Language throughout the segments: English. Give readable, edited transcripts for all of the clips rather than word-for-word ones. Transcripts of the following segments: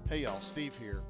Hey y'all, Steve here.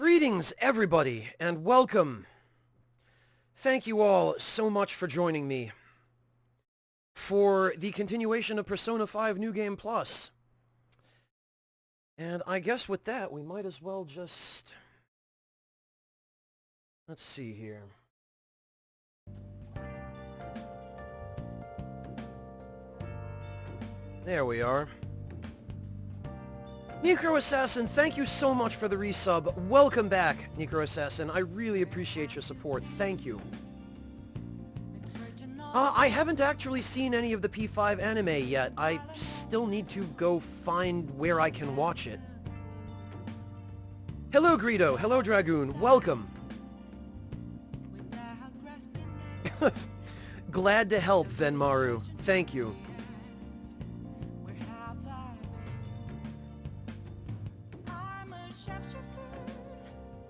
Greetings, everybody, and welcome. Thank you all so much for joining me for the continuation of Persona 5 New Game Plus. And I guess with that, we might as well just... Let's see here. There we are. Necro Assassin, thank you so much for the resub. Welcome back, Necro Assassin. I really appreciate your support. Thank you. I haven't actually seen any of the P5 anime yet. I still need to go find where I can watch it. Hello, Greedo. Hello, Dragoon. Welcome. Glad to help, Venmaru. Thank you.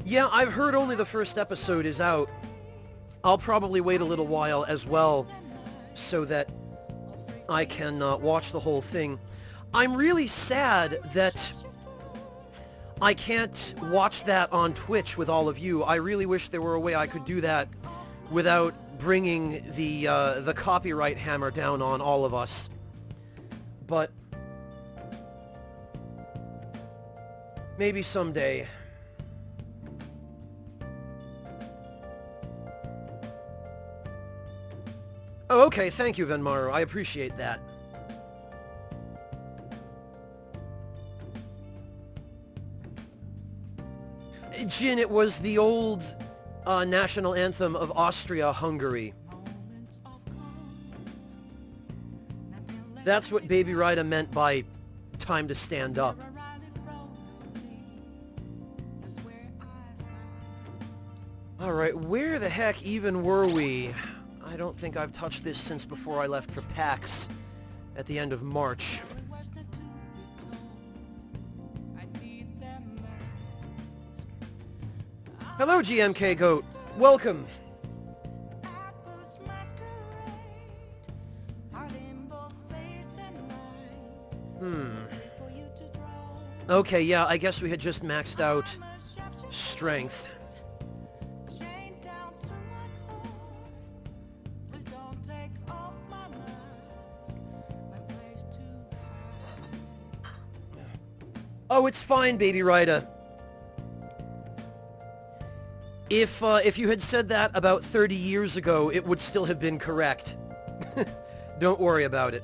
Yeah, I've heard only the first episode is out. I'll probably wait a little while as well so that I can watch the whole thing. I'm really sad that I can't watch that on Twitch with all of you. I really wish there were a way I could do that without bringing the copyright hammer down on all of us. But maybe someday. Oh, okay, thank you, Venmaru. I appreciate that. Jin, it was the old national anthem of Austria-Hungary. That's what Baby Rida meant by time to stand up. Alright, where the heck even were we? I don't think I've touched this since before I left for PAX at the end of March. Hello, GMK Goat. Welcome. Okay, yeah, I guess we had just maxed out strength. Oh, it's fine, Baby Rida. If you had said that about 30 years ago, it would still have been correct. Don't worry about it.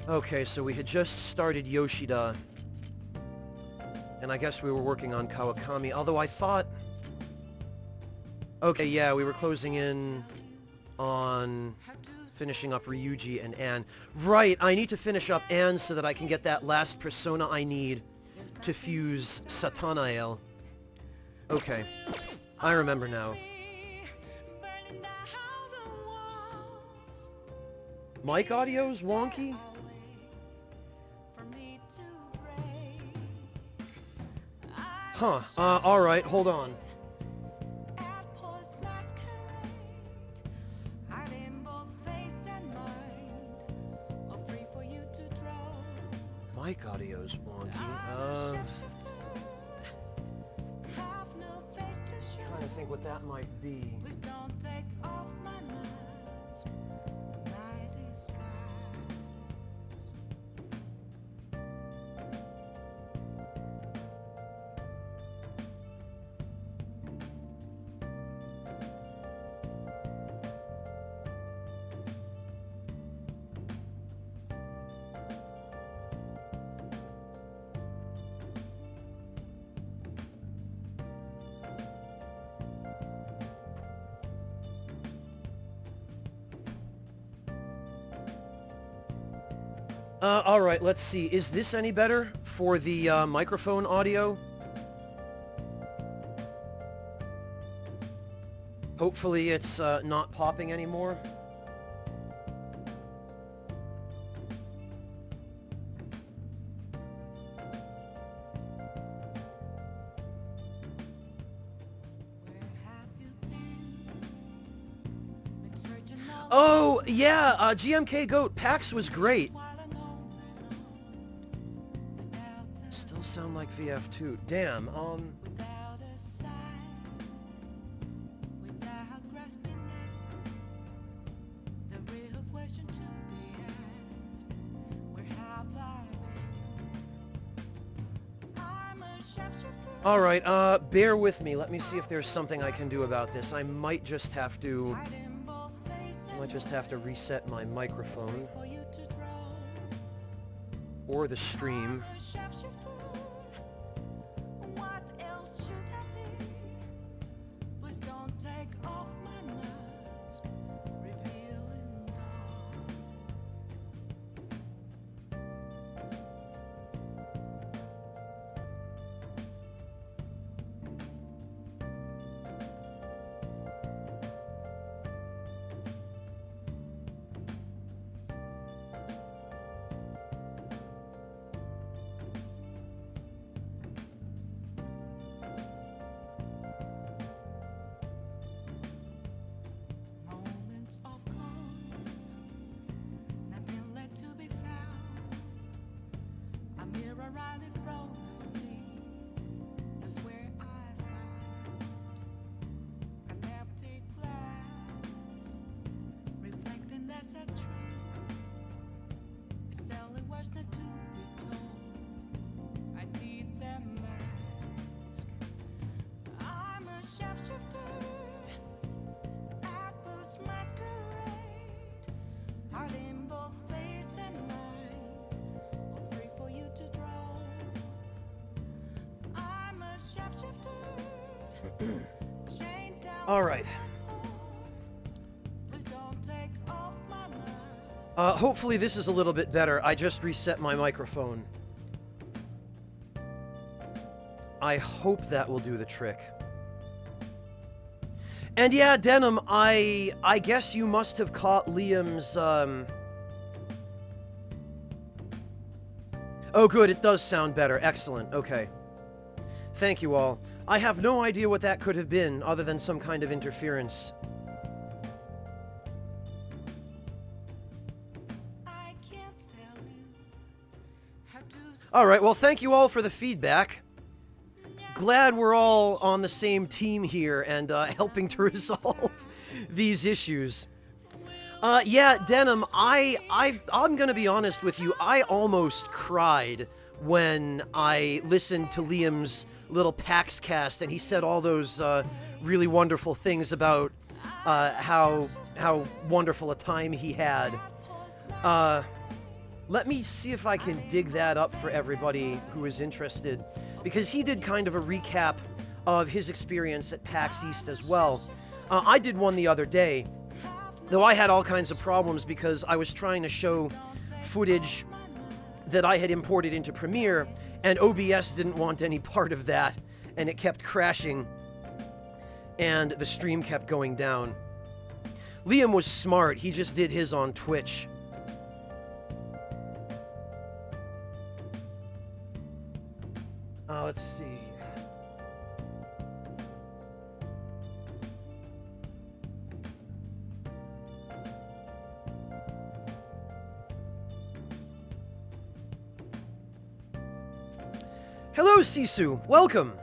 Okay, so we had just started Yoshida. And I guess we were working on Kawakami, although I thought... Okay, yeah, we were closing in on finishing up Ryuji and Anne. Right, I need to finish up Anne so that I can get that last persona I need to fuse Satanael. Okay, I remember now. Mic audio's wonky? Huh, alright, hold on. Mic audio's wonky. Trying to think what that might be. Alright, let's see. Is this any better for the microphone audio? Hopefully it's not popping anymore. Oh, yeah, GMK Goat, PAX was great. Still sound like VF2. Damn, Alright, bear with me. Let me see if there's something I can do about this. I might just have to reset my microphone. Or the stream. Alright. Hopefully this is a little bit better. I just reset my microphone. I hope that will do the trick. And yeah, Denim, I guess you must have caught Liam's, Oh, good, it does sound better. Excellent, okay. Thank you all. I have no idea what that could have been, other than some kind of interference. Alright, well, thank you all for the feedback. Glad we're all on the same team here and helping to resolve these issues. Yeah, Denim, I'm gonna be honest with you, I almost cried when I listened to Liam's little PAX cast and he said all those really wonderful things about how wonderful a time he had. Let me see if I can dig that up for everybody who is interested, because he did kind of a recap of his experience at PAX East as well. I did one the other day, though I had all kinds of problems because I was trying to show footage that I had imported into Premiere, and OBS didn't want any part of that, and it kept crashing, and the stream kept going down. Liam was smart. He just did his on Twitch. Let's see. Hello, Sisu. Welcome.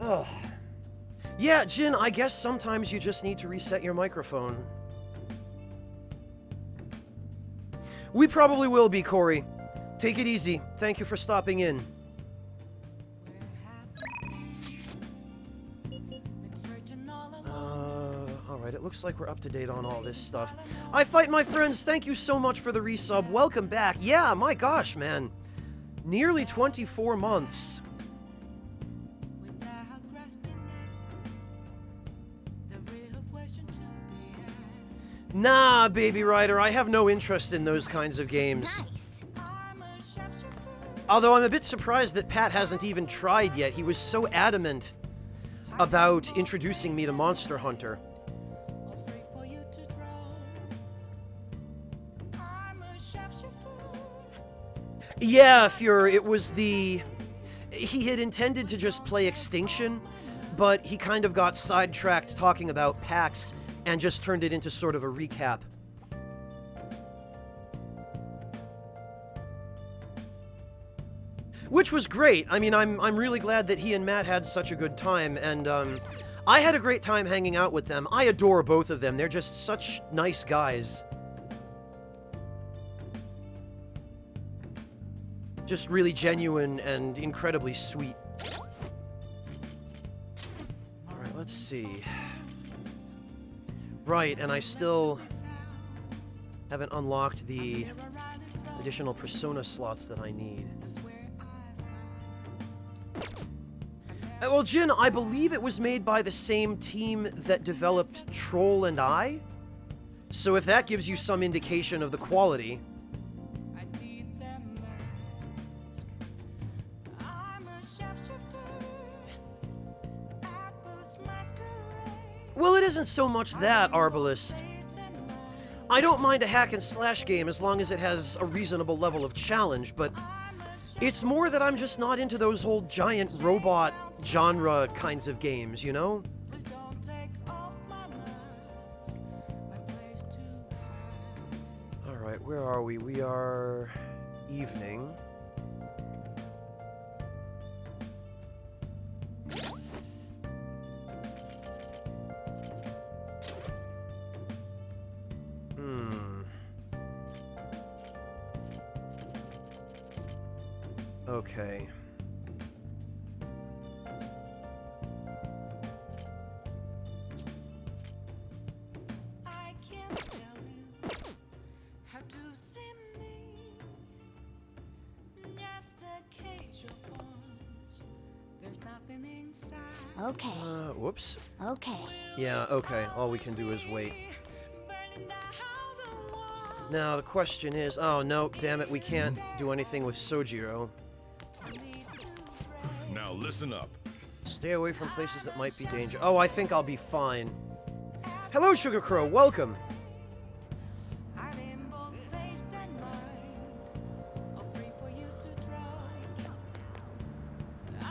Ugh. Yeah, Jin, I guess sometimes you just need to reset your microphone. We probably will be, Corey. Take it easy. Thank you for stopping in. Alright, it looks like we're up to date on all this stuff. I Fight My Friends, thank you so much for the resub. Welcome back. Yeah, my gosh, man. Nearly 24 months. Nah, Baby Rider, I have no interest in those kinds of games. Although I'm a bit surprised that Pat hasn't even tried yet. He was so adamant about introducing me to Monster Hunter. Yeah, Fuhrer, it was the... He had intended to just play Extinction, but he kind of got sidetracked talking about PAX and just turned it into sort of a recap. Which was great. I mean, I'm really glad that he and Matt had such a good time, and I had a great time hanging out with them. I adore both of them. They're just such nice guys. Just really genuine and incredibly sweet. Alright, let's see. Right, and I still haven't unlocked the additional Persona slots that I need. Well, Jin, I believe it was made by the same team that developed Troll and I. So if that gives you some indication of the quality. Well, it isn't so much that, Arbalest. I don't mind a hack and slash game as long as it has a reasonable level of challenge, but it's more that I'm just not into those whole giant robot genre kinds of games, you know? Alright, where are we? We are evening. Okay. I can't tell you how to see me. Just a cage of bones. There's nothing inside. Okay. Whoops. Okay. Yeah, okay. All we can do is wait. Now, the question is... Oh, no, damn it, we can't do anything with Sojiro. Now listen up. Stay away from places that might be dangerous. Oh, I think I'll be fine. Hello, Sugar Crow. Welcome.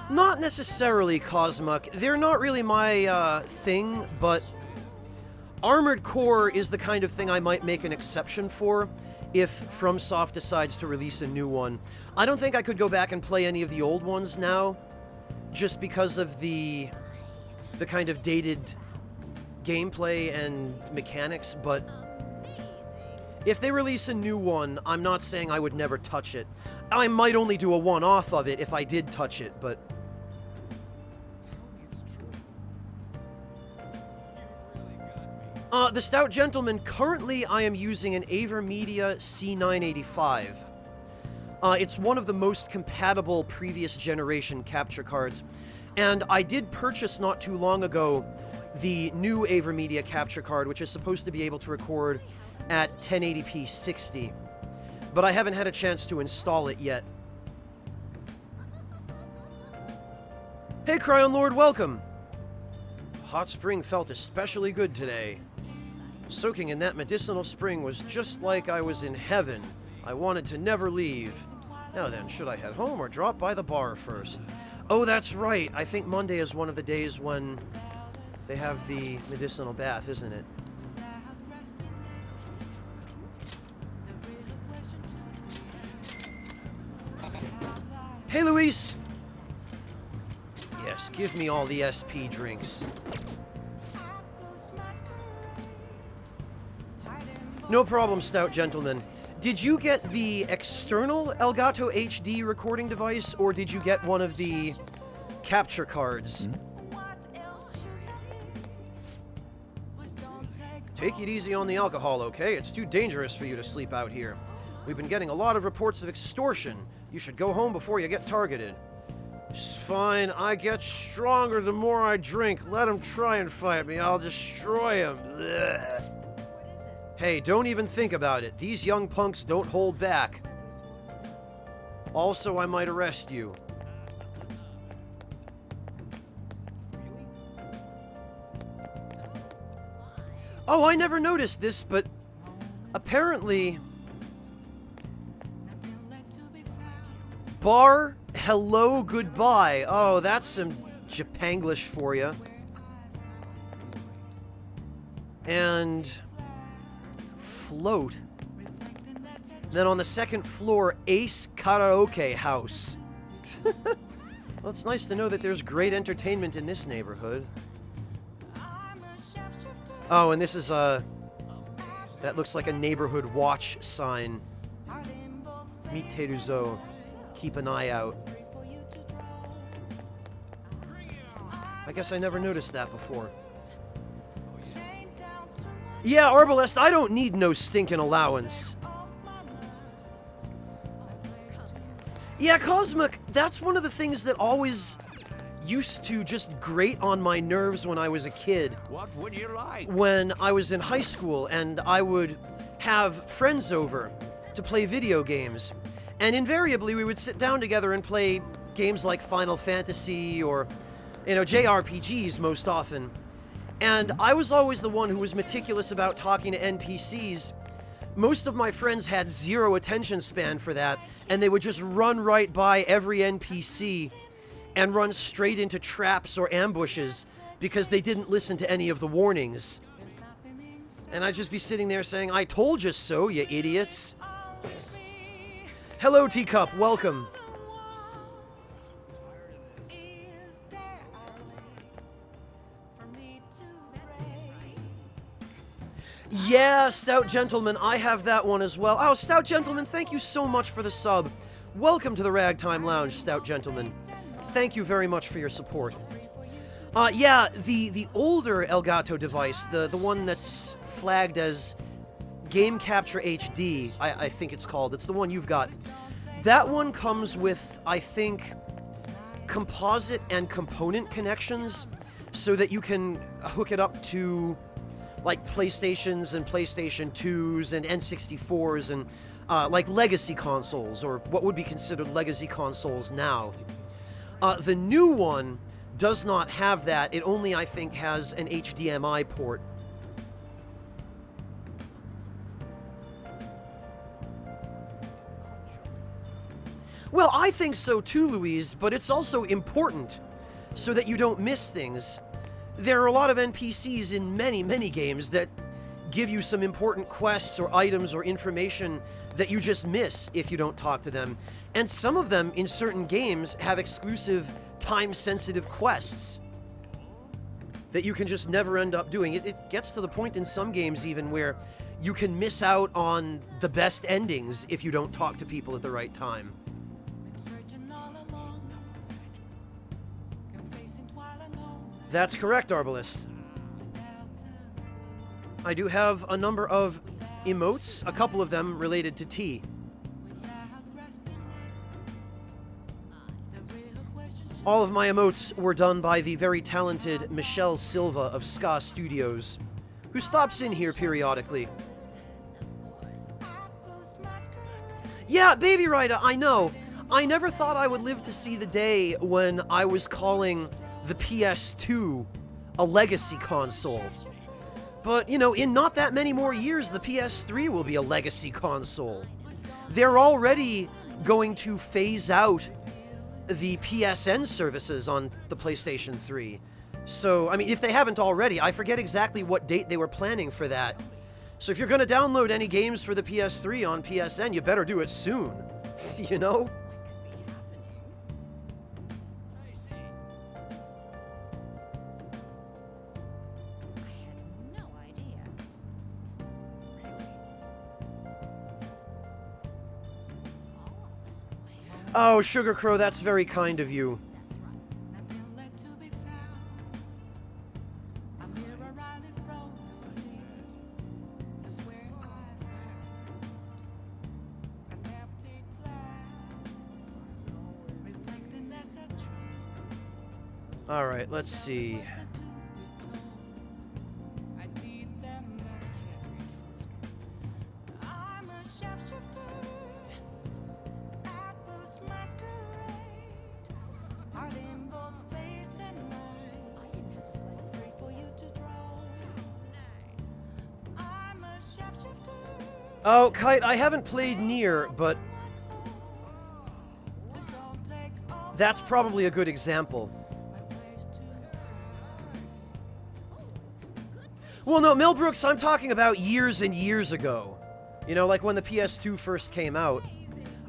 Not necessarily, Cosmuck. They're not really my, thing, but... Armored Core is the kind of thing I might make an exception for if FromSoft decides to release a new one. I don't think I could go back and play any of the old ones now, just because of the kind of dated gameplay and mechanics, but if they release a new one, I'm not saying I would never touch it. I might only do a one-off of it if I did touch it, but... The Stout Gentleman, currently I am using an AverMedia C985. It's one of the most compatible previous generation capture cards, and I did purchase not too long ago the new AverMedia capture card, which is supposed to be able to record at 1080p 60, but I haven't had a chance to install it yet. Hey Cryon Lord, welcome! Hot spring felt especially good today. Soaking in that medicinal spring was just like I was in heaven. I wanted to never leave. Now then, should I head home or drop by the bar first? Oh, that's right. I think Monday is one of the days when they have the medicinal bath, isn't it? Hey, Luis! Yes, give me all the SP drinks. No problem, Stout Gentleman. Did you get the external Elgato HD recording device, or did you get one of the capture cards? Take it easy on the alcohol, okay? It's too dangerous for you to sleep out here. We've been getting a lot of reports of extortion. You should go home before you get targeted. It's fine. I get stronger the more I drink. Let him try and fight me. I'll destroy him. Ugh. Hey, don't even think about it. These young punks don't hold back. Also, I might arrest you. Oh, I never noticed this, but apparently... Bar, hello, goodbye. Oh, that's some Japanglish for you. and Float. Then on the second floor, Ace Karaoke House. Well, it's nice to know that there's great entertainment in this neighborhood. Oh, and this is that looks like a neighborhood watch sign. Miteruzo, keep an eye out. I guess I never noticed that before. Yeah, Arbalest, I don't need no stinking allowance. Yeah, Cosmic, that's one of the things that always used to just grate on my nerves when I was a kid. What would you like? When I was in high school and I would have friends over to play video games. And invariably we would sit down together and play games like Final Fantasy or, JRPGs most often. And I was always the one who was meticulous about talking to NPCs. Most of my friends had zero attention span for that, and they would just run right by every NPC and run straight into traps or ambushes because they didn't listen to any of the warnings. And I'd just be sitting there saying, I told you so, you idiots. Hello, Teacup, welcome. Yeah, Stout Gentleman, I have that one as well. Oh, Stout Gentleman, thank you so much for the sub. Welcome to the Ragtime Lounge, Stout Gentleman. Thank you very much for your support. Yeah, the older Elgato device, the one that's flagged as Game Capture HD, I think it's called. It's the one you've got. That one comes with, I think, composite and component connections so that you can hook it up to like PlayStations and PlayStation 2s and N64s and like legacy consoles, or what would be considered legacy consoles now. The new one does not have that. It only, I think, has an HDMI port. Well, I think so too, Louise, but it's also important so that you don't miss things. There are a lot of NPCs in many, many games that give you some important quests or items or information that you just miss if you don't talk to them. And some of them in certain games have exclusive time-sensitive quests that you can just never end up doing. It gets to the point in some games even where you can miss out on the best endings if you don't talk to people at the right time. That's correct, Arbalest. I do have a number of emotes, a couple of them related to tea. All of my emotes were done by the very talented Michelle Silva of Ska Studios, who stops in here periodically. Yeah, Baby Rida, I know. I never thought I would live to see the day when I was calling the PS2 a legacy console. But, in not that many more years, the PS3 will be a legacy console. They're already going to phase out the PSN services on the PlayStation 3. So, if they haven't already, I forget exactly what date they were planning for that. So if you're going to download any games for the PS3 on PSN, you better do it soon. You know? Oh, Sugar Crow, that's very kind of you. All right, let's see. Oh, Kite, I haven't played Nier, but that's probably a good example. Well, no, Millbrooks, I'm talking about years and years ago. You know, like when the PS2 first came out.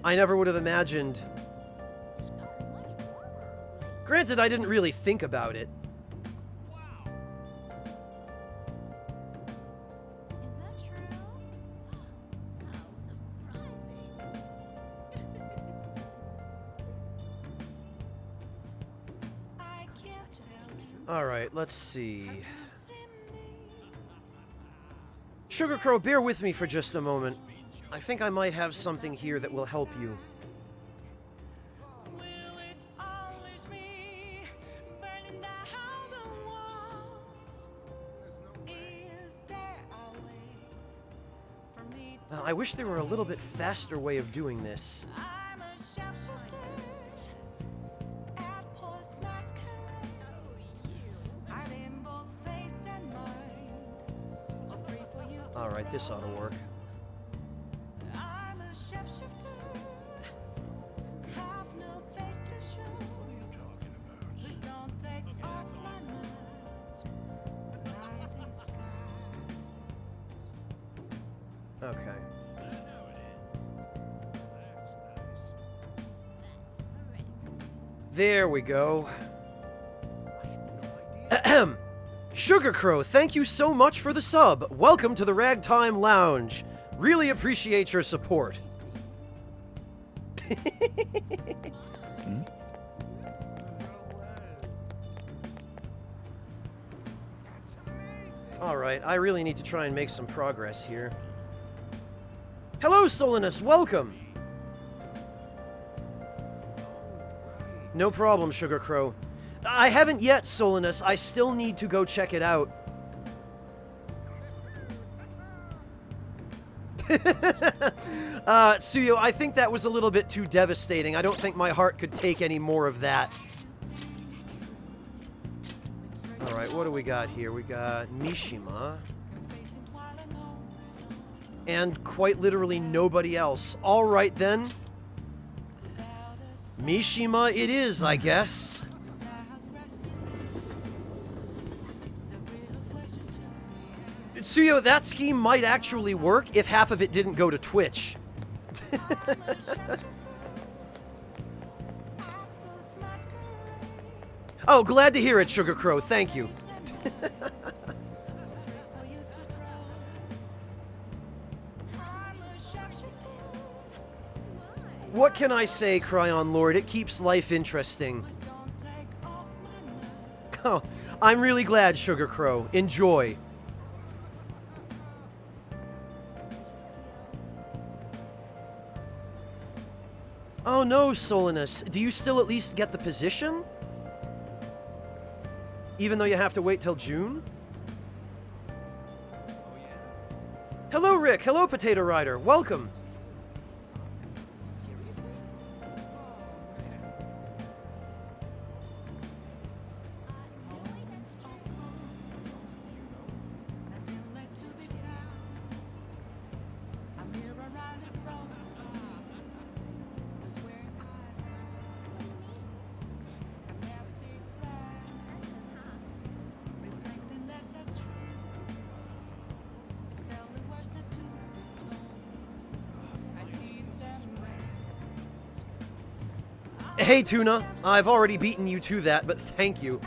I never would have imagined... Granted, I didn't really think about it. Alright, let's see. Sugar Crow, bear with me for just a moment. I think I might have something here that will help you. I wish there were a little bit faster way of doing this. Alright, this ought to work. Okay. There we go. Ahem. Sugar Crow, thank you so much for the sub. Welcome to the Ragtime Lounge. Really appreciate your support. Alright, I really need to try and make some progress here. Hello, Solinus, welcome! No problem, Sugar Crow. I haven't yet, Solinus. I still need to go check it out. Suyo, I think that was a little bit too devastating. I don't think my heart could take any more of that. Alright, what do we got here? We got Mishima. And quite literally nobody else. Alright then. Mishima it is, I guess. Tsuyo, that scheme might actually work if half of it didn't go to Twitch. Oh, glad to hear it, Sugar Crow. Thank you. What can I say, Cryon Lord? It keeps life interesting. Oh, I'm really glad, Sugar Crow. Enjoy. Oh no, Solinus. Do you still at least get the position? Even though you have to wait till June? Hello, Rick. Hello, Potato Rider. Welcome. Hey, Tuna. I've already beaten you to that, but thank you.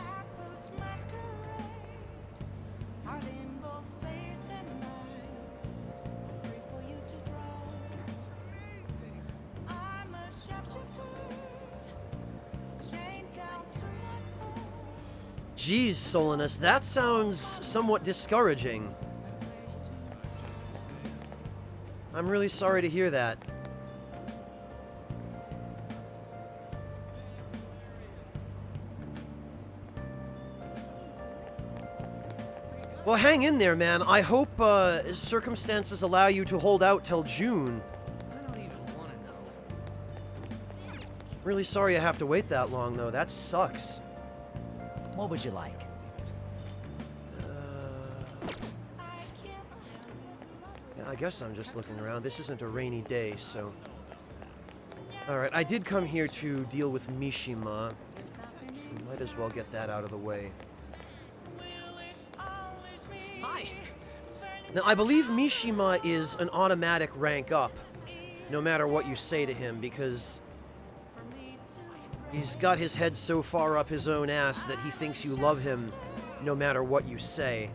Jeez, Solinus, that sounds somewhat discouraging. I'm really sorry to hear that. Well, hang in there, man. I hope circumstances allow you to hold out till June. I don't even want to know. Really sorry I have to wait that long, though. That sucks. What would you like? Yeah, I guess I'm just looking around. This isn't a rainy day, so... Alright, I did come here to deal with Mishima. Might as well get that out of the way. Hi. Now, I believe Mishima is an automatic rank up, no matter what you say to him, because he's got his head so far up his own ass that he thinks you love him no matter what you say.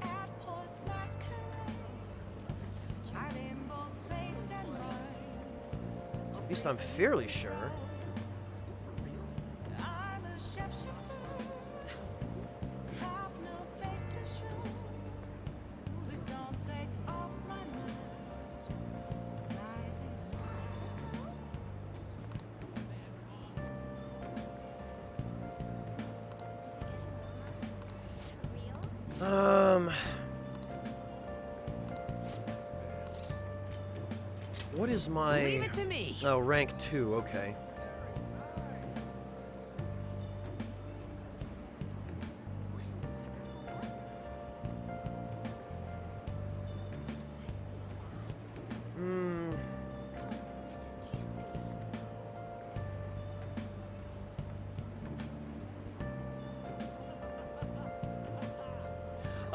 At least I'm fairly sure. What is my... Leave it to me. Oh, rank 2, okay.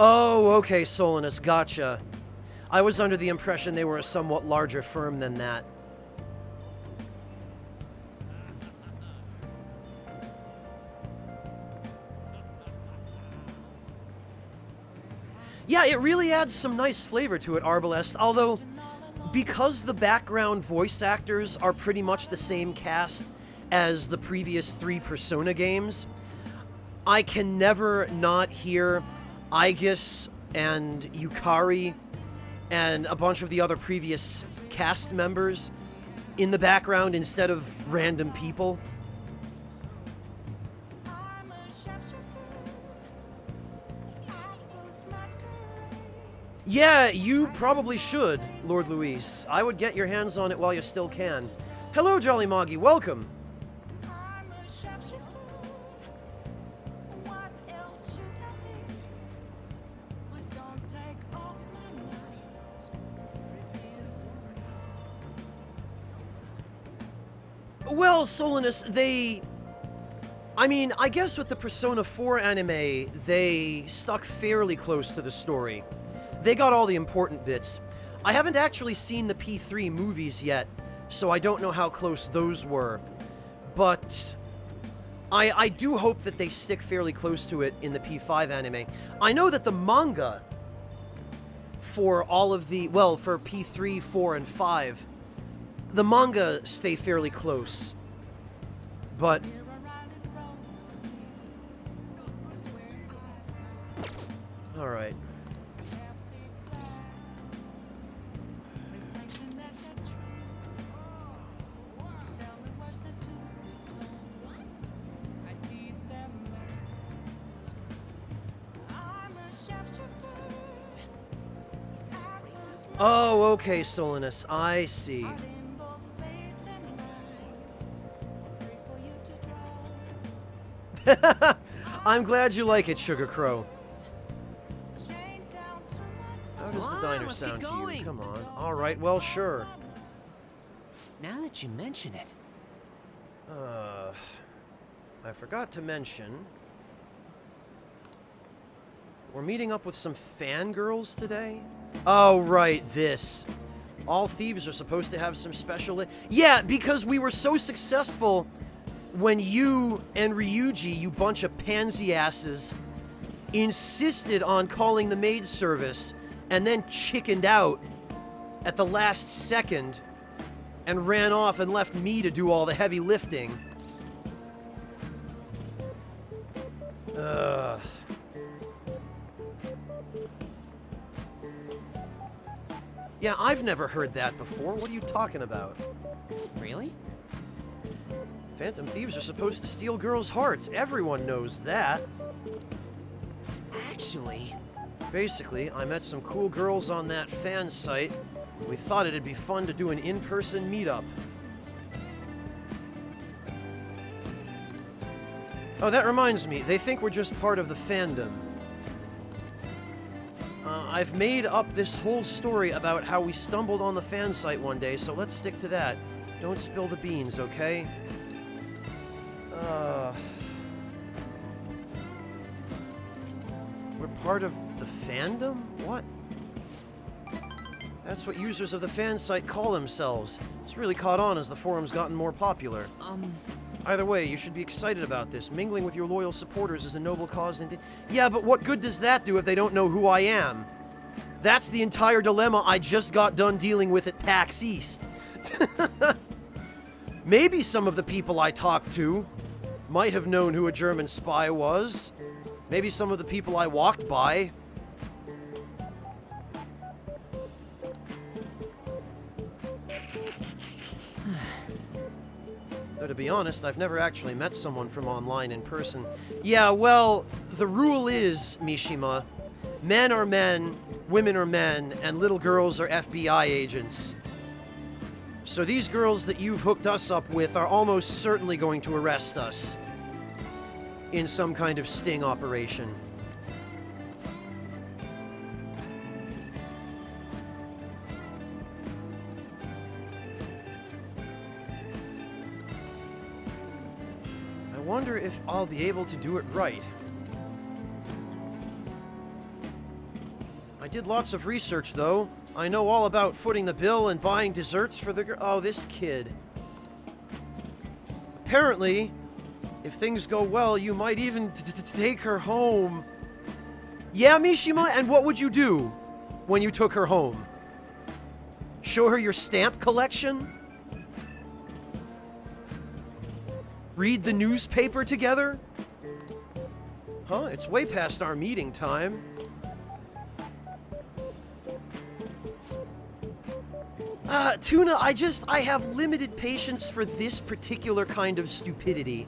Oh, okay, Solinus, gotcha. I was under the impression they were a somewhat larger firm than that. Yeah, it really adds some nice flavor to it, Arbalest, although because the background voice actors are pretty much the same cast as the previous 3 Persona games, I can never not hear Aegis and Yukari and a bunch of the other previous cast members in the background instead of random people. Yeah, you probably should, Lord Luis. I would get your hands on it while you still can. Hello, Jolly Moggy, welcome! Well, Solinus, I mean, I guess with the Persona 4 anime, they stuck fairly close to the story. They got all the important bits. I haven't actually seen the P3 movies yet, so I don't know how close those were. But I do hope that they stick fairly close to it in the P5 anime. I know that the manga for all of the, well, for P3, 4, and 5, the manga stay fairly close. But all right. Oh, okay, Solinus, I see. I'm glad you like it, Sugar Crow. How does the diner let's sound get to you? going. Come on. All right, well, sure. Now that you mention it. I forgot to mention, we're meeting up with some fangirls today. Oh, right, this. All thieves are supposed to have some special... Yeah, because we were so successful when you and Ryuji, you bunch of pansy asses, insisted on calling the maid service and then chickened out at the last second and ran off and left me to do all the heavy lifting. Yeah, I've never heard that before. What are you talking about? Really? Phantom thieves are supposed to steal girls' hearts. Everyone knows that. Actually... Basically, I met some cool girls on that fan site. We thought it'd be fun to do an in-person meetup. Oh, that reminds me. They think we're just part of the fandom. I've made up this whole story about how we stumbled on the fan site one day, so let's stick to that. Don't spill the beans, okay? We're part of the fandom? What? That's what users of the fan site call themselves. It's really caught on as the forum's gotten more popular. Either way, you should be excited about this. Mingling with your loyal supporters is a noble cause indeed. Yeah, but what good does that do if they don't know who I am? That's the entire dilemma I just got done dealing with at PAX East. Maybe some of the people I talked to might have known who a German spy was. Maybe some of the people I walked by. Though to be honest, I've never actually met someone from online in person. Yeah, well, the rule is, Mishima, men are men, women are men, and little girls are FBI agents. So these girls that you've hooked us up with are almost certainly going to arrest us in some kind of sting operation. I wonder if I'll be able to do it right. I did lots of research, though. I know all about footing the bill and buying desserts for the girl. Oh, this kid. Apparently, if things go well, you might even take her home. Yeah, Mishima, and what would you do when you took her home? Show her your stamp collection? Read the newspaper together? Huh? It's way past our meeting time. Tuna, I have limited patience for this particular kind of stupidity.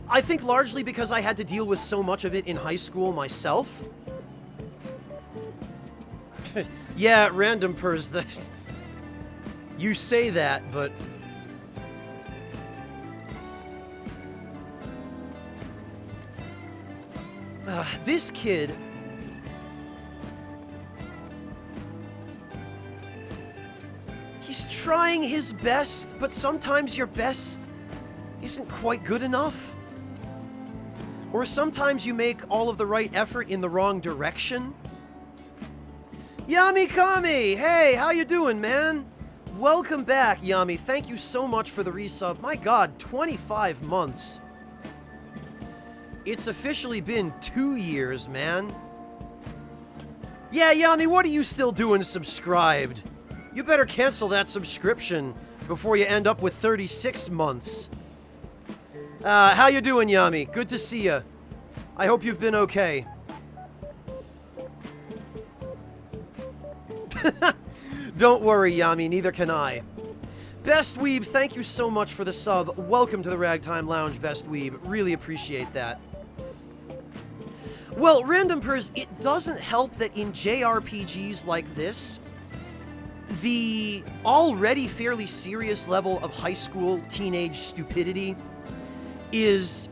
I think largely because I had to deal with so much of it in high school myself. Yeah, random pers, you say that, but... this kid... He's trying his best, but sometimes your best isn't quite good enough. Or sometimes you make all of the right effort in the wrong direction. Yami Kami! Hey, how you doing, man? Welcome back, Yami. Thank you so much for the resub. My god, 25 months. It's officially been 2 years, man. Yeah, Yami, what are you still doing subscribed? You better cancel that subscription before you end up with 36 months. How you doing, Yami? Good to see you. I hope you've been okay. Don't worry, Yami, neither can I. Best Weeb, thank you so much for the sub. Welcome to the Ragtime Lounge, Best Weeb. Really appreciate that. Well, Random Pers, it doesn't help that in JRPGs like this, the already fairly serious level of high school teenage stupidity is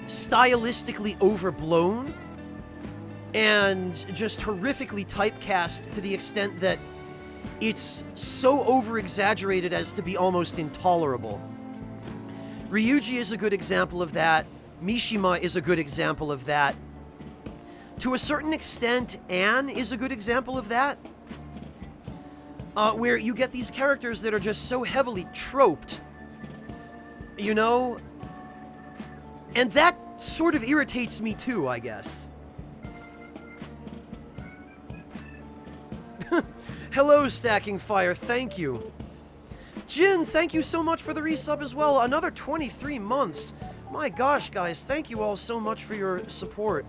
stylistically overblown and just horrifically typecast to the extent that it's so over-exaggerated as to be almost intolerable. Ryuji is a good example of that. Mishima is a good example of that. To a certain extent, Anne is a good example of that. Where you get these characters that are just so heavily troped. You know? And that sort of irritates me too, I guess. Hello, Stacking Fire, thank you. Jin, thank you so much for the resub as well. Another 23 months. My gosh, guys, thank you all so much for your support.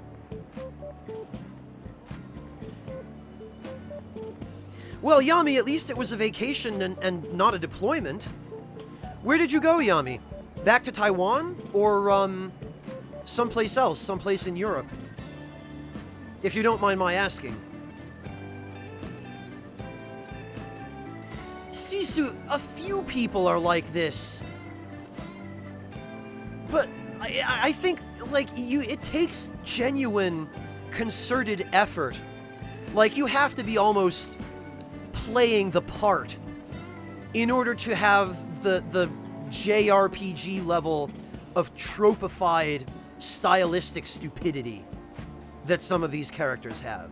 Well, Yami, at least it was a vacation and not a deployment. Where did you go, Yami? Back to Taiwan? Or, someplace else, someplace in Europe? If you don't mind my asking. Sisu, a few people are like this. But I think, like, it takes genuine, concerted effort. Like, you have to be almost playing the part in order to have the JRPG level of tropified stylistic stupidity that some of these characters have.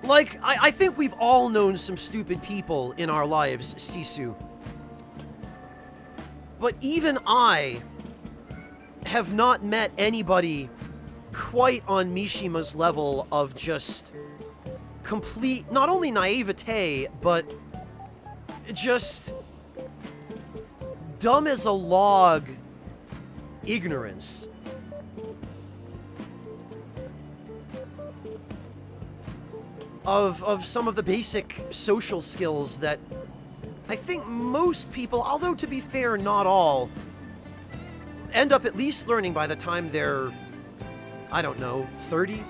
Like, I think we've all known some stupid people in our lives, Sisu. But even I have not met anybody quite on Mishima's level of just complete, not only naivete, but just dumb as a log ignorance. Of some of the basic social skills that I think most people, although to be fair, not all, end up at least learning by the time they're, I don't know, 30?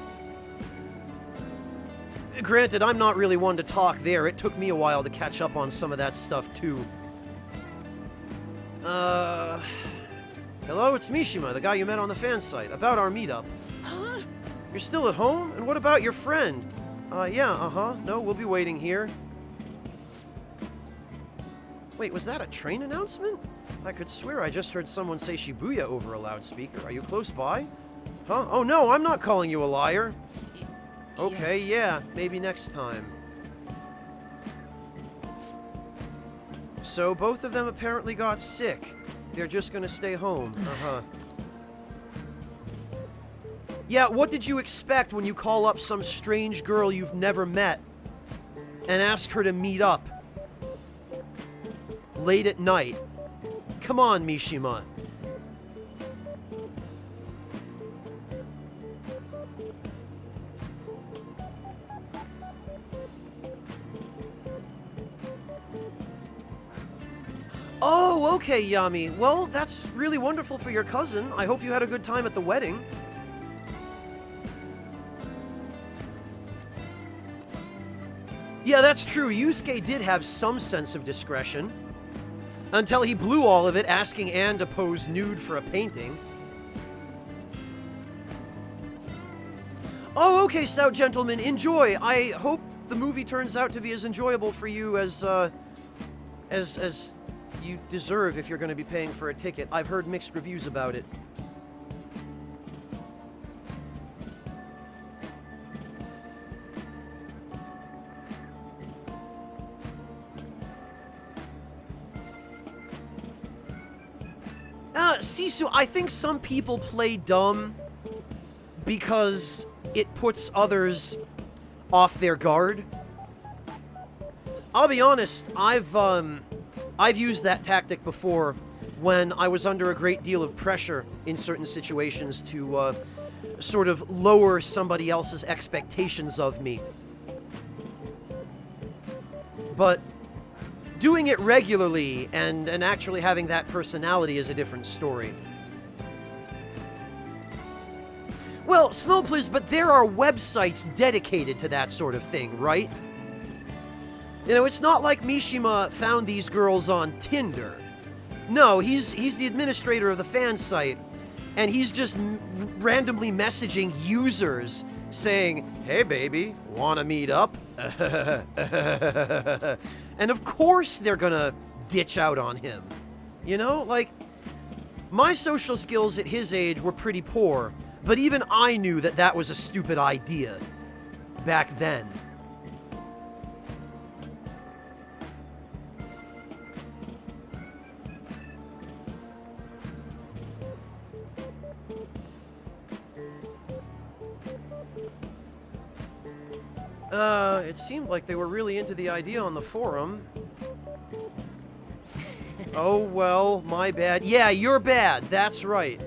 Granted, I'm not really one to talk there. It took me a while to catch up on some of that stuff, too. Hello, it's Mishima, the guy you met on the fan site, about our meetup. Huh? You're still at home? And what about your friend? Yeah, no, we'll be waiting here. Wait, was that a train announcement? I could swear I just heard someone say Shibuya over a loudspeaker. Are you close by? Huh? Oh no, I'm not calling you a liar. Okay, Yes. yeah, maybe next time. So both of them apparently got sick. They're just gonna stay home. Yeah, what did you expect when you call up some strange girl you've never met and ask her to meet up late at night? Come on, Mishima. Oh, okay, Yami. Well, that's really wonderful for your cousin. I hope you had a good time at the wedding. Yeah, that's true. Yusuke did have some sense of discretion. Until he blew all of it asking Anne to pose nude for a painting. Oh, okay, stout gentleman. Enjoy. I hope the movie turns out to be as enjoyable for you as you deserve if you're going to be paying for a ticket. I've heard mixed reviews about it. Sisu, I think some people play dumb because it puts others off their guard. I'll be honest, I've used that tactic before when I was under a great deal of pressure in certain situations to sort of lower somebody else's expectations of me. But doing it regularly and actually having that personality is a different story. Well, Snowpliz, but there are websites dedicated to that sort of thing, right? You know, it's not like Mishima found these girls on Tinder. No, he's the administrator of the fan site, and he's just randomly messaging users saying, "Hey baby, wanna meet up?" And of course they're gonna ditch out on him. You know, like, my social skills at his age were pretty poor, but even I knew that that was a stupid idea back then. It seemed like they were really into the idea on the forum. Oh, well, my bad. Yeah, you're bad. That's right.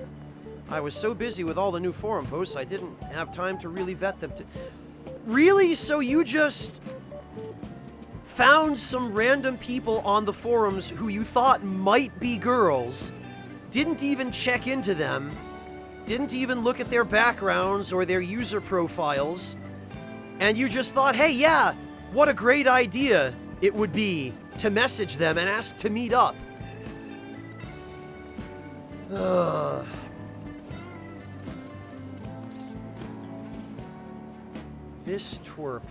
I was so busy with all the new forum posts, I didn't have time to really vet them. Really? So you just found some random people on the forums who you thought might be girls, didn't even check into them, didn't even look at their backgrounds or their user profiles, and you just thought, hey, yeah, what a great idea it would be to message them and ask to meet up. Ugh. This twerp.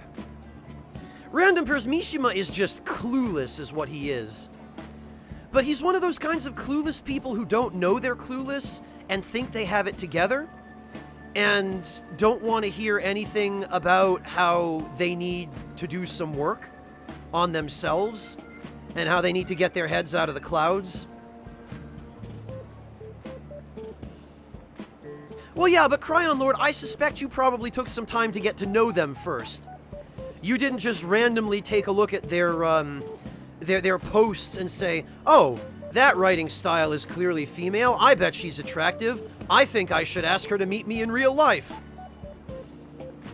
Random Person Mishima is just clueless is what he is. But he's one of those kinds of clueless people who don't know they're clueless and think they have it together. and don't want to hear anything about how they need to do some work on themselves and how they need to get their heads out of the clouds. Well, yeah, but Cryon Lord, I suspect you probably took some time to get to know them first. You didn't just randomly take a look at their posts and say, "Oh, that writing style is clearly female. I bet she's attractive. I think I should ask her to meet me in real life."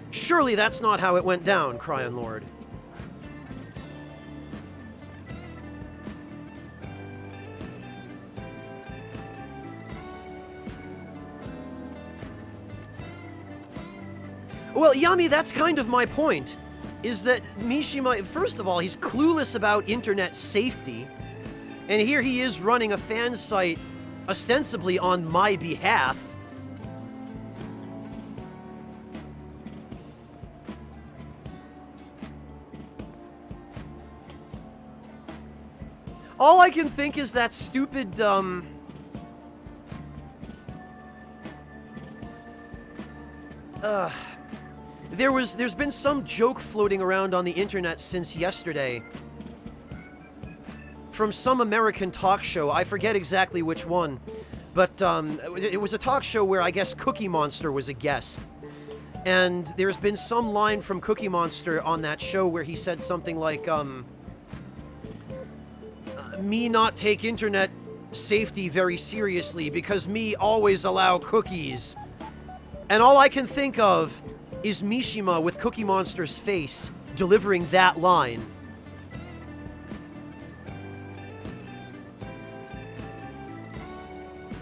Surely that's not how it went down, Cryon Lord. Well, Yami, that's kind of my point. Is that Mishima, first of all, he's clueless about internet safety. And here he is running a fan site ostensibly on my behalf. All I can think is that stupid, there's been some joke floating around on the internet since yesterday from some American talk show. I forget exactly which one, but it was a talk show where I guess Cookie Monster was a guest. And there's been some line from Cookie Monster on that show where he said something like, me not take internet safety very seriously because me always allow cookies. And all I can think of is Mishima with Cookie Monster's face delivering that line.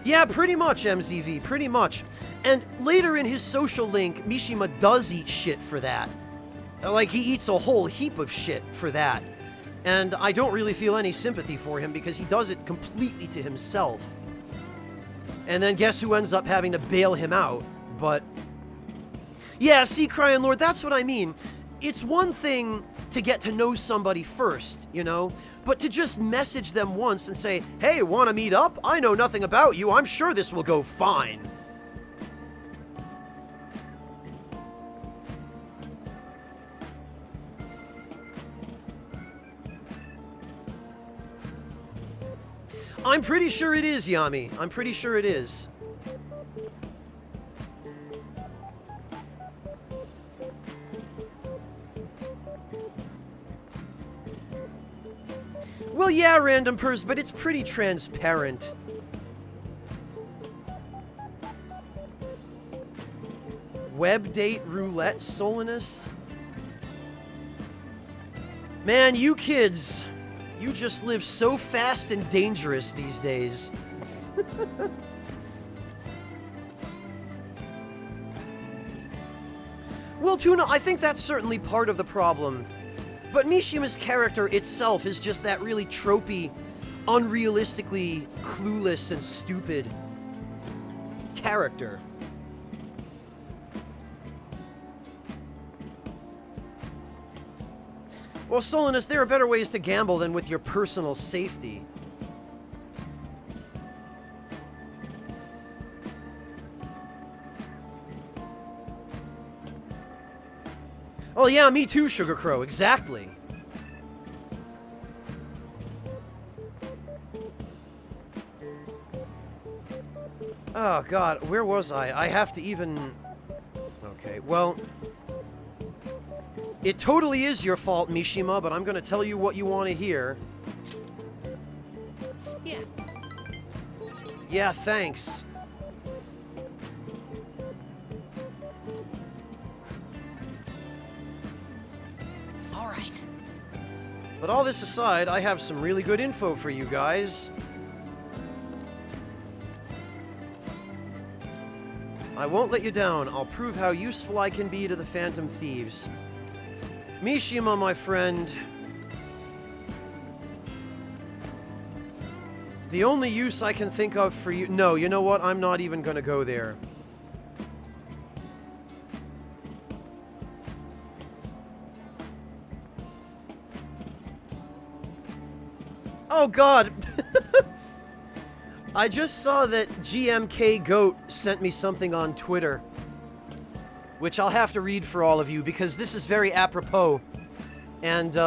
Yeah, pretty much, MZV, pretty much. And later in his social link, Mishima does eat shit for that. Like, he eats a whole heap of shit for that. And I don't really feel any sympathy for him because he does it completely to himself. And then guess who ends up having to bail him out? But yeah, see, Cryon Lord, that's what I mean. It's one thing to get to know somebody first, you know? But to just message them once and say, "Hey, wanna meet up? I know nothing about you. I'm sure this will go fine." I'm pretty sure it is, Yami. I'm pretty sure it is. Well, yeah, Random Purse, but it's pretty transparent. Web date roulette, Solinus? Man, you kids, you just live so fast and dangerous these days. Well, Tuna, I think that's certainly part of the problem. But Mishima's character itself is just that really tropey, unrealistically clueless and stupid character. Well, Solinus, there are better ways to gamble than with your personal safety. Oh yeah, me too, Sugar Crow, exactly. Oh god, where was I? I have to even... Okay, well... It totally is your fault, Mishima, but I'm gonna tell you what you want to hear. Yeah. Yeah, thanks. All right. But all this aside, I have some really good info for you guys. I won't let you down. I'll prove how useful I can be to the Phantom Thieves. Mishima, my friend, the only use I can think of for you... No, you know what? I'm not even gonna go there. Oh god! I just saw that GMK Goat sent me something on Twitter. which I'll have to read for all of you because this is very apropos. And,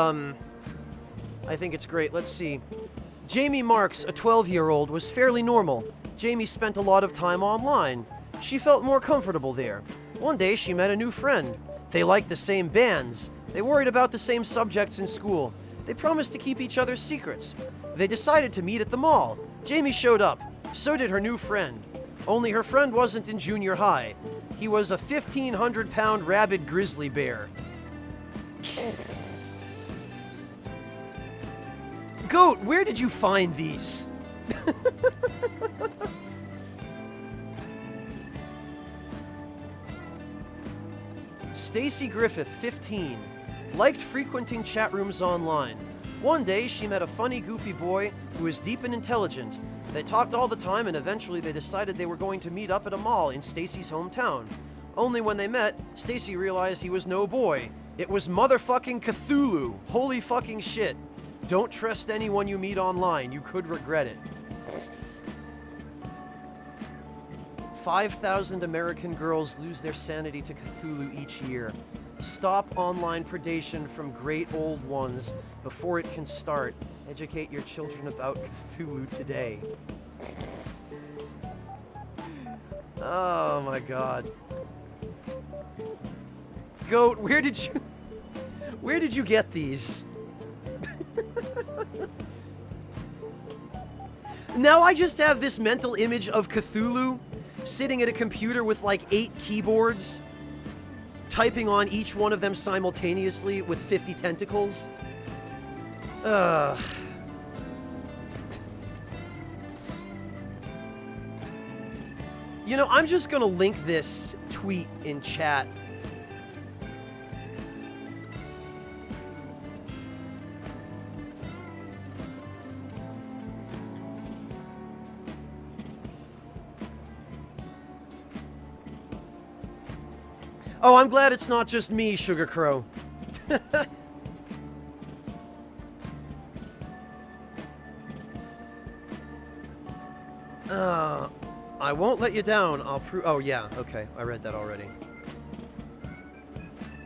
I think it's great. Let's see. Jamie Marks, a 12-year-old, was fairly normal. Jamie spent a lot of time online. She felt more comfortable there. One day, she met a new friend. They liked the same bands. They worried about the same subjects in school. They promised to keep each other's secrets. They decided to meet at the mall. Jamie showed up. So did her new friend. Only her friend wasn't in junior high. He was a 1,500-pound rabid grizzly bear. Goat, where did you find these? Stacy Griffith, 15, liked frequenting chat rooms online. One day, she met a funny, goofy boy who was deep and intelligent. They talked all the time, and eventually they decided they were going to meet up at a mall in Stacy's hometown. Only when they met, Stacy realized he was no boy. It was motherfucking Cthulhu. Holy fucking shit. Don't trust anyone you meet online. You could regret it. 5,000 American girls lose their sanity to Cthulhu each year. Stop online predation from great old ones before it can start. Educate your children about Cthulhu today. Oh my god. Goat, where did you get these? Now I just have this mental image of Cthulhu sitting at a computer with like 8 keyboards, typing on each one of them simultaneously with 50 tentacles. You know, I'm just gonna link this tweet in chat. Oh, I'm glad it's not just me, Sugar Crow. I won't let you down. I'll prove. Oh, yeah. Okay. I read that already.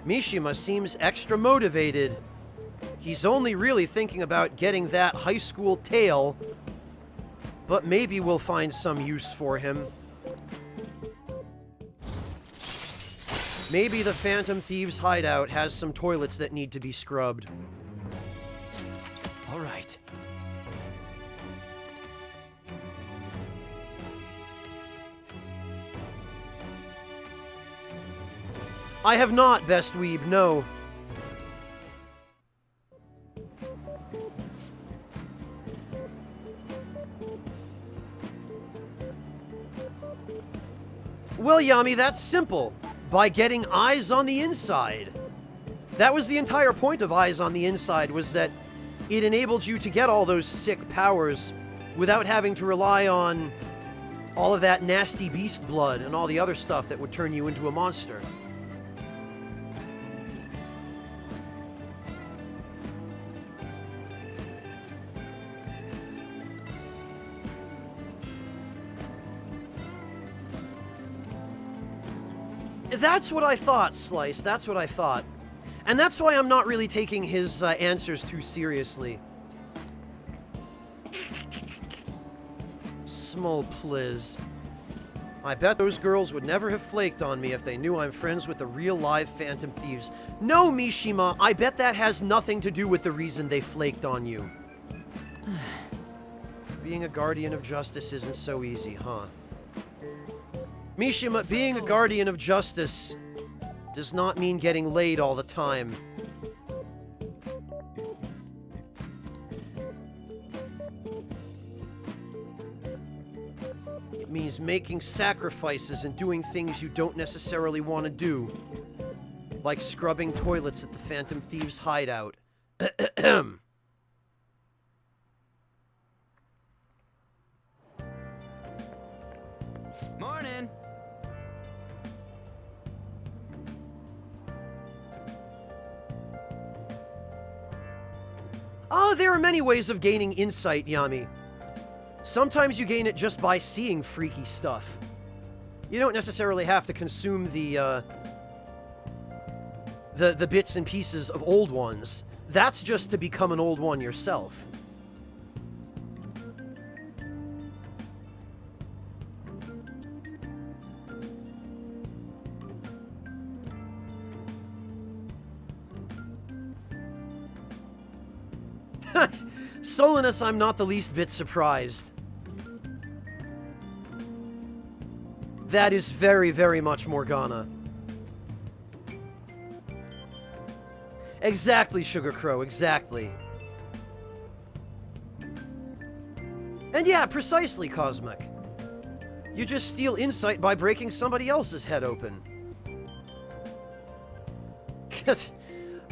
Mishima seems extra motivated. He's only really thinking about getting that high school tail, but maybe we'll find some use for him. Maybe the Phantom Thieves' hideout has some toilets that need to be scrubbed. All right. I have not, Best Weeb, no. Well, Yami, that's simple. By getting Eyes on the Inside. That was the entire point of Eyes on the Inside, was that it enabled you to get all those sick powers without having to rely on all of that nasty beast blood and all the other stuff that would turn you into a monster. That's what I thought, Slice. That's what I thought. And that's why I'm not really taking his answers too seriously. Small pliz. I bet those girls would never have flaked on me if they knew I'm friends with the real live Phantom Thieves. No, Mishima, I bet that has nothing to do with the reason they flaked on you. Being a guardian of justice isn't so easy, huh? Mishima, being a guardian of justice does not mean getting laid all the time. It means making sacrifices and doing things you don't necessarily want to do. Like scrubbing toilets at the Phantom Thieves' hideout. Morning. Oh, there are many ways of gaining insight, Yami. Sometimes you gain it just by seeing freaky stuff. You don't necessarily have to consume the the bits and pieces of old ones. That's just to become an old one yourself. Solinus, I'm not the least bit surprised. That is very, very much Morgana. Exactly, Sugar Crow, exactly. And yeah, precisely, Cosmic. You just steal insight by breaking somebody else's head open.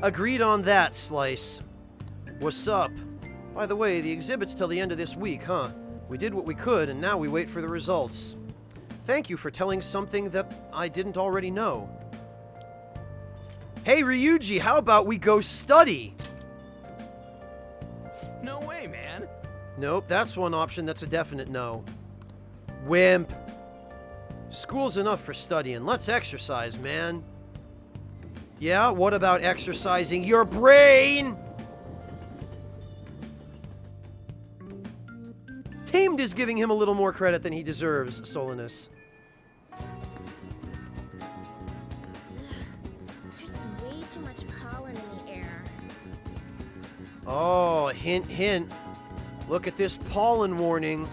Agreed on that, Slice. What's up? By the way, the exhibit's till the end of this week, huh? We did what we could, and now we wait for the results. Thank you for telling something that I didn't already know. Hey, Ryuji, how about we go study? No way, man. Nope, that's one option that's a definite no. Wimp. School's enough for studying. Let's exercise, man. Yeah, what about exercising your brain? Tamed is giving him a little more credit than he deserves, Solinus. There's way too much pollen in the air. Oh, hint, hint. Look at this pollen warning.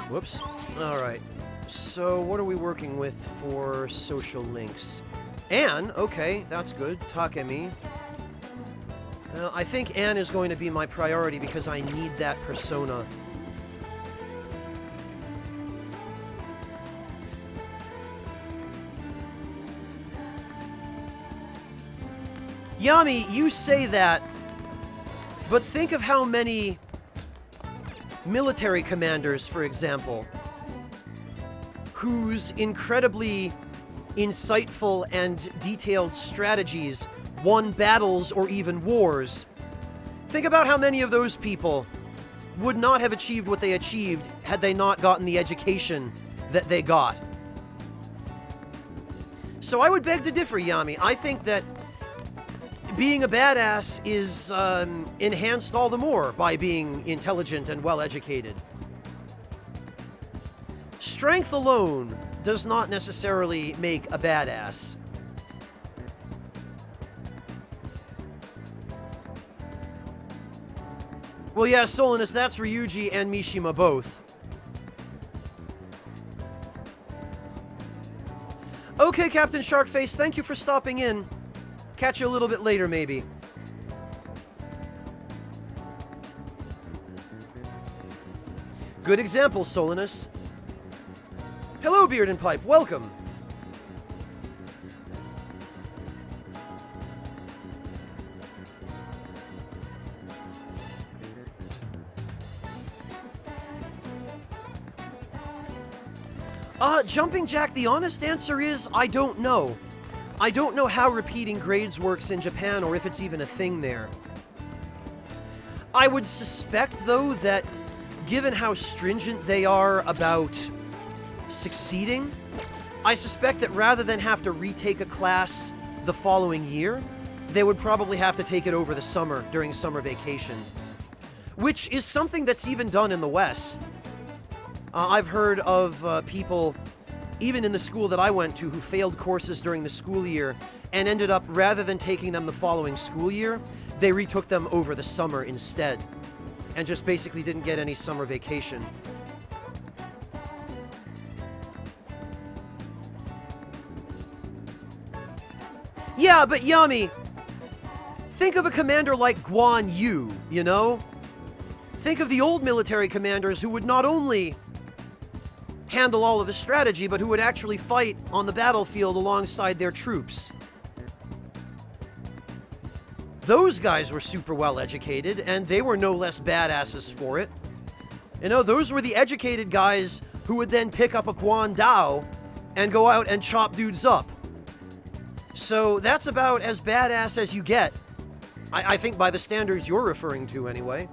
Whoops. Alright. So, what are we working with for social links? Anne, okay, that's good. Takemi. I think Anne is going to be my priority because I need that persona. Yami, you say that, but think of how many military commanders, for example, whose incredibly insightful and detailed strategies won battles or even wars. Think about how many of those people would not have achieved what they achieved had they not gotten the education that they got. So I would beg to differ, Yami. I think that being a badass is enhanced all the more by being intelligent and well-educated. Strength alone does not necessarily make a badass. Well, yeah, Solinus, that's Ryuji and Mishima both. Okay, Captain Sharkface, thank you for stopping in. Catch you a little bit later, maybe. Good example, Solinus. Hello, Beard and Pipe, welcome. Jumping Jack, the honest answer is, I don't know. I don't know how repeating grades works in Japan, or if it's even a thing there. I would suspect, though, that given how stringent they are about succeeding, I suspect that rather than have to retake a class the following year, they would probably have to take it over the summer, during summer vacation. Which is something that's even done in the West. I've heard of people, even in the school that I went to, who failed courses during the school year and ended up, rather than taking them the following school year, they retook them over the summer instead, and just basically didn't get any summer vacation. Yeah, but Yami, think of a commander like Guan Yu, you know? Think of the old military commanders who would not only handle all of the strategy, but who would actually fight on the battlefield alongside their troops. Those guys were super well educated, and they were no less badasses for it. You know, those were the educated guys who would then pick up a Guan Dao and go out and chop dudes up. So that's about as badass as you get. I think by the standards you're referring to, anyway.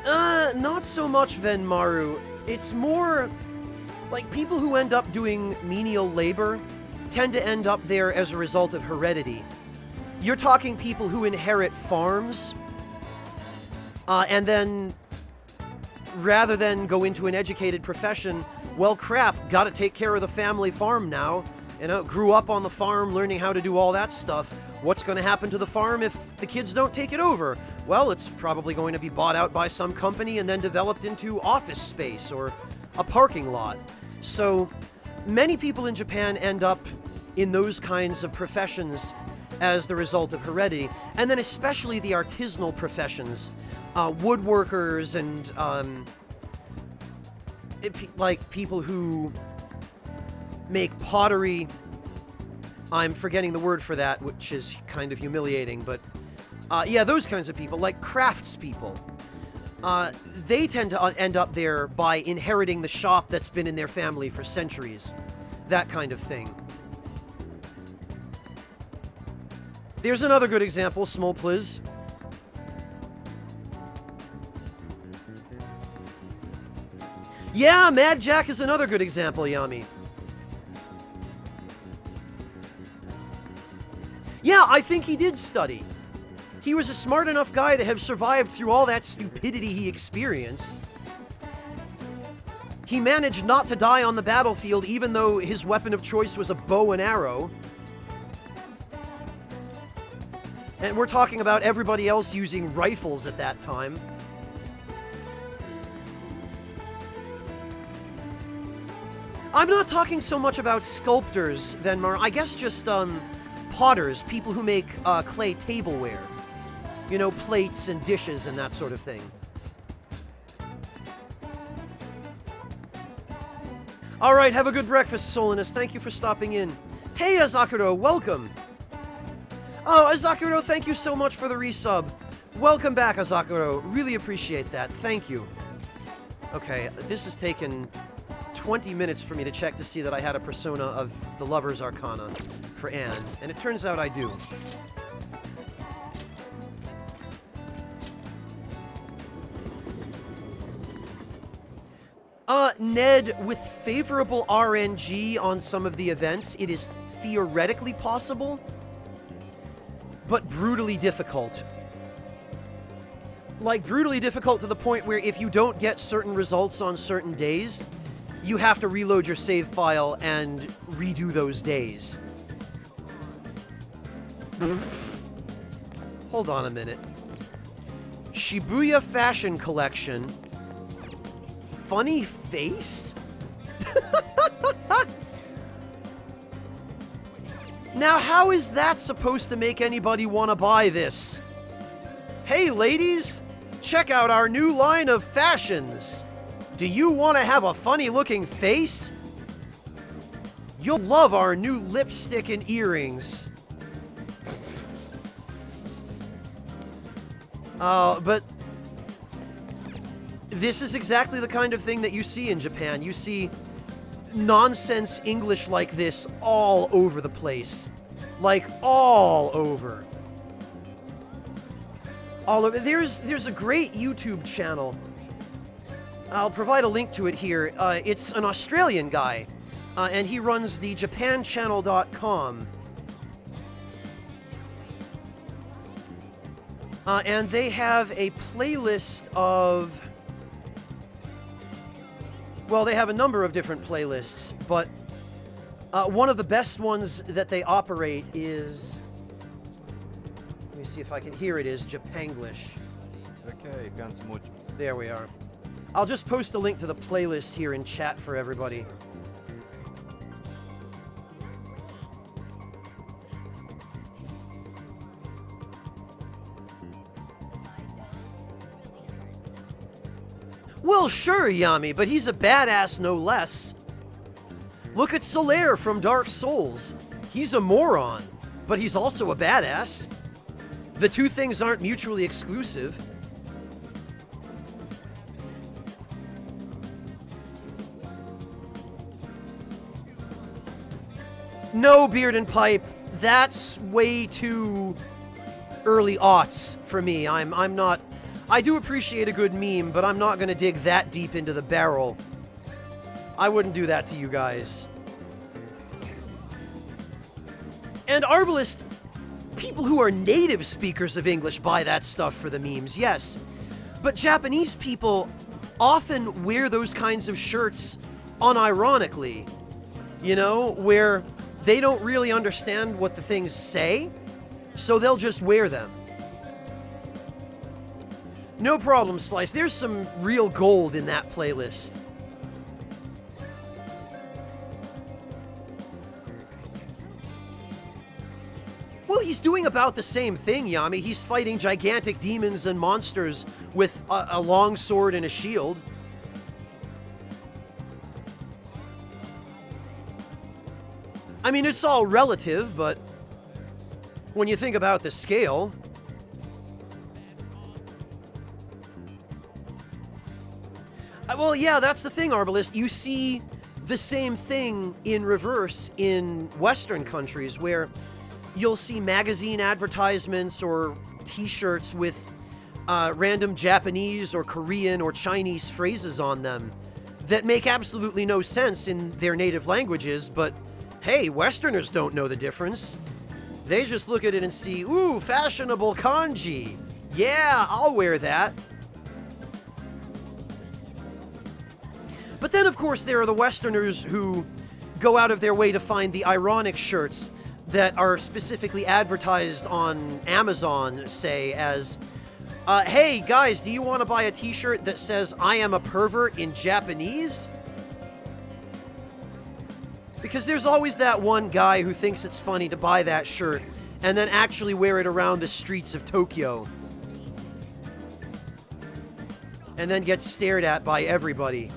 Not so much Venmaru. It's more like people who end up doing menial labor tend to end up there as a result of heredity. You're talking people who inherit farms, and then, rather than go into an educated profession, well, crap, gotta take care of the family farm now. You know, grew up on the farm, learning how to do all that stuff. What's going to happen to the farm if the kids don't take it over? Well, it's probably going to be bought out by some company and then developed into office space or a parking lot. So many people in Japan end up in those kinds of professions as the result of heredity. And then especially the artisanal professions, woodworkers and like people who make pottery. I'm forgetting the word for that, which is kind of humiliating, but yeah, those kinds of people, like craftspeople. They tend to end up there by inheriting the shop that's been in their family for centuries. That kind of thing. There's another good example, Smolpliz. Yeah, Mad Jack is another good example, Yami. Yeah, I think he did study. He was a smart enough guy to have survived through all that stupidity he experienced. He managed not to die on the battlefield even though his weapon of choice was a bow and arrow. And we're talking about everybody else using rifles at that time. I'm not talking so much about sculptors, Venmar. I guess just, potters, people who make clay tableware. You know, plates and dishes and that sort of thing. Alright, have a good breakfast, Solinus. Thank you for stopping in. Hey, Azakuro, welcome! Oh, Azakuro, thank you so much for the resub. Welcome back, Azakuro. Really appreciate that. Thank you. Okay, this has taken 20 minutes for me to check to see that I had a persona of the Lover's Arcana for Anne, and it turns out I do. Ned, with favorable RNG on some of the events, it is theoretically possible, but brutally difficult. Like, brutally difficult to the point where if you don't get certain results on certain days, you have to reload your save file and redo those days. Hold on a minute. Shibuya Fashion Collection. Funny face? Now, how is that supposed to make anybody want to buy this? Hey, ladies! Check out our new line of fashions! Do you want to have a funny-looking face? You'll love our new lipstick and earrings. But this is exactly the kind of thing that you see in Japan. You see nonsense English like this all over the place. Like, all over. All over. There's a great YouTube channel. I'll provide a link to it here. It's an Australian guy, and he runs the japanchannel.com. And they have a playlist of... Well, they have a number of different playlists, but one of the best ones that they operate is... Let me see if I can... Here it is, Japanglish. Okay, ganz much. There we are. I'll just post a link to the playlist here in chat for everybody. Well, sure, Yami, but he's a badass no less. Look at Solaire from Dark Souls. He's a moron, but he's also a badass. The two things aren't mutually exclusive. No, Beard and Pipe, that's way too early aughts for me. I'm not I do appreciate a good meme, but I'm not going to dig that deep into the barrel. I wouldn't do that to you guys. And Arbalist, people who are native speakers of English buy that stuff for the memes, yes. But Japanese people often wear those kinds of shirts unironically, you know, where they don't really understand what the things say, so they'll just wear them. No problem, Slice. There's some real gold in that playlist. Well, he's doing about the same thing, Yami. He's fighting gigantic demons and monsters with a long sword and a shield. I mean, it's all relative, but when you think about the scale... Well, yeah, that's the thing, Arbalist. You see the same thing in reverse in Western countries, where you'll see magazine advertisements or t-shirts with random Japanese or Korean or Chinese phrases on them that make absolutely no sense in their native languages, but hey, Westerners don't know the difference. They just look at it and see, ooh, fashionable kanji. Yeah, I'll wear that. But then, of course, there are the Westerners who go out of their way to find the ironic shirts that are specifically advertised on Amazon, say, as, hey, guys, do you want to buy a t-shirt that says, I am a pervert in Japanese? Because there's always that one guy who thinks it's funny to buy that shirt and then actually wear it around the streets of Tokyo. And then get stared at by everybody.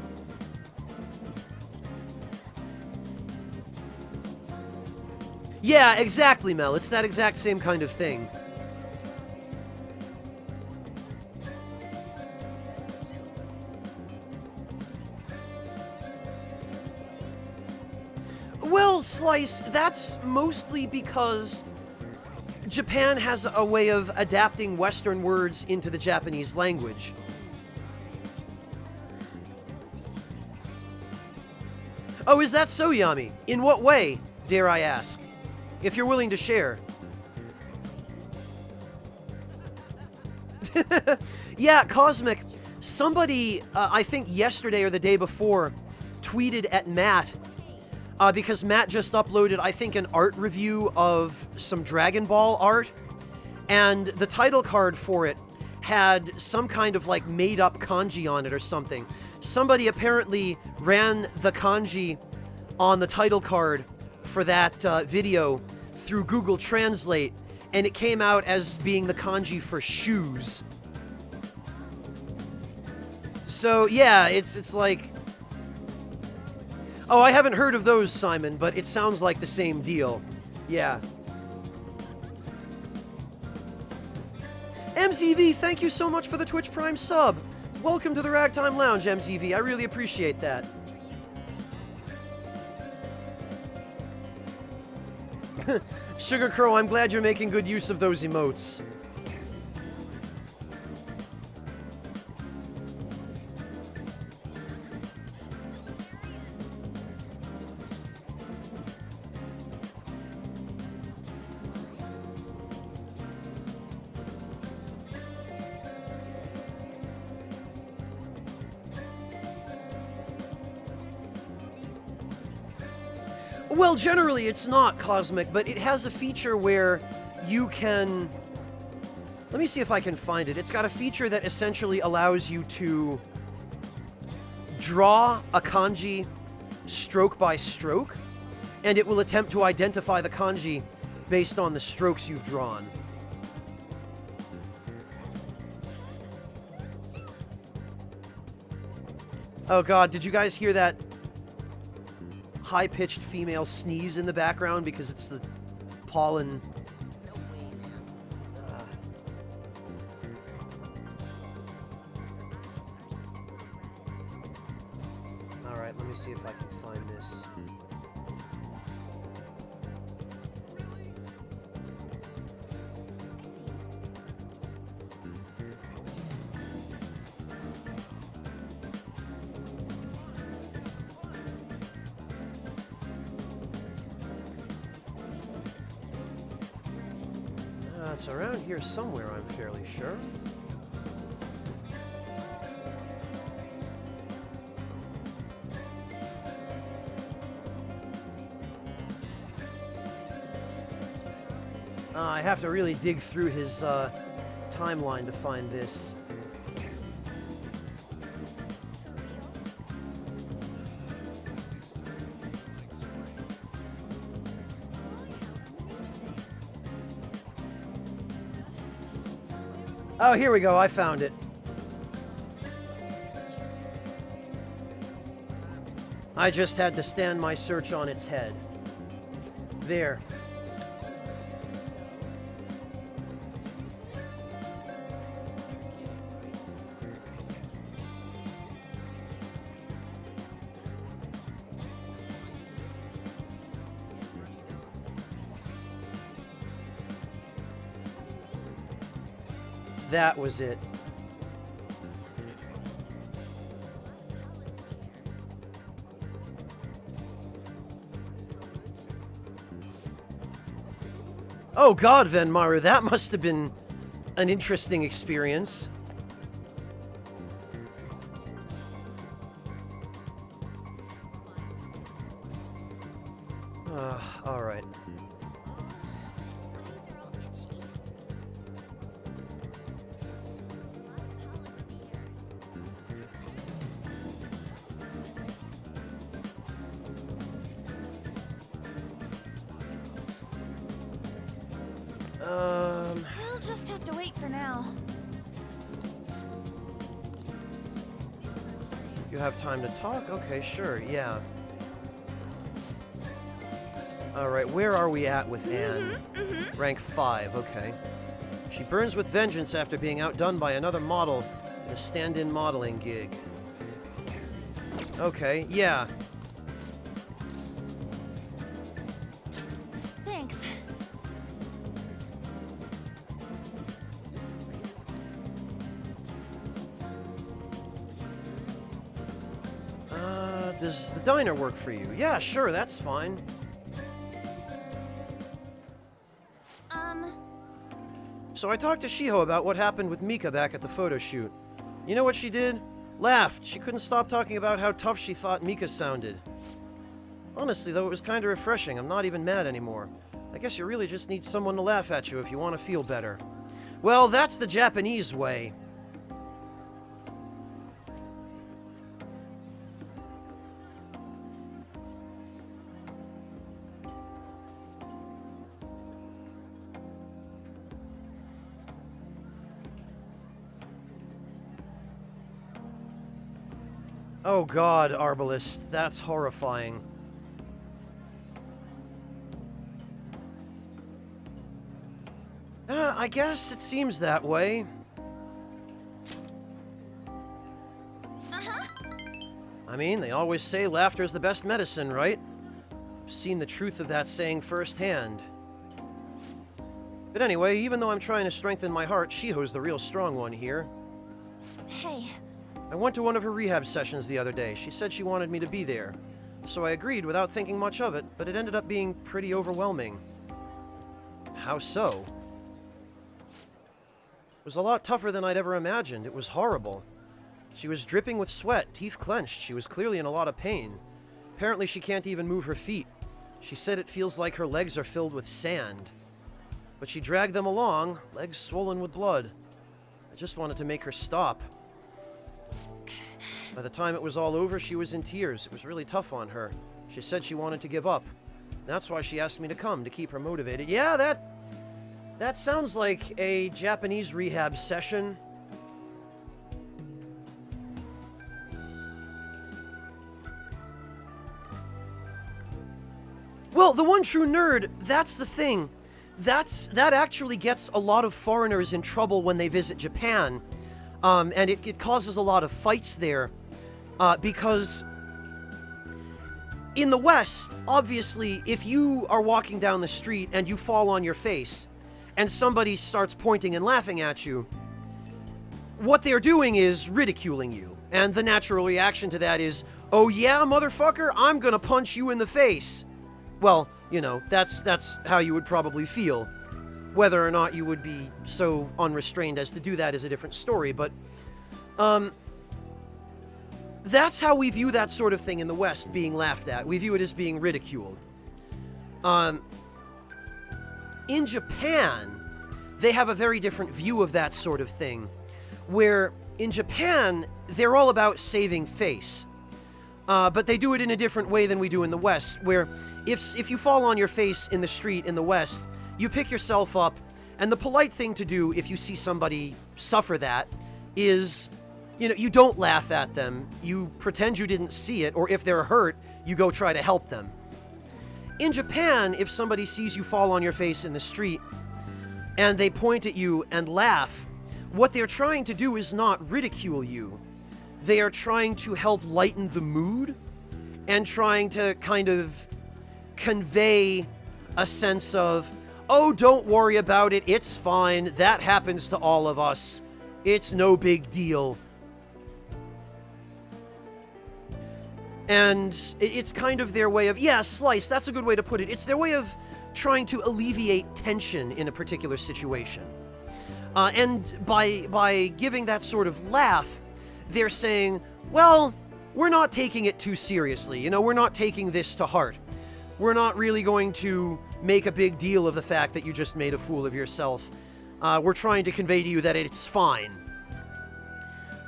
Yeah, exactly, Mel. It's that exact same kind of thing. Well, Slice, that's mostly because Japan has a way of adapting Western words into the Japanese language. Oh, is that so, Yami? In what way, dare I ask? If you're willing to share. Yeah, Cosmic, somebody, I think yesterday or the day before, tweeted at Matt, because Matt just uploaded, I think, an art review of some Dragon Ball art, and the title card for it had some kind of, like, made-up kanji on it or something. Somebody apparently ran the kanji on the title card for that video through Google Translate, and it came out as being the kanji for shoes. So yeah, it's like, oh, I haven't heard of those, Simon, but it sounds like the same deal. Yeah. MZV, thank you so much for the Twitch Prime sub. Welcome to the Ragtime Lounge, MZV. I really appreciate that. Sugar Crow, I'm glad you're making good use of those emotes. Well, generally it's not, Cosmic, but it has a feature where you can... Let me see if I can find it. It's got a feature that essentially allows you to draw a kanji stroke by stroke, and it will attempt to identify the kanji based on the strokes you've drawn. Oh god, did you guys hear that high-pitched female sneeze in the background because it's the pollen? Alright, let me see if I can find this. It's around here somewhere, I'm fairly sure. I have to really dig through his timeline to find this. Oh, here we go. I found it. I just had to stand my search on its head. There. That was it. Oh God, Venmaru, that must have been an interesting experience. All right. We'll just have to wait for now. You have time to talk? Okay, sure, yeah. Alright, where are we at with Anne? Rank 5, okay. She burns with vengeance after being outdone by another model in a stand-in modeling gig. Okay, yeah. Thanks. Does the diner work for you? Yeah, sure, that's fine. So I talked to Shiho about what happened with Mika back at the photo shoot. You know what she did? Laughed. She couldn't stop talking about how tough she thought Mika sounded. Honestly, though, it was kind of refreshing. I'm not even mad anymore. I guess you really just need someone to laugh at you if you want to feel better. Well, that's the Japanese way. Oh God, Arbalest, that's horrifying. I guess it seems that way. I mean, they always say laughter is the best medicine, right? I've seen the truth of that saying firsthand. But anyway, even though I'm trying to strengthen my heart, Shiho's the real strong one here. Hey. I went to one of her rehab sessions the other day. She said she wanted me to be there. So I agreed without thinking much of it, but it ended up being pretty overwhelming. How so? It was a lot tougher than I'd ever imagined. It was horrible. She was dripping with sweat, teeth clenched. She was clearly in a lot of pain. Apparently she can't even move her feet. She said it feels like her legs are filled with sand. But she dragged them along, legs swollen with blood. I just wanted to make her stop. By the time it was all over, she was in tears. It was really tough on her. She said she wanted to give up. That's why she asked me to come, to keep her motivated. Yeah, that sounds like a Japanese rehab session. Well, the one true nerd, that's the thing. That actually gets a lot of foreigners in trouble when they visit Japan. And it causes a lot of fights there. Because in the West, obviously, if you are walking down the street and you fall on your face and somebody starts pointing and laughing at you, what they're doing is ridiculing you. And the natural reaction to that is, oh yeah, motherfucker, I'm gonna punch you in the face. Well, you know, that's how you would probably feel. Whether or not you would be so unrestrained as to do that is a different story, but that's how we view that sort of thing in the West, being laughed at. We view it as being ridiculed. In Japan, they have a very different view of that sort of thing, where in Japan, they're all about saving face. But they do it in a different way than we do in the West, where if you fall on your face in the street in the West, you pick yourself up, and the polite thing to do if you see somebody suffer that is, you don't laugh at them. You pretend you didn't see it, or if they're hurt, you go try to help them. In Japan, if somebody sees you fall on your face in the street, and they point at you and laugh, what they're trying to do is not ridicule you. They are trying to help lighten the mood, and trying to kind of convey a sense of, oh, don't worry about it, it's fine, that happens to all of us, it's no big deal. And it's kind of their way of, slice, that's a good way to put it. It's their way of trying to alleviate tension in a particular situation. And by giving that sort of laugh, they're saying, well, we're not taking it too seriously. We're not taking this to heart. We're not really going to make a big deal of the fact that you just made a fool of yourself. We're trying to convey to you that it's fine.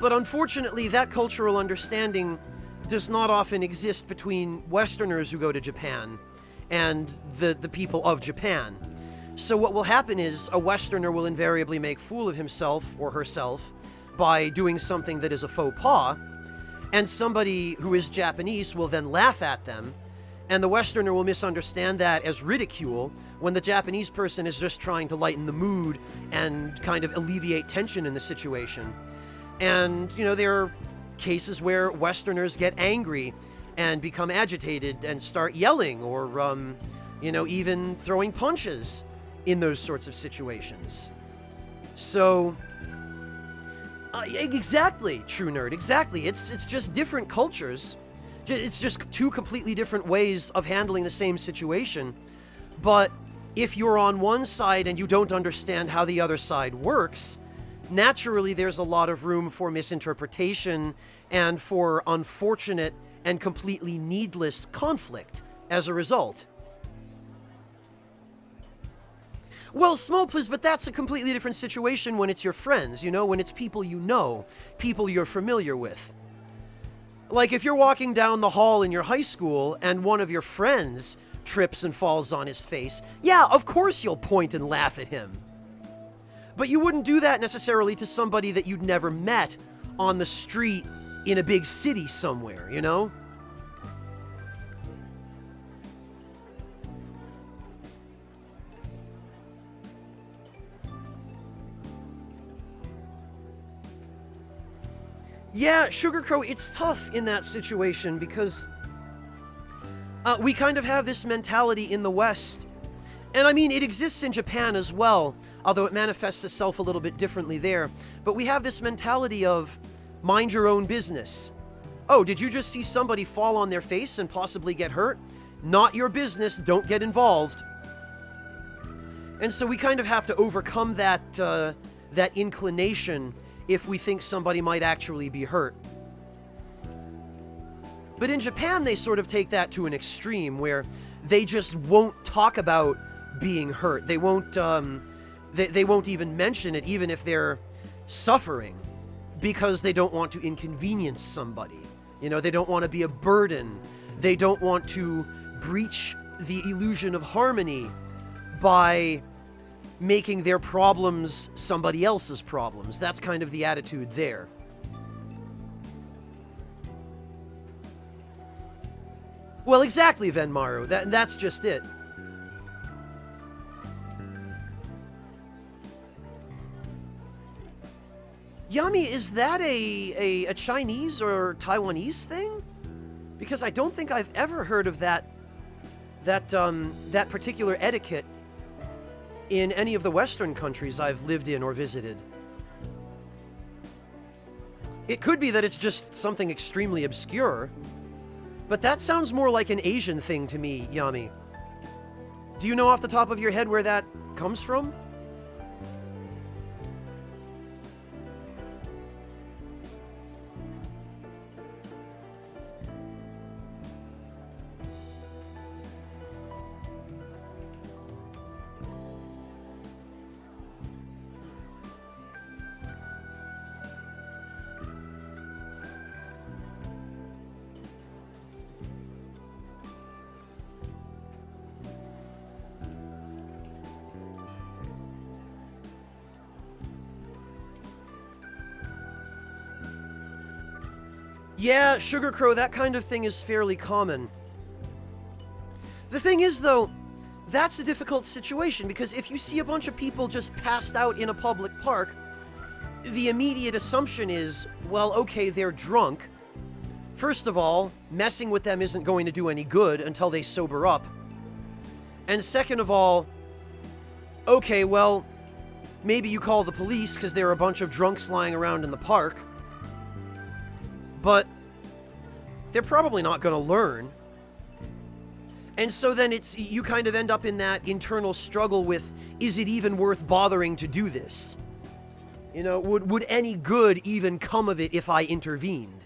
But unfortunately, that cultural understanding does not often exist between Westerners who go to Japan and the people of Japan. So what will happen is a Westerner will invariably make fool of himself or herself by doing something that is a faux pas, and somebody who is Japanese will then laugh at them, and the Westerner will misunderstand that as ridicule when the Japanese person is just trying to lighten the mood and kind of alleviate tension in the situation. And, there are cases where Westerners get angry and become agitated and start yelling or, even throwing punches in those sorts of situations. So, exactly, True Nerd, exactly. It's just different cultures. It's just two completely different ways of handling the same situation. But if you're on one side and you don't understand how the other side works, naturally there's a lot of room for misinterpretation and for unfortunate and completely needless conflict as a result. Well, Smolpliz, but that's a completely different situation when it's your friends, when it's people you know, people you're familiar with. Like if you're walking down the hall in your high school and one of your friends trips and falls on his face, yeah, of course you'll point and laugh at him. But you wouldn't do that necessarily to somebody that you'd never met on the street in a big city somewhere, Yeah, Sugarcrow, it's tough in that situation because we kind of have this mentality in the West. And I mean, it exists in Japan as well, although it manifests itself a little bit differently there. But we have this mentality of mind your own business. Oh, did you just see somebody fall on their face and possibly get hurt? Not your business, don't get involved. And so we kind of have to overcome that inclination if we think somebody might actually be hurt. But in Japan, they sort of take that to an extreme where they just won't talk about being hurt. They won't even mention it, even if they're suffering, because they don't want to inconvenience somebody. They don't want to be a burden. They don't want to breach the illusion of harmony by making their problems somebody else's problems. That's kind of the attitude there. Well, exactly, Venmaru. That's just it. Yami, is that a Chinese or Taiwanese thing? Because I don't think I've ever heard of that particular etiquette in any of the Western countries I've lived in or visited. It could be that it's just something extremely obscure, but that sounds more like an Asian thing to me, Yami. Do you know off the top of your head where that comes from? Yeah, Sugar Crow, that kind of thing is fairly common. The thing is, though, that's a difficult situation, because if you see a bunch of people just passed out in a public park, the immediate assumption is, well, okay, they're drunk. First of all, messing with them isn't going to do any good until they sober up. And second of all, okay, well, maybe you call the police because there are a bunch of drunks lying around in the park. But they're probably not going to learn. And so then you kind of end up in that internal struggle with, is it even worth bothering to do this? You know, would any good even come of it if I intervened?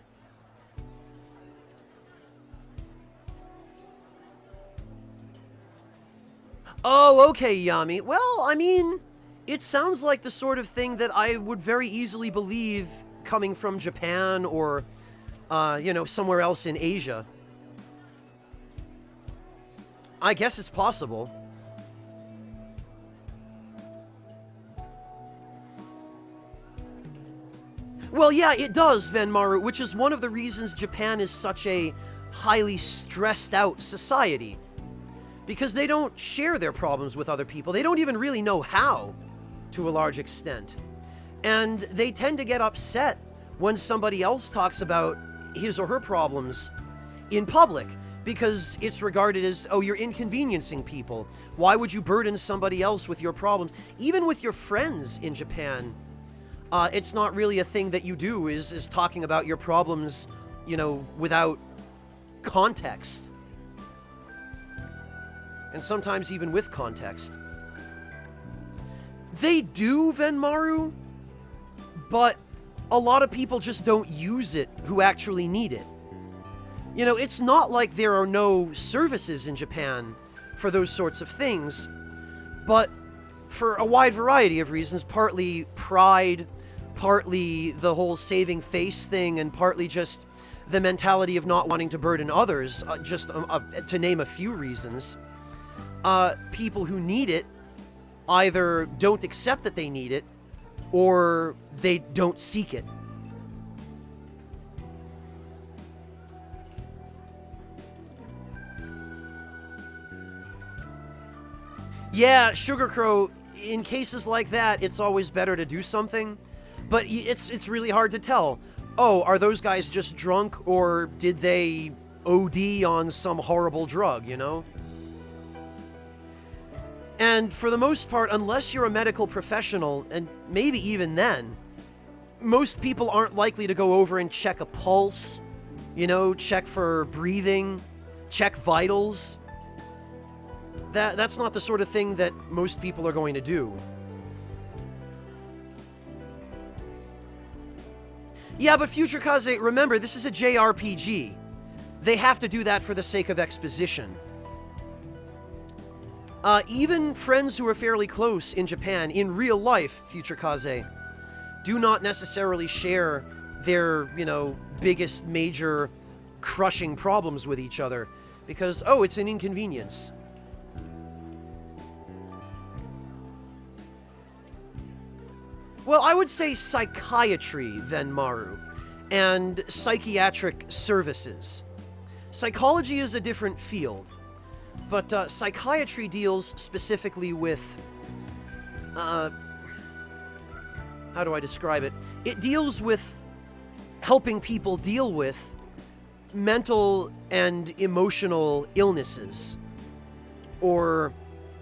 Oh, okay, Yami. Well, I mean, it sounds like the sort of thing that I would very easily believe coming from Japan or, you know, somewhere else in Asia. I guess it's possible. Well, yeah, it does, Venmaru, which is one of the reasons Japan is such a highly stressed out society. Because they don't share their problems with other people. They don't even really know how, to a large extent. And they tend to get upset when somebody else talks about his or her problems in public, because it's regarded as, oh, you're inconveniencing people. Why would you burden somebody else with your problems? Even with your friends in Japan, it's not really a thing that you do, is talking about your problems, you know, without context. And sometimes even with context. They do, Venmaru, but a lot of people just don't use it who actually need it. You know, it's not like there are no services in Japan for those sorts of things, but for a wide variety of reasons, partly pride, partly the whole saving face thing, and partly just the mentality of not wanting to burden others, just to name a few reasons. People who need it either don't accept that they need it, or they don't seek it. Yeah, Sugar Crow, in cases like that, it's always better to do something, but it's really hard to tell. Oh, are those guys just drunk, or did they OD on some horrible drug, you know? And for the most part, unless you're a medical professional, and maybe even then, most people aren't likely to go over and check a pulse, you know, check for breathing, check vitals. That's not the sort of thing that most people are going to do. Yeah, but Future Kaze, remember, this is a JRPG. They have to do that for the sake of exposition. Even friends who are fairly close in Japan, in real life, Future Kaze, do not necessarily share their, you know, biggest major crushing problems with each other. Because, oh, it's an inconvenience. Well, I would say psychiatry, Venmaru, and psychiatric services. Psychology is a different field, but psychiatry deals specifically with, how do I describe it? It deals with helping people deal with mental and emotional illnesses or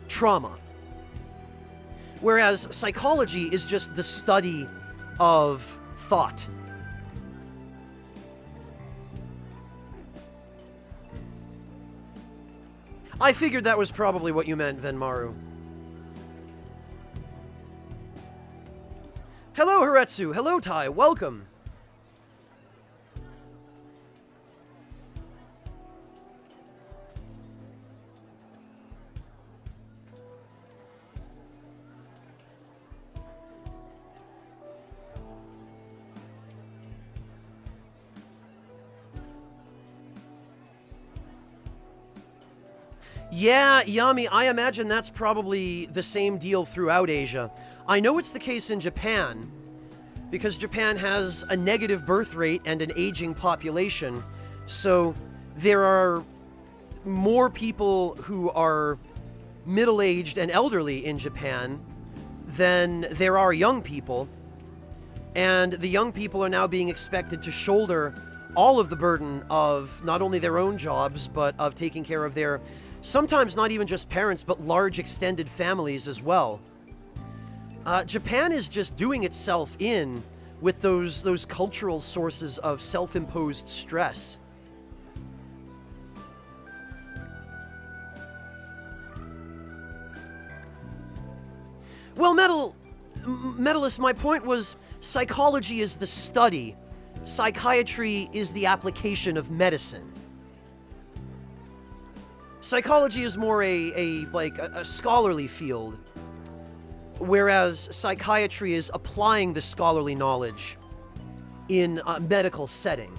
trauma. Whereas psychology is just the study of thought. I figured that was probably what you meant, Venmaru. Hello, Haretsu. Hello, Tai. Welcome. Yeah, Yami, I imagine that's probably the same deal throughout Asia. I know it's the case in Japan, because Japan has a negative birth rate and an aging population. So there are more people who are middle-aged and elderly in Japan than there are young people. And the young people are now being expected to shoulder all of the burden of not only their own jobs, but of taking care of their, sometimes not even just parents, but large extended families as well. Japan is just doing itself in with those cultural sources of self-imposed stress. Well, Medalist, my point was, psychology is the study. Psychiatry is the application of medicine. Psychology is more a scholarly field, whereas psychiatry is applying the scholarly knowledge in a medical setting.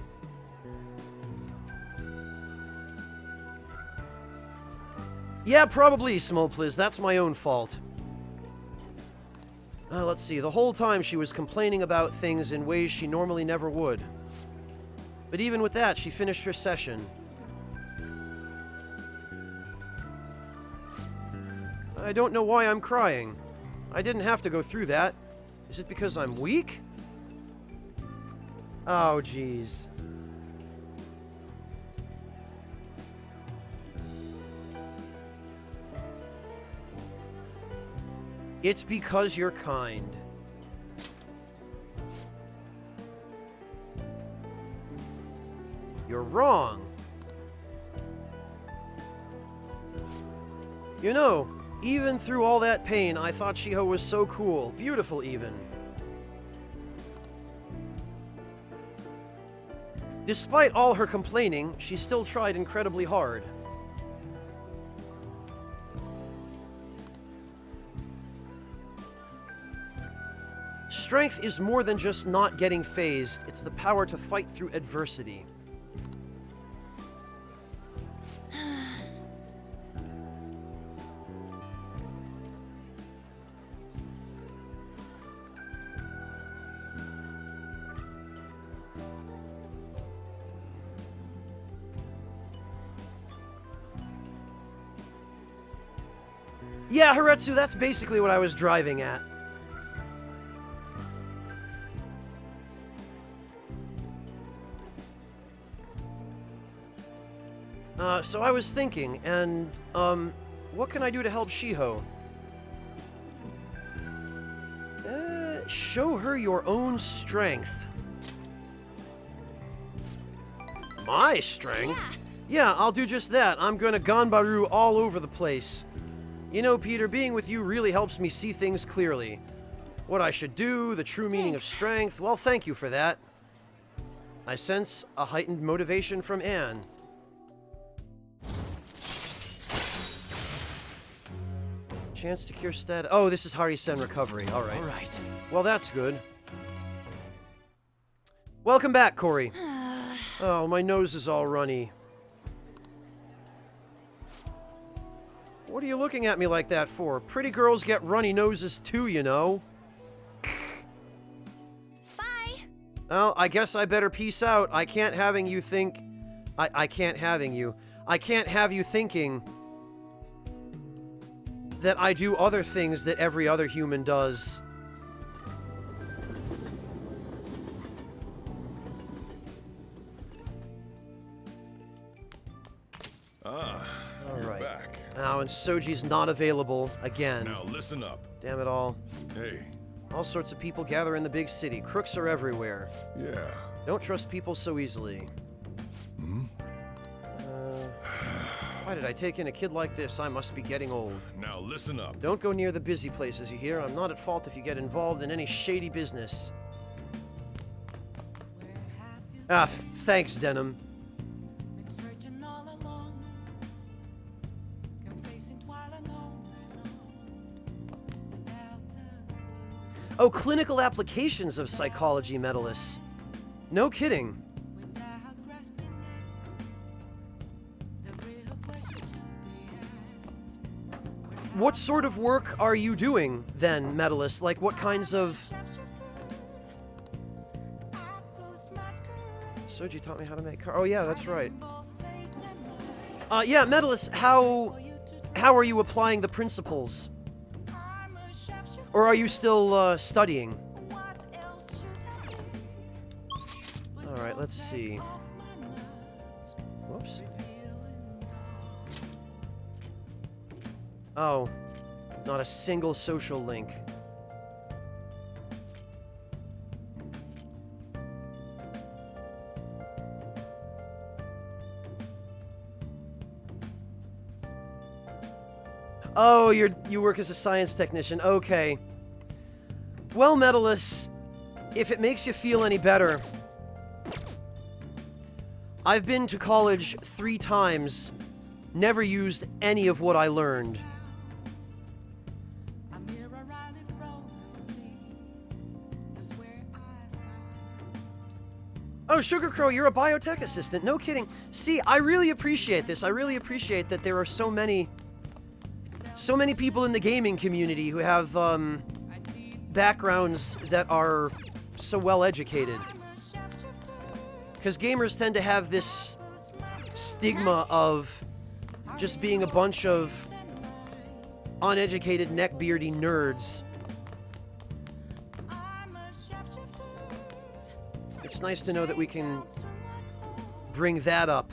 Yeah, probably, Smolpliz. That's my own fault. Let's see. The whole time she was complaining about things in ways she normally never would. But even with that, she finished her session. I don't know why I'm crying. I didn't have to go through that. Is it because I'm weak? Oh, jeez. It's because you're kind. You're wrong. You know, even through all that pain, I thought Shiho was so cool. Beautiful, even. Despite all her complaining, she still tried incredibly hard. Strength is more than just not getting phased. It's the power to fight through adversity. Yeah, Haretsu, that's basically what I was driving at. So I was thinking, and, what can I do to help Shiho? Show her your own strength. My strength? Yeah, I'll do just that. I'm gonna Ganbaru all over the place. You know, Peter, being with you really helps me see things clearly. What I should do, the true meaning of strength. Well, thank you for that. I sense a heightened motivation from Anne. Chance to cure status. Oh, this is Harisen recovery. All right. All right. Well, that's good. Welcome back, Corey. Oh, my nose is all runny. What are you looking at me like that for? Pretty girls get runny noses too, you know. Bye. Well, I guess I better peace out. I can't having you think... I can't having you. I can't have you thinking that I do other things that every other human does. Ah, All you're right. back. Now, and Soji's not available again. Now listen up. Damn it all. Hey, All sorts of people gather in the big city. Crooks are everywhere. yeah. Don't trust people so easily. Hmm? Why did I take in a kid like this? I must be getting old. Now listen up. Don't go near the busy places, you hear? I'm not at fault if you get involved in any shady business. Where have you Ah, thanks, Denim. been searching all along? Confessing while alone without the clue. Oh, clinical applications of psychology medalists. No kidding. Without grasping it, the real question to be asked. What sort of work are you doing, then, medalist? Like, what kinds of... Soji taught me how to make car. Oh yeah, that's right. Yeah, Medalist, how are you applying the principles? Or are you still studying? All right, let's see. Whoops. Oh, not a single social link. Oh, you work as a science technician. Okay. Well, Medalist, if it makes you feel any better, I've been to college 3 times, never used any of what I learned. Oh, Sugar Crow, you're a biotech assistant. No kidding. See, I really appreciate this. I really appreciate that there are so many people in the gaming community who have backgrounds that are so well educated. Because gamers tend to have this stigma of just being a bunch of uneducated, neckbeardy nerds. It's nice to know that we can bring that up.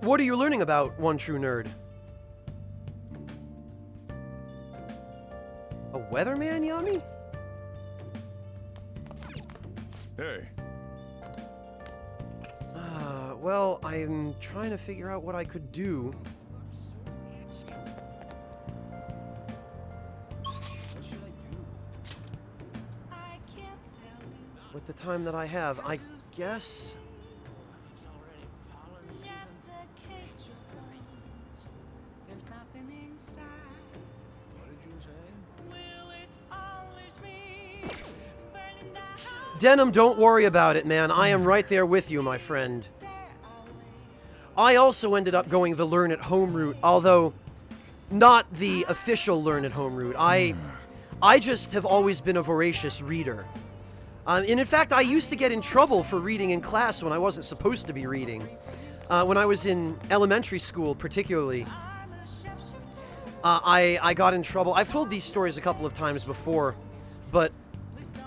What are you learning about One True Nerd? A weatherman, Yami? Hey. Well, I'm trying to figure out what I could do. With the time that I have, I guess... Denim, don't worry about it, man. I am right there with you, my friend. I also ended up going the learn at home route, although not the official learn at home route. I just have always been a voracious reader. And in fact, I used to get in trouble for reading in class when I wasn't supposed to be reading. When I was in elementary school, particularly, I got in trouble. I've told these stories a couple of times before, but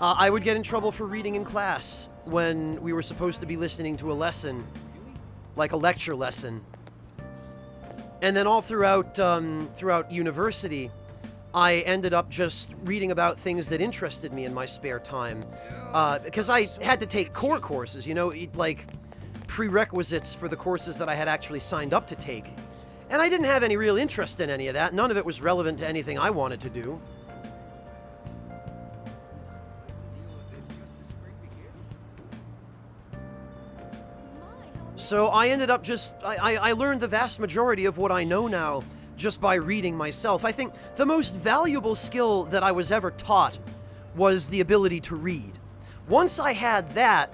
I would get in trouble for reading in class when we were supposed to be listening to a lesson, like a lecture lesson. And then all throughout university, I ended up just reading about things that interested me in my spare time. Because I had to take core courses, you know, like prerequisites for the courses that I had actually signed up to take. And I didn't have any real interest in any of that. None of it was relevant to anything I wanted to do. So I ended up I learned the vast majority of what I know now just by reading myself. I think the most valuable skill that I was ever taught was the ability to read. Once I had that,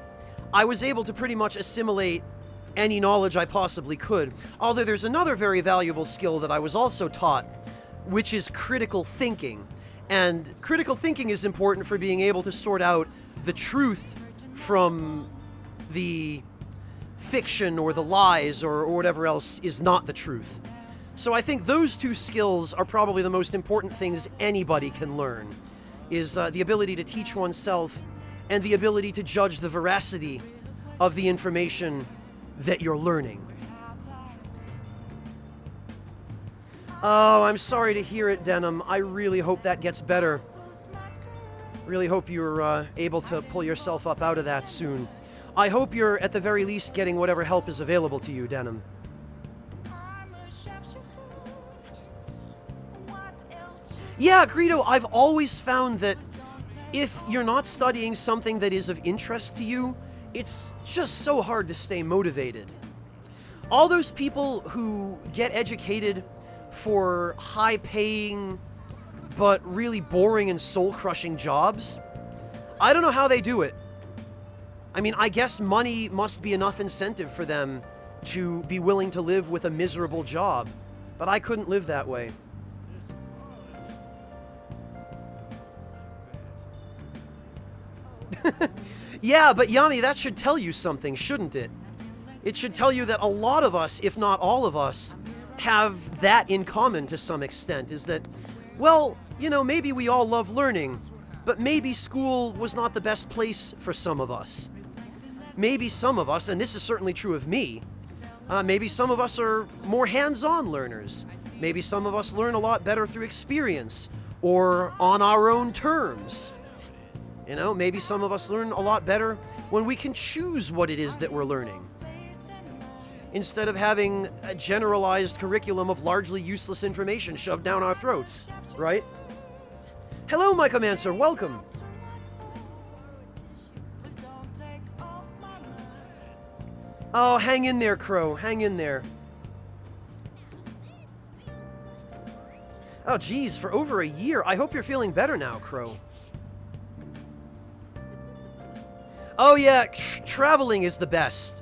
I was able to pretty much assimilate any knowledge I possibly could. Although there's another very valuable skill that I was also taught, which is critical thinking. And critical thinking is important for being able to sort out the truth from the fiction or the lies or whatever else is not the truth. So I think those two skills are probably the most important things anybody can learn, is the ability to teach oneself and the ability to judge the veracity of the information that you're learning. Oh, I'm sorry to hear it, Denim. I really hope that gets better. Really hope you're able to pull yourself up out of that soon. I hope you're, at the very least, getting whatever help is available to you, Denim. Yeah, Greedo, I've always found that if you're not studying something that is of interest to you, it's just so hard to stay motivated. All those people who get educated for high-paying, but really boring and soul-crushing jobs, I don't know how they do it. I mean, I guess money must be enough incentive for them to be willing to live with a miserable job. But I couldn't live that way. Yeah, but Yami, that should tell you something, shouldn't it? It should tell you that a lot of us, if not all of us, have that in common to some extent, is that, well, you know, maybe we all love learning, but maybe school was not the best place for some of us. Maybe some of us, and this is certainly true of me, maybe some of us are more hands-on learners. Maybe some of us learn a lot better through experience or on our own terms. You know, maybe some of us learn a lot better when we can choose what it is that we're learning, instead of having a generalized curriculum of largely useless information shoved down our throats, right? Hello, Mycomancer, welcome! Oh, hang in there, Crow, hang in there. Oh, geez, for over a year. I hope you're feeling better now, Crow. Oh yeah, traveling is the best.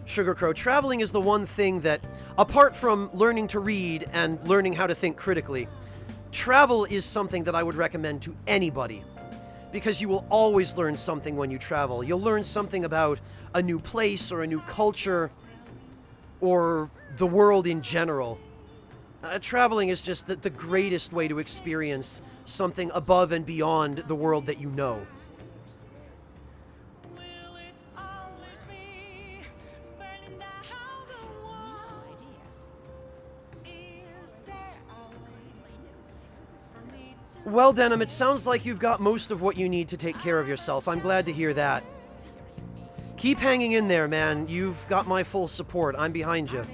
Sugar Crow, traveling is the one thing that, apart from learning to read and learning how to think critically, travel is something that I would recommend to anybody. Because you will always learn something when you travel. You'll learn something about a new place or a new culture or the world in general. Traveling is just the greatest way to experience something above and beyond the world that you know. Well, Denim, it sounds like you've got most of what you need to take care of yourself. I'm glad to hear that. Keep hanging in there, man. You've got my full support. I'm behind you.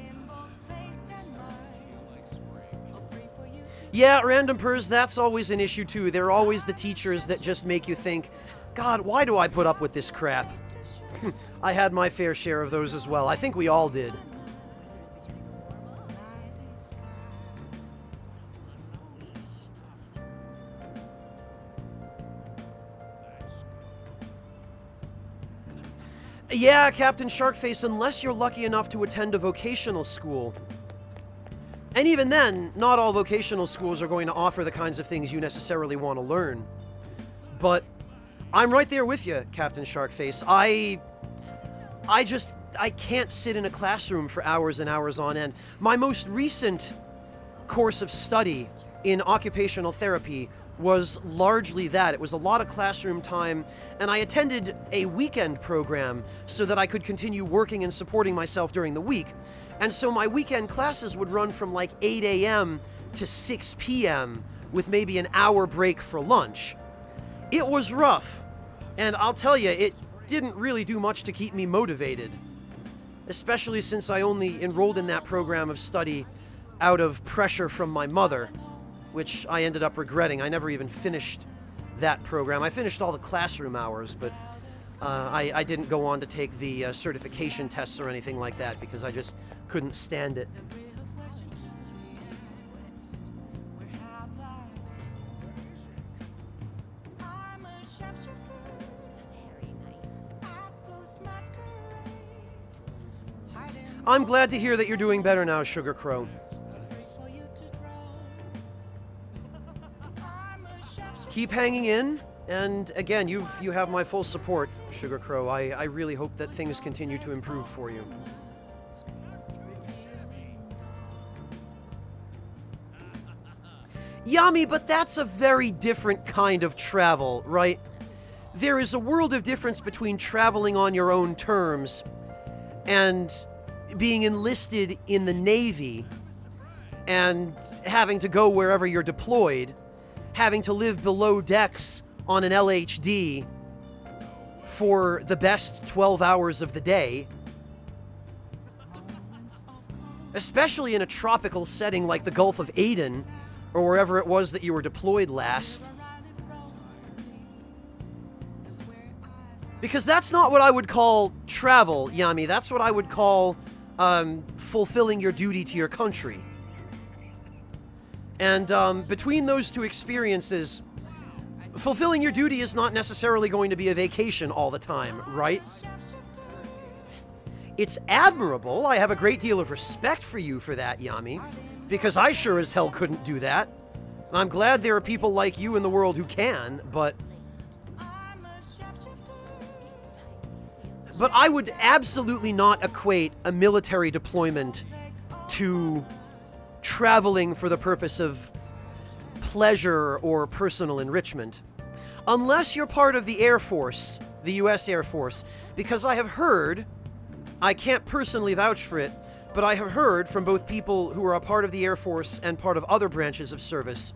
Yeah, Random Purrs, that's always an issue too. There are always the teachers that just make you think, God, why do I put up with this crap? I had my fair share of those as well. I think we all did. Yeah, Captain Sharkface, unless you're lucky enough to attend a vocational school. And even then, not all vocational schools are going to offer the kinds of things you necessarily want to learn. But I'm right there with you, Captain Sharkface. I can't sit in a classroom for hours and hours on end. My most recent course of study in occupational therapy was largely that. It was a lot of classroom time, and I attended a weekend program so that I could continue working and supporting myself during the week. And so my weekend classes would run from like 8 a.m. to 6 p.m. with maybe an hour break for lunch. It was rough, and I'll tell you, it didn't really do much to keep me motivated, especially since I only enrolled in that program of study out of pressure from my mother, which I ended up regretting. I never even finished that program. I finished all the classroom hours, but I didn't go on to take the certification tests or anything like that because I just couldn't stand it. I'm glad to hear that you're doing better now, Sugar Crow. Keep hanging in, and again, you have my full support, Sugar Crow. I really hope that things continue to improve for you. Yami, but that's a very different kind of travel, right? There is a world of difference between traveling on your own terms and being enlisted in the Navy and having to go wherever you're deployed, having to live below decks on an LHD for the best 12 hours of the day, especially in a tropical setting like the Gulf of Aden, or wherever it was that you were deployed last. Because that's not what I would call travel, Yami. That's what I would call fulfilling your duty to your country. And between those two experiences, fulfilling your duty is not necessarily going to be a vacation all the time, right? It's admirable. I have a great deal of respect for you for that, Yami, because I sure as hell couldn't do that. And I'm glad there are people like you in the world who can, but I would absolutely not equate a military deployment to traveling for the purpose of pleasure or personal enrichment. Unless you're part of the Air Force, the US Air Force, because I have heard, I can't personally vouch for it, but I have heard from both people who are a part of the Air Force and part of other branches of service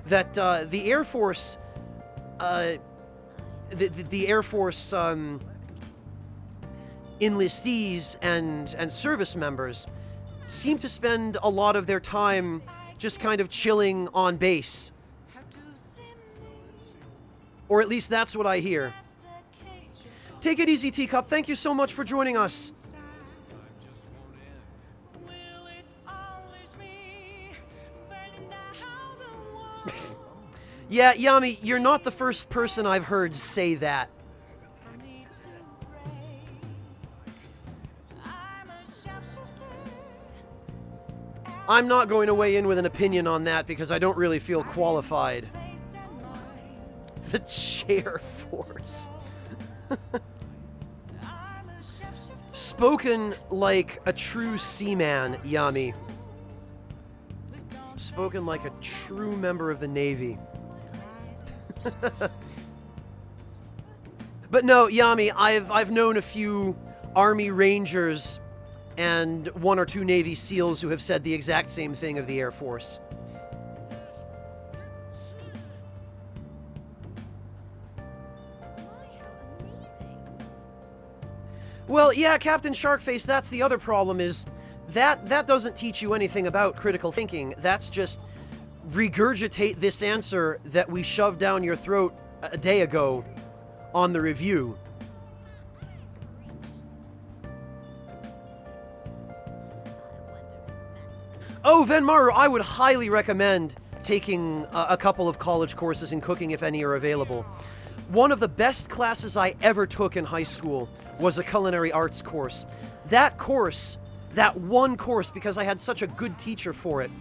that the Air Force, the Air Force enlistees and service members seem to spend a lot of their time just kind of chilling on base. Or at least that's what I hear. Take it easy, Teacup. Thank you so much for joining us. Yeah, Yami, you're not the first person I've heard say that. I'm not going to weigh in with an opinion on that because I don't really feel qualified. The chair force. Spoken like a true seaman, Yami. Spoken like a true member of the Navy. But no, Yami, I've known a few Army Rangers and 1 or 2 Navy SEALs who have said the exact same thing of the Air Force. Well, yeah, Captain Sharkface, that's the other problem is that doesn't teach you anything about critical thinking. That's just regurgitate this answer that we shoved down your throat a day ago on the review. Oh, Venmaru, I would highly recommend taking a couple of college courses in cooking if any are available. One of the best classes I ever took in high school was a culinary arts course. That course, that one course, because I had such a good teacher for it,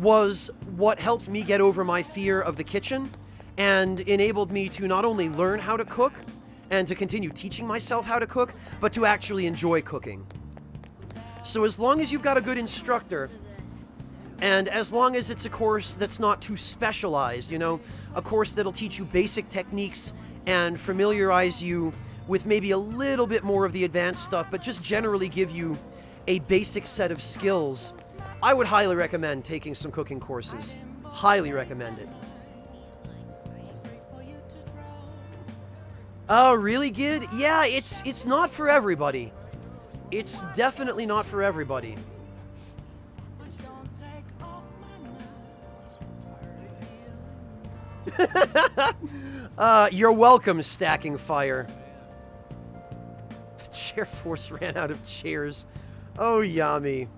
was what helped me get over my fear of the kitchen and enabled me to not only learn how to cook and to continue teaching myself how to cook, but to actually enjoy cooking. So as long as you've got a good instructor, and as long as it's a course that's not too specialized, you know, a course that'll teach you basic techniques and familiarize you with maybe a little bit more of the advanced stuff, but just generally give you a basic set of skills, I would highly recommend taking some cooking courses. Highly recommend it. Oh, really, Gid? Yeah, it's not for everybody. It's definitely not for everybody. You're welcome, Stacking Fire. The chair force ran out of chairs. Oh, Yami.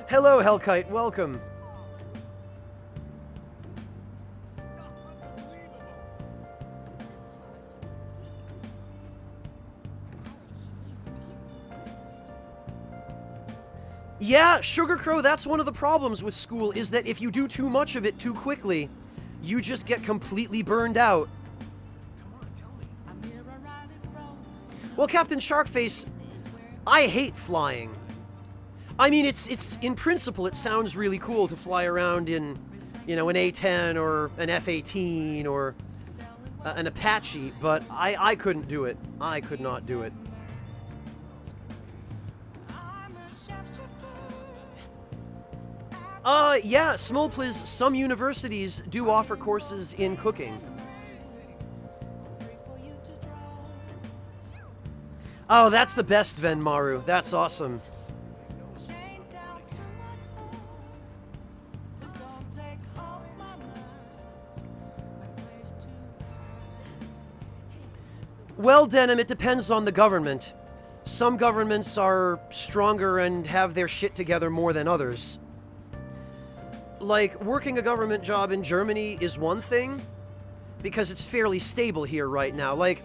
Hello, Hellkite. Welcome. Yeah, Sugar Crow, that's one of the problems with school, is that if you do too much of it too quickly, you just get completely burned out. Well, Captain Sharkface, I hate flying. I mean, it's in principle, it sounds really cool to fly around in, you know, an A-10 or an F-18 or an Apache, but I couldn't do it. I could not do it. Yeah, Smolplis, some universities do offer courses in cooking. Oh, that's the best, Venmaru. That's awesome. Well, Denim, it depends on the government. Some governments are stronger and have their shit together more than others. Like, working a government job in Germany is one thing, because it's fairly stable here right now. Like,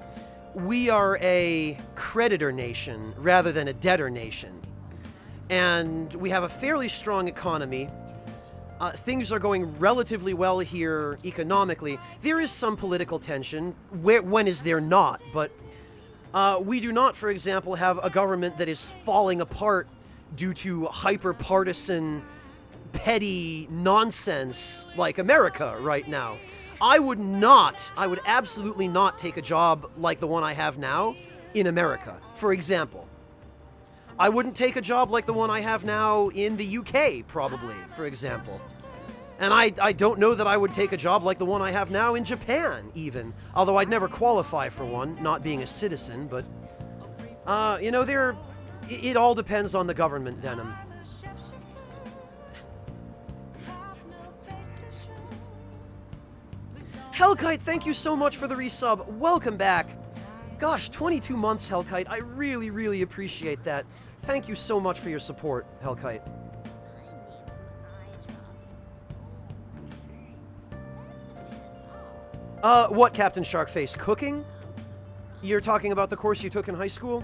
we are a creditor nation rather than a debtor nation. and we have a fairly strong economy. Things are going relatively well here economically. There is some political tension. When is there not? But we do not, for example, have a government that is falling apart due to hyper-partisan, petty nonsense like America right now. I would absolutely not take a job like the one I have now in America, for example. I wouldn't take a job like the one I have now in the UK, probably, for example. And I don't know that I would take a job like the one I have now in Japan, even. Although I'd never qualify for one, not being a citizen, but... you know, it all depends on the government, Denim. Hellkite, thank you so much for the resub. Welcome back. Gosh, 22 months, Hellkite. I really, really appreciate that. Thank you so much for your support, Hellkite. What, Captain Sharkface? Cooking? You're talking about the course you took in high school?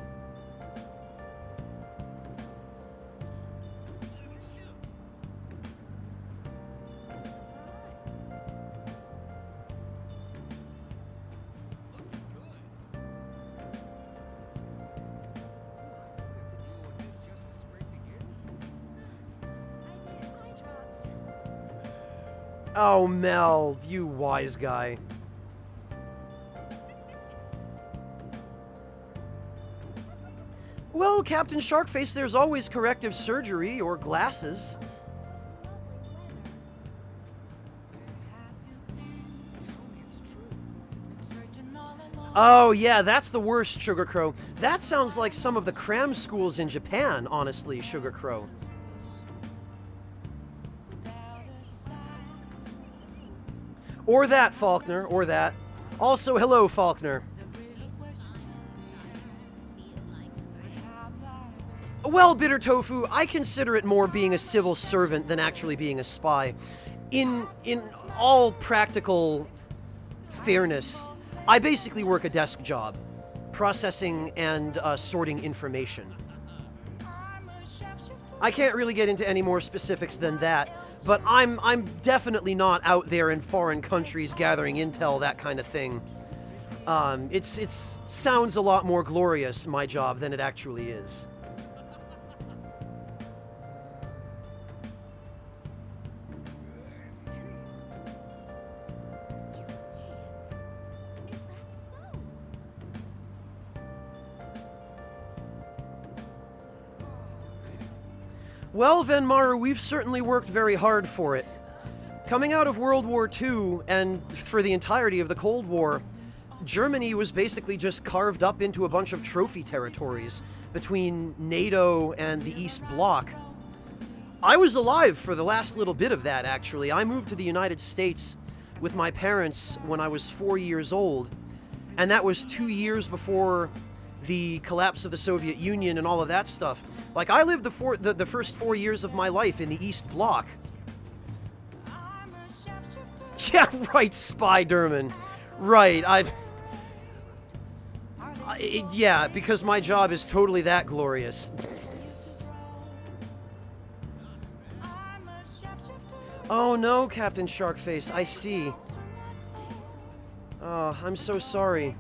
Oh, Mel, you wise guy. Well, Captain Sharkface, there's always corrective surgery or glasses. Oh, yeah, that's the worst, Sugar Crow. That sounds like some of the cram schools in Japan, honestly, Sugar Crow. Or that, Faulkner, or that. Also, hello, Faulkner. Well, Bitter Tofu, I consider it more being a civil servant than actually being a spy. In all practical fairness, I basically work a desk job, processing and sorting information. I can't really get into any more specifics than that, but I'm definitely not out there in foreign countries gathering intel, that kind of thing. It sounds a lot more glorious, my job, than it actually is. Well, Venmaru, we've certainly worked very hard for it. Coming out of World War II, and for the entirety of the Cold War, Germany was basically just carved up into a bunch of trophy territories between NATO and the East Bloc. I was alive for the last little bit of that, actually. I moved to the United States with my parents when I was 4 years old, and that was 2 years before the collapse of the Soviet Union and all of that stuff. Like, I lived the first 4 years of my life in the East Bloc. Yeah, right, Spiderman. Right, yeah, because my job is totally that glorious. Oh no, Captain Sharkface, I see. Oh, I'm so sorry.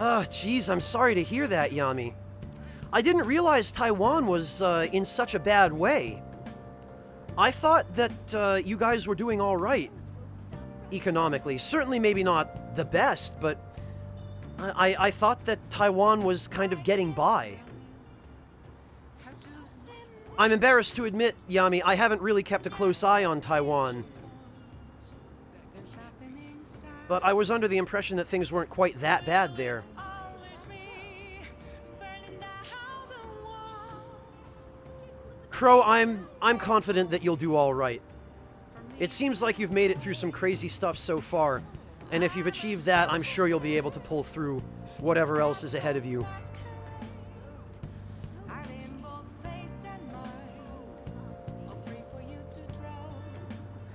Ah, geez, I'm sorry to hear that, Yami. I didn't realize Taiwan was in such a bad way. I thought that you guys were doing all right economically. Certainly maybe not the best, but I thought that Taiwan was kind of getting by. I'm embarrassed to admit, Yami, I haven't really kept a close eye on Taiwan. But I was under the impression that things weren't quite that bad there. Crow, I'm confident that you'll do all right. It seems like you've made it through some crazy stuff so far, and if you've achieved that, I'm sure you'll be able to pull through whatever else is ahead of you.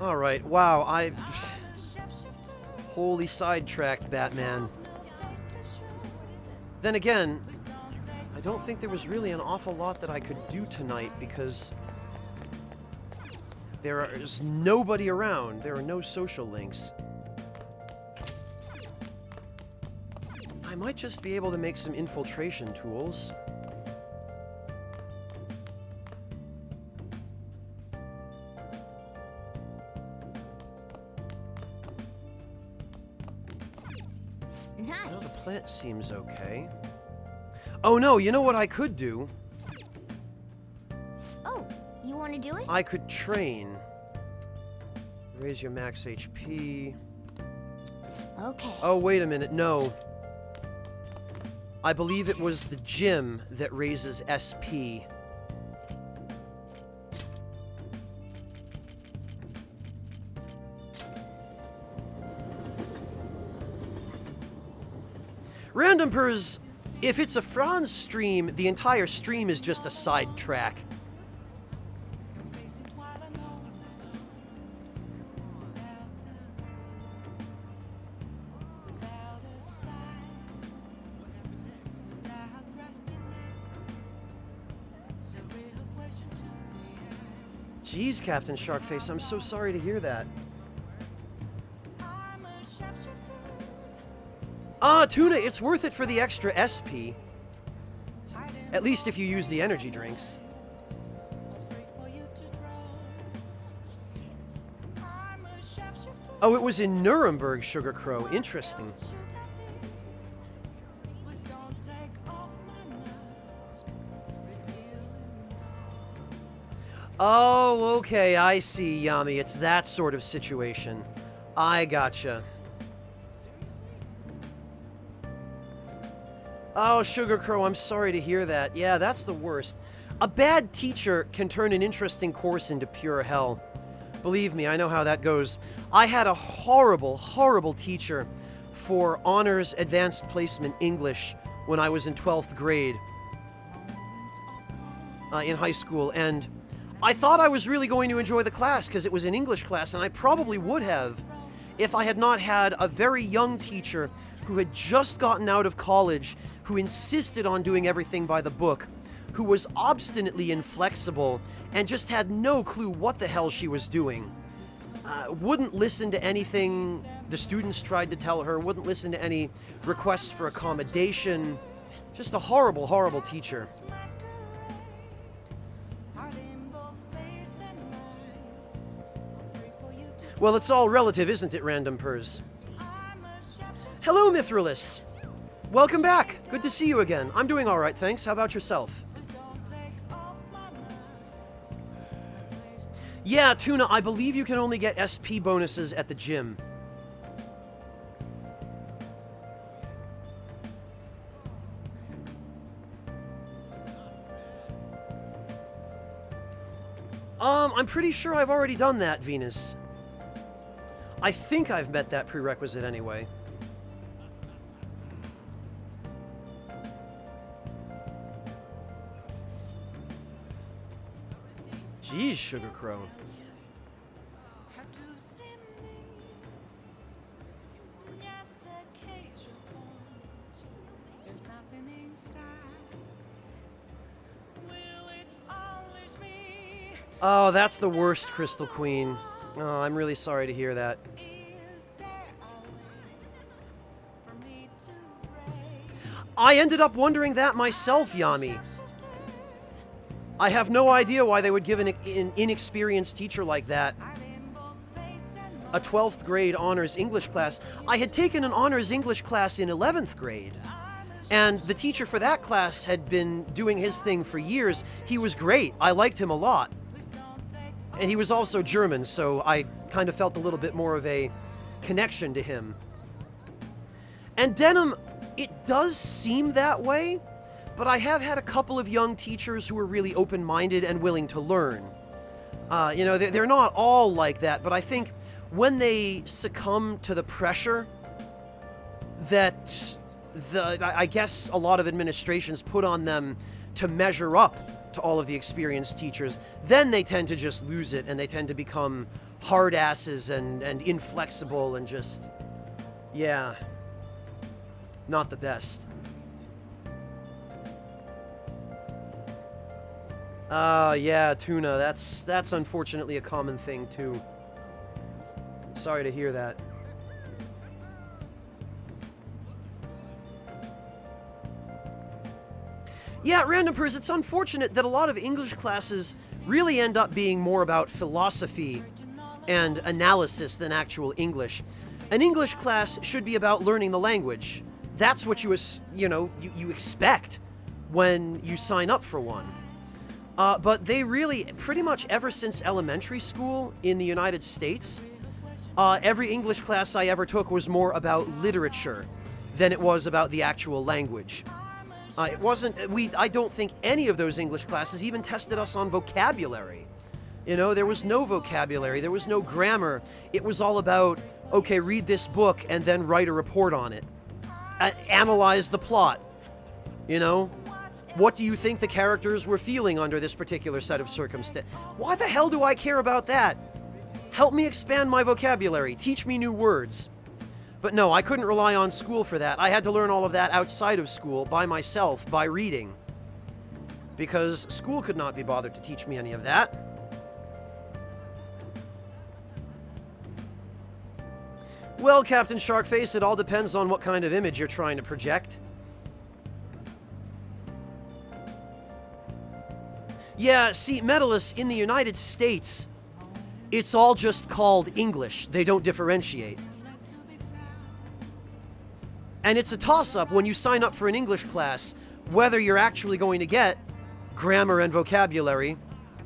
Alright, wow, Holy sidetracked, Batman. Then again, I don't think there was really an awful lot that I could do tonight because there is nobody around. There are no social links. I might just be able to make some infiltration tools. Well, the plant seems okay. Oh no, you know what I could do? Oh, you want to do it? I could train. Raise your max HP. Okay. Oh, wait a minute, no. I believe it was the gym that raises SP. Random Pers, if it's a Franz stream, the entire stream is just a sidetrack. Jeez, Captain Sharkface, I'm so sorry to hear that. Ah, Tuna, it's worth it for the extra SP. At least if you use the energy drinks. Oh, it was in Nuremberg, Sugar Crow. Interesting. Oh, okay, I see, Yami. It's that sort of situation. I gotcha. Oh, Sugar Crow, I'm sorry to hear that. Yeah, that's the worst. A bad teacher can turn an interesting course into pure hell. Believe me, I know how that goes. I had a horrible, horrible teacher for Honors Advanced Placement English when I was in 12th grade in high school, and I thought I was really going to enjoy the class because it was an English class, and I probably would have if I had not had a very young teacher who had just gotten out of college, who insisted on doing everything by the book, who was obstinately inflexible and just had no clue what the hell she was doing. Wouldn't listen to anything the students tried to tell her, wouldn't listen to any requests for accommodation. Just a horrible, horrible teacher. Well, it's all relative, isn't it, Random Pers? Hello, Mithrilus. Welcome back. Good to see you again. I'm doing all right, thanks. How about yourself? Yeah, Tuna, I believe you can only get SP bonuses at the gym. I'm pretty sure I've already done that, Venus. I think I've met that prerequisite anyway. Jeez, Sugar Crow. Oh, that's the worst, Crystal Queen. Oh, I'm really sorry to hear that. I ended up wondering that myself, Yami. I have no idea why they would give an inexperienced teacher like that a 12th grade honors English class. I had taken an honors English class in 11th grade, and the teacher for that class had been doing his thing for years. He was great. I liked him a lot. And he was also German, so I kind of felt a little bit more of a connection to him. And Denim, it does seem that way, but I have had a couple of young teachers who are really open-minded and willing to learn. You know, they're not all like that, but I think when they succumb to the pressure that I guess a lot of administrations put on them to measure up to all of the experienced teachers, then they tend to just lose it and they tend to become hard asses and inflexible and just, yeah, not the best. Yeah, Tuna, that's unfortunately a common thing too. Sorry to hear that. Yeah, Randompers, it's unfortunate that a lot of English classes really end up being more about philosophy and analysis than actual English. An English class should be about learning the language. That's what you expect when you sign up for one. But they really, pretty much ever since elementary school in the United States, every English class I ever took was more about literature than it was about the actual language. It wasn't, I don't think any of those English classes even tested us on vocabulary. You know, there was no vocabulary, there was no grammar. It was all about, okay, read this book and then write a report on it. Analyze the plot. You know? What do you think the characters were feeling under this particular set of circumstances? Why the hell do I care about that? Help me expand my vocabulary. Teach me new words. But no, I couldn't rely on school for that. I had to learn all of that outside of school, by myself, by reading. Because school could not be bothered to teach me any of that. Well, Captain Sharkface, it all depends on what kind of image you're trying to project. Yeah, see, Medalus, in the United States, it's all just called English. They don't differentiate. And it's a toss-up when you sign up for an English class, whether you're actually going to get grammar and vocabulary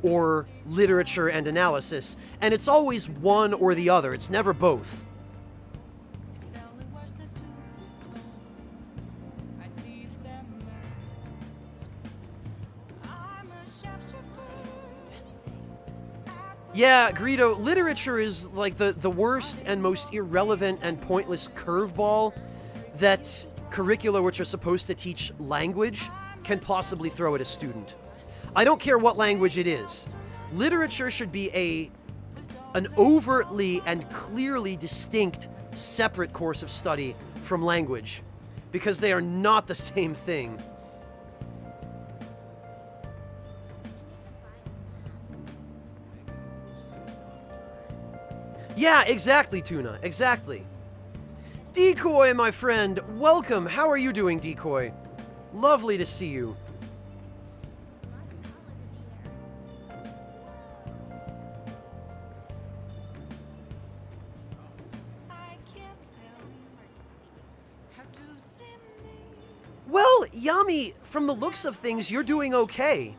or literature and analysis. And it's always one or the other. It's never both. Yeah, Greedo, literature is like the worst and most irrelevant and pointless curveball that curricula which are supposed to teach language can possibly throw at a student. I don't care what language it is. Literature should be an overtly and clearly distinct separate course of study from language, because they are not the same thing. Yeah, exactly, Tuna. Exactly. Decoy, my friend, welcome. How are you doing, Decoy? Lovely to see you. Well, Yami, from the looks of things, you're doing okay.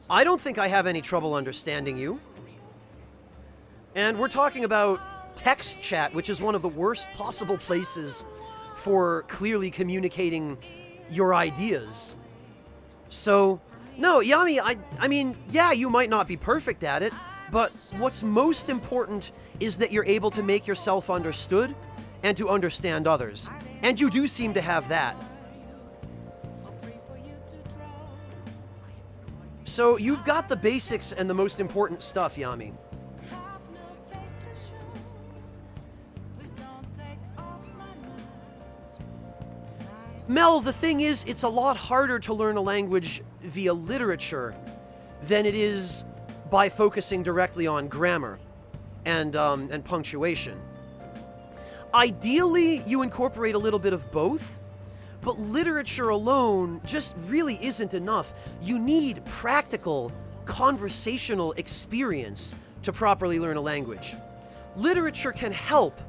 I don't think I have any trouble understanding you. And we're talking about text chat, which is one of the worst possible places for clearly communicating your ideas. So, no, Yami, I mean, yeah, you might not be perfect at it, but what's most important is that you're able to make yourself understood and to understand others. And you do seem to have that. So you've got the basics and the most important stuff, Yami. Mel, the thing is, it's a lot harder to learn a language via literature than it is by focusing directly on grammar and punctuation. Ideally, you incorporate a little bit of both, but literature alone just really isn't enough. You need practical, conversational experience to properly learn a language. Literature can help,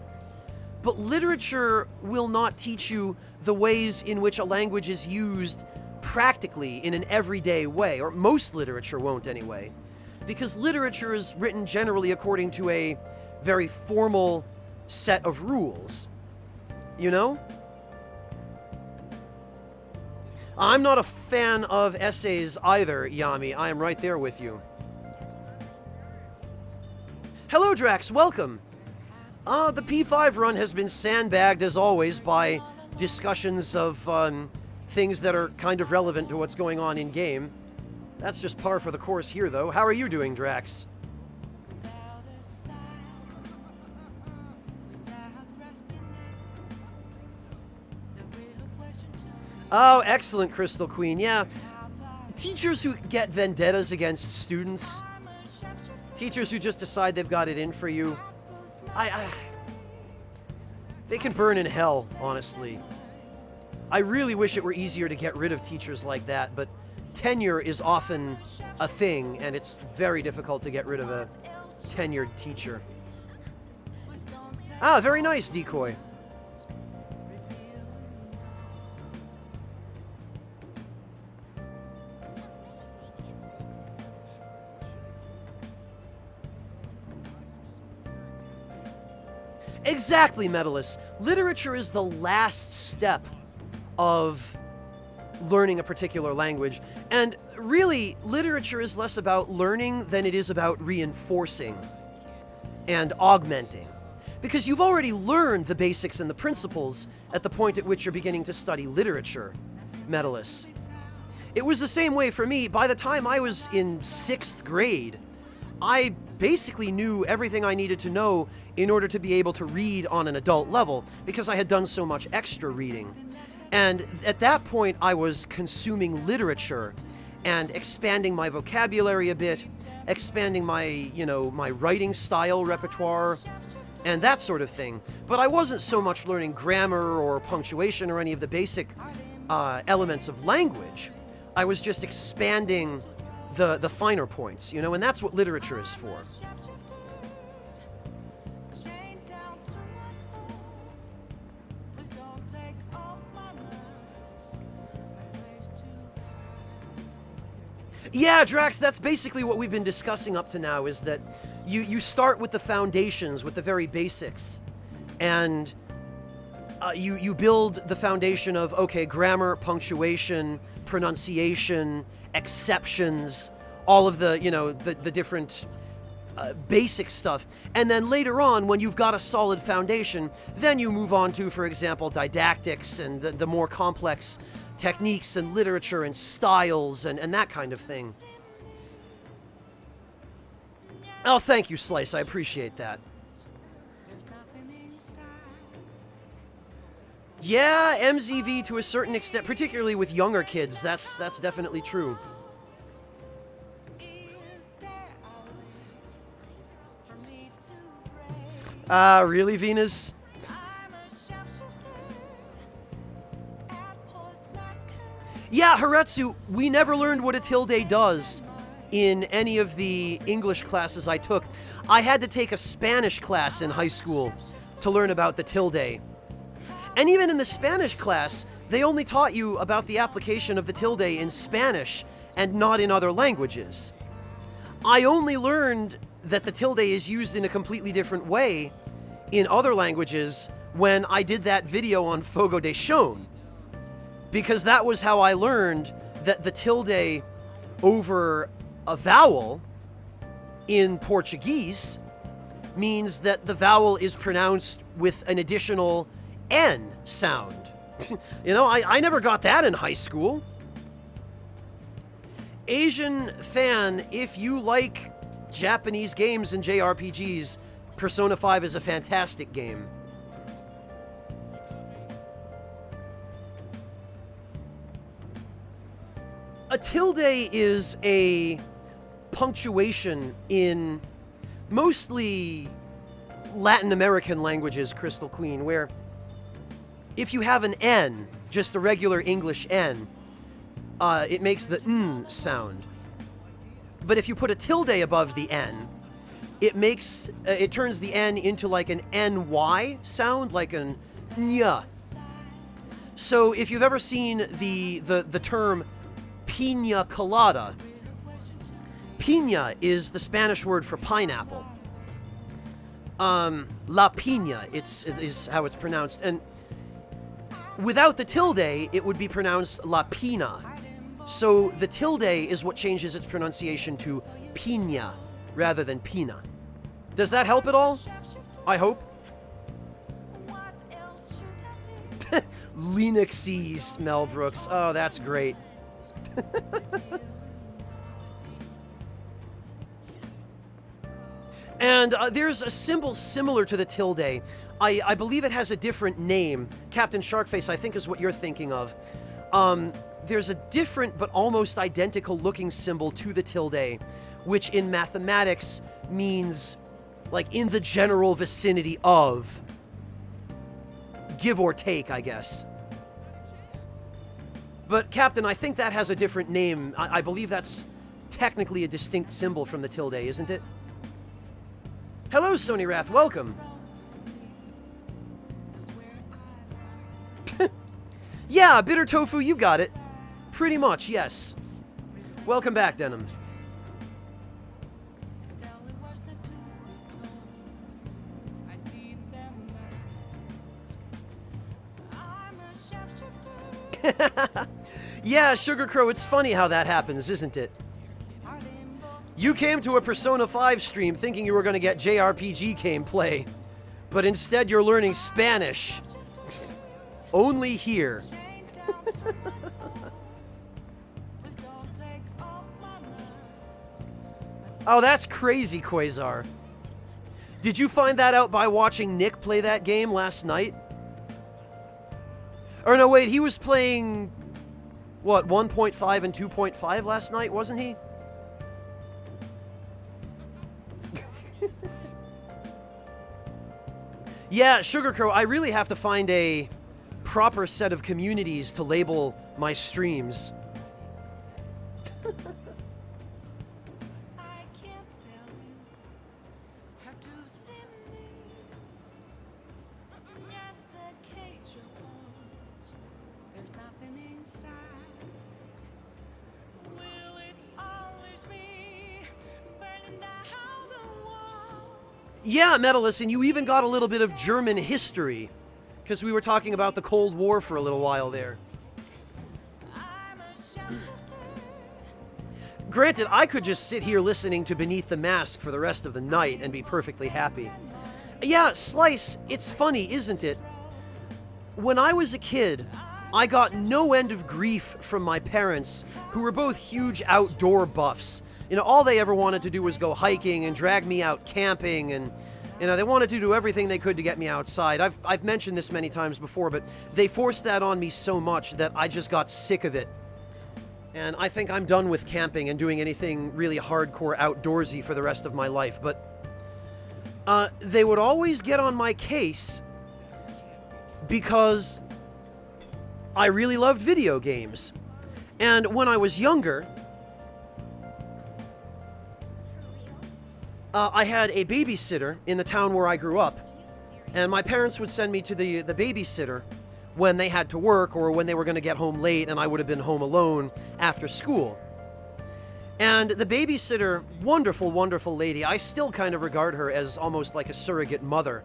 but literature will not teach you the ways in which a language is used practically in an everyday way, or most literature won't anyway, because literature is written generally according to a very formal set of rules, you know? I'm not a fan of essays either, Yami. I am right there with you. Hello, Drax. Welcome. The P5 run has been sandbagged, as always, by discussions of things that are kind of relevant to what's going on in-game. That's just par for the course here, though. How are you doing, Drax? Oh, excellent, Crystal Queen. Yeah. Teachers who get vendettas against students, teachers who just decide they've got it in for you, they can burn in hell, honestly. I really wish it were easier to get rid of teachers like that, but tenure is often a thing, and it's very difficult to get rid of a tenured teacher. Ah, very nice, Decoy. Exactly, Medalist. Literature is the last step of learning a particular language. And really, literature is less about learning than it is about reinforcing and augmenting. Because you've already learned the basics and the principles at the point at which you're beginning to study literature, Medalist. It was the same way for me. By the time I was in 6th grade, I basically knew everything I needed to know in order to be able to read on an adult level, because I had done so much extra reading. And at that point, I was consuming literature and expanding my vocabulary a bit, expanding my, my writing style repertoire, and that sort of thing. But I wasn't so much learning grammar or punctuation or any of the basic elements of language. I was just expanding the finer points, and that's what literature is for. Yeah, Drax, that's basically what we've been discussing up to now, is that you start with the foundations, with the very basics, and you build the foundation of, okay, grammar, punctuation, pronunciation, exceptions, all of the, the different basic stuff. And then later on, when you've got a solid foundation, then you move on to, for example, didactics and the more complex techniques and literature and styles and that kind of thing. Oh, thank you, Slice. I appreciate that. Yeah, MZV to a certain extent, particularly with younger kids, that's definitely true. Really, Venus? Yeah, Haretsu, we never learned what a tilde does in any of the English classes I took. I had to take a Spanish class in high school to learn about the tilde. And even in the Spanish class, they only taught you about the application of the tilde in Spanish and not in other languages. I only learned that the tilde is used in a completely different way in other languages when I did that video on Fogo de Chão. Because that was how I learned that the tilde over a vowel in Portuguese means that the vowel is pronounced with an additional N sound. I never got that in high school. Asian fan, if you like Japanese games and JRPGs, Persona 5 is a fantastic game. A tilde is a punctuation in mostly Latin American languages, Crystal Queen, where if you have an N, just a regular English N, it makes the N sound. But if you put a tilde above the N, it turns the N into like an NY sound, like an nya. So if you've ever seen the term piña colada, piña is the Spanish word for pineapple. La piña, is how it's pronounced. And without the tilde, it would be pronounced la pina. So the tilde is what changes its pronunciation to piña rather than pina. Does that help at all? I hope. Linuxese, Mel Brooks. Oh, that's great. And there's a symbol similar to the tilde. I believe it has a different name. Captain Sharkface, I think, is what you're thinking of. there's a different but almost identical looking symbol to the tilde, which in mathematics means like in the general vicinity of, give or take, I guess. But Captain, I think that has a different name. I believe that's technically a distinct symbol from the tilde, isn't it? Hello, Sony Wrath, welcome. Yeah, Bitter Tofu, you got it. Pretty much, yes. Welcome back, Denim. Yeah, Sugar Crow, it's funny how that happens, isn't it? You came to a Persona 5 stream thinking you were going to get JRPG gameplay, but instead you're learning Spanish. Only here. Oh, that's crazy, Quasar. Did you find that out by watching Nick play that game last night? Or no, wait, he was playing, what, 1.5 and 2.5 last night, wasn't he? Yeah, Sugar Crow, I really have to find a proper set of communities to label my streams. Yeah, Metalist, and you even got a little bit of German history, because we were talking about the Cold War for a little while there. Granted, I could just sit here listening to Beneath the Mask for the rest of the night and be perfectly happy. Yeah, Slice, it's funny, isn't it? When I was a kid, I got no end of grief from my parents, who were both huge outdoor buffs. You know, all they ever wanted to do was go hiking and drag me out camping, and, you know, they wanted to do everything they could to get me outside. I've mentioned this many times before, but they forced that on me so much that I just got sick of it. And I think I'm done with camping and doing anything really hardcore outdoorsy for the rest of my life. But they would always get on my case because I really loved video games. And when I was younger, I had a babysitter in the town where I grew up, and my parents would send me to the babysitter when they had to work or when they were going to get home late and I would have been home alone after school. And the babysitter, wonderful, wonderful lady, I still kind of regard her as almost like a surrogate mother.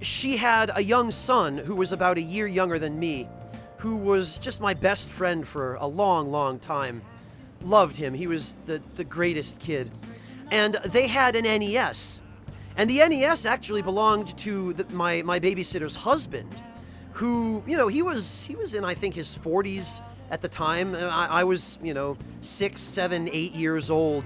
She had a young son who was about a year younger than me, who was just my best friend for a long, long time. Loved him. He was the greatest kid. And they had an NES. And the NES actually belonged to my babysitter's husband, who, you know, he was in, I think, his 40s at the time. I was, you know, 6, 7, 8 years old.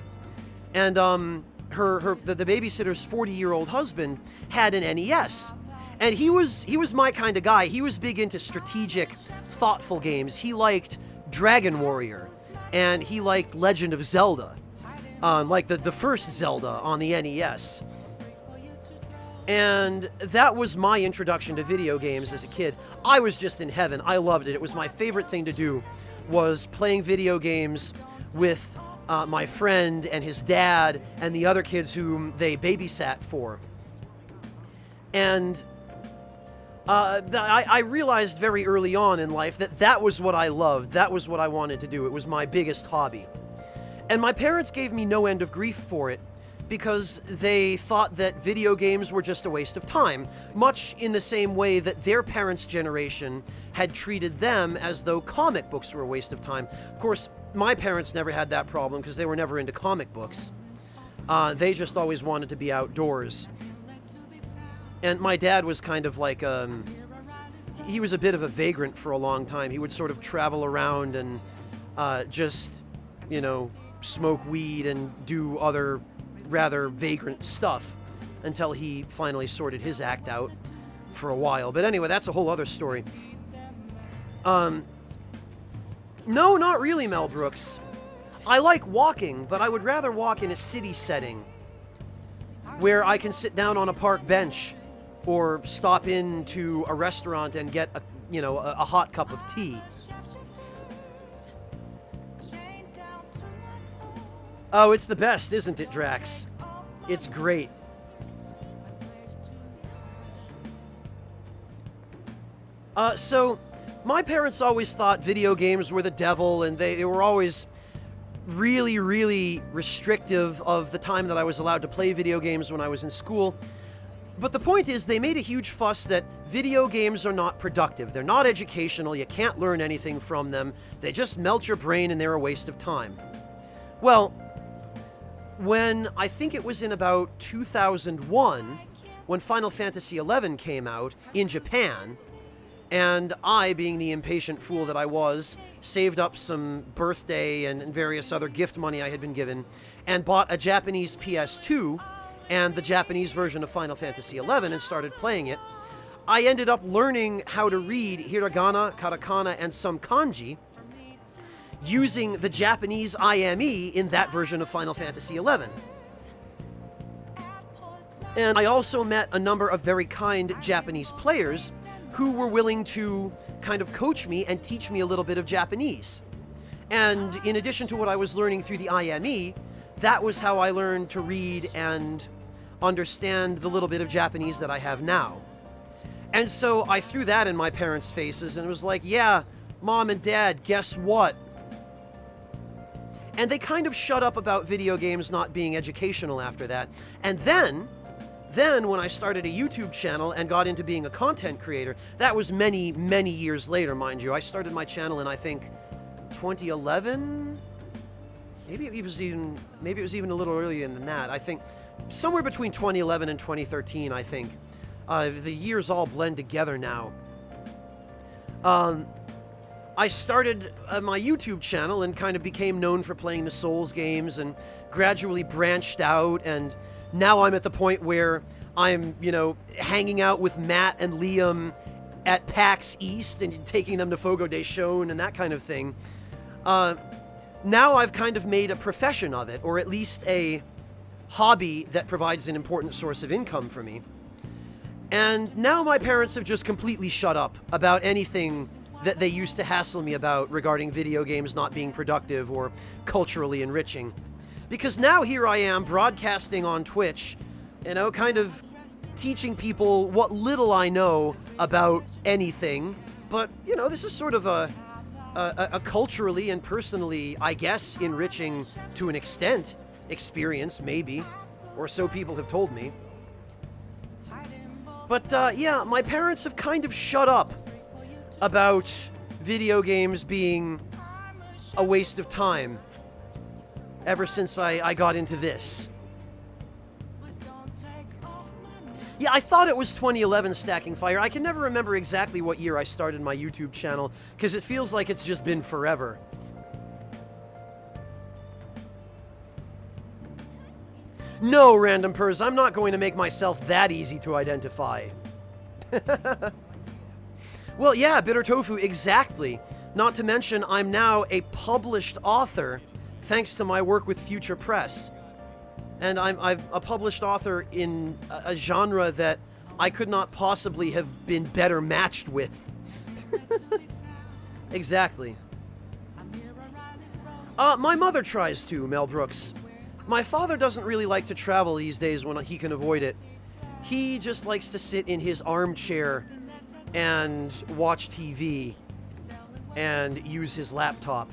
And the babysitter's 40-year-old husband had an NES. And he was my kind of guy. He was big into strategic, thoughtful games. He liked Dragon Warrior. And he liked Legend of Zelda, like the first Zelda on the NES. And that was my introduction to video games as a kid. I was just in heaven. I loved it. It was my favorite thing to do, was playing video games with my friend and his dad and the other kids whom they babysat for. And I realized very early on in life that was what I loved. That was what I wanted to do. It was my biggest hobby. And my parents gave me no end of grief for it because they thought that video games were just a waste of time, much in the same way that their parents' generation had treated them as though comic books were a waste of time. Of course, my parents never had that problem because they were never into comic books. They just always wanted to be outdoors. And my dad was kind of like, he was a bit of a vagrant for a long time. He would sort of travel around and just, you know, smoke weed and do other rather vagrant stuff until he finally sorted his act out for a while. But anyway, that's a whole other story. No, not really, Mel Brooks. I like walking, but I would rather walk in a city setting where I can sit down on a park bench or stop into a restaurant and get a hot cup of tea. Oh, it's the best, isn't it, Drax? It's great. So, my parents always thought video games were the devil, and they were always really, really restrictive of the time that I was allowed to play video games when I was in school. But the point is, they made a huge fuss that video games are not productive. They're not educational. You can't learn anything from them. They just melt your brain and they're a waste of time. Well, when I think it was in about 2001, when Final Fantasy XI came out in Japan, and I, being the impatient fool that I was, saved up some birthday and various other gift money I had been given, and bought a Japanese PS2 and the Japanese version of Final Fantasy XI and started playing it. I ended up learning how to read hiragana, katakana, and some kanji using the Japanese IME in that version of Final Fantasy XI. And I also met a number of very kind Japanese players who were willing to kind of coach me and teach me a little bit of Japanese. And in addition to what I was learning through the IME, that was how I learned to read and understand the little bit of Japanese that I have now. And so I threw that in my parents' faces and was like, yeah, Mom and Dad, guess what? And they kind of shut up about video games not being educational after that. And then when I started a YouTube channel and got into being a content creator, that was many, many years later, mind you. I started my channel in, I think, 2011? Maybe it was even a little earlier than that. I think somewhere between 2011 and 2013, I think. The years all blend together now. I started my YouTube channel and kind of became known for playing the Souls games and gradually branched out, and now I'm at the point where I'm, hanging out with Matt and Liam at PAX East and taking them to Fogo de Chão and that kind of thing. Now I've kind of made a profession of it, or at least a hobby that provides an important source of income for me. And now my parents have just completely shut up about anything that they used to hassle me about regarding video games not being productive or culturally enriching. Because now here I am broadcasting on Twitch, kind of teaching people what little I know about anything. But, this is sort of a culturally and personally, I guess, enriching to an extent experience, maybe. Or so people have told me. But, yeah, my parents have kind of shut up about video games being a waste of time ever since I got into this. Yeah, I thought it was 2011 Stacking Fire. I can never remember exactly what year I started my YouTube channel, because it feels like it's just been forever. No, Random Purrs, I'm not going to make myself that easy to identify. Well, yeah, Bitter Tofu, exactly. Not to mention, I'm now a published author, thanks to my work with Future Press. And I'm a published author in a genre that I could not possibly have been better matched with. Exactly. My mother tries to, Mel Brooks. My father doesn't really like to travel these days when he can avoid it. He just likes to sit in his armchair and watch TV and use his laptop.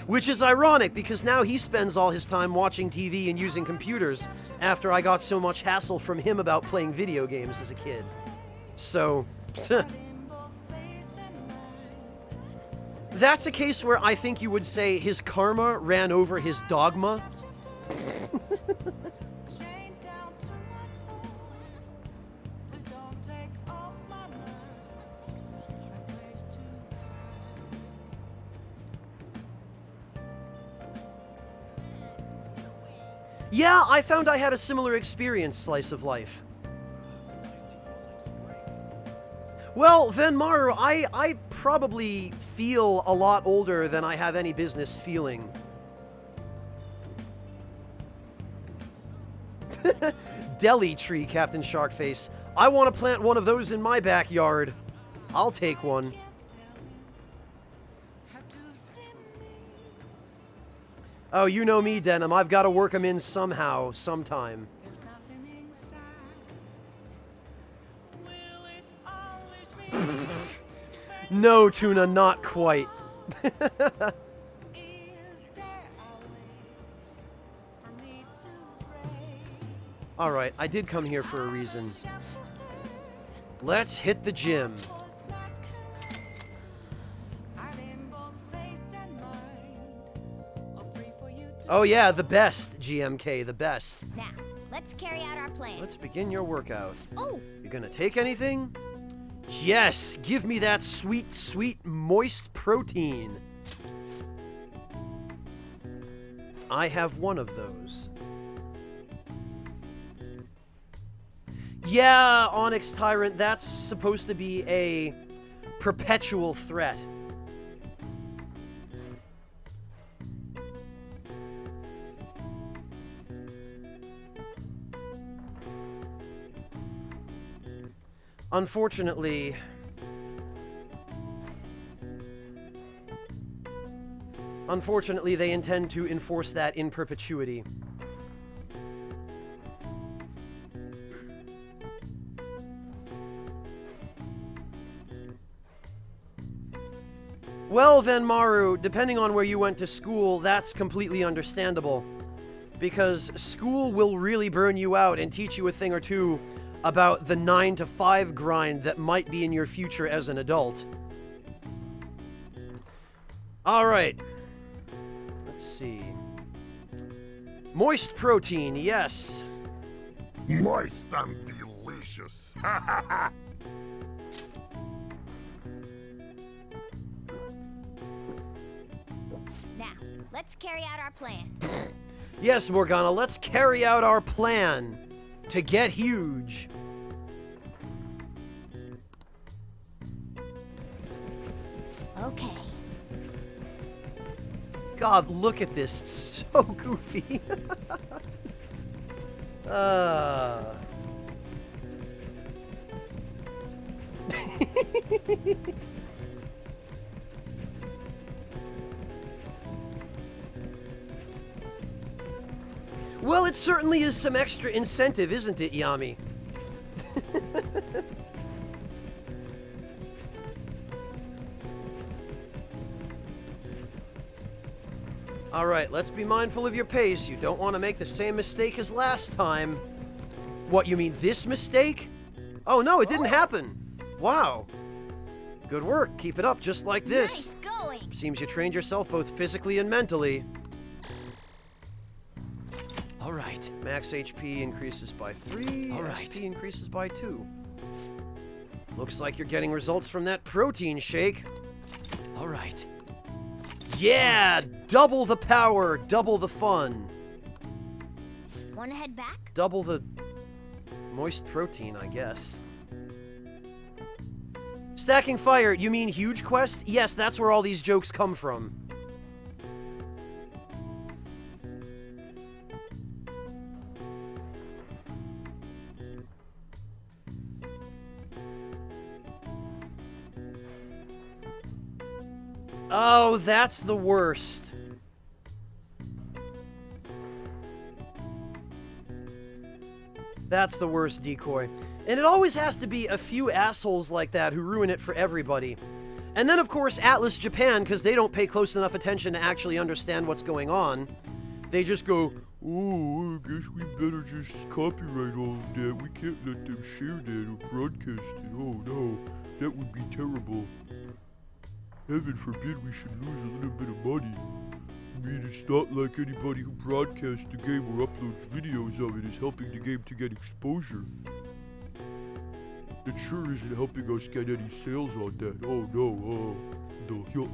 Which is ironic, because now he spends all his time watching TV and using computers after I got so much hassle from him about playing video games as a kid. So, that's a case where I think you would say his karma ran over his dogma. Yeah, I found I had a similar experience, Slice of Life. Well, Venmaru, I probably feel a lot older than I have any business feeling. Deli tree, Captain Sharkface. I want to plant one of those in my backyard. I'll take one. Oh, you know me, Denim. I've got to work them in somehow, sometime. There's nothing inside. Will it always be? No, Tuna, not quite. Is there a way for me to pray? Alright, I did come here for a reason. Let's hit the gym. Oh yeah, the best, GMK, the best. Now, let's carry out our plan. Let's begin your workout. Oh, You gonna take anything? Yes, give me that sweet, sweet, moist protein. I have one of those. Yeah, Onyx Tyrant, that's supposed to be a perpetual threat. Unfortunately, they intend to enforce that in perpetuity. Well, Venmaru, depending on where you went to school, that's completely understandable. Because school will really burn you out and teach you a thing or two about the 9-to-5 grind that might be in your future as an adult. Alright. Let's see. Moist protein, yes. Moist and delicious. now, let's carry out our plan. Yes, Morgana, let's carry out our plan to get huge. Okay. God, look at this. It's so goofy. Well, it certainly is some extra incentive, isn't it, Yami? Alright, let's be mindful of your pace. You don't want to make the same mistake as last time. What, you mean this mistake? Oh no, it didn't happen. Wow. Good work. Keep it up just like this. Nice going. Seems you trained yourself both physically and mentally. Alright. Max HP increases by 3. All right. SP increases by 2. Looks like you're getting results from that protein shake. Alright. Yeah! Double the power, double the fun. Wanna head back? Double the moist protein, I guess. Stacking Fire, you mean Huge Quest? Yes, that's where all these jokes come from. Oh, that's the worst. That's the worst decoy. And it always has to be a few assholes like that who ruin it for everybody. And then, of course, Atlas Japan, because they don't pay close enough attention to actually understand what's going on. They just go, Oh, I guess we better just copyright all of that. We can't let them share that or broadcast it. Oh no, that would be terrible. Heaven forbid we should lose a little bit of money. I mean, it's not like anybody who broadcasts the game or uploads videos of it is helping the game to get exposure. It sure isn't helping us get any sales on that. Oh no, no.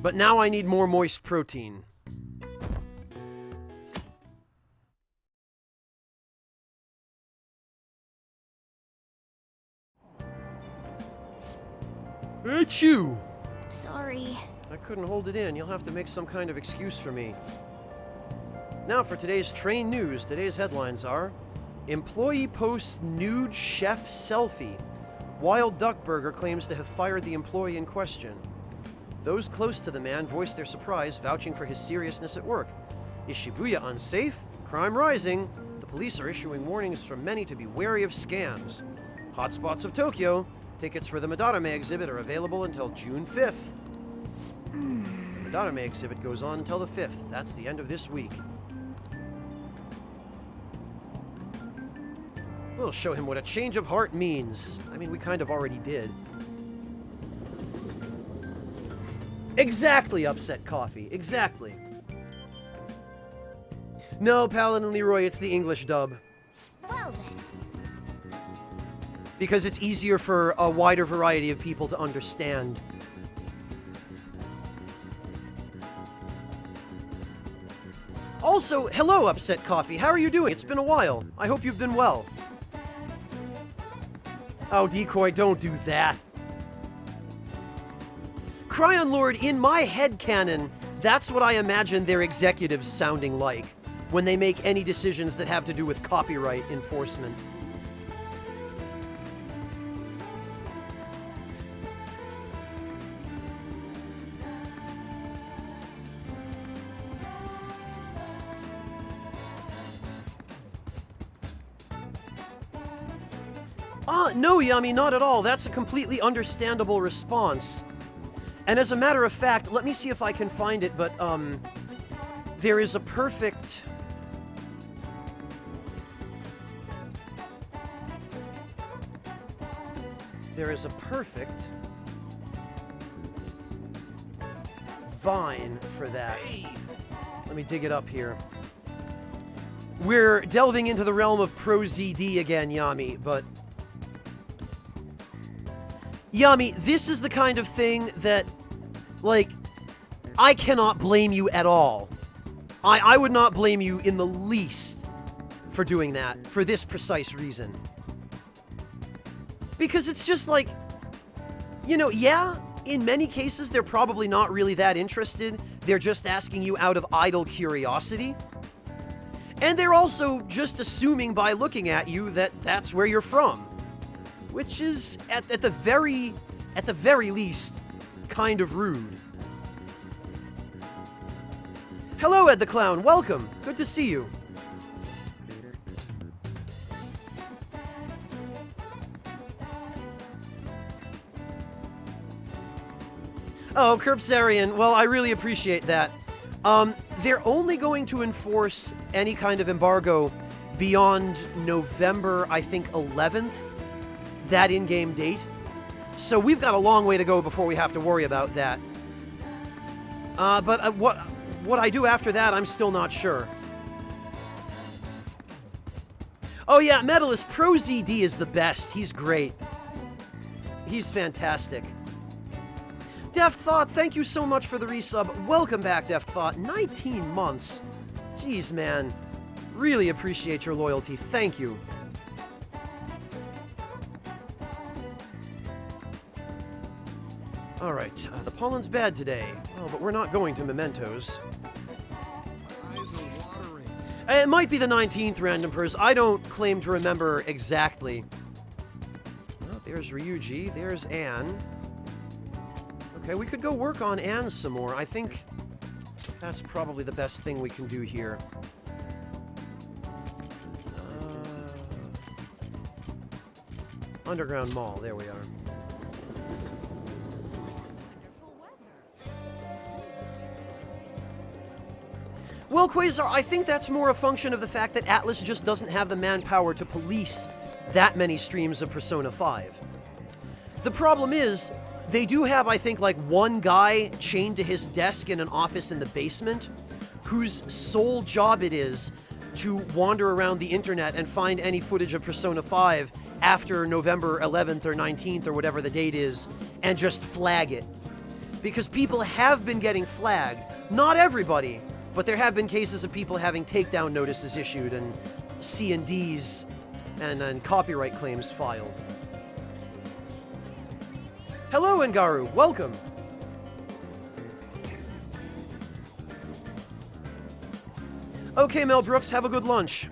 but now I need more moist protein. Achoo! Sorry. I couldn't hold it in. You'll have to make some kind of excuse for me. Now for today's train news. Today's headlines are: Employee posts nude chef selfie. Wild Duck Burger claims to have fired the employee in question. Those close to the man voiced their surprise, vouching for his seriousness at work. Is Shibuya unsafe? Crime rising. The police are issuing warnings for many to be wary of scams. Hotspots of Tokyo. Tickets for the Madarame exhibit are available until June 5th. The Madarame exhibit goes on until the 5th. That's the end of this week. We'll show him what a change of heart means. I mean, we kind of already did. Exactly, Upset Coffee. Exactly. No, Paladin Leroy, it's the English dub. Well then. Because it's easier for a wider variety of people to understand. Also, hello, Upset Coffee. How are you doing? It's been a while. I hope you've been well. Oh, Decoy, don't do that. Cryon Lord, in my headcanon, that's what I imagine their executives sounding like when they make any decisions that have to do with copyright enforcement. No, Yummy, not at all. That's a completely understandable response. And as a matter of fact, let me see if I can find it, but, there is a perfect... There is a perfect Vine for that. Let me dig it up here. We're delving into the realm of Pro ZD again, Yami, but... Yami, this is the kind of thing that, like, I cannot blame you at all. I would not blame you in the least for doing that, for this precise reason. Because it's just like, you know, yeah, in many cases they're probably not really that interested. They're just asking you out of idle curiosity. And they're also just assuming by looking at you that that's where you're from. Which is, at the very least, kind of rude. Hello, Ed the Clown. Welcome. Good to see you. Oh, Kerpsarian. Well, I really appreciate that. They're only going to enforce any kind of embargo beyond November, I think, 11th. That in-game date. So we've got a long way to go before we have to worry about that. But what I do after that, I'm still not sure. Oh yeah, Medalist, Pro ZD is the best. He's great. He's fantastic. Deft Thought, thank you so much for the resub. Welcome back, Deft Thought. 19 months. Jeez, man. Really appreciate your loyalty. Thank you. Alright, the pollen's bad today. Oh, but we're not going to Mementos. Eyes are watering. It might be the 19th, Random Purse. I don't claim to remember exactly. Oh, there's Ryuji. There's Anne. Okay, we could go work on Anne some more. I think that's probably the best thing we can do here. Underground Mall. There we are. Well, Quasar, I think that's more a function of the fact that Atlus just doesn't have the manpower to police that many streams of Persona 5. The problem is, they do have, I think, like one guy chained to his desk in an office in the basement, whose sole job it is to wander around the internet and find any footage of Persona 5 after November 11th or 19th or whatever the date is, and just flag it. Because people have been getting flagged. Not everybody, but there have been cases of people having takedown notices issued and C&Ds and copyright claims filed. Hello, Ngaru. Welcome. Okay, Mel Brooks, have a good lunch.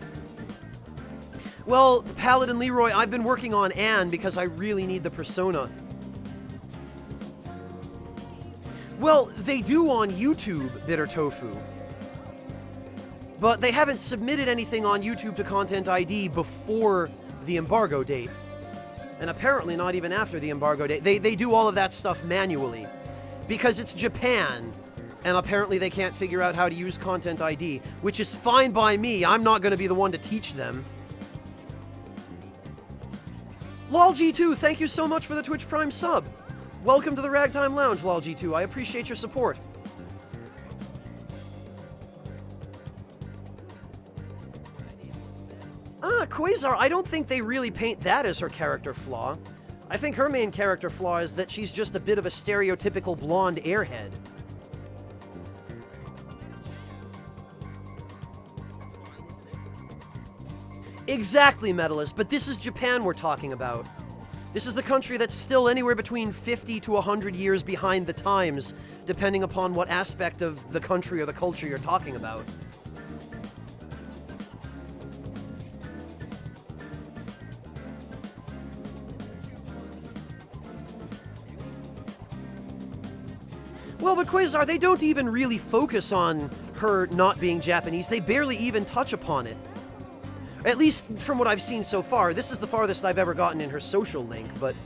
Well, Paladin Leroy, I've been working on Anne because I really need the persona. Well, they do on YouTube, Bitter Tofu. But they haven't submitted anything on YouTube to Content ID before the embargo date. And apparently not even after the embargo date. They do all of that stuff manually. Because it's Japan, and apparently they can't figure out how to use Content ID, which is fine by me. I'm not going to be the one to teach them. LolG2, thank you so much for the Twitch Prime sub. Welcome to the Ragtime Lounge, LolG2. I appreciate your support. Quasar, I don't think they really paint that as her character flaw. I think her main character flaw is that she's just a bit of a stereotypical blonde airhead. Exactly, Metalist, but this is Japan we're talking about. This is the country that's still anywhere between 50 to 100 years behind the times, depending upon what aspect of the country or the culture you're talking about. Well, but Quasar, they don't even really focus on her not being Japanese. They barely even touch upon it. At least from what I've seen so far. This is the farthest I've ever gotten in her social link, but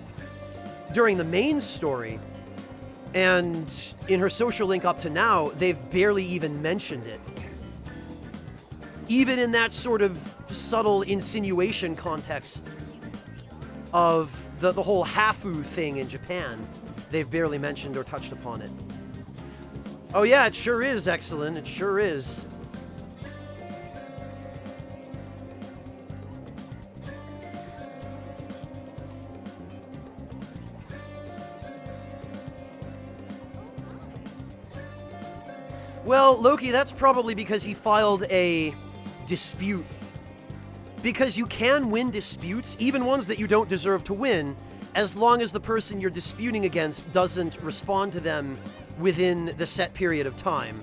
during the main story and in her social link up to now, they've barely even mentioned it. Even in that sort of subtle insinuation context of the whole Hafu thing in Japan, they've barely mentioned or touched upon it. Oh yeah, it sure is excellent. It sure is. Well, Loki, that's probably because he filed a dispute. Because you can win disputes, even ones that you don't deserve to win, as long as the person you're disputing against doesn't respond to them within the set period of time.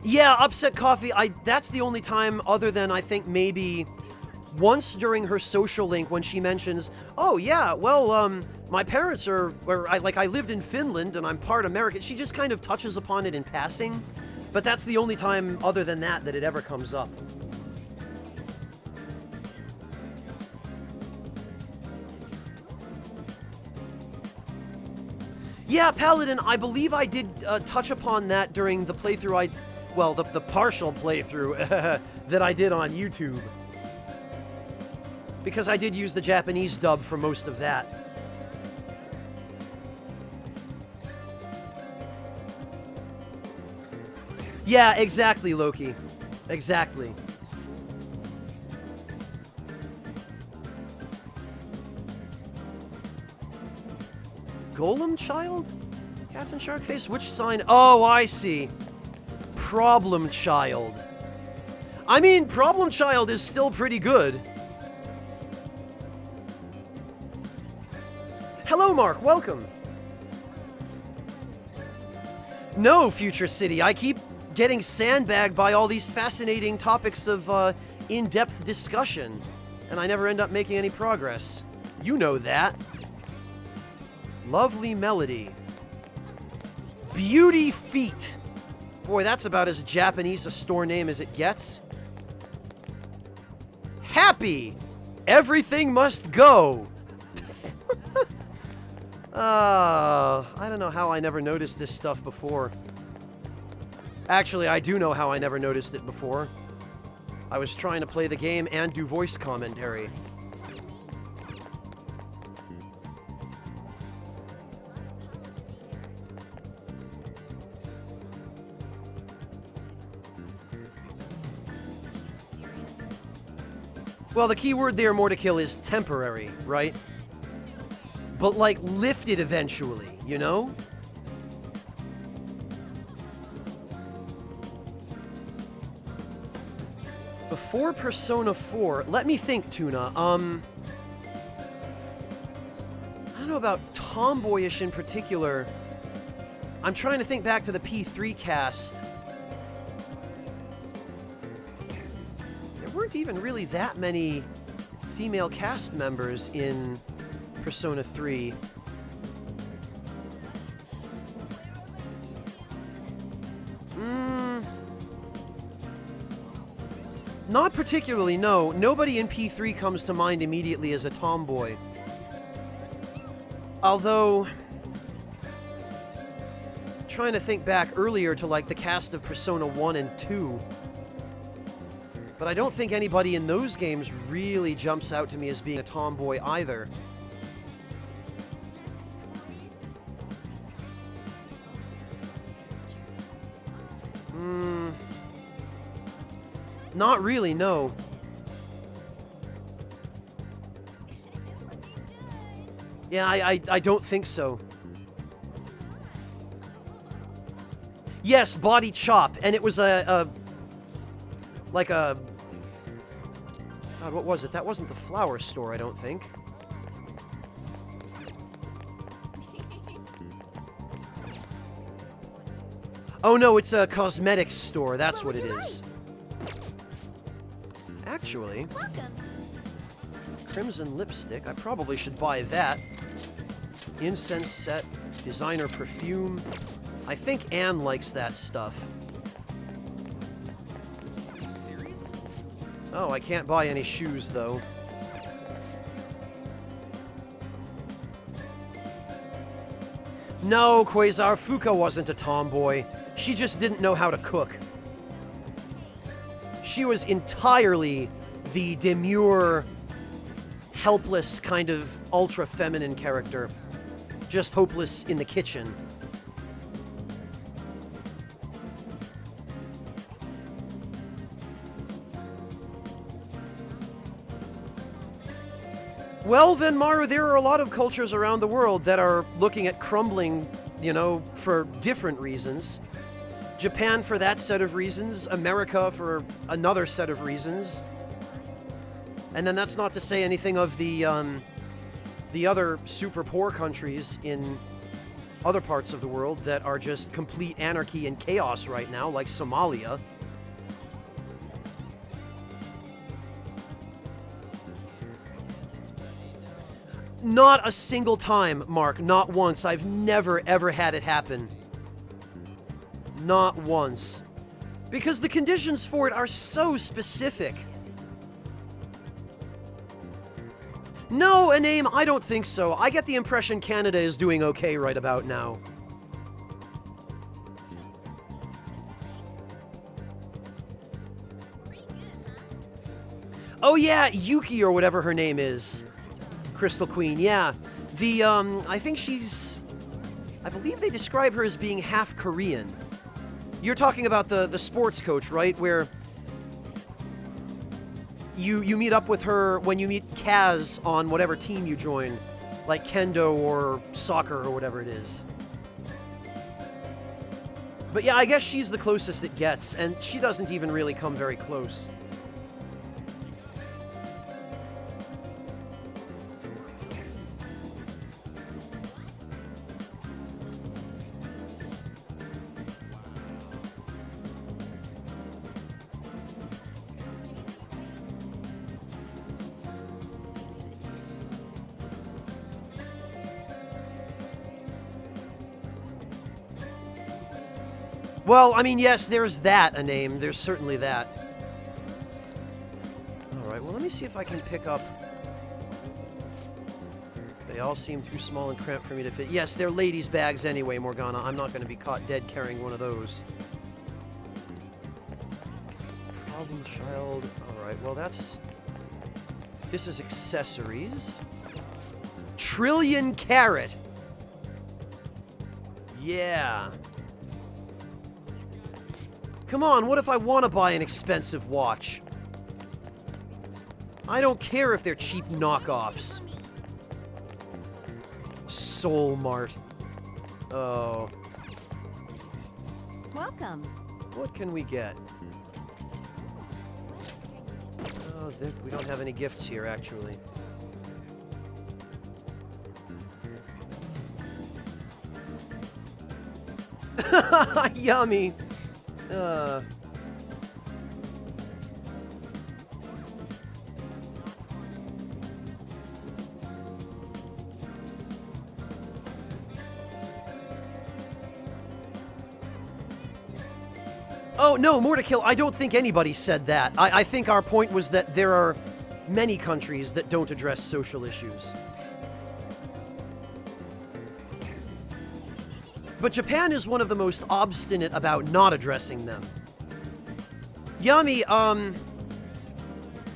Yeah, Upset Coffee, that's the only time other than I think maybe once during her social link when she mentions, oh yeah, well, my parents are, I lived in Finland and I'm part American. She just kind of touches upon it in passing, but that's the only time other than that it ever comes up. Yeah, Paladin, I believe I did touch upon that during the playthrough the partial playthrough that I did on YouTube. Because I did use the Japanese dub for most of that. Yeah, exactly, Loki. Exactly. Golem Child? Captain Sharkface? Which sign? Oh, I see. Problem Child. I mean, Problem Child is still pretty good. Hello, Mark. Welcome. No, Future City. I keep getting sandbagged by all these fascinating topics of in-depth discussion, and I never end up making any progress. You know that. Lovely Melody. Beauty Feet. Boy, that's about as Japanese a store name as it gets. Happy. Everything must go. I don't know how I never noticed this stuff before. Actually, I do know how I never noticed it before. I was trying to play the game and do voice commentary. Well, the key word there, Mordecai, is temporary, right? But, like, lifted eventually, you know? Before Persona 4, let me think, Tuna. I don't know about tomboyish in particular. I'm trying to think back to the P3 cast. There weren't even really that many female cast members in Persona 3. Not particularly, no. Nobody in P3 comes to mind immediately as a tomboy. Although, trying to think back earlier to like the cast of Persona 1 and 2. But I don't think anybody in those games really jumps out to me as being a tomboy either. Not really, no. Yeah, I don't think so. Yes, Body Chop, and it was like a... God, what was it? That wasn't the flower store, I don't think. Oh no, it's a cosmetics store, that's what it is. Actually, Welcome. Crimson lipstick, I probably should buy that. Incense set, designer perfume. I think Anne likes that stuff. Serious? Oh, I can't buy any shoes, though. No, Quasar, Fuka wasn't a tomboy. She just didn't know how to cook. She was entirely the demure, helpless, kind of ultra-feminine character. Just hopeless in the kitchen. Well, then, Maru, there are a lot of cultures around the world that are looking at crumbling, you know, for different reasons. Japan for that set of reasons, America for another set of reasons. And then that's not to say anything of the other super poor countries in other parts of the world that are just complete anarchy and chaos right now, like Somalia. Not a single time, Mark, not once. I've never, ever had it happen. Not once. Because the conditions for it are so specific. No, Aname, I don't think so. I get the impression Canada is doing okay right about now. Oh yeah, Yuki or whatever her name is. Crystal Queen, yeah. The, I think she's... I believe they describe her as being half Korean. You're talking about the sports coach, right? Where you meet up with her when you meet Kaz on whatever team you join. Like kendo or soccer or whatever it is. But yeah, I guess she's the closest it gets, and she doesn't even really come very close. Well, I mean, yes, there's that, a name. There's certainly that. Alright, well, let me see if I can pick up... They all seem too small and cramped for me to fit. Yes, they're ladies' bags anyway, Morgana. I'm not going to be caught dead carrying one of those. Problem child. Alright, well, that's... This is accessories. Trillion Carat! Yeah. Come on, what if I want to buy an expensive watch? I don't care if they're cheap knockoffs. Soul Mart. Oh. Welcome. What can we get? Oh, we don't have any gifts here, actually. Yummy! Oh, no, more to kill. I don't think anybody said that. I think our point was that there are many countries that don't address social issues. But Japan is one of the most obstinate about not addressing them. Yami,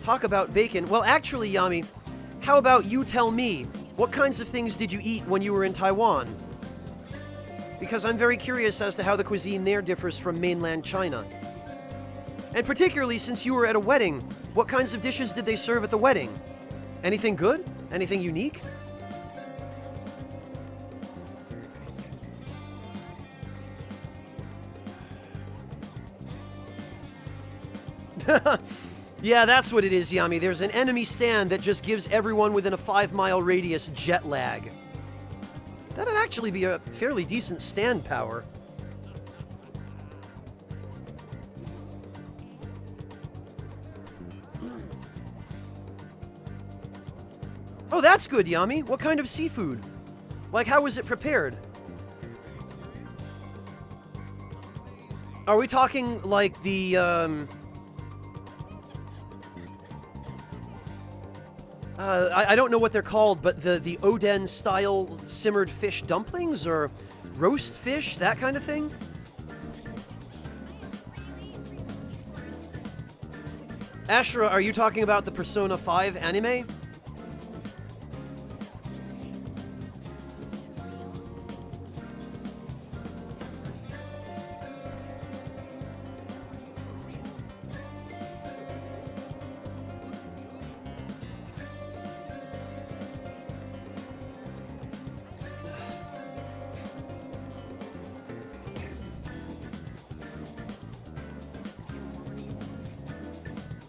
talk about bacon. Well, actually, Yami, how about you tell me, what kinds of things did you eat when you were in Taiwan? Because I'm very curious as to how the cuisine there differs from mainland China. And particularly since you were at a wedding, what kinds of dishes did they serve at the wedding? Anything good? Anything unique? Yeah, that's what it is, Yami. There's an enemy stand that just gives everyone within a 5-mile radius jet lag. That'd actually be a fairly decent stand power. Oh, that's good, Yami. What kind of seafood? Like, how was it prepared? Are we talking like the, I don't know what they're called, but the Oden-style simmered fish dumplings or roast fish, that kind of thing? Ashra, are you talking about the Persona 5 anime?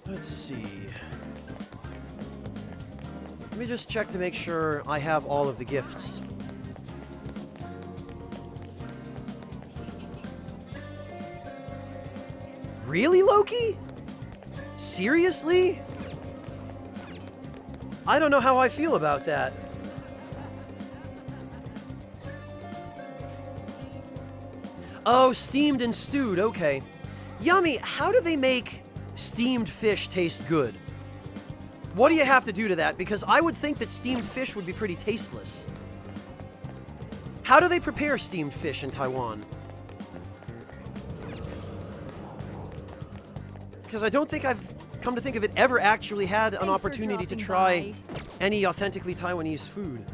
Let's see. Let me just check to make sure I have all of the gifts. Really, Loki? Seriously? I don't know how I feel about that. Oh, steamed and stewed, okay. Yummy, how do they make steamed fish taste good? What do you have to do to that? Because I would think that steamed fish would be pretty tasteless. How do they prepare steamed fish in Taiwan? Because I don't think I've, come to think of it, ever actually had an opportunity to try any authentically Taiwanese food.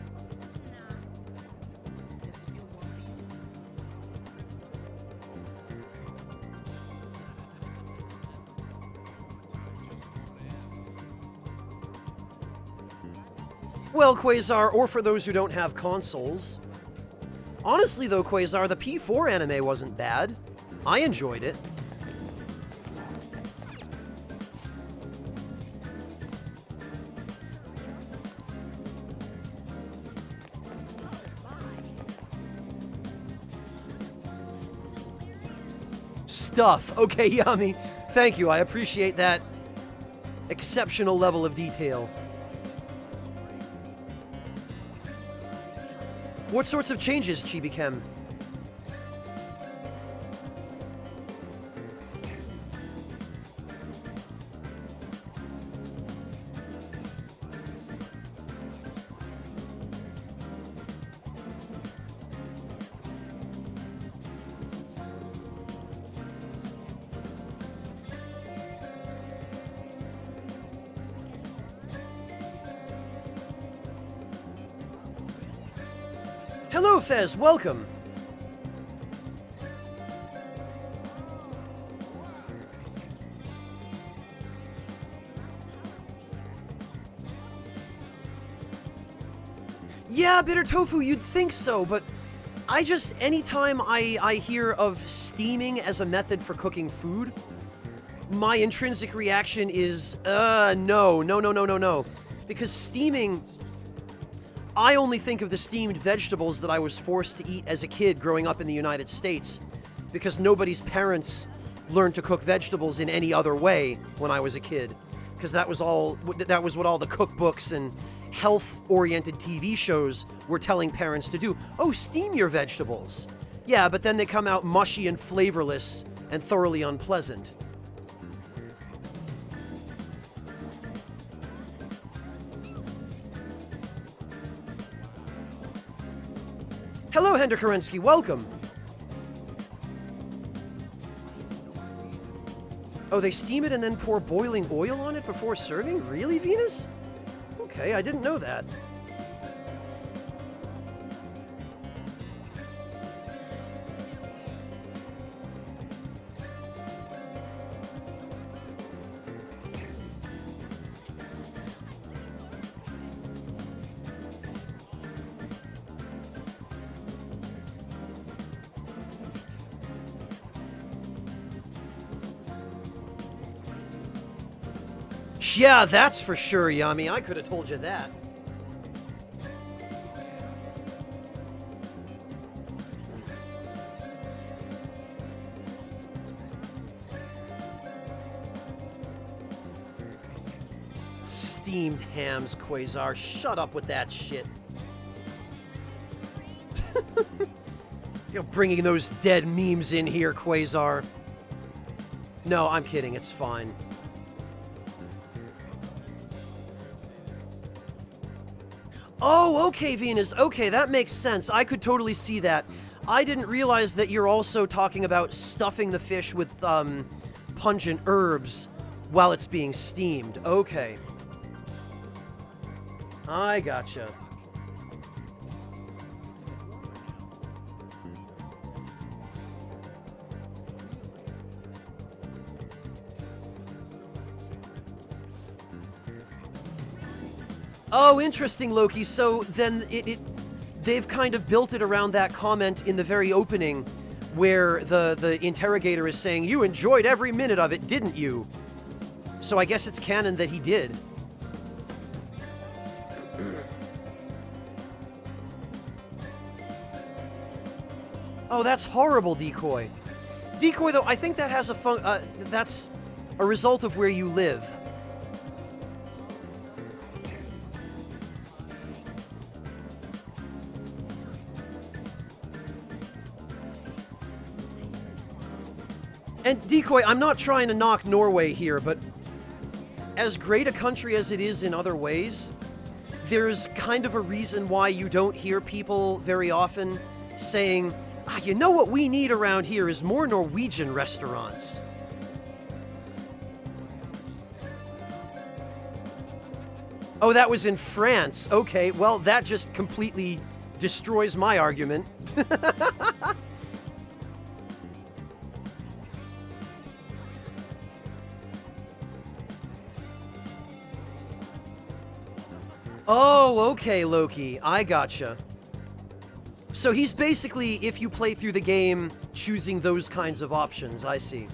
Well, Quasar, or for those who don't have consoles. Honestly, though, Quasar, the P4 anime wasn't bad. I enjoyed it. Stuff. Okay, Yummy. Thank you. I appreciate that exceptional level of detail. What sorts of changes, Chibi-Kem? Hello, Fez. Welcome. Yeah, bitter tofu, you'd think so, but anytime I hear of steaming as a method for cooking food, my intrinsic reaction is, no. Because steaming, I only think of the steamed vegetables that I was forced to eat as a kid growing up in the United States, because nobody's parents learned to cook vegetables in any other way when I was a kid, because that was what all the cookbooks and health-oriented TV shows were telling parents to do. Oh, steam your vegetables. Yeah, but then they come out mushy and flavorless and thoroughly unpleasant. Hello, Hender Kerensky, welcome. Oh, they steam it and then pour boiling oil on it before serving? Really, Venus? Okay, I didn't know that. Yeah, that's for sure, Yami. I could have told you that. Steamed hams, Quasar. Shut up with that shit. You're bringing those dead memes in here, Quasar. No, I'm kidding. It's fine. Oh, okay, Venus. Okay, that makes sense. I could totally see that. I didn't realize that you're also talking about stuffing the fish with, pungent herbs while it's being steamed. Okay. I gotcha. Oh, interesting, Loki. So then they've kind of built it around that comment in the very opening where the interrogator is saying, "You enjoyed every minute of it, didn't you?" So I guess it's canon that he did. Oh, that's horrible, Decoy. Decoy, though, I think that has that's a result of where you live. And Decoy, I'm not trying to knock Norway here, but as great a country as it is in other ways, there's kind of a reason why you don't hear people very often saying, you know what we need around here is more Norwegian restaurants. Oh, that was in France. Okay, well, that just completely destroys my argument. Oh, okay, Loki. I gotcha. So he's basically, if you play through the game, choosing those kinds of options. I see.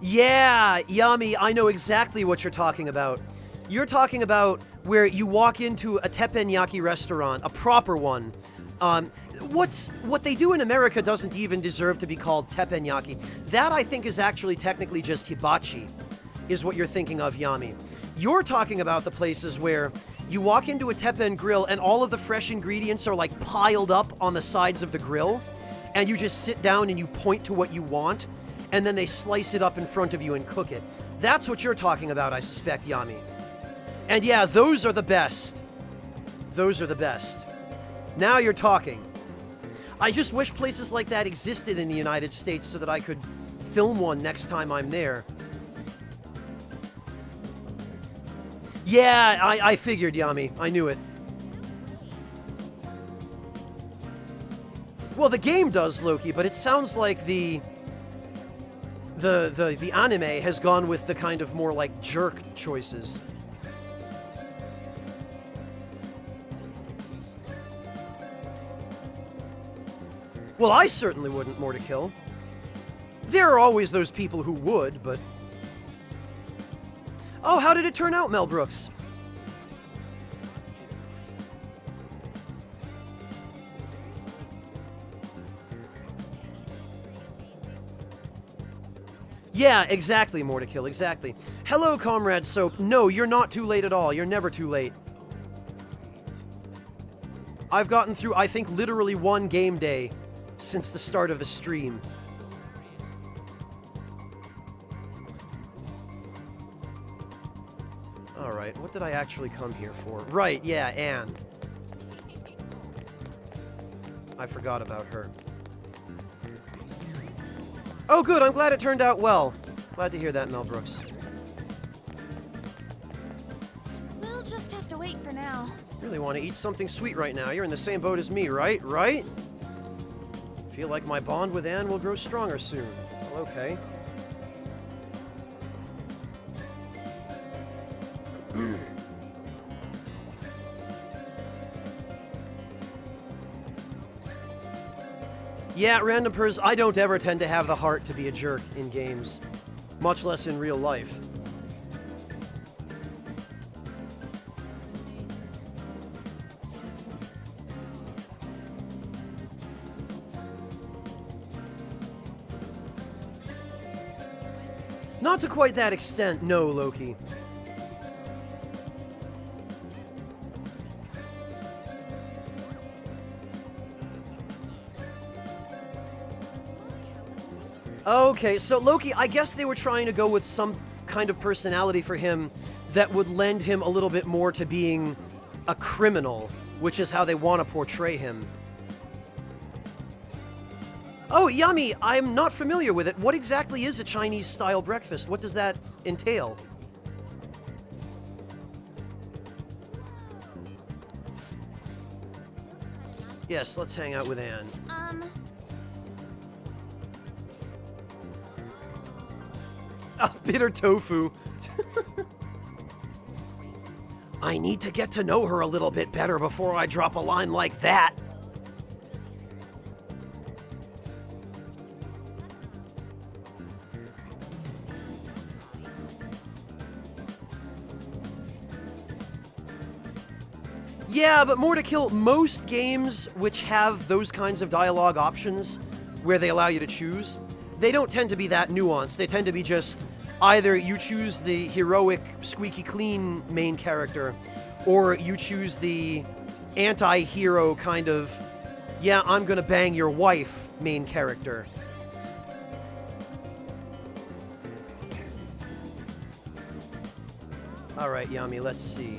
Yeah, Yami, I know exactly what you're talking about. You're talking about where you walk into a teppanyaki restaurant, a proper one. What they do in America doesn't even deserve to be called teppanyaki. That, I think, is actually technically just hibachi, is what you're thinking of, Yami. You're talking about the places where you walk into a teppen grill and all of the fresh ingredients are like piled up on the sides of the grill, and you just sit down and you point to what you want, and then they slice it up in front of you and cook it. That's what you're talking about, I suspect, Yami. And yeah, those are the best. Those are the best. Now you're talking. I just wish places like that existed in the United States so that I could film one next time I'm there. Yeah, I figured, Yami. I knew it. Well, the game does, Loki, but it sounds like the anime has gone with the kind of more like jerk choices. Well, I certainly wouldn't more to kill. There are always those people who would, but... Oh, how did it turn out, Mel Brooks? Yeah, exactly, more to kill, exactly. Hello, Comrade Soap. No, you're not too late at all. You're never too late. I've gotten through, I think, literally one game day since the start of the stream. Alright, what did I actually come here for? Right, yeah, Anne. I forgot about her. Oh, good, I'm glad it turned out well. Glad to hear that, Mel Brooks. We'll just have to wait for now. Really want to eat something sweet right now. You're in the same boat as me, right? Right? Feel like my bond with Anne will grow stronger soon. Well, okay. Yeah, Random Pers, I don't ever tend to have the heart to be a jerk in games. Much less in real life. Not to quite that extent, no, Loki. Okay, so Loki, I guess they were trying to go with some kind of personality for him that would lend him a little bit more to being a criminal, which is how they want to portray him. Oh, yummy! I'm not familiar with it. What exactly is a Chinese-style breakfast? What does that entail? Yes, let's hang out with Anne. Oh, bitter tofu. I need to get to know her a little bit better before I drop a line like that. Yeah, but more to kill, most games which have those kinds of dialogue options where they allow you to choose, they don't tend to be that nuanced. They tend to be just either you choose the heroic, squeaky clean main character, or you choose the anti-hero kind of, yeah, I'm gonna bang your wife main character. Alright, Yami, let's see.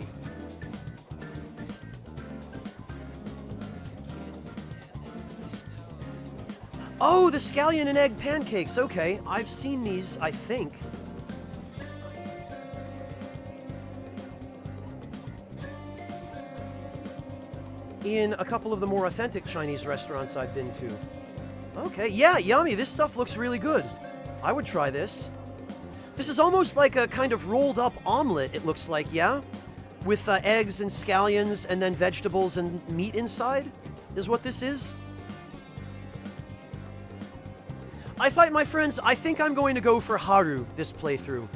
Oh, the scallion and egg pancakes. Okay, I've seen these, I think. In a couple of the more authentic Chinese restaurants I've been to. Okay, yeah, yummy. This stuff looks really good. I would try this. This is almost like a kind of rolled up omelet, it looks like, yeah? With eggs and scallions and then vegetables and meat inside, is what this is. I fight my friends, I think I'm going to go for Haru this playthrough.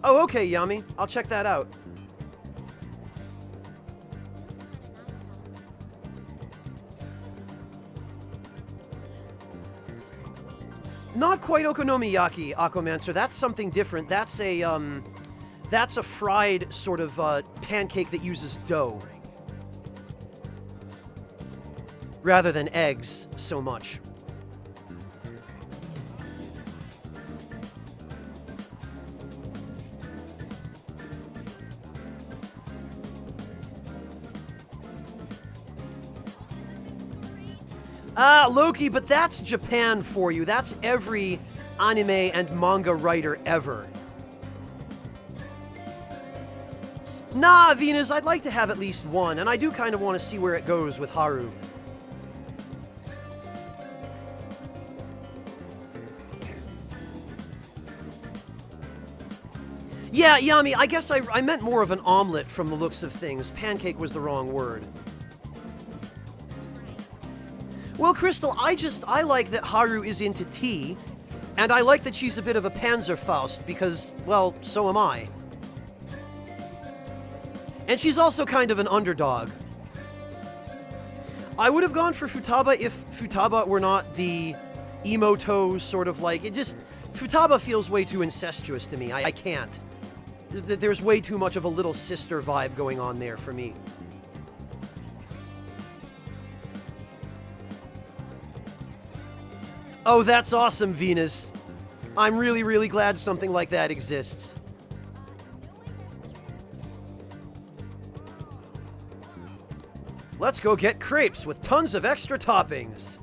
Oh, okay, Yami. I'll check that out. Not quite okonomiyaki, Aquamancer. That's something different. That's a fried sort of pancake that uses dough. Rather than eggs so much. Ah, Loki, but that's Japan for you. That's every anime and manga writer ever. Nah, Venus, I'd like to have at least one, and I do kind of want to see where it goes with Haru. Yeah, Yami, I guess I meant more of an omelet from the looks of things. Pancake was the wrong word. Well, Crystal, I like that Haru is into tea, and I like that she's a bit of a Panzerfaust because, well, so am I. And she's also kind of an underdog. I would have gone for Futaba if Futaba were not the emo-toe sort of like... Futaba feels way too incestuous to me. I can't. There's way too much of a little sister vibe going on there for me. Oh, that's awesome, Venus. I'm really, really glad something like that exists. Let's go get crepes with tons of extra toppings.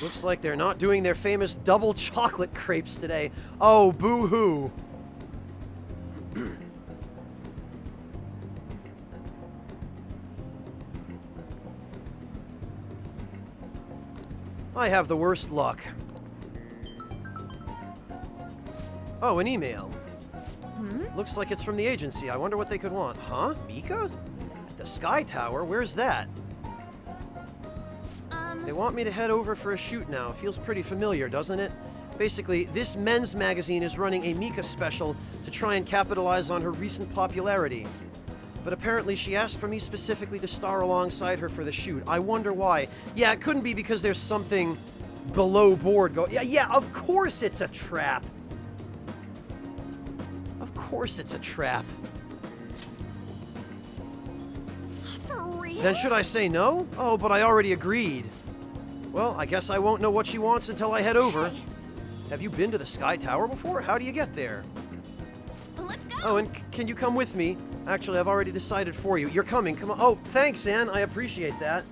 Looks like they're not doing their famous double chocolate crepes today. Oh, boo-hoo. I have the worst luck. Oh, an email. Looks like it's from the agency. I wonder what they could want. Huh? Mika? The Sky Tower? Where's that? They want me to head over for a shoot now. Feels pretty familiar, doesn't it? Basically, this men's magazine is running a Mika special to try and capitalize on her recent popularity. But apparently she asked for me specifically to star alongside her for the shoot. I wonder why. Yeah, it couldn't be because there's something below board going... Yeah, of course it's a trap. Of course it's a trap. For real? Then should I say no? Oh, but I already agreed. Well, I guess I won't know what she wants until I head over. Have you been to the Sky Tower before? How do you get there? Let's go. Oh, and can you come with me? Actually, I've already decided for you. You're coming. Come on. Oh, thanks, Anne. I appreciate that.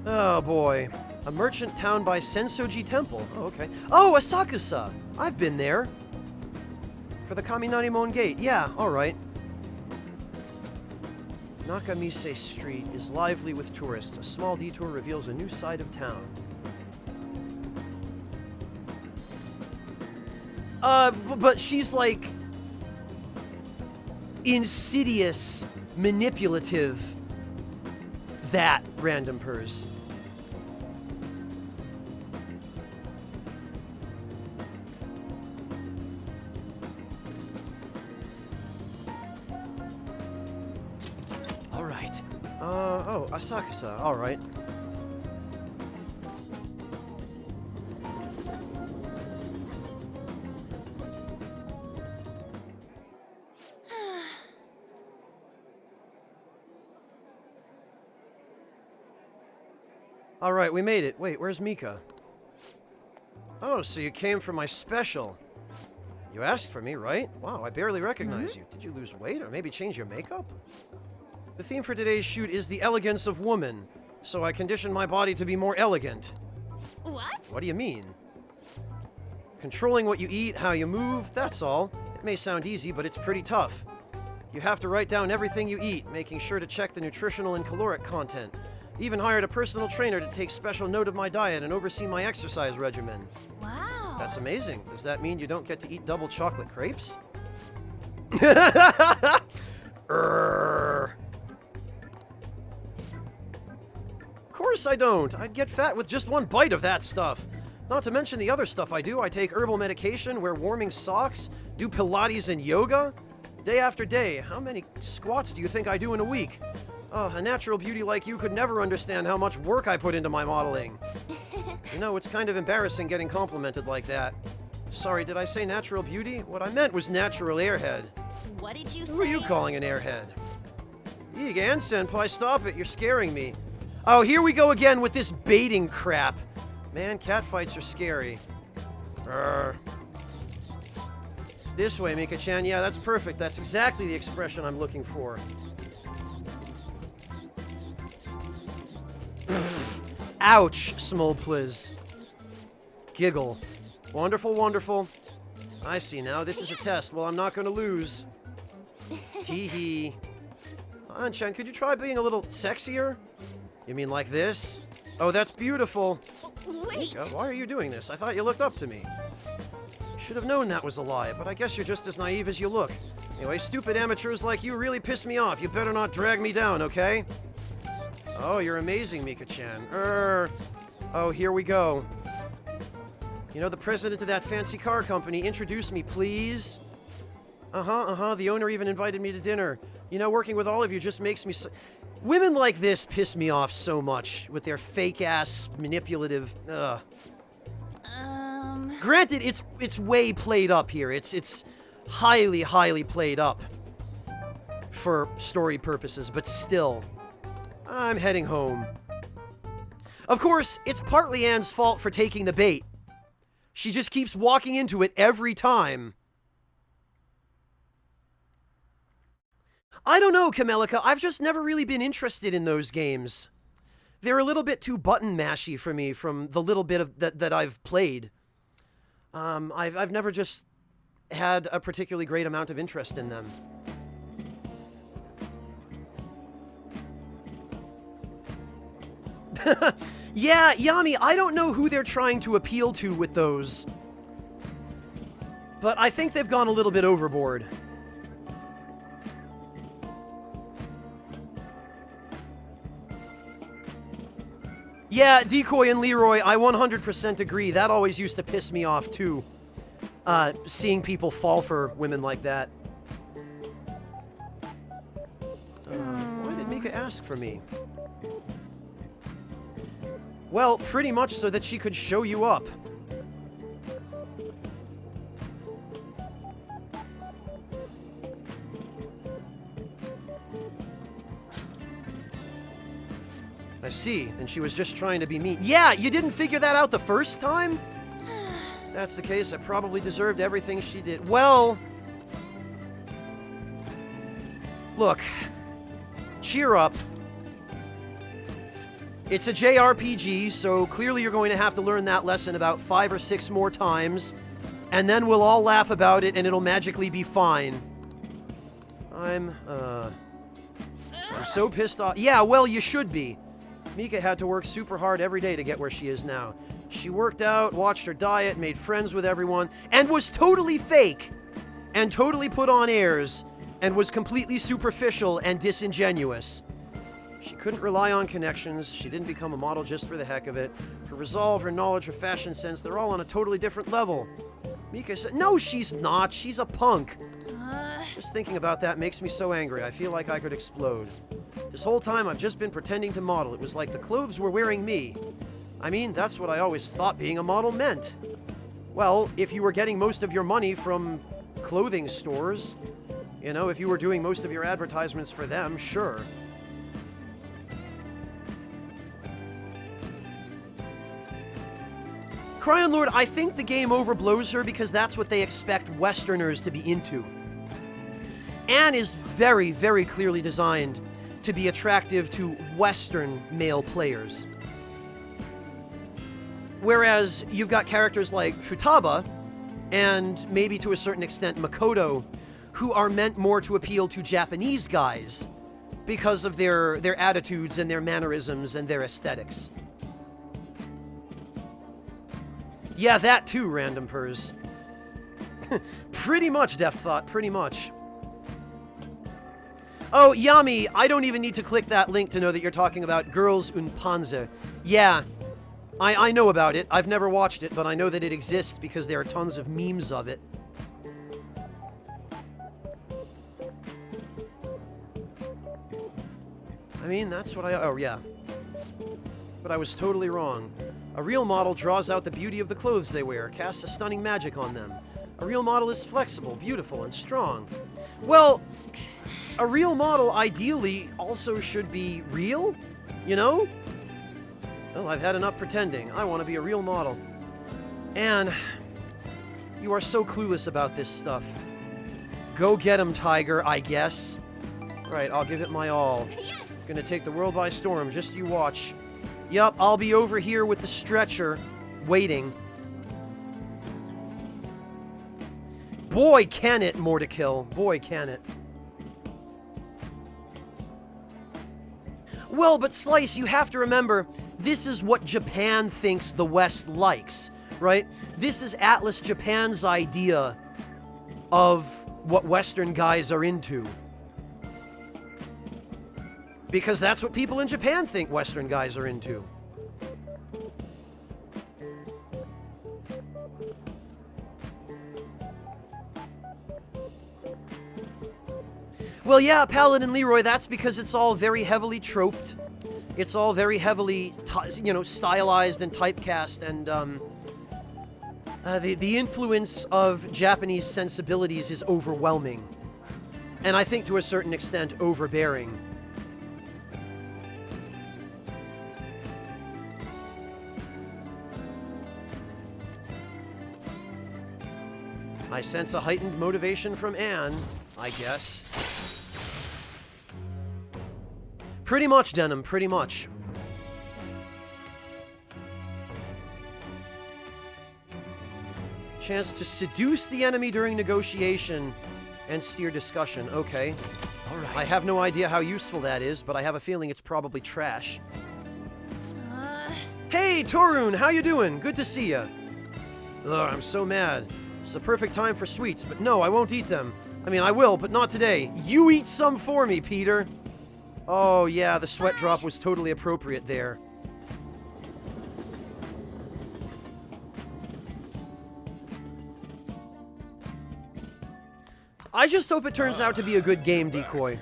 Oh, boy. A merchant town by Sensoji Temple. Oh, okay. Oh, Asakusa! I've been there. For the Kaminarimon Gate. Yeah, alright. Nakamise Street is lively with tourists. A small detour reveals a new side of town. But she's like... insidious, manipulative... that random purse. Oh, Asakusa, alright. Alright, we made it. Wait, where's Mika? Oh, so you came for my special. You asked for me, right? Wow, I barely recognize you. Did you lose weight or maybe change your makeup? The theme for today's shoot is the elegance of woman, so I conditioned my body to be more elegant. What? What do you mean? Controlling what you eat, how you move, that's all. It may sound easy, but it's pretty tough. You have to write down everything you eat, making sure to check the nutritional and caloric content. Even hired a personal trainer to take special note of my diet and oversee my exercise regimen. Wow. That's amazing. Does that mean you don't get to eat double chocolate crepes? Of course I don't. I'd get fat with just one bite of that stuff. Not to mention the other stuff I do. I take herbal medication, wear warming socks, do Pilates and yoga. Day after day. How many squats do you think I do in a week? Oh, a natural beauty like you could never understand how much work I put into my modeling. You know, it's kind of embarrassing getting complimented like that. Sorry, did I say natural beauty? What I meant was natural airhead. What did you say? Who are you calling an airhead? Eeg, Ann Senpai, stop it. You're scaring me. Oh, here we go again with this baiting crap. Man, catfights are scary. This way, Mika-chan. Yeah, that's perfect. That's exactly the expression I'm looking for. Ouch, Smolpliz. Giggle. Wonderful, wonderful. I see now. This is a test. Well, I'm not going to lose. Tee-hee. An-chan, could you try being a little sexier? You mean like this? Oh, that's beautiful. Wait! Mika, why are you doing this? I thought you looked up to me. Should have known that was a lie, but I guess you're just as naive as you look. Anyway, stupid amateurs like you really piss me off. You better not drag me down, okay? Oh, you're amazing, Mika-chan. Oh, here we go. You know, the president of that fancy car company, introduce me, please. The owner even invited me to dinner. You know, working with all of you just makes me so... Women like this piss me off so much with their fake-ass, manipulative, Granted, it's way played up here. It's highly, highly played up for story purposes, but still, I'm heading home. Of course, it's partly Anne's fault for taking the bait. She just keeps walking into it every time. I don't know, Kamelica. I've just never really been interested in those games. They're a little bit too button-mashy for me from the little bit of that I've played. I've never just had a particularly great amount of interest in them. Yeah, Yami, I don't know who they're trying to appeal to with those. But I think they've gone a little bit overboard. Yeah, Decoy and Leroy, I 100% agree. That always used to piss me off, too. Seeing people fall for women like that. Why did Mika ask for me? Well, pretty much so that she could show you up. I see. Then she was just trying to be mean. Yeah, you didn't figure that out the first time? That's the case. I probably deserved everything she did. Well... Look. Cheer up. It's a JRPG, so clearly you're going to have to learn that lesson about 5 or 6 more times, and then we'll all laugh about it and it'll magically be fine. I'm so pissed off. Yeah, well, you should be. Mika had to work super hard every day to get where she is now. She worked out, watched her diet, made friends with everyone, and was totally fake, and totally put on airs, and was completely superficial and disingenuous. She couldn't rely on connections. She didn't become a model just for the heck of it. Her resolve, her knowledge, her fashion sense, they're all on a totally different level. Mika said, no, she's not. She's a punk. Just thinking about that makes me so angry. I feel like I could explode. This whole time I've just been pretending to model. It was like the clothes were wearing me. I mean, that's what I always thought being a model meant. Well, if you were getting most of your money from clothing stores, you know, if you were doing most of your advertisements for them, sure. Cryon Lord, I think the game overblows her because that's what they expect Westerners to be into. Anne is very, very clearly designed to be attractive to Western male players. Whereas you've got characters like Futaba, and maybe to a certain extent Makoto, who are meant more to appeal to Japanese guys because of their attitudes and their mannerisms and their aesthetics. Yeah, that too, Random Purrs. Pretty much, Deft Thought, pretty much. Oh, Yami, I don't even need to click that link to know that you're talking about Girls und Panzer. Yeah, I know about it. I've never watched it, but I know that it exists because there are tons of memes of it. I mean, that's what oh yeah. But I was totally wrong. A real model draws out the beauty of the clothes they wear, casts a stunning magic on them. A real model is flexible, beautiful, and strong. Well, a real model ideally also should be real, you know? Well, I've had enough pretending. I want to be a real model. And you are so clueless about this stuff. Go get him, Tiger, I guess. Right, I'll give it my all. Yes! Gonna take the world by storm, just you watch. Yup, I'll be over here with the stretcher, waiting. Boy, can it, Mortikill. Boy, can it. Well, but Slice, you have to remember, this is what Japan thinks the West likes, right? This is Atlas Japan's idea of what Western guys are into. Because that's what people in Japan think Western guys are into. Well, yeah, Paladin Leroy, that's because it's all very heavily troped. It's all very heavily, stylized and typecast, and the influence of Japanese sensibilities is overwhelming. And I think to a certain extent overbearing. I sense a heightened motivation from Anne, I guess. Pretty much, Denim, pretty much. Chance to seduce the enemy during negotiation and steer discussion. Okay. All right. I have no idea how useful that is, but I have a feeling it's probably trash. Hey, Torun, how you doing? Good to see ya. Ugh, I'm so mad. It's the perfect time for sweets, but no, I won't eat them. I mean, I will, but not today. You eat some for me, Peter. Oh, yeah, the sweat drop was totally appropriate there. I just hope it turns out to be a good game, Decoy.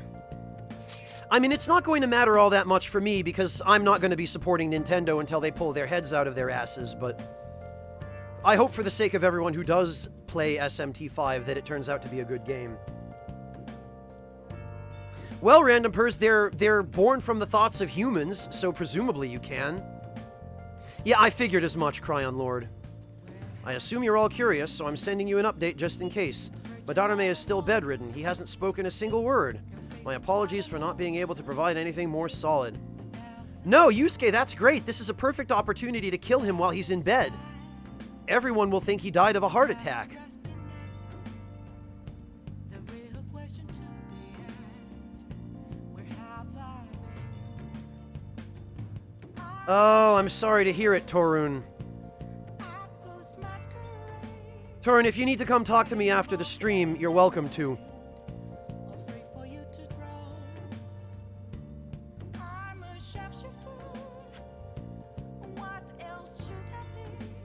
I mean, it's not going to matter all that much for me because I'm not going to be supporting Nintendo until they pull their heads out of their asses, but I hope for the sake of everyone who does play SMT5 that it turns out to be a good game. Well, Random Pers, they're born from the thoughts of humans, so presumably you can. Yeah, I figured as much, Cryon Lord. I assume you're all curious, so I'm sending you an update just in case. Madarame is still bedridden. He hasn't spoken a single word. My apologies for not being able to provide anything more solid. No, Yusuke, that's great. This is a perfect opportunity to kill him while he's in bed. Everyone will think he died of a heart attack. The real question to be asked, where have I been? Oh, I'm sorry to hear it, Torun. I post masquerade, Torun, if you need to come talk to me after the stream, you're welcome to. all free for you to throw. I'm a sharpshooter. What else should I be?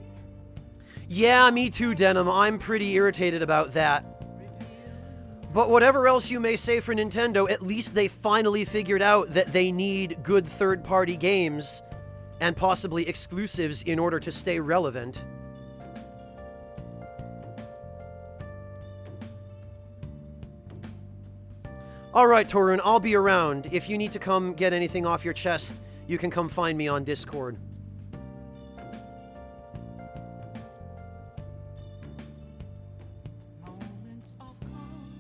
Yeah, me too, Denim. I'm pretty irritated about that. But whatever else you may say for Nintendo, at least they finally figured out that they need good third-party games and possibly exclusives in order to stay relevant. Alright, Torun, I'll be around. If you need to come get anything off your chest, you can come find me on Discord. Moments of calm,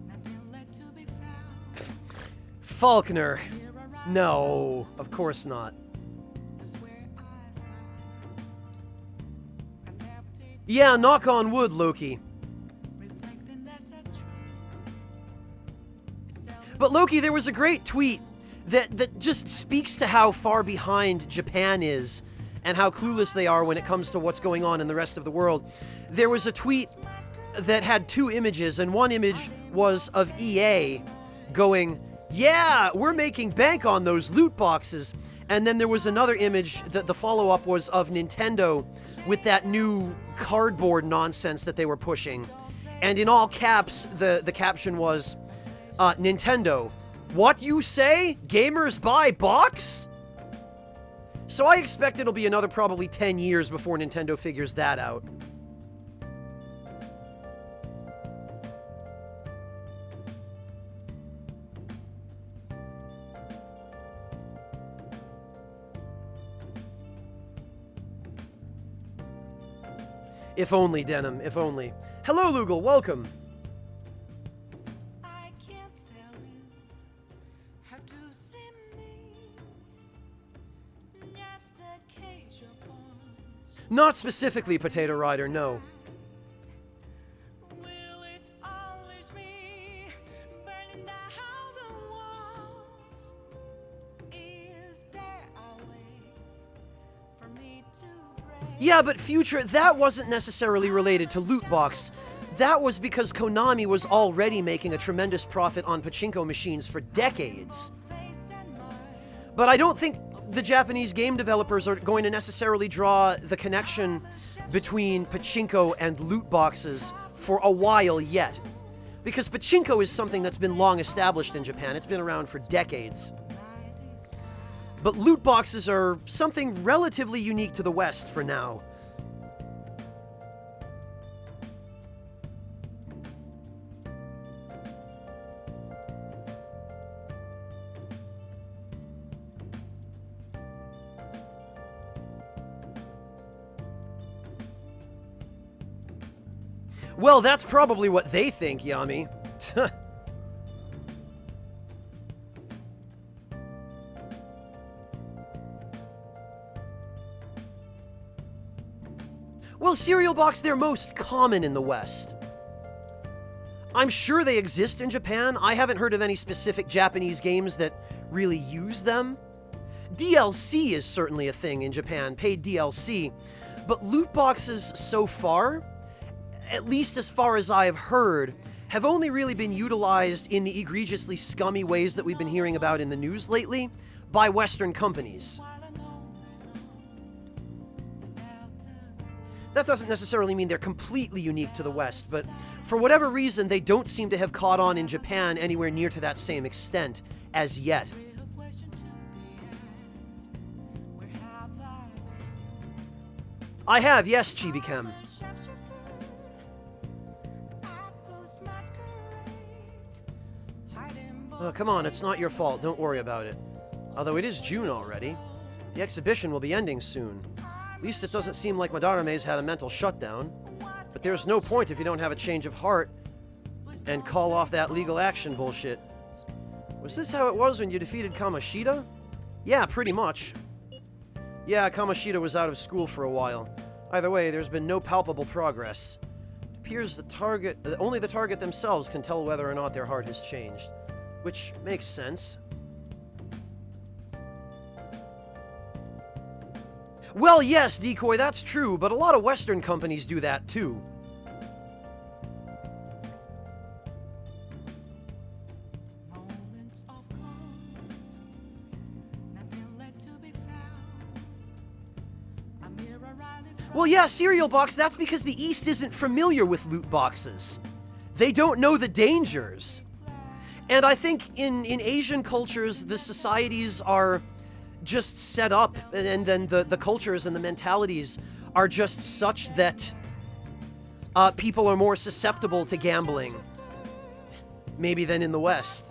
nothing left to be found. Faulkner. Here around No, of course not. is where I found. I never take Yeah, knock on wood, Loki. reflecting that's a truth. It's telling But Loki, there was a great tweet that just speaks to how far behind Japan is and how clueless they are when it comes to what's going on in the rest of the world. There was a tweet that had two images, and one image was of EA going, yeah, we're making bank on those loot boxes. And then there was another image that the follow-up was of Nintendo with that new cardboard nonsense that they were pushing. And in all caps, the caption was, Nintendo, what you say? Gamers buy box? So I expect it'll be another probably 10 years before Nintendo figures that out. If only, Denim, if only. Hello, Lugal, welcome. Have to see me, just a cage of bones. Not specifically Potato Rider, no. Will it always be burning down the walls? Is there a way for me to break? Yeah, but Future, that wasn't necessarily related to loot box. That was because Konami was already making a tremendous profit on pachinko machines for decades. Face and mind. But I don't think the Japanese game developers are going to necessarily draw the connection between pachinko and loot boxes for a while yet. Because pachinko is something that's been long established in Japan. It's been around for decades. But loot boxes are something relatively unique to the West for now. Well, that's probably what they think, Yami. Well, cereal box, they're most common in the West. I'm sure they exist in Japan. I haven't heard of any specific Japanese games that really use them. DLC is certainly a thing in Japan, paid DLC. But loot boxes so far, at least as far as I've heard, have only really been utilized in the egregiously scummy ways that we've been hearing about in the news lately by Western companies. That doesn't necessarily mean they're completely unique to the West, but for whatever reason, they don't seem to have caught on in Japan anywhere near to that same extent as yet. I have, yes, Chibi-Chem. Oh, come on, it's not your fault. Don't worry about it. Although it is June already. The exhibition will be ending soon. At least it doesn't seem like Madarame's had a mental shutdown. But there's no point if you don't have a change of heart and call off that legal action bullshit. Was this how it was when you defeated Kamoshida? Yeah, pretty much. Yeah, Kamoshida was out of school for a while. Either way, there's been no palpable progress. It appears only the target themselves can tell whether or not their heart has changed. Which makes sense. Well, yes, Decoy, that's true, but a lot of Western companies do that too. Moments of calm, nothing left to be found. A mirror right in front. Well, yeah, Cereal Box, that's because the East isn't familiar with loot boxes. They don't know the dangers. And I think in Asian cultures, the societies are just set up, and then the cultures and the mentalities are just such that people are more susceptible to gambling, maybe than in the West.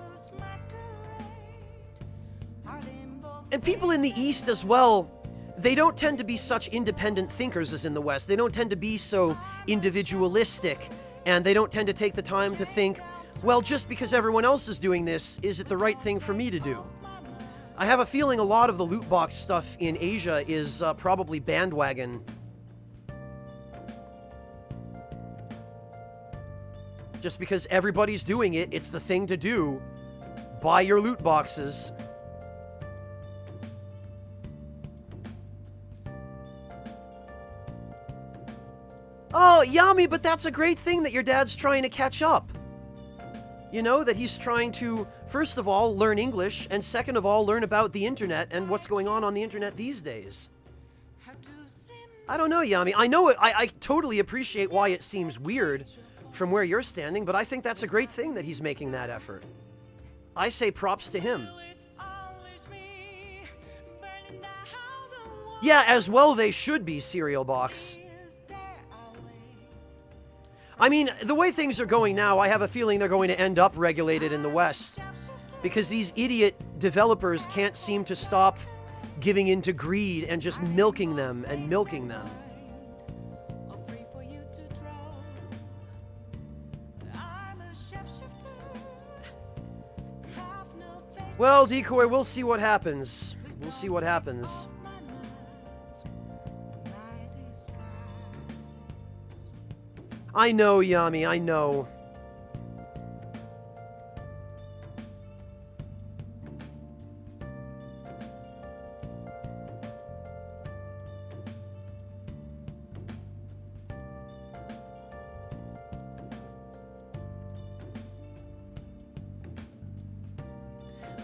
And people in the East as well, they don't tend to be such independent thinkers as in the West. They don't tend to be so individualistic, and they don't tend to take the time to think, well, just because everyone else is doing this, is it the right thing for me to do? I have a feeling a lot of the loot box stuff in Asia is probably bandwagon. Just because everybody's doing it, it's the thing to do. Buy your loot boxes. Oh, Yami, but that's a great thing that your dad's trying to catch up. You know, that he's trying to, first of all, learn English, and second of all, learn about the internet and what's going on the internet these days. I don't know, Yami. I know it. I totally appreciate why it seems weird from where you're standing, but I think that's a great thing that he's making that effort. I say props to him. Yeah, as well they should be, Cereal Box. I mean, the way things are going now, I have a feeling they're going to end up regulated in the West. Because these idiot developers can't seem to stop giving in to greed and just milking them and milking them. Well, Decoy, we'll see what happens. We'll see what happens. I know, Yami, I know.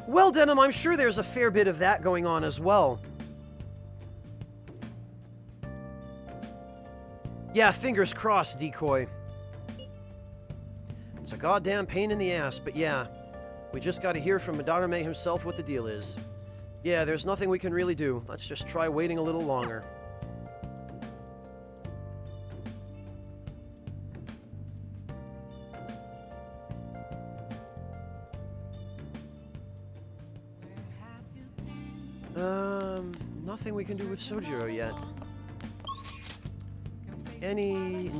Well, Denim, I'm sure there's a fair bit of that going on as well. Yeah, fingers crossed, Decoy. It's a goddamn pain in the ass, but yeah. We just gotta hear from Madarame himself what the deal is. Yeah, there's nothing we can really do. Let's just try waiting a little longer. Nothing we can do with Sojiro yet.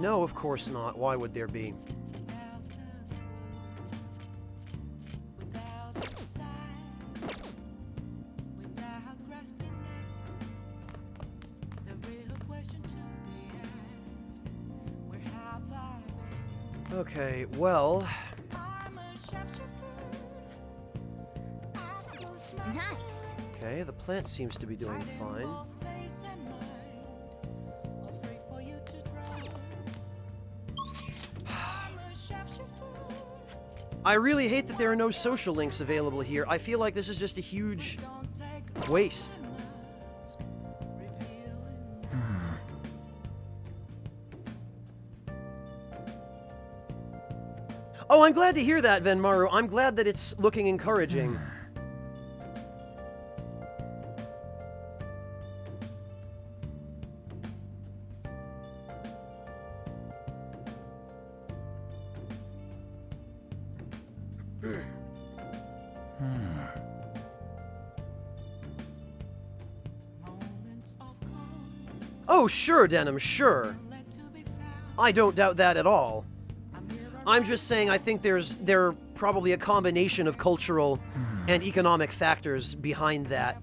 No, of course not. Why would there be? Okay, well... Nice. Okay, the plant seems to be doing fine. I really hate that there are no social links available here. I feel like this is just a huge waste. Oh, I'm glad to hear that, Venmaru. I'm glad that it's looking encouraging. Oh, sure, Denim, sure. I don't doubt that at all. I'm just saying I think there are probably a combination of cultural and economic factors behind that.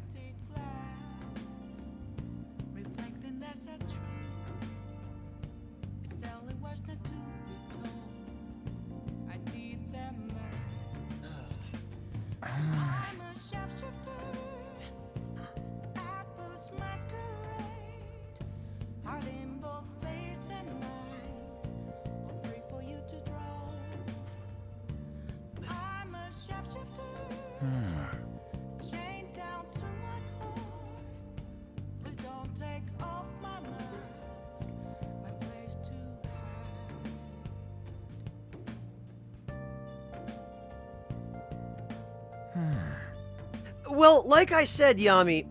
Well, like I said, Yami,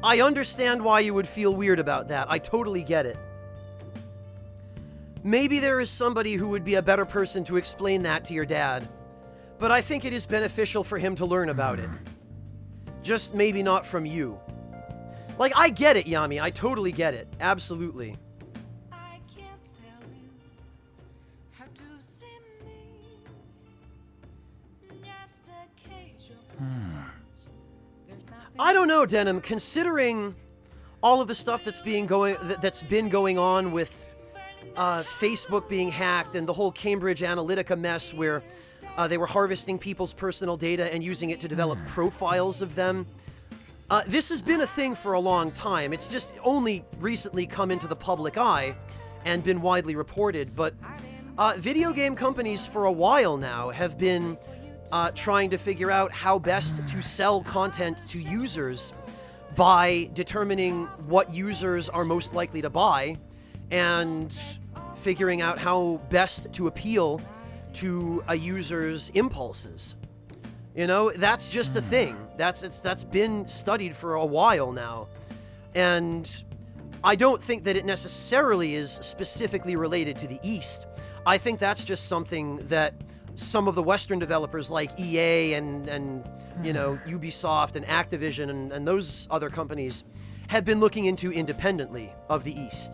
I understand why you would feel weird about that. I totally get it. Maybe there is somebody who would be a better person to explain that to your dad, but I think it is beneficial for him to learn about it. Just maybe not from you. Like, I get it, Yami. I totally get it. Absolutely. I can't tell you how to see me. Just a cage of words. There's nothing I don't know, Denim. Considering all of the stuff that's been going on with Facebook being hacked and the whole Cambridge Analytica mess where they were harvesting people's personal data and using it to develop profiles of them. This has been a thing for a long time. It's just only recently come into the public eye and been widely reported. But video game companies for a while now have been trying to figure out how best to sell content to users by determining what users are most likely to buy and figuring out how best to appeal to a user's impulses. You know, that's just a thing. That's been studied for a while now. And I don't think that it necessarily is specifically related to the East. I think that's just something that some of the Western developers like EA and you know, Ubisoft and Activision and those other companies have been looking into independently of the East.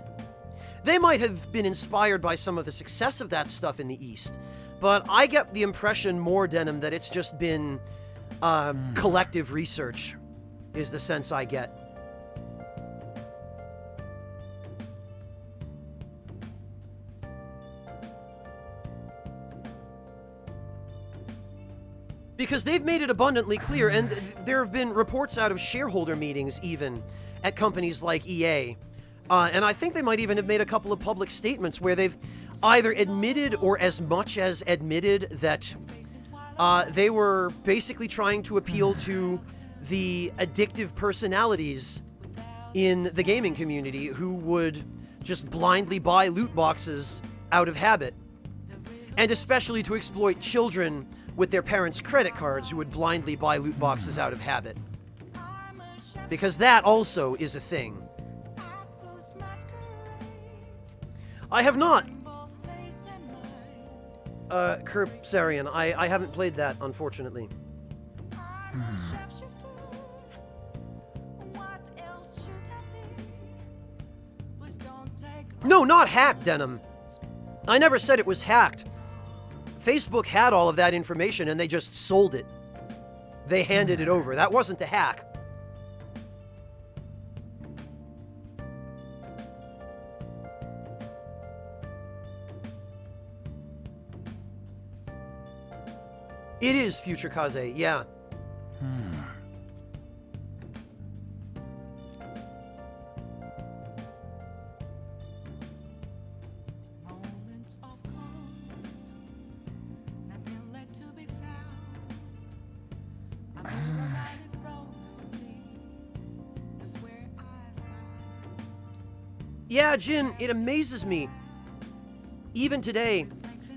They might have been inspired by some of the success of that stuff in the East, but I get the impression more, Denim, that it's just been collective research, is the sense I get. Because they've made it abundantly clear, and there have been reports out of shareholder meetings even at companies like EA. And I think they might even have made a couple of public statements where they've either admitted or as much as admitted that they were basically trying to appeal to the addictive personalities in the gaming community who would just blindly buy loot boxes out of habit. And especially to exploit children with their parents' credit cards who would blindly buy loot boxes out of habit. Because that also is a thing. I have not. Kerpsarian, I haven't played that, unfortunately. No, not hacked, Denim. I never said it was hacked. Facebook had all of that information and they just sold it. They handed it over. That wasn't a hack. It is Future Kaze, yeah. Moments of calm, nothing left to be found. I feel right in front of me. That's where I found. Yeah, Jin, it amazes me, even today,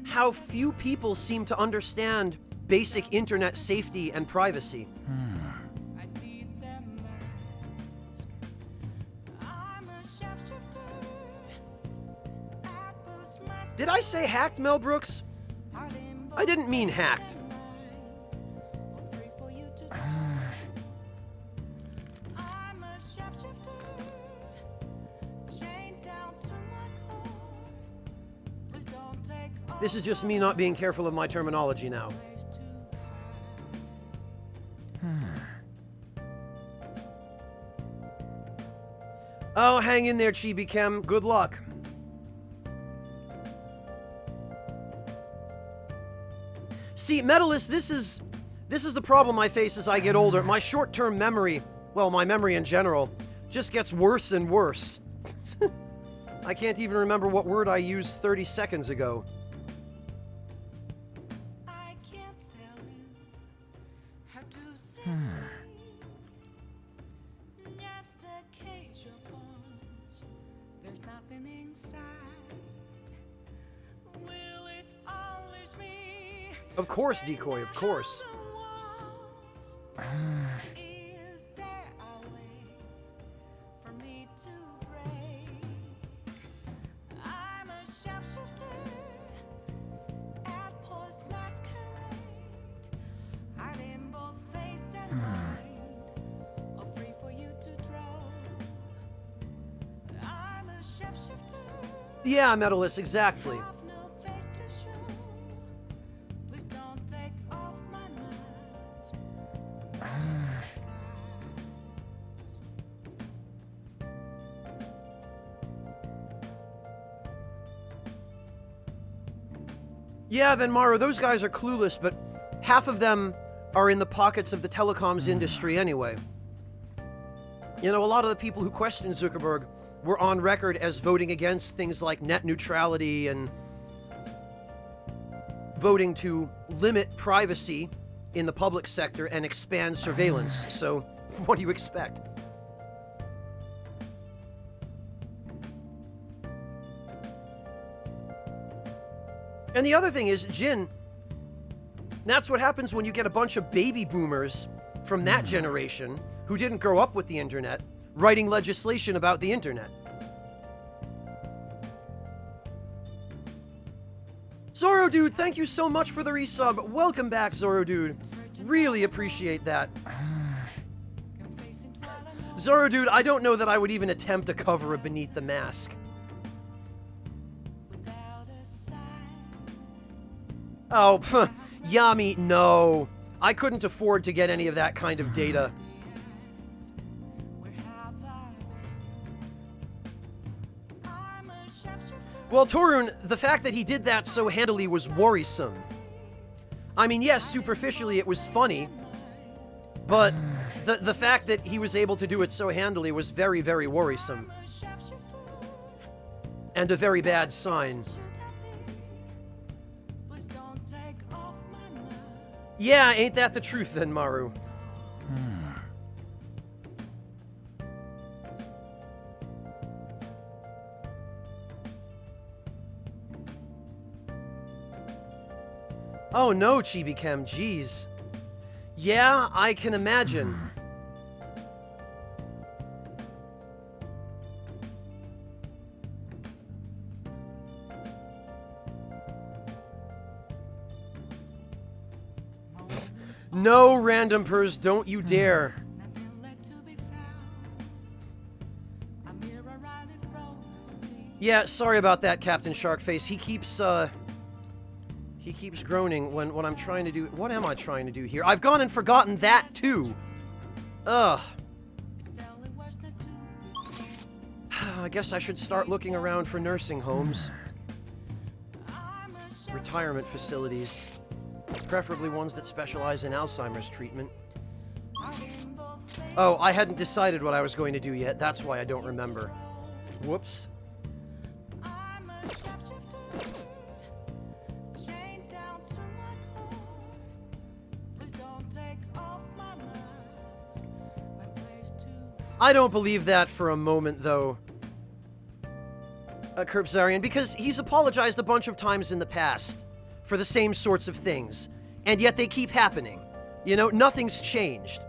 how few people seem to understand basic internet safety and privacy. I need that mask. I'm a sharpshooter. I push my Did I say hacked, Mel Brooks? heart in I didn't mean hacked. both free for you to do. I'm a sharpshooter. Chained down to my core. Please don't take all This is just me not being careful of my terminology now. place to Oh, hang in there, Chibi Chem. Good luck. See, Metalist, this is the problem I face as I get older. My short-term memory, well, my memory in general, just gets worse and worse. I can't even remember what word I used 30 seconds ago. I can't tell you how to say just a cage of bones. There's nothing inside. Will it unleash me? Of course, Decoy, of course. Is there a way for me to break? I'm a sharpshooter at Post Masquerade. Hiding both face and mind, all free for you to throw. I'm a sharpshooter. Yeah, Metalist, exactly. Have no face to show. Please don't take off my mask. Yeah, Venmaro, those guys are clueless, but half of them are in the pockets of the telecoms industry anyway. You know, a lot of the people who question Zuckerberg were on record as voting against things like net neutrality and voting to limit privacy in the public sector and expand surveillance. So, what do you expect? And the other thing is, Jin, that's what happens when you get a bunch of baby boomers from that generation who didn't grow up with the internet writing legislation about the internet. Zoro Dude, thank you so much for the resub. Welcome back, Zoro Dude. Really appreciate that. Zoro Dude, I don't know that I would even attempt to cover a Beneath the Mask. Oh, Yami, no. I couldn't afford to get any of that kind of data. Where have I been? I'm a shapeshifter. Well, Torun, the fact that he did that so handily was worrisome. I mean, yes, superficially it was funny, but the fact that he was able to do it so handily was very, very worrisome. I'm a shapeshifter. And a very bad sign. Should I be? Please don't take off my mask. Yeah, ain't that the truth then, Maru? Oh no, Chibi-Chem, jeez. Yeah, I can imagine. No, Random Pers, don't you dare. Nothing left to be found. A mirror right in front of me. Yeah, sorry about that, Captain Sharkface. He keeps groaning when what I'm trying to do. What am I trying to do here? I've gone and forgotten that too. Ugh. It's only worse than to be. I guess I should start looking around for nursing homes, I'm a shapeshifter. retirement facilities, preferably ones that specialize in Alzheimer's treatment. In both faces. Oh, I hadn't decided what I was going to do yet. That's why I don't remember. Whoops. I'm a shapeshifter. Chained down to my core. Please don't take off my mask. My place to I don't believe that for a moment, though, Curbzarian, because he's apologized a bunch of times in the past for the same sorts of things, and yet they keep happening. You know, nothing's changed.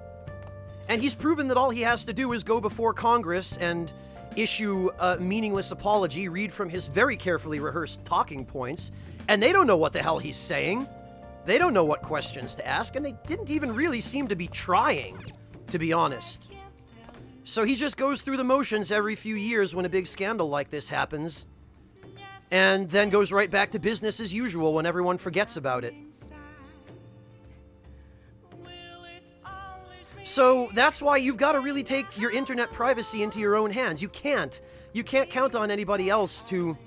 And he's proven that all he has to do is go before Congress and issue a meaningless apology, read from his very carefully rehearsed talking points, and they don't know what the hell he's saying. They don't know what questions to ask, and they didn't even really seem to be trying, to be honest. So he just goes through the motions every few years when a big scandal like this happens, and then goes right back to business as usual when everyone forgets about it. will it always be So that's why you've got to really take your internet privacy into your own hands. You can't count on anybody else to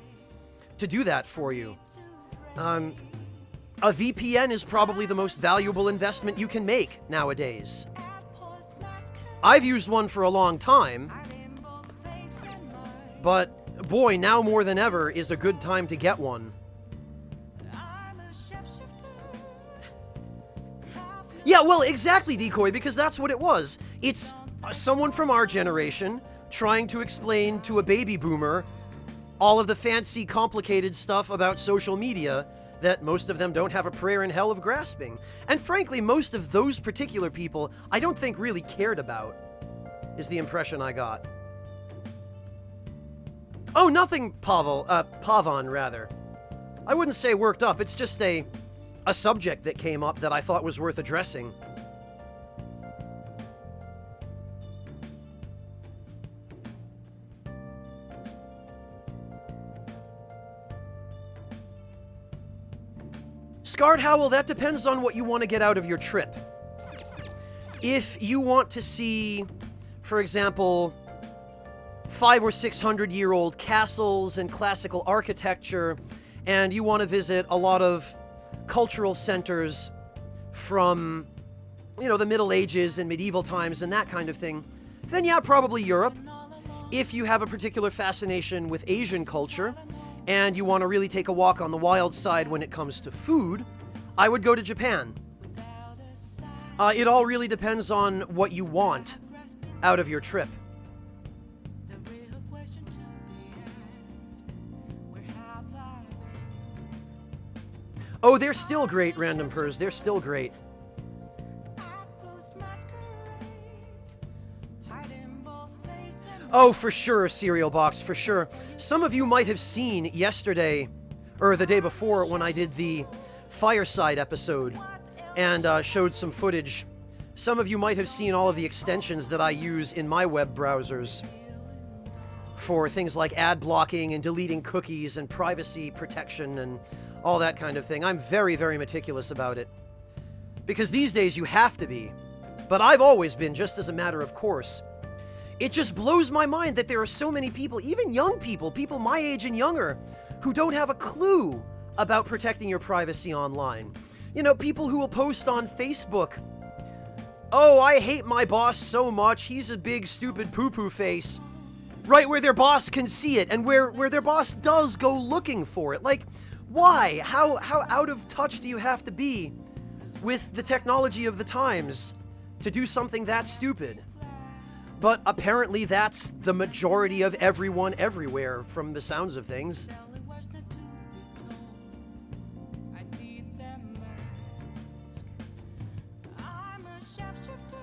do that for you. A VPN is probably the most valuable investment you can make nowadays. I've used one for a long time, in both face and mind? but boy, now more than ever is a good time to get one. I'm a shapeshifter. Have Yeah, well, exactly, Decoy, because that's what it was. It's someone from our generation trying to explain to a baby boomer all of the fancy, complicated stuff about social media that most of them don't have a prayer in hell of grasping. And frankly, most of those particular people I don't think really cared about, is the impression I got. Oh, nothing, Pavan, rather. I wouldn't say worked up, it's just a subject that came up that I thought was worth addressing. Scarred Howl, that depends on what you want to get out of your trip. If you want to see, for example, 500 or 600-year-old castles and classical architecture, and you want to visit a lot of cultural centers from, you know, the Middle Ages and medieval times and that kind of thing, then yeah, probably Europe. If you have a particular fascination with Asian culture, and you want to really take a walk on the wild side when it comes to food, I would go to Japan. It all really depends on what you want out of your trip. the real question to be asked. Where have I been? Oh, they're still great, Random Pers. They're still great. Outpost masquerade. Hide in both face and Oh, for sure, Cereal Box, for sure. Some of you might have seen yesterday, or the day before, when I did the Fireside episode and showed some footage. Some of you might have seen all of the extensions that I use in my web browsers for things like ad blocking and deleting cookies and privacy protection and all that kind of thing. I'm very, very meticulous about it. because these days you have to be. But I've always been, just as a matter of course. It just blows my mind that there are so many people, even young people my age and younger, who don't have a clue about protecting your privacy online. You know, people who will post on Facebook, "Oh, I hate my boss so much, he's a big stupid poo-poo face." Right where their boss can see it, and where their boss does go looking for it. Like, why? How out of touch do you have to be with the technology of the times to do something that stupid? But apparently that's the majority of everyone everywhere, from the sounds of things. Telling words not to be told. I need that mask. I'm a sharpshooter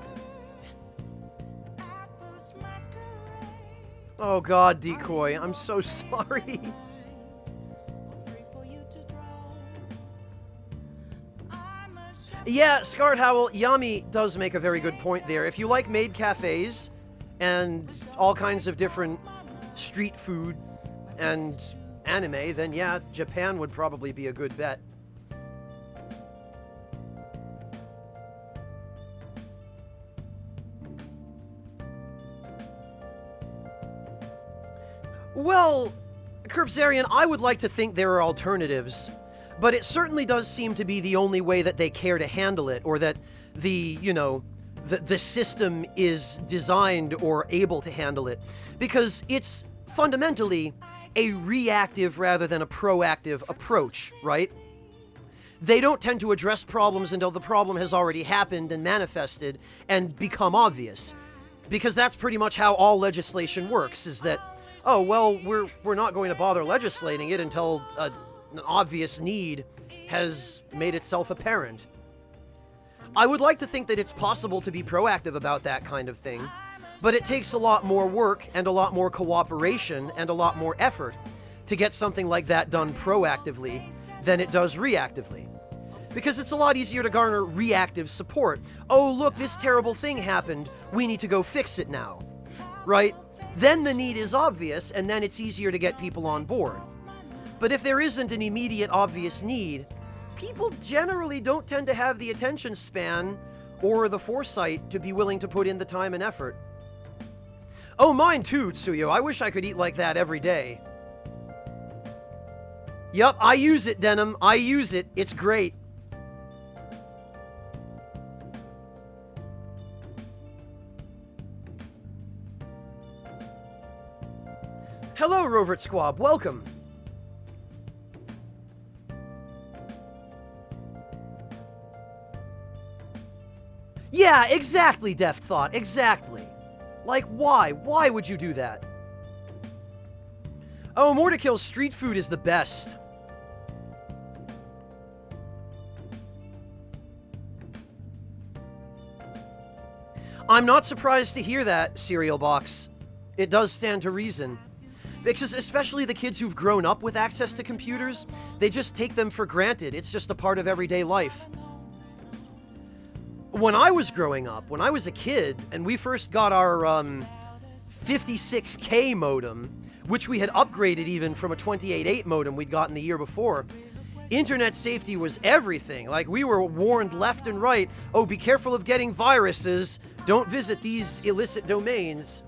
at this masquerade. Oh god, Decoy, I'm so sorry. Free for you to draw. I'm a Yeah, Scarred Howl, Yami does make a very good point there. If you like maid cafes and all kinds of different street food and anime, then yeah, Japan would probably be a good bet. Well, Curbsarian, I would like to think there are alternatives, but it certainly does seem to be the only way that they care to handle it, or that the system is designed or able to handle it, because it's fundamentally a reactive rather than a proactive approach, right? They don't tend to address problems until the problem has already happened and manifested and become obvious, because that's pretty much how all legislation works, is that, oh, well, we're not going to bother legislating it until an obvious need has made itself apparent. I would like to think that it's possible to be proactive about that kind of thing, but it takes a lot more work and a lot more cooperation and a lot more effort to get something like that done proactively than it does reactively. Because it's a lot easier to garner reactive support. Oh, look, this terrible thing happened. We need to go fix it now. Right? Then the need is obvious, and then it's easier to get people on board. But if there isn't an immediate obvious need, people generally don't tend to have the attention span or the foresight to be willing to put in the time and effort. Oh, mine too, Tsuyo. I wish I could eat like that every day. Yup, I use it, Denim. I use it. It's great. Hello, Rovert Squab. Welcome. Yeah, exactly, Deft Thought. Exactly. Like, why? Why would you do that? Oh, Mordekill's street food is the best. I'm not surprised to hear that, Cereal Box. It does stand to reason. Because especially the kids who've grown up with access to computers, they just take them for granted. It's just a part of everyday life. When I was growing up, when I was a kid, and we first got our 56K modem, which we had upgraded even from a 28.8 modem we'd gotten the year before, internet safety was everything. Like, we were warned left and right, oh, be careful of getting viruses, don't visit these illicit domains.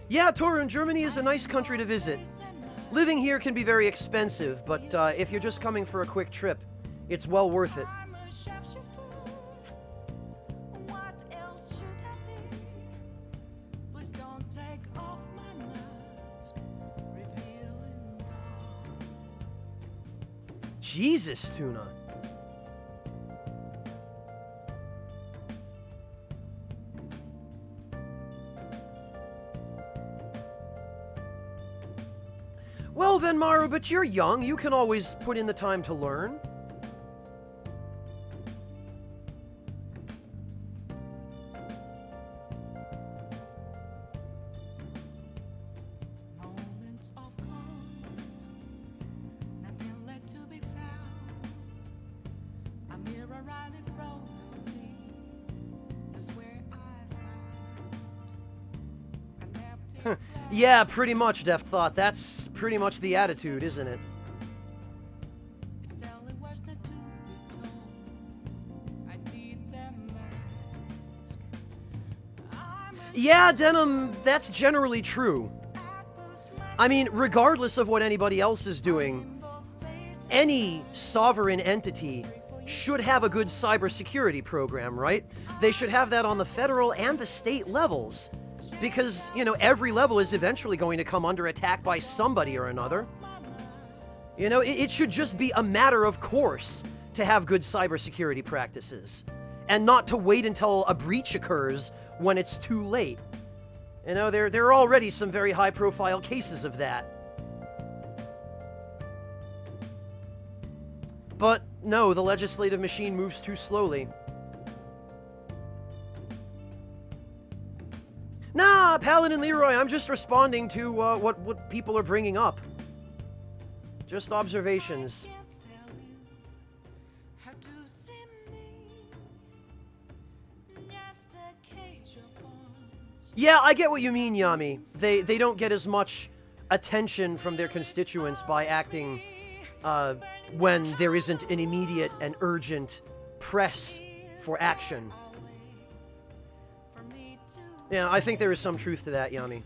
Yeah, Torun, Germany is a nice country to visit. Living here can be very expensive, but if you're just coming for a quick trip, it's well worth it. I'm a sharpshooter. What else should I be? Please don't take off my mask, revealing dark. Jesus, Tuna. Well then, Maru, but you're young. You can always put in the time to learn. Moments of calm, nothing left to be found. A mirror right in front of me. That's where I found an empty Yeah, pretty much, Deft Thought. That's pretty much the attitude, isn't it? It's telling words not to be Yeah, Denim, that's generally true. I mean, regardless of what anybody else is doing, any sovereign entity should have a good cybersecurity program, right? They should have that on the federal and the state levels. Because, you know, every level is eventually going to come under attack by somebody or another. You know, it should just be a matter of course to have good cybersecurity practices. And not to wait until a breach occurs when it's too late. You know, there are already some very high-profile cases of that. But no, the legislative machine moves too slowly. Nah, Paladin Leroy, I'm just responding to what people are bringing up. Just observations. Yeah, I get what you mean, Yami. They don't get as much attention from their constituents by acting when there isn't an immediate and urgent press for action. Yeah, I think there is some truth to that, Yami.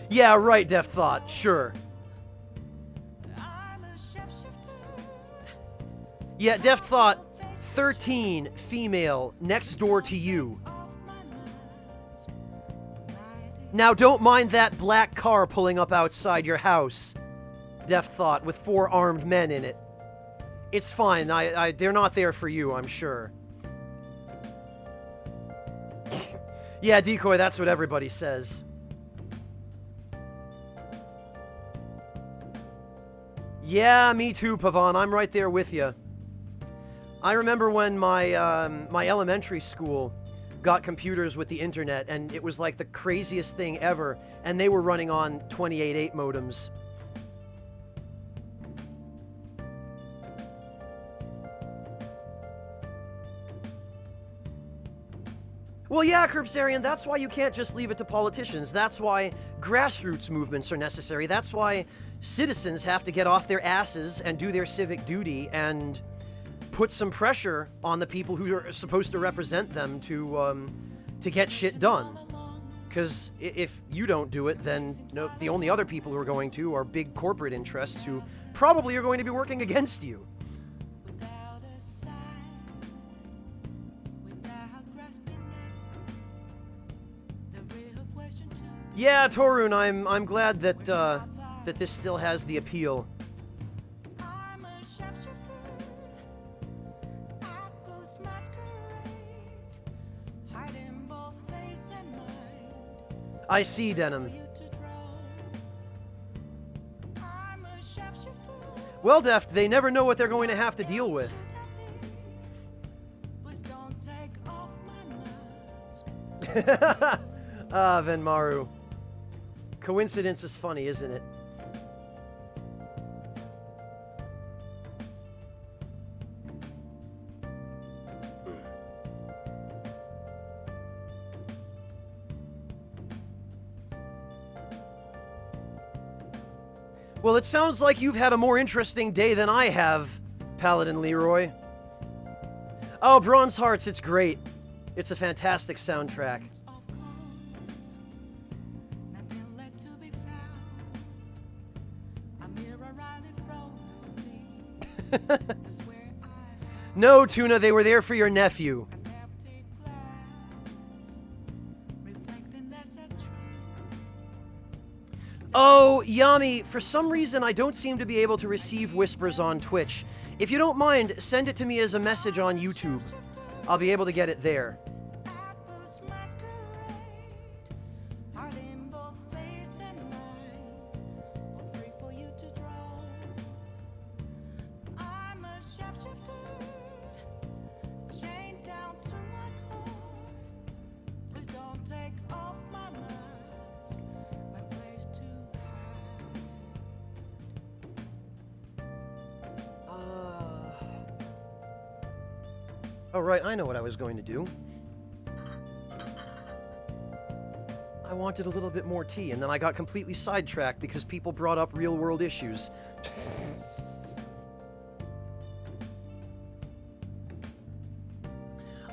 Yeah, right, Deft Thought, sure. Yeah, Deft Thought, 13, female, next door to you. Now, don't mind that black car pulling up outside your house, Deft Thought, with 4 armed men in it. It's fine, they're not there for you, I'm sure. Yeah, Decoy, that's what everybody says. Yeah, me too, Pavan, I'm right there with you. I remember when my my elementary school got computers with the internet, and it was like the craziest thing ever, and they were running on 28.8 modems. Well, yeah, Curbsarian, that's why you can't just leave it to politicians. That's why grassroots movements are necessary. That's why citizens have to get off their asses and do their civic duty and put some pressure on the people who are supposed to represent them to get shit done. Because if you don't do it, then the only other people who are going to are big corporate interests who probably are going to be working against you. Yeah, Torun, I'm glad that that this still has the appeal. I see, Denim. Well, Deft, they never know what they're going to have to deal with. Ah, Venmaru. Coincidence is funny, isn't it? Well, it sounds like you've had a more interesting day than I have, Paladin Leroy. Oh, Bronze Hearts, it's great. It's a fantastic soundtrack. No, Tuna, they were there for your nephew. Oh, Yami, for some reason I don't seem to be able to receive whispers on Twitch. If you don't mind, send it to me as a message on YouTube. I'll be able to get it there. Oh, right, I know what I was going to do. I I wanted a little bit more tea, and then I got completely sidetracked because people brought up real-world issues.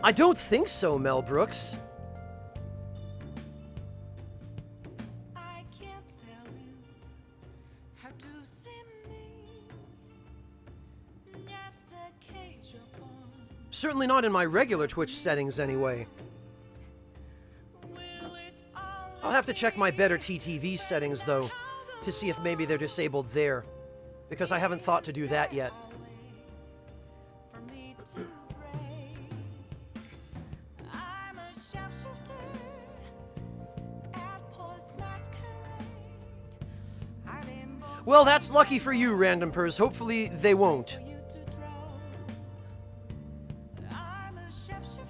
I don't think so, Mel Brooks. I can't tell you how to see me. Just a cage of bones. Certainly not in my regular Twitch settings, anyway. Will it all I'll have to check my better TTV settings, though, to see if maybe they're disabled there, because I haven't thought to do that yet. for me to break? I'm a sharpshooter at Paul's masquerade. I didn't both Well, that's lucky for you, Random Purrs. Hopefully, they won't. for you to draw. I'm a sharpshooter.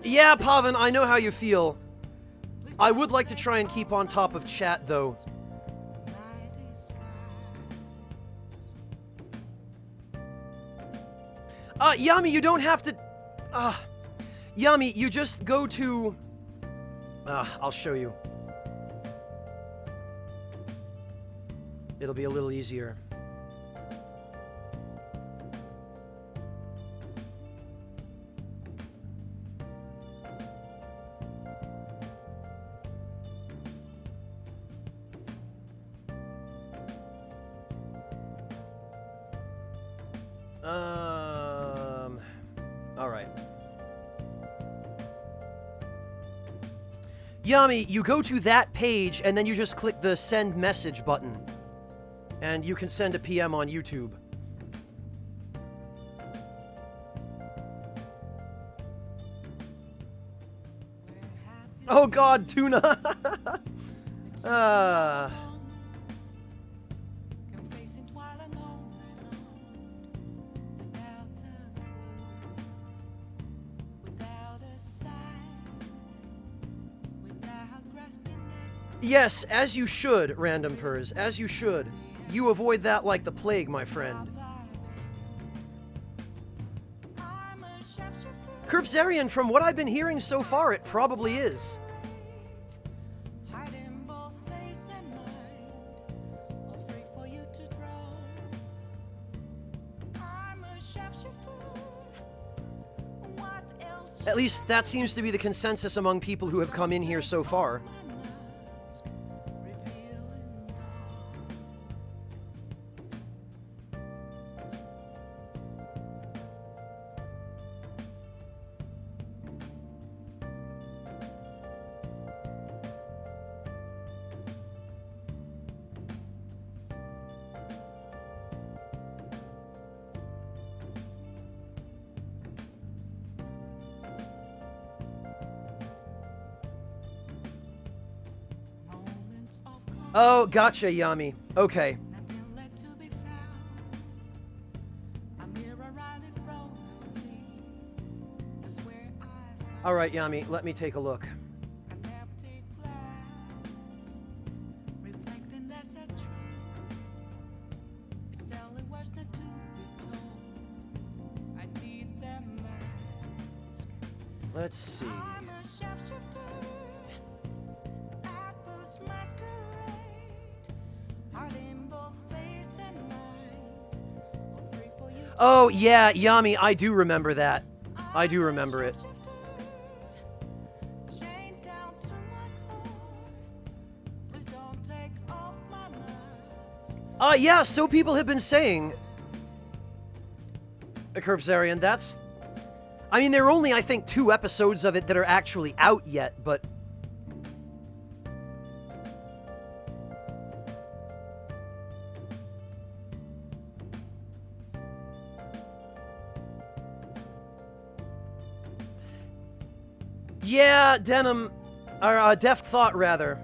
Yeah, Pavan, I know how you feel. I would like to try and keep on top of chat, though. Yami, you don't have to... Yami, you just go to... I'll show you. It'll be a little easier. Alright. Yami, you go to that page, and then you just click the send message button. And you can send a PM on YouTube. Oh god, Tuna! Confessing while I'm on without a clue, without a sign, without grasping it. Yes, as you should, Random Purrs, as you should. You avoid that like the plague, my friend. I'm a sharpshooter. Curbsarian, from what I've been hearing so far, it probably is. Hiding both face and mind, all free for you to draw. I'm a sharpshooter. What else? At least that seems to be the consensus among people who have come in here so far. My mask, revealing dawn. Moments of calm, Oh, gotcha, Yami. Okay. nothing left to be found. A mirror right in front of me. That's where I found Alright, Yami, let me take a look. an empty glass, reflecting that's a truth. It's telling words not to be told. I need that mask. Let's see. I'm a sharpshooter at Paul's masquerade. Hiding both face and mind, all free for you. Oh, yeah, Yami, I do remember that. I do remember it. Chained down to my core. Please don't take off my mask. Yeah, so people have been saying. Curbsarian, that's... I mean, there are only, I think, 2 episodes of it that are actually out yet, but... Yeah, Denim... Or, Deft Thought, rather.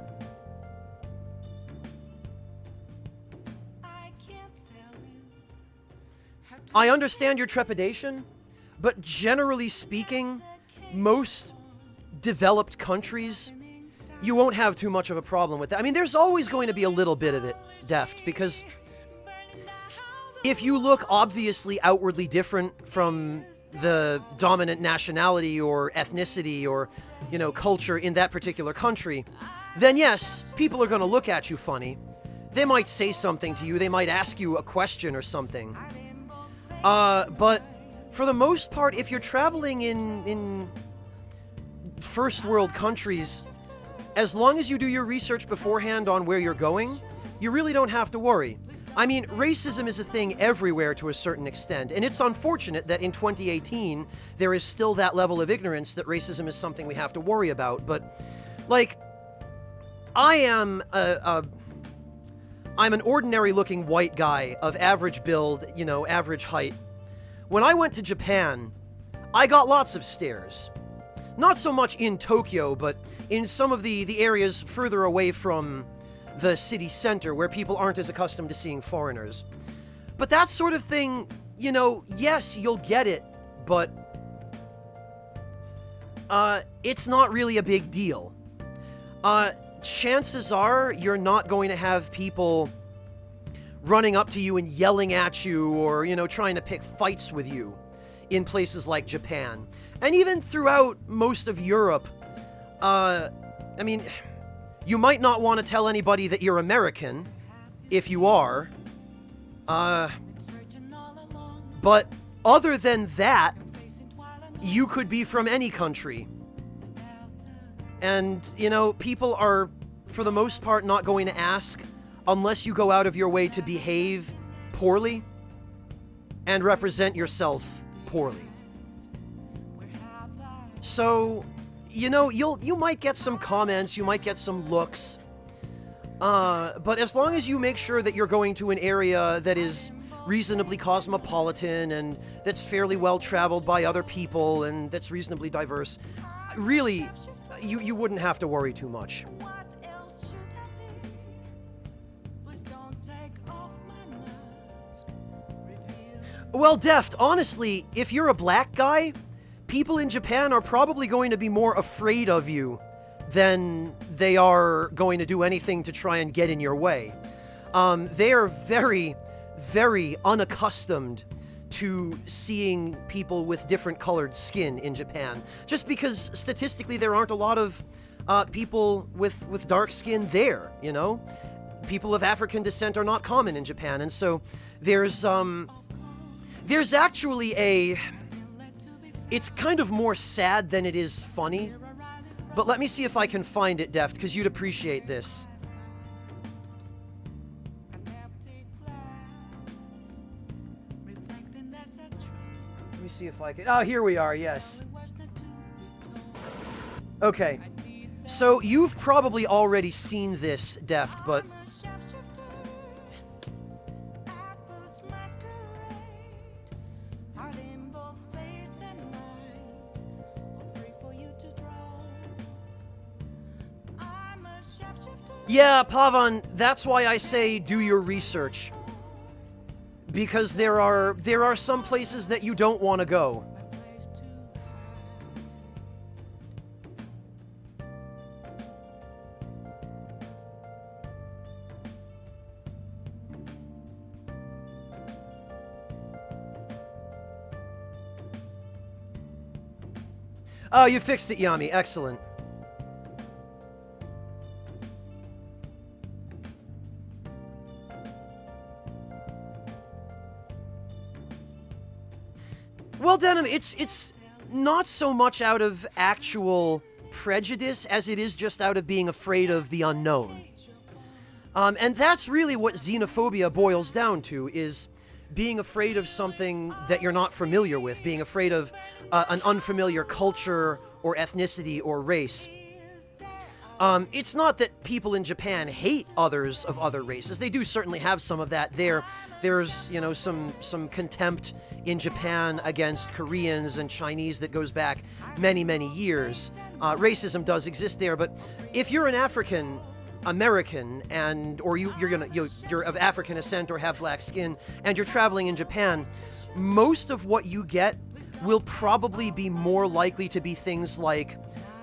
I can't tell you how to I understand your trepidation, but generally speaking, most developed countries, you won't have too much of a problem with that. I mean, there's always going to be a little bit of it, Deft, because if you look obviously outwardly different from the dominant nationality or ethnicity or culture in that particular country, then yes, people are going to look at you funny. They might say something to you. They might ask you a question or something. But for the most part, if you're traveling in first world countries, as long as you do your research beforehand on where you're going, you really don't have to worry. I mean, racism is a thing everywhere to a certain extent, and it's unfortunate that in 2018 there is still that level of ignorance that racism is something we have to worry about. But, like, I am I'm an ordinary-looking white guy of average build, average height. When I went to Japan, I got lots of stares. Not so much in Tokyo, but in some of the areas further away from the city center where people aren't as accustomed to seeing foreigners. But that sort of thing, yes, you'll get it, but it's not really a big deal. Chances are you're not going to have people running up to you and yelling at you or, trying to pick fights with you in places like Japan. And even throughout most of Europe, you might not want to tell anybody that you're American, if you are. But other than that, you could be from any country. And, people are, for the most part, not going to ask unless you go out of your way to behave poorly and represent yourself poorly. So, you might get some comments, you might get some looks, but as long as you make sure that you're going to an area that is reasonably cosmopolitan and that's fairly well traveled by other people and that's reasonably diverse, really, you wouldn't have to worry too much. What else should I be? Please don't take off my mask. Reveal Well, Deft, honestly, if you're a black guy, people in Japan are probably going to be more afraid of you than they are going to do anything to try and get in your way. They are very, very unaccustomed to seeing people with different colored skin in Japan, just because statistically there aren't a lot of people with dark skin there, People of African descent are not common in Japan, and so there's actually it's kind of more sad than it is funny, but let me see if I can find it, Deft, because you'd appreciate this. an empty glass, reflecting that's a truth. Let me see if I can... Oh, here we are, yes. Words not to be told. Okay, so you've probably already seen this, Deft, but I'm a shapeshifter at first masquerade, heart in both face and mind, all free for you to draw. I'm a shapeshifter. yeah, Pavan, that's why I say do your research. Because there are some places that you don't want to go. A place to Oh, you fixed it, Yami. Excellent. Well, Denim, it's not so much out of actual prejudice as it is just out of being afraid of the unknown. And that's really what xenophobia boils down to, is being afraid of something that you're not familiar with, being afraid of an unfamiliar culture or ethnicity or race. It's not that people in Japan hate others of other races. They do certainly have some of that there. There's, some contempt in Japan against Koreans and Chinese that goes back many, many years. Racism does exist there, but if you're an African American or you're of African descent or have black skin and you're traveling in Japan, most of what you get will probably be more likely to be things like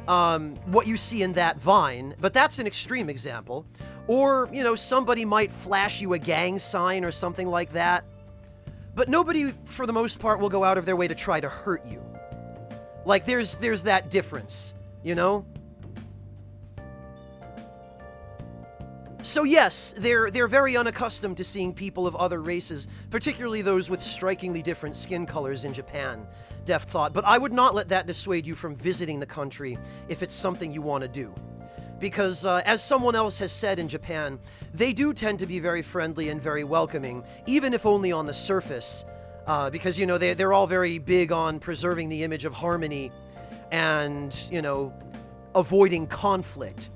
what you see in that Vine, but that's an extreme example. Or, somebody might flash you a gang sign or something like that. But nobody, for the most part, will go out of their way to try to hurt you. Like, there's that difference You know? So yes, they're very unaccustomed to seeing people of other races, particularly those with strikingly different skin colors in Japan, Deft thought. But I would not let that dissuade you from visiting the country if it's something you want to do. Because, as someone else has said in Japan, they do tend to be very friendly and very welcoming, even if only on the surface. Because, you know, they're all very big on preserving the image of harmony and, you know, avoiding conflict.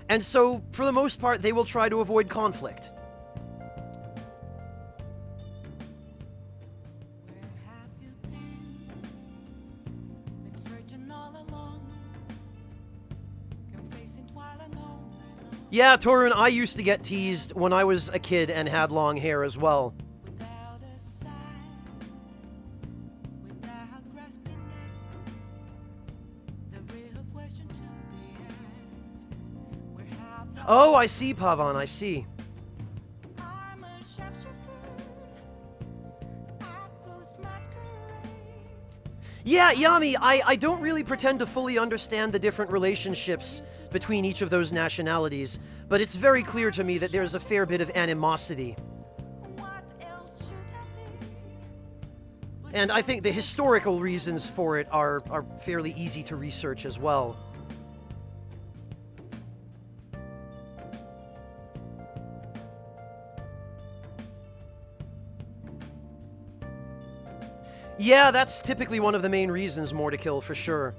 And so, for the most part, they will try to avoid conflict. Where have you been? Been searching all along. Confessing while alone. Yeah, Torun, I used to get teased when I was a kid and had long hair as well. Without a sign, without grasping it, the real question to be asked: where have you Oh, I see, Pavan, I see. I'm a sharpshooter at Post Masquerade. Yeah, Yami, I don't really pretend to fully understand the different relationships between each of those nationalities, but it's very clear to me that there's a fair bit of animosity. What else should I be? And I think the historical reasons for it are fairly easy to research as well. Yeah, that's typically one of the main reasons, More to Kill, for sure.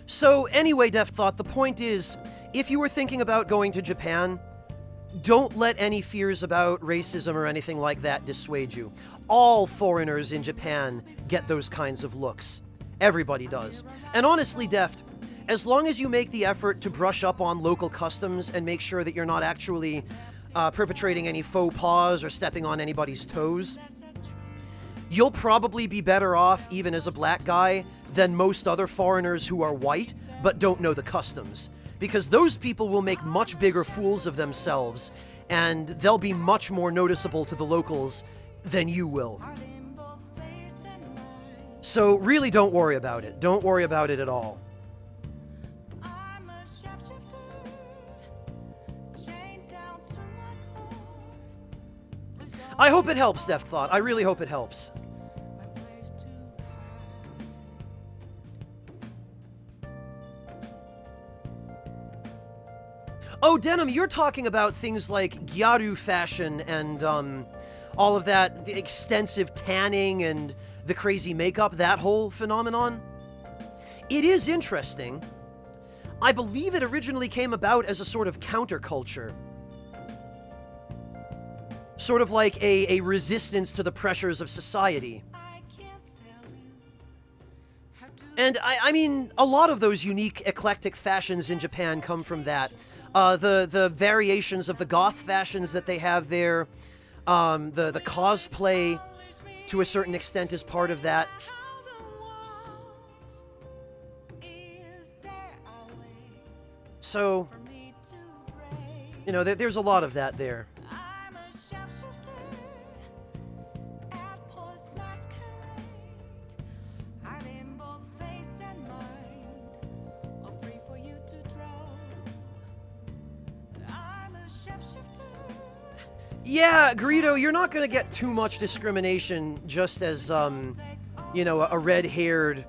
So anyway, Deft thought, the point is, if you were thinking about going to Japan, don't let any fears about racism or anything like that dissuade you. All foreigners in Japan get those kinds of looks. Everybody does. And honestly, Deft, as long as you make the effort to brush up on local customs and make sure that you're not actually perpetrating any faux pas or stepping on anybody's toes, you'll probably be better off, even as a black guy, than most other foreigners who are white but don't know the customs. Because those people will make much bigger fools of themselves, and they'll be much more noticeable to the locals than you will. So really don't worry about it. Don't worry about it at all. I'm a sharpshooter, chained down to my core. Please don't I hope it helps, Deft thought. I really hope it helps. my place to Oh, Denim, you're talking about things like gyaru fashion and all of that, the extensive tanning and the crazy makeup, that whole phenomenon? It is interesting. I believe it originally came about as a sort of counterculture. Sort of like a resistance to the pressures of society. I can't tell you how to And I mean, a lot of those unique, eclectic fashions in Japan come from that. The variations of the goth fashions that they have there, the cosplay, to a certain extent, is part of that. how the walls. Is there a way So, for me to break? you know, there's a lot of that there. I'm a sharpshooter at Post Masquerade. Hiding both face and mind, all free for you to draw. I'm a sharpshooter. Yeah, Greedo, you're not going to get too much discrimination just as, you know, a red-haired,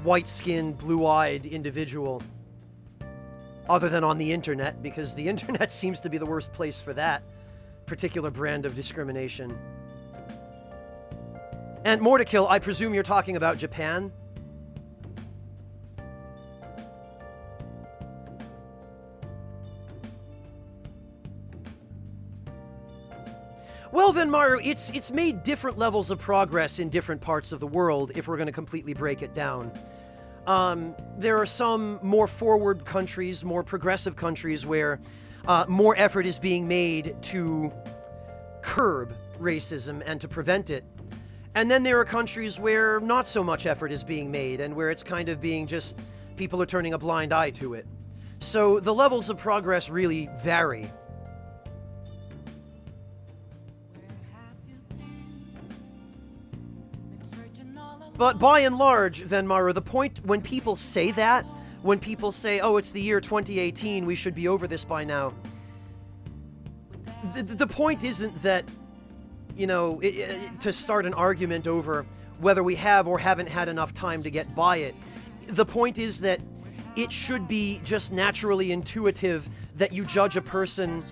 white-skinned, blue-eyed individual. Other than on the internet, because the internet seems to be the worst place for that particular brand of discrimination. And More to Kill, I presume you're talking about Japan? Well then, Maru, it's made different levels of progress in different parts of the world, if we're going to completely break it down. There are some more forward countries, more progressive countries, where more effort is being made to curb racism and to prevent it. And then there are countries where not so much effort is being made, and where it's kind of being just, people are turning a blind eye to it. So the levels of progress really vary. Where have But by and large, Venmara, the point when people say that, when people say, oh, it's the year 2018, we should be over this by now, the point isn't that, you know, to start an argument over whether we have or haven't had enough time to get by it. The point is that it should be just naturally intuitive that you judge a person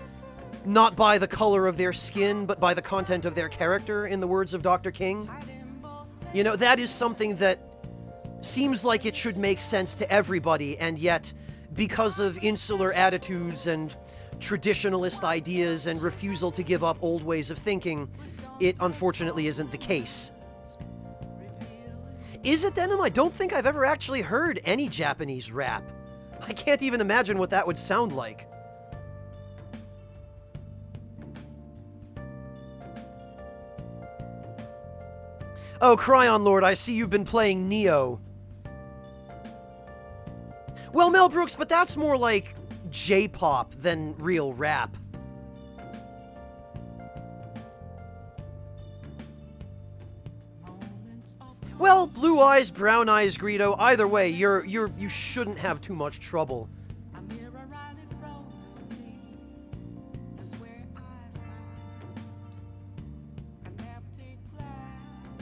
not by the color of their skin, but by the content of their character, in the words of Dr. King. You know, that is something that seems like it should make sense to everybody, and yet, because of insular attitudes and traditionalist ideas and refusal to give up old ways of thinking, it unfortunately isn't the case. Is it, Denim? I don't think I've ever actually heard any Japanese rap. I can't even imagine what that would sound like. Oh, Cryon Lord, I see you've been playing Neo. Well, Mel Brooks, but that's more like J-pop than real rap. Well, blue eyes, brown eyes, Greedo. Either way, you shouldn't have too much trouble.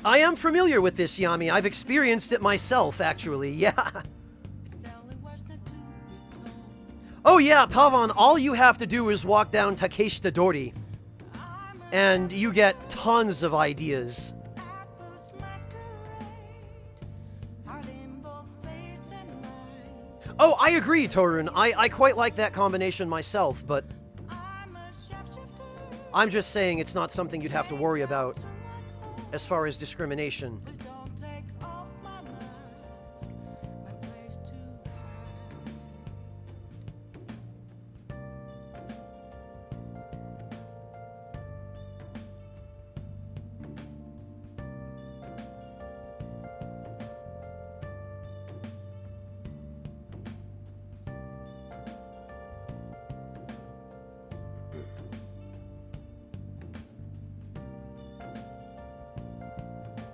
I am familiar with this, Yami. I've experienced it myself, actually. Yeah. Oh yeah, Pavan, all you have to do is walk down Takeshita Dori, and you get tons of ideas. Oh, I agree, Torun. I quite like that combination myself, but I'm just saying it's not something you'd have to worry about as far as discrimination.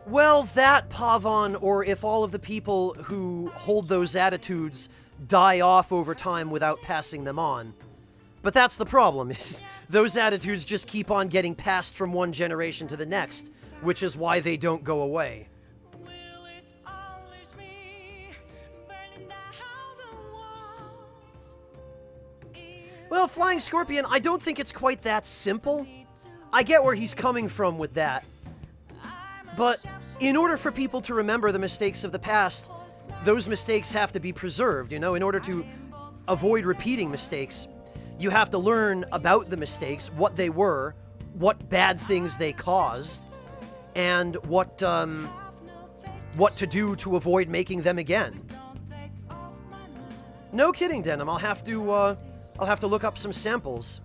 Well, that, Pavan, or if all of the people who hold those attitudes die off over time without passing them on. But that's the problem, is those attitudes just keep on getting passed from one generation to the next, which is why they don't go away. Well, Flying Scorpion, I don't think it's quite that simple. I get where he's coming from with that. But in order for people to remember the mistakes of the past, those mistakes have to be preserved, you know? In order to avoid repeating mistakes, you have to learn about the mistakes, what they were, what bad things they caused, and what to do to avoid making them again. No kidding, Denim. I'll have to look up some samples.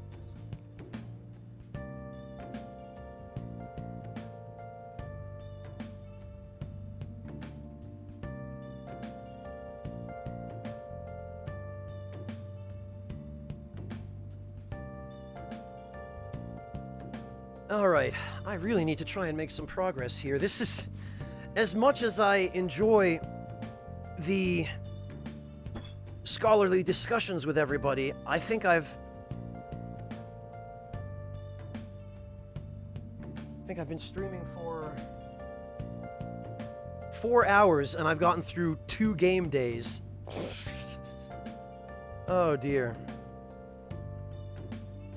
Alright, I really need to try and make some progress here. This is... As much as I enjoy the scholarly discussions with everybody, I think I've been streaming for 4 hours, and I've gotten through 2 game days. Oh dear.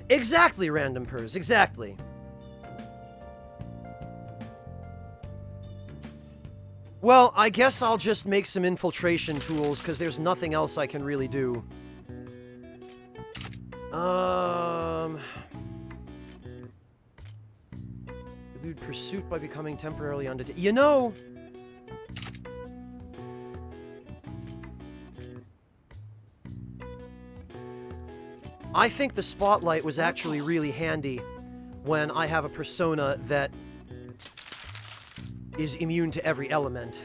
Exactly, Random Purrs, exactly. Well, I guess I'll just make some infiltration tools, because there's nothing else I can really do. Elude pursuit by becoming temporarily undetected. You know... I think the spotlight was actually really handy when I have a persona that is immune to every element.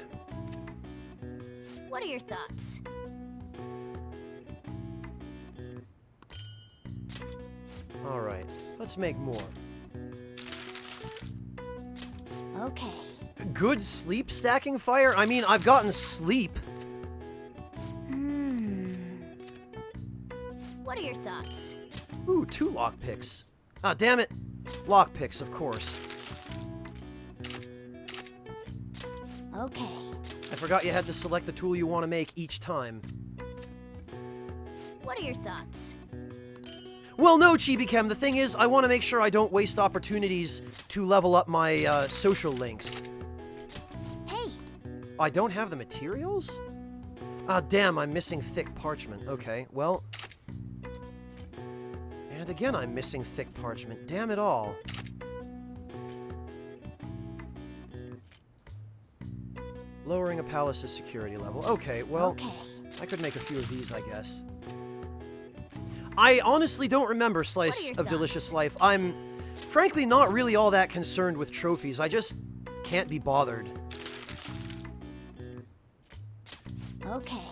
What are your thoughts? Alright, let's make more. Okay, Good sleep stacking fire? I mean, I've gotten sleep. What are your thoughts? Ooh, 2 lockpicks. Ah, damn it. Lockpicks, of course. Okay. I forgot you had to select the tool you want to make each time. What are your thoughts? Well, no, Chibi-Chem. The thing is, I want to make sure I don't waste opportunities to level up my social links. Hey, I don't have the materials? Ah, damn, I'm missing thick parchment. Okay, well... And again, I'm missing thick parchment. Damn it all. Lowering a palace's security level. Okay, well, okay. I could make a few of these, I guess. I honestly don't remember What are Slice your of thoughts? Delicious Life. I'm, frankly, not really all that concerned with trophies. I just can't be bothered. Okay.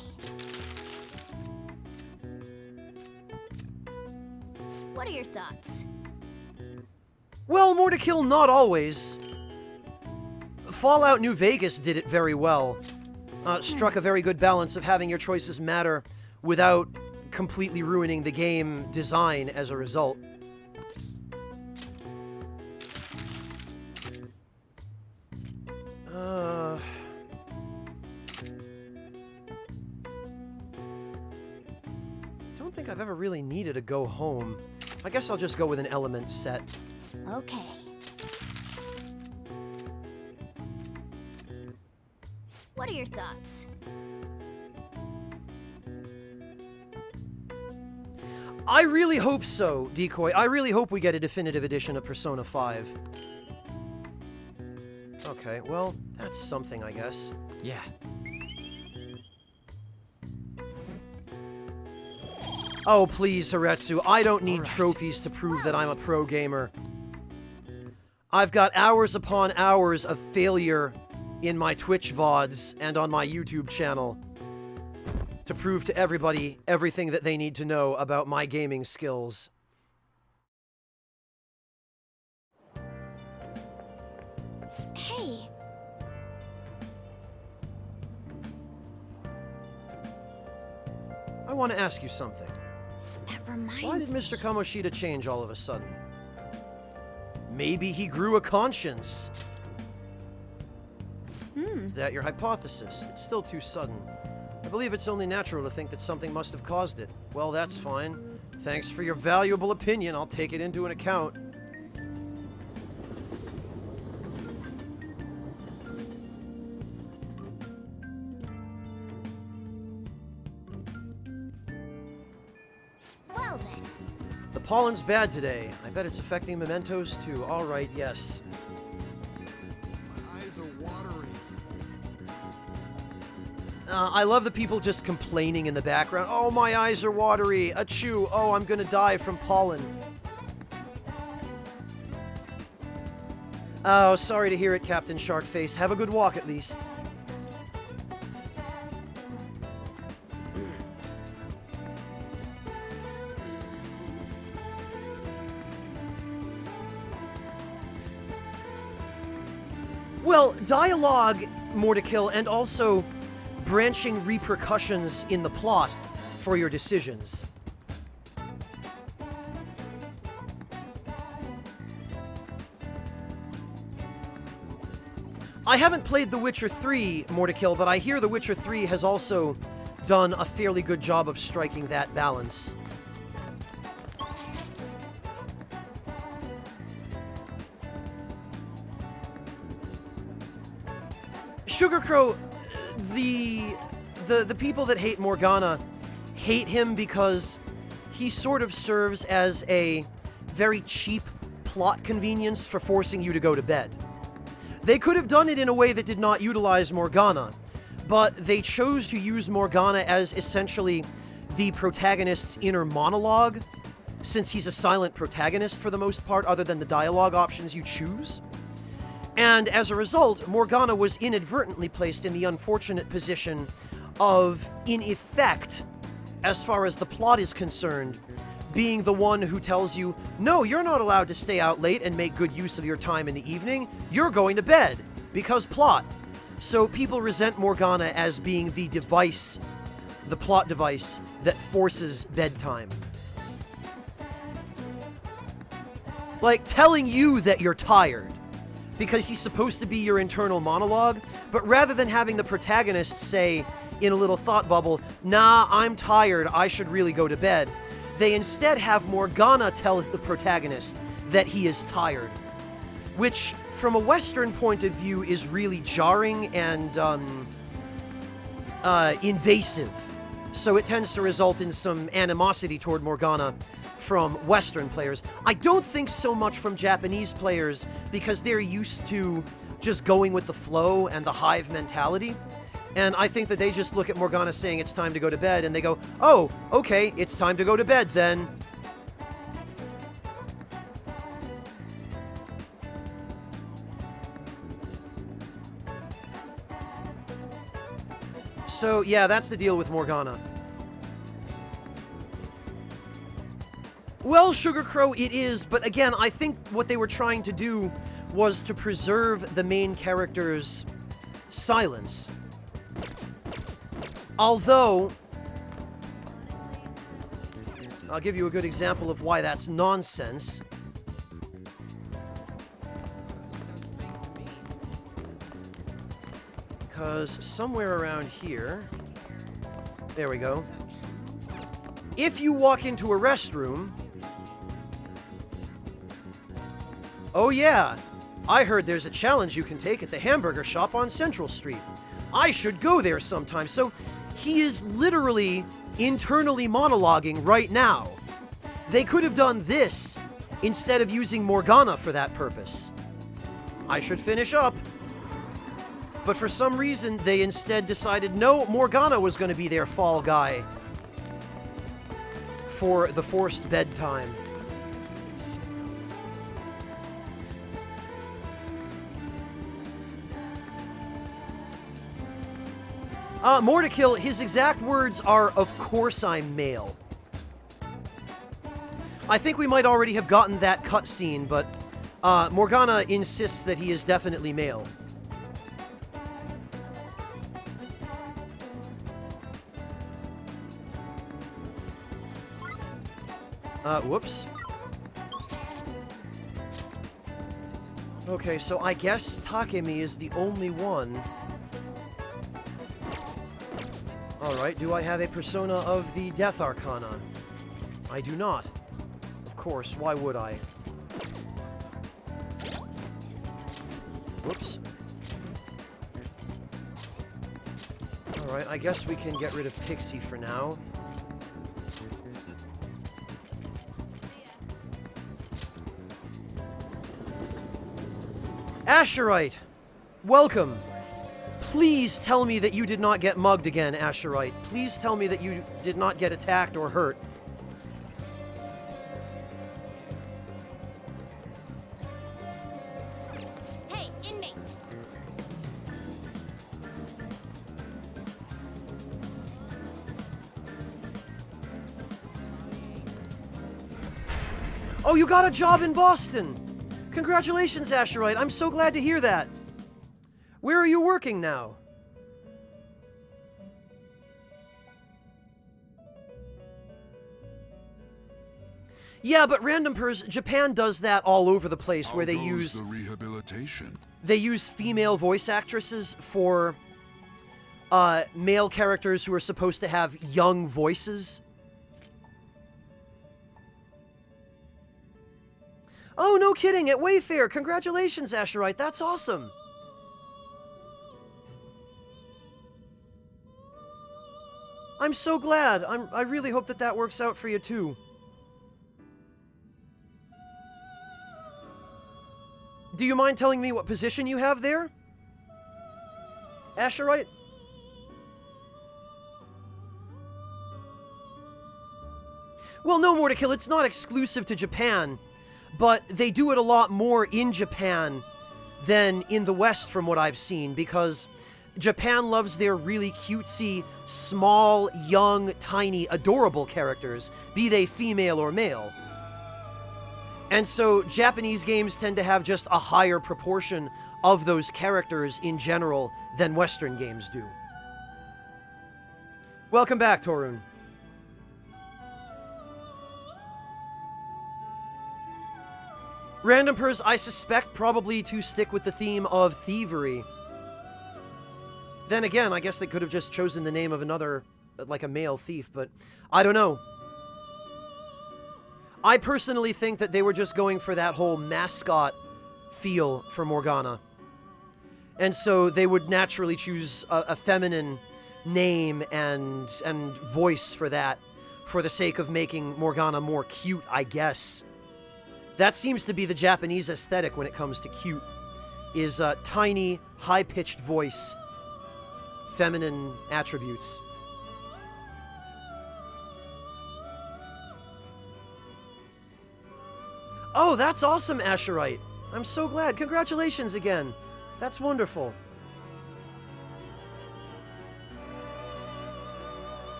What are your thoughts? Well, more to kill, not always. Fallout New Vegas did it very well. Struck a very good balance of having your choices matter without completely ruining the game design as a result. Don't think I've ever really needed a go home. I guess I'll just go with an element set. Okay. What are your thoughts? I really hope so, Decoy. I really hope we get a definitive edition of Persona 5. Okay, well, that's something, I guess. Yeah. Oh, please, Haretsu, I don't need Alright. trophies to prove that I'm a pro gamer. I've got hours upon hours of failure in my Twitch VODs and on my YouTube channel to prove to everybody everything that they need to know about my gaming skills. Hey, I want to ask you something. that reminds Why did me. Mr. Kamoshida change all of a sudden? Maybe he grew a conscience. Is that your hypothesis? It's still too sudden. I believe it's only natural to think that something must have caused it. Well, that's fine. Thanks for your valuable opinion. I'll take it into an account. Well then, The pollen's bad today. I bet it's affecting mementos too. All right, yes. My eyes are watering. I love the people just complaining in the background. Oh, my eyes are watery. Achoo. Oh, I'm gonna die from pollen. Oh, sorry to hear it, Captain Sharkface. Have a good walk at least. Well, dialogue, more to kill, and also branching repercussions in the plot for your decisions. I haven't played The Witcher 3, more to kill, but I hear The Witcher 3 has also done a fairly good job of striking that balance. Sugar Crow, the people that hate Morgana hate him because he sort of serves as a very cheap plot convenience for forcing you to go to bed. They could have done it in a way that did not utilize Morgana, but they chose to use Morgana as essentially the protagonist's inner monologue, since he's a silent protagonist for the most part, other than the dialogue options you choose. And as a result, Morgana was inadvertently placed in the unfortunate position of, in effect, as far as the plot is concerned, being the one who tells you, no, you're not allowed to stay out late and make good use of your time in the evening. You're going to bed, because plot. So people resent Morgana as being the device, the plot device that forces bedtime. Like telling you that you're tired because he's supposed to be your internal monologue, but rather than having the protagonist say in a little thought bubble, nah, I'm tired, I should really go to bed, they instead have Morgana tell the protagonist that he is tired, which from a Western point of view is really jarring and invasive. So it tends to result in some animosity toward Morgana from Western players. I don't think so much from Japanese players because they're used to just going with the flow and the hive mentality. And I think that they just look at Morgana saying it's time to go to bed and they go, oh, okay, it's time to go to bed then. So, yeah, that's the deal with Morgana. Well, Sugar Crow, it is, but again, I think what they were trying to do was to preserve the main character's silence. Although, I'll give you a good example of why that's nonsense. Because somewhere around here, there we go. If you walk into a restroom, oh yeah, I heard there's a challenge you can take at the hamburger shop on Central Street. I should go there sometime. So he is literally internally monologuing right now. They could have done this instead of using Morgana for that purpose. I should finish up. But for some reason, they instead decided, no, Morgana was going to be their fall guy for the forced bedtime. Mortikill, his exact words are, of course I'm male. I think we might already have gotten that cutscene, but Morgana insists that he is definitely male. Whoops. Okay, so I guess Takemi is the only one. Alright, do I have a persona of the Death Arcana? I do not. Of course, why would I? Whoops. Alright, I guess we can get rid of Pixie for now. Asherite! Welcome! Please tell me that you did not get mugged again, Asherite. Please tell me that you did not get attacked or hurt. Hey, inmate! Oh, you got a job in Boston! Congratulations, Asherite. I'm so glad to hear that. Where are you working now? Yeah, but Random Pers, Japan does that all over the place, where they use the rehabilitation. They use female voice actresses for male characters who are supposed to have young voices. Oh, no kidding, at Wayfair. Congratulations, Asherite. That's awesome. I'm so glad. I really hope that that works out for you, too. Do you mind telling me what position you have there? Asherite? Well, no, Mortikill, it's not exclusive to Japan, but they do it a lot more in Japan than in the West from what I've seen, because Japan loves their really cutesy, small, young, tiny, adorable characters, be they female or male. And so Japanese games tend to have just a higher proportion of those characters in general than Western games do. Welcome back, Torun. Random Pers, I suspect probably to stick with the theme of thievery. Then again, I guess they could have just chosen the name of another, like a male thief, but I don't know. I personally think that they were just going for that whole mascot feel for Morgana. And so they would naturally choose a feminine name and voice for that, for the sake of making Morgana more cute, I guess. That seems to be the Japanese aesthetic when it comes to cute, is a tiny, high-pitched voice, feminine attributes. Oh, that's awesome, Asherite. I'm so glad. Congratulations again. That's wonderful.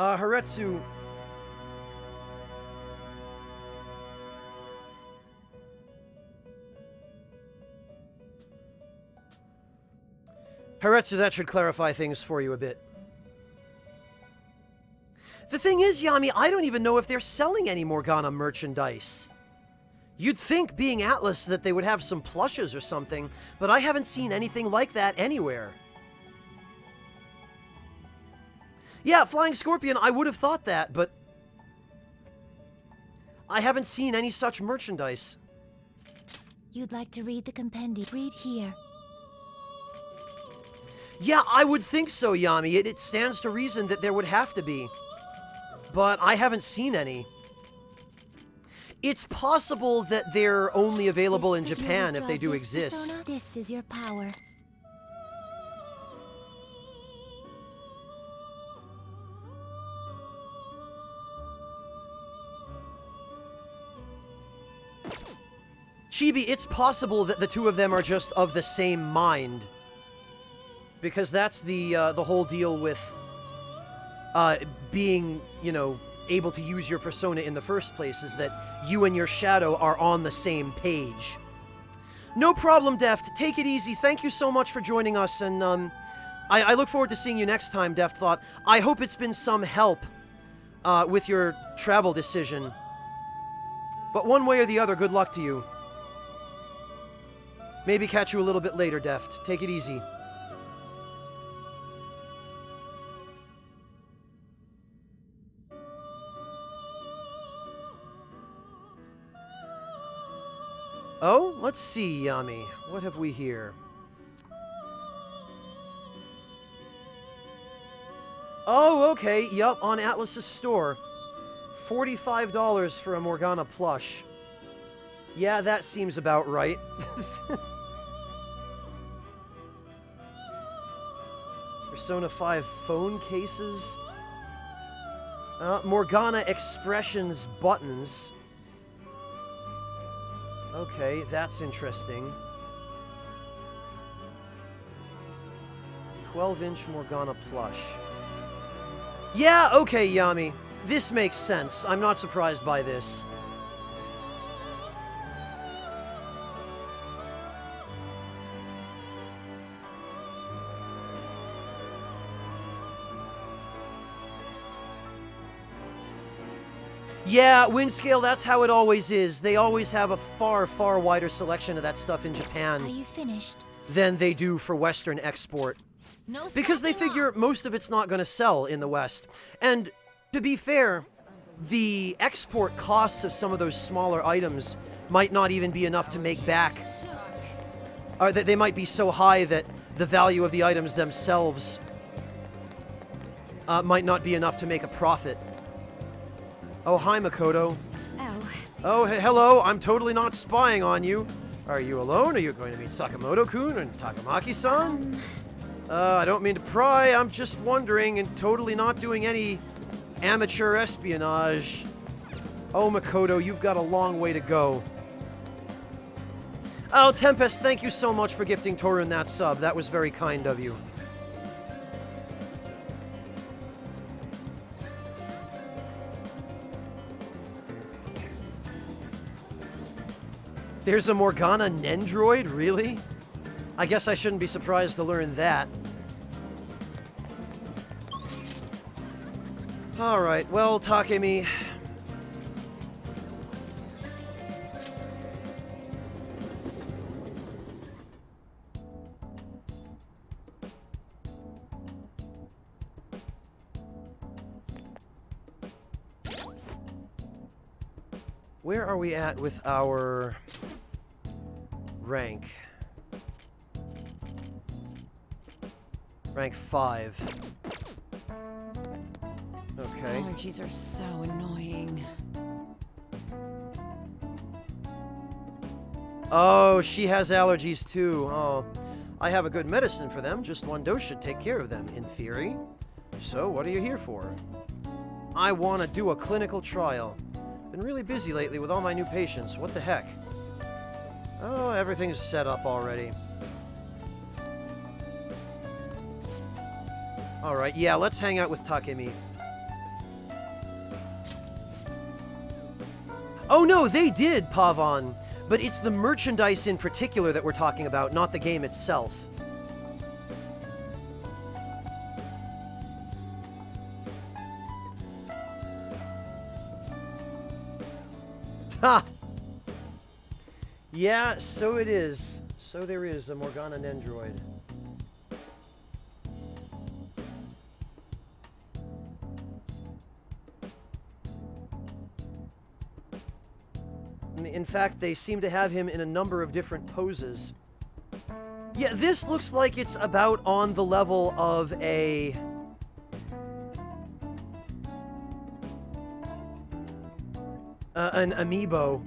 Haretsu. Haretsu, that should clarify things for you a bit. The thing is, Yami, I don't even know if they're selling any Morgana merchandise. You'd think, being Atlas, that they would have some plushes or something, but I haven't seen anything like that anywhere. Yeah, Flying Scorpion, I would have thought that, but I haven't seen any such merchandise. You'd like to read the compendium? Read here. Yeah, I would think so, Yami. It stands to reason that there would have to be. But I haven't seen any. It's possible that they're only available in Japan if they do exist. Persona. This is your power. Chibi, it's possible that the two of them are just of the same mind. Because that's the whole deal with being, you know, able to use your persona in the first place, is that you and your shadow are on the same page. No problem, Deft. Take it easy. Thank you so much for joining us, and I look forward to seeing you next time, Deft Thought. I hope it's been some help with your travel decision. But one way or the other, good luck to you. Maybe catch you a little bit later, Deft. Take it easy. Oh, let's see, Yami. What have we here? Oh, okay. Yup, on Atlas's store. $45 for a Morgana plush. Yeah, that seems about right. Persona 5 phone cases. Morgana Expressions buttons. Okay, that's interesting. 12-inch Morgana plush. Yeah, okay, Yami. This makes sense. I'm not surprised by this. Yeah, Windscale, that's how it always is. They always have a far, far wider selection of that stuff in Are Japan you finished? than they do for Western export. No. Because they figure most of it's not going to sell in the West. And to be fair, the export costs of some of those smaller items might not even be enough to make back. Or that they might be so high that the value of the items themselves might not be enough to make a profit. Oh, hi, Makoto. Oh. Oh, hello. I'm totally not spying on you. Are you alone? Are you going to meet Sakamoto-kun and Takamaki-san? I don't mean to pry. I'm just wondering and totally not doing any amateur espionage. Oh, Makoto, you've got a long way to go. Oh, Tempest, thank you so much for gifting Torun that sub. That was very kind of you. There's a Morgana Nendroid? Really? I guess I shouldn't be surprised to learn that. Alright, well, Takemi... Where are we at with our rank? Rank 5. Okay. Allergies are so annoying. Oh, she has allergies too. Oh, I have a good medicine for them. Just one dose should take care of them, in theory. So, what are you here for? I want to do a clinical trial. Been really busy lately with all my new patients. What the heck? Oh, everything's set up already. Alright, yeah, let's hang out with Takemi. Oh no, they did, Pavan. But it's the merchandise in particular that we're talking about, not the game itself. Ha! Yeah, so it is. So there is a Morgana Nendroid. In fact, they seem to have him in a number of different poses. Yeah, this looks like it's about on the level of a... an amiibo.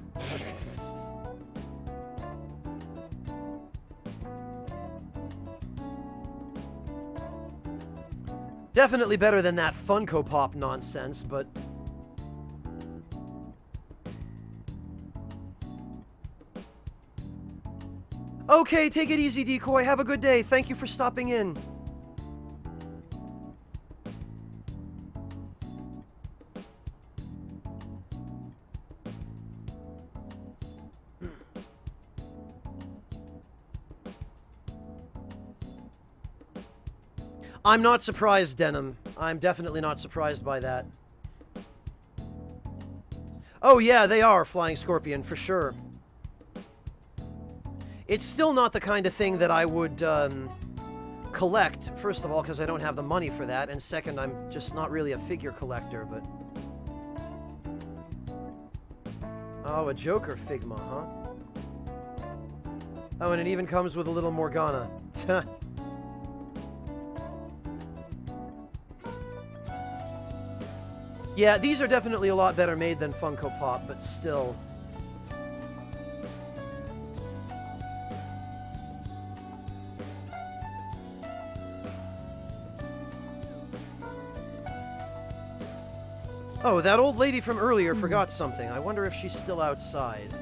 Definitely better than that Funko Pop nonsense, but... Okay, take it easy, Decoy. Have a good day. Thank you for stopping in. I'm not surprised, Denim. I'm definitely not surprised by that. Oh yeah, they are Flying Scorpion, for sure. It's still not the kind of thing that I would collect, first of all, because I don't have the money for that, and second, I'm just not really a figure collector, but... Oh, a Joker Figma, huh? Oh, and it even comes with a little Morgana. Yeah, these are definitely a lot better made than Funko Pop, but still... Oh, that old lady from earlier forgot something. I wonder if she's still outside.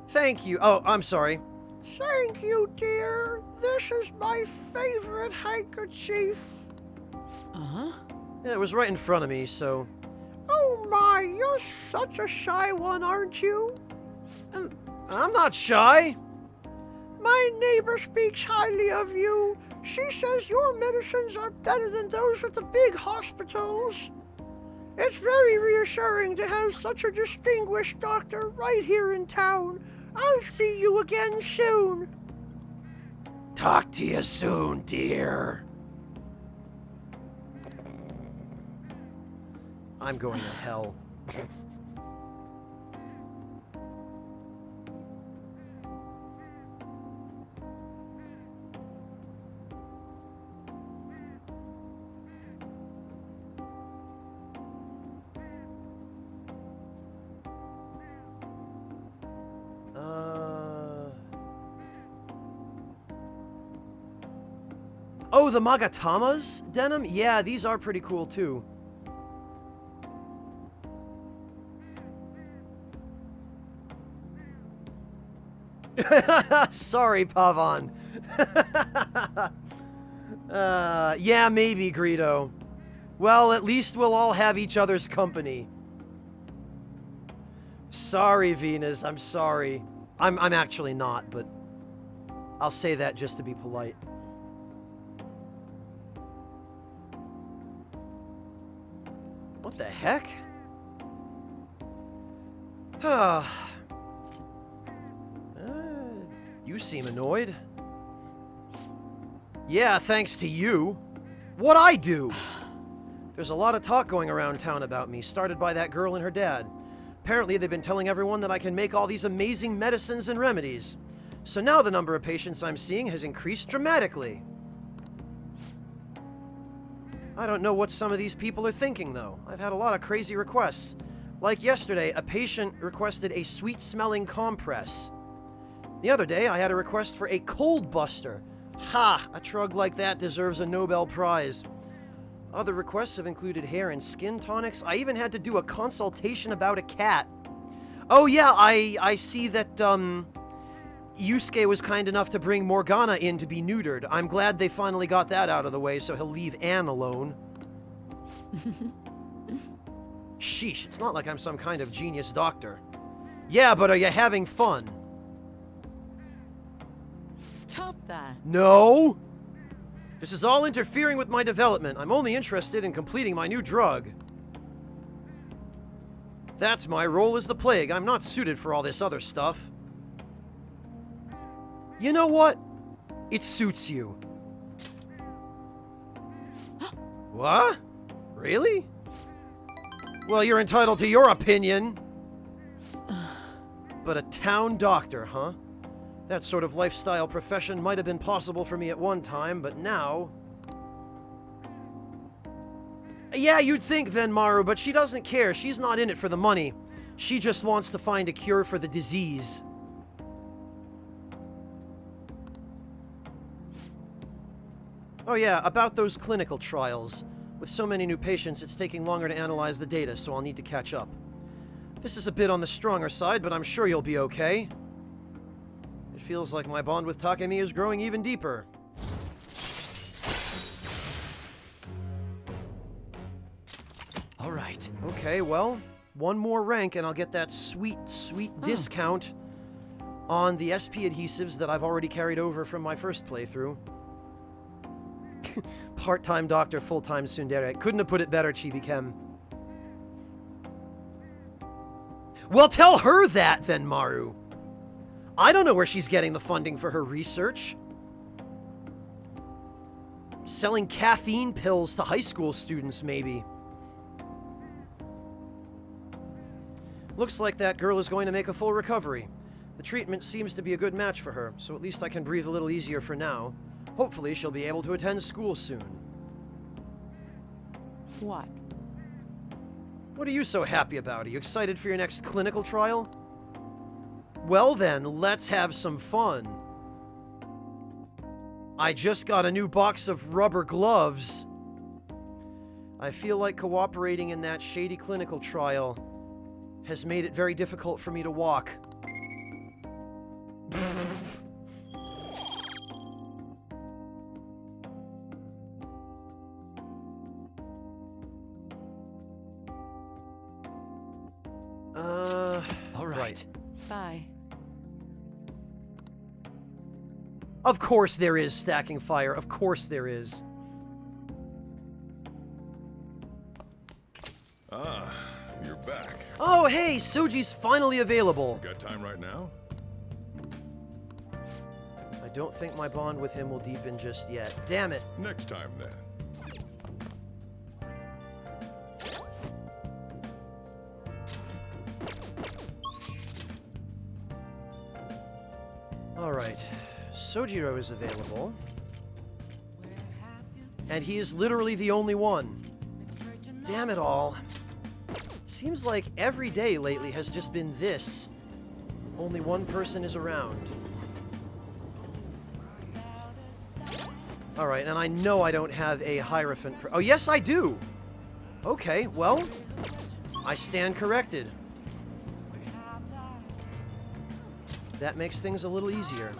Thank you. Oh, I'm sorry. Thank you, dear. This is my favorite handkerchief. Uh-huh. Yeah, it was right in front of me, so... Oh my, you're such a shy one, aren't you? I'm not shy. My neighbor speaks highly of you. She says your medicines are better than those at the big hospitals. It's very reassuring to have such a distinguished doctor right here in town. I'll see you again soon. Talk to you soon, dear. I'm going to hell. Oh, the Magatamas denim? Yeah, these are pretty cool too. Sorry, Pavan. Yeah, maybe, Greedo. Well, at least we'll all have each other's company. Sorry, Venus, I'm sorry. I'm actually not, but I'll say that just to be polite. What the heck? You seem annoyed. Yeah, thanks to you. What'd I do? There's a lot of talk going around town about me, started by that girl and her dad. Apparently, they've been telling everyone that I can make all these amazing medicines and remedies. So now the number of patients I'm seeing has increased dramatically. I don't know what some of these people are thinking, though. I've had a lot of crazy requests. Like yesterday, a patient requested a sweet-smelling compress. The other day, I had a request for a cold buster. Ha! A drug like that deserves a Nobel Prize. Other requests have included hair and skin tonics. I even had to do a consultation about a cat. Oh yeah, I see that, Yusuke was kind enough to bring Morgana in to be neutered. I'm glad they finally got that out of the way, so he'll leave Anne alone. Sheesh, it's not like I'm some kind of genius doctor. Yeah, but are you having fun? Stop that. No! This is all interfering with my development. I'm only interested in completing my new drug. That's my role as the plague. I'm not suited for all this other stuff. You know what? It suits you. What? Really? Well, you're entitled to your opinion. But a town doctor, huh? That sort of lifestyle profession might have been possible for me at one time, but now... Yeah, you'd think, Venmaru, but she doesn't care. She's not in it for the money. She just wants to find a cure for the disease. Oh yeah, about those clinical trials. With so many new patients, it's taking longer to analyze the data, so I'll need to catch up. This is a bit on the stronger side, but I'm sure you'll be okay. It feels like my bond with Takemi is growing even deeper. All right. Okay, well, one more rank and I'll get that sweet discount on the SP adhesives that I've already carried over from my first playthrough. Part-time doctor, full-time tsundere. Couldn't have put it better, Chibi-Kem. Well, tell her that, then, Maru. I don't know where she's getting the funding for her research. Selling caffeine pills to high school students, maybe. Looks like that girl is going to make a full recovery. The treatment seems to be a good match for her, so at least I can breathe a little easier for now. Hopefully, she'll be able to attend school soon. What? What are you so happy about? Are you excited for your next clinical trial? Well then, let's have some fun. I just got a new box of rubber gloves. I feel like cooperating in that shady clinical trial has made it very difficult for me to walk. All right. Bye. Of course there is stacking fire. Of course there is. Ah, you're back. Oh, hey, Soji's finally available. Got time right now? I don't think my bond with him will deepen just yet. Damn it. Next time, then. Alright. Sojiro is available. And he is literally the only one. Damn it all. Seems like every day lately has just been this. Only one person is around. Alright, and I know I don't have a Hierophant... Oh, yes, I do! Okay, well, I stand corrected. That makes things a little easier.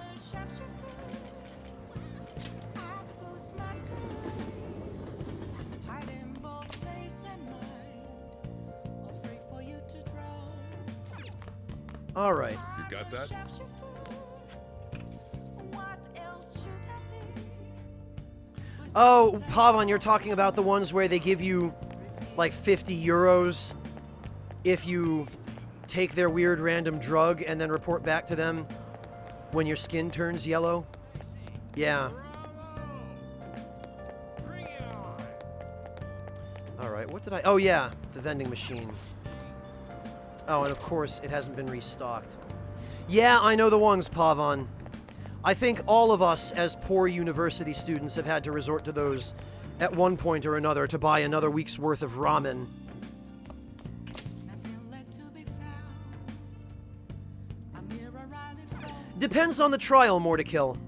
Alright. You got that? Oh, Pavan, you're talking about the ones where they give you, like, 50 euros if you take their weird random drug and then report back to them when your skin turns yellow? Yeah. Alright, what did I... Oh, yeah, the vending machine. Oh, and of course, it hasn't been restocked. Yeah, I know the ones, Pavan. I think all of us, as poor university students, have had to resort to those at one point or another to buy another week's worth of ramen. Depends on the trial, Mortikill.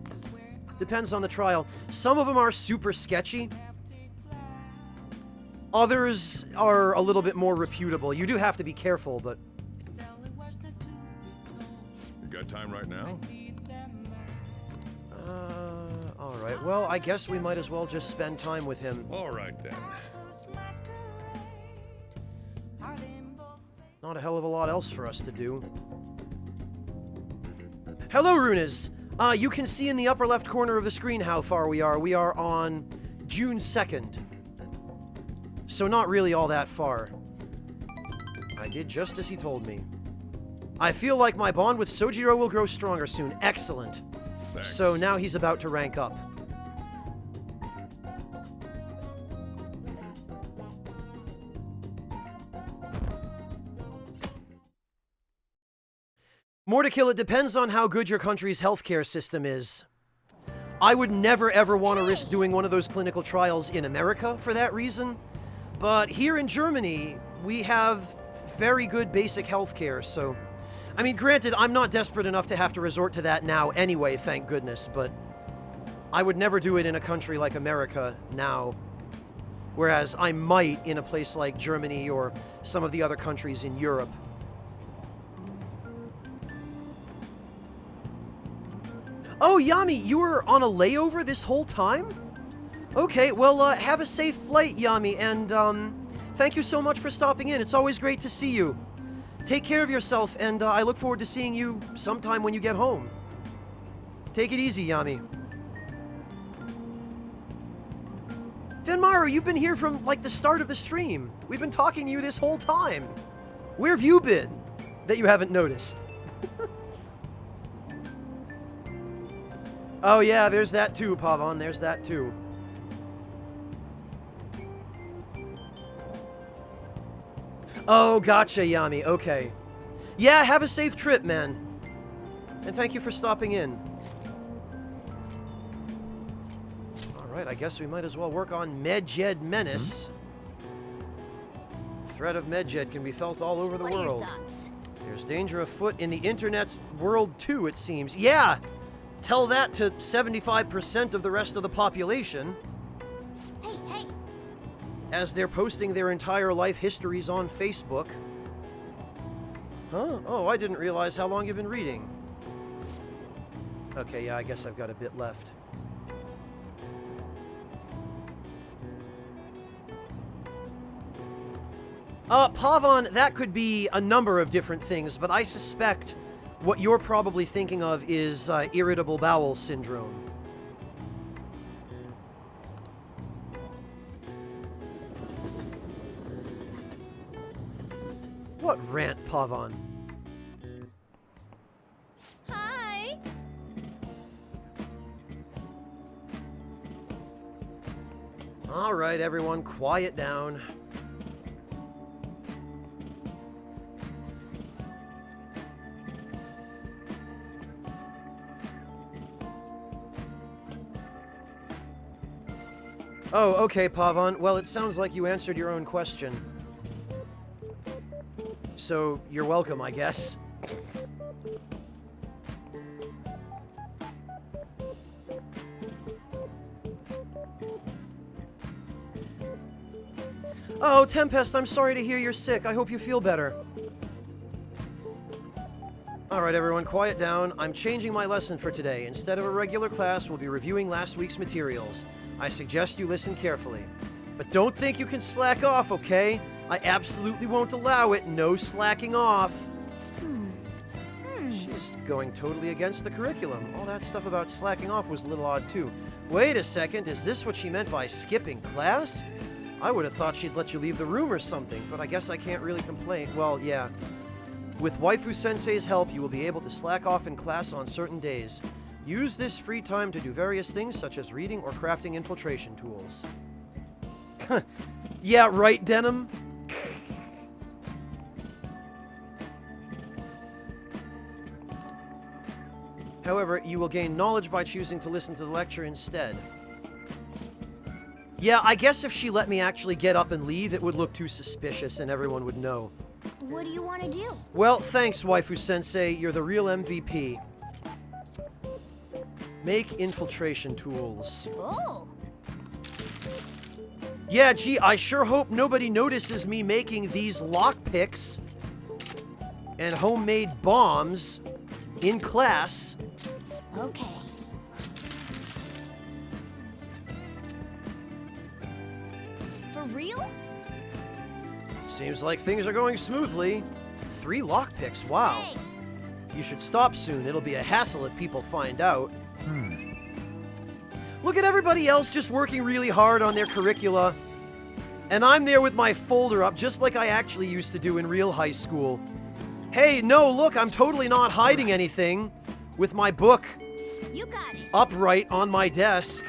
Depends on the trial. Some of them are super sketchy. Others are a little bit more reputable. You do have to be careful, but... You got time right now? Alright. Well, I guess we might as well just spend time with him. Alright then. Not a hell of a lot else for us to do. Hello, Runas! You can see in the upper left corner of the screen how far we are. We are on June 2nd. So not really all that far. I did just as he told me. I feel like my bond with Sojiro will grow stronger soon. Excellent. Thanks. So now he's about to rank up. Mortikill, it depends on how good your country's healthcare system is. I would never ever want to risk doing one of those clinical trials in America for that reason. But here in Germany, we have very good basic healthcare, so... I mean, granted, I'm not desperate enough to have to resort to that now anyway, thank goodness, but... I would never do it in a country like America now. Whereas I might in a place like Germany or some of the other countries in Europe. Oh, Yami, you were on a layover this whole time? Okay, well, have a safe flight, Yami, and, thank you so much for stopping in. It's always great to see you. Take care of yourself, and I look forward to seeing you sometime when you get home. Take it easy, Yami. Venmaru, you've been here from, like, the start of the stream. We've been talking to you this whole time. Where have you been that you haven't noticed? Oh, yeah, there's that too, Pavan. There's that too. Oh, gotcha, Yami. Okay. Yeah, have a safe trip, man. And thank you for stopping in. Alright, I guess we might as well work on Medjed Menace. Threat of Medjed can be felt all over the What are your world. thoughts? There's danger afoot in the internet's world too, it seems. Yeah! Tell that to 75% of the rest of the population. Hey, hey! As they're posting their entire life histories on Facebook. Huh? Oh, I didn't realize how long you've been reading. Okay, yeah, I guess I've got a bit left. Pavan, that could be a number of different things, but I suspect what you're probably thinking of is irritable bowel syndrome. What rant, Pavan? Hi! All right, everyone, quiet down. Oh, okay, Pavan. Well, it sounds like you answered your own question. So, you're welcome, I guess. Oh, Tempest, I'm sorry to hear you're sick. I hope you feel better. Alright, everyone, quiet down. I'm changing my lesson for today. Instead of a regular class, we'll be reviewing last week's materials. I suggest you listen carefully. But don't think you can slack off, okay? I absolutely won't allow it. No slacking off. She's going totally against the curriculum. All that stuff about slacking off was a little odd, too. Wait a second, is this what she meant by skipping class? I would have thought she'd let you leave the room or something, but I guess I can't really complain. Well, yeah. With Waifu Sensei's help, you will be able to slack off in class on certain days. Use this free time to do various things such as reading or crafting infiltration tools. Yeah, right, Denim? However, you will gain knowledge by choosing to listen to the lecture instead. Yeah, I guess if she let me actually get up and leave, it would look too suspicious and everyone would know. What do you want to do? Well, thanks, Waifu Sensei. You're the real MVP. Make infiltration tools. Oh. Yeah, gee, I sure hope nobody notices me making these lockpicks and homemade bombs in class. Okay. For real? Seems like things are going smoothly. 3 lockpicks, wow. Hey. You should stop soon. It'll be a hassle if people find out. Look at everybody else just working really hard on their curricula. And I'm there with my folder up just like I actually used to do in real high school. Hey, no, look, I'm totally not hiding anything with my book You got it. upright on my desk.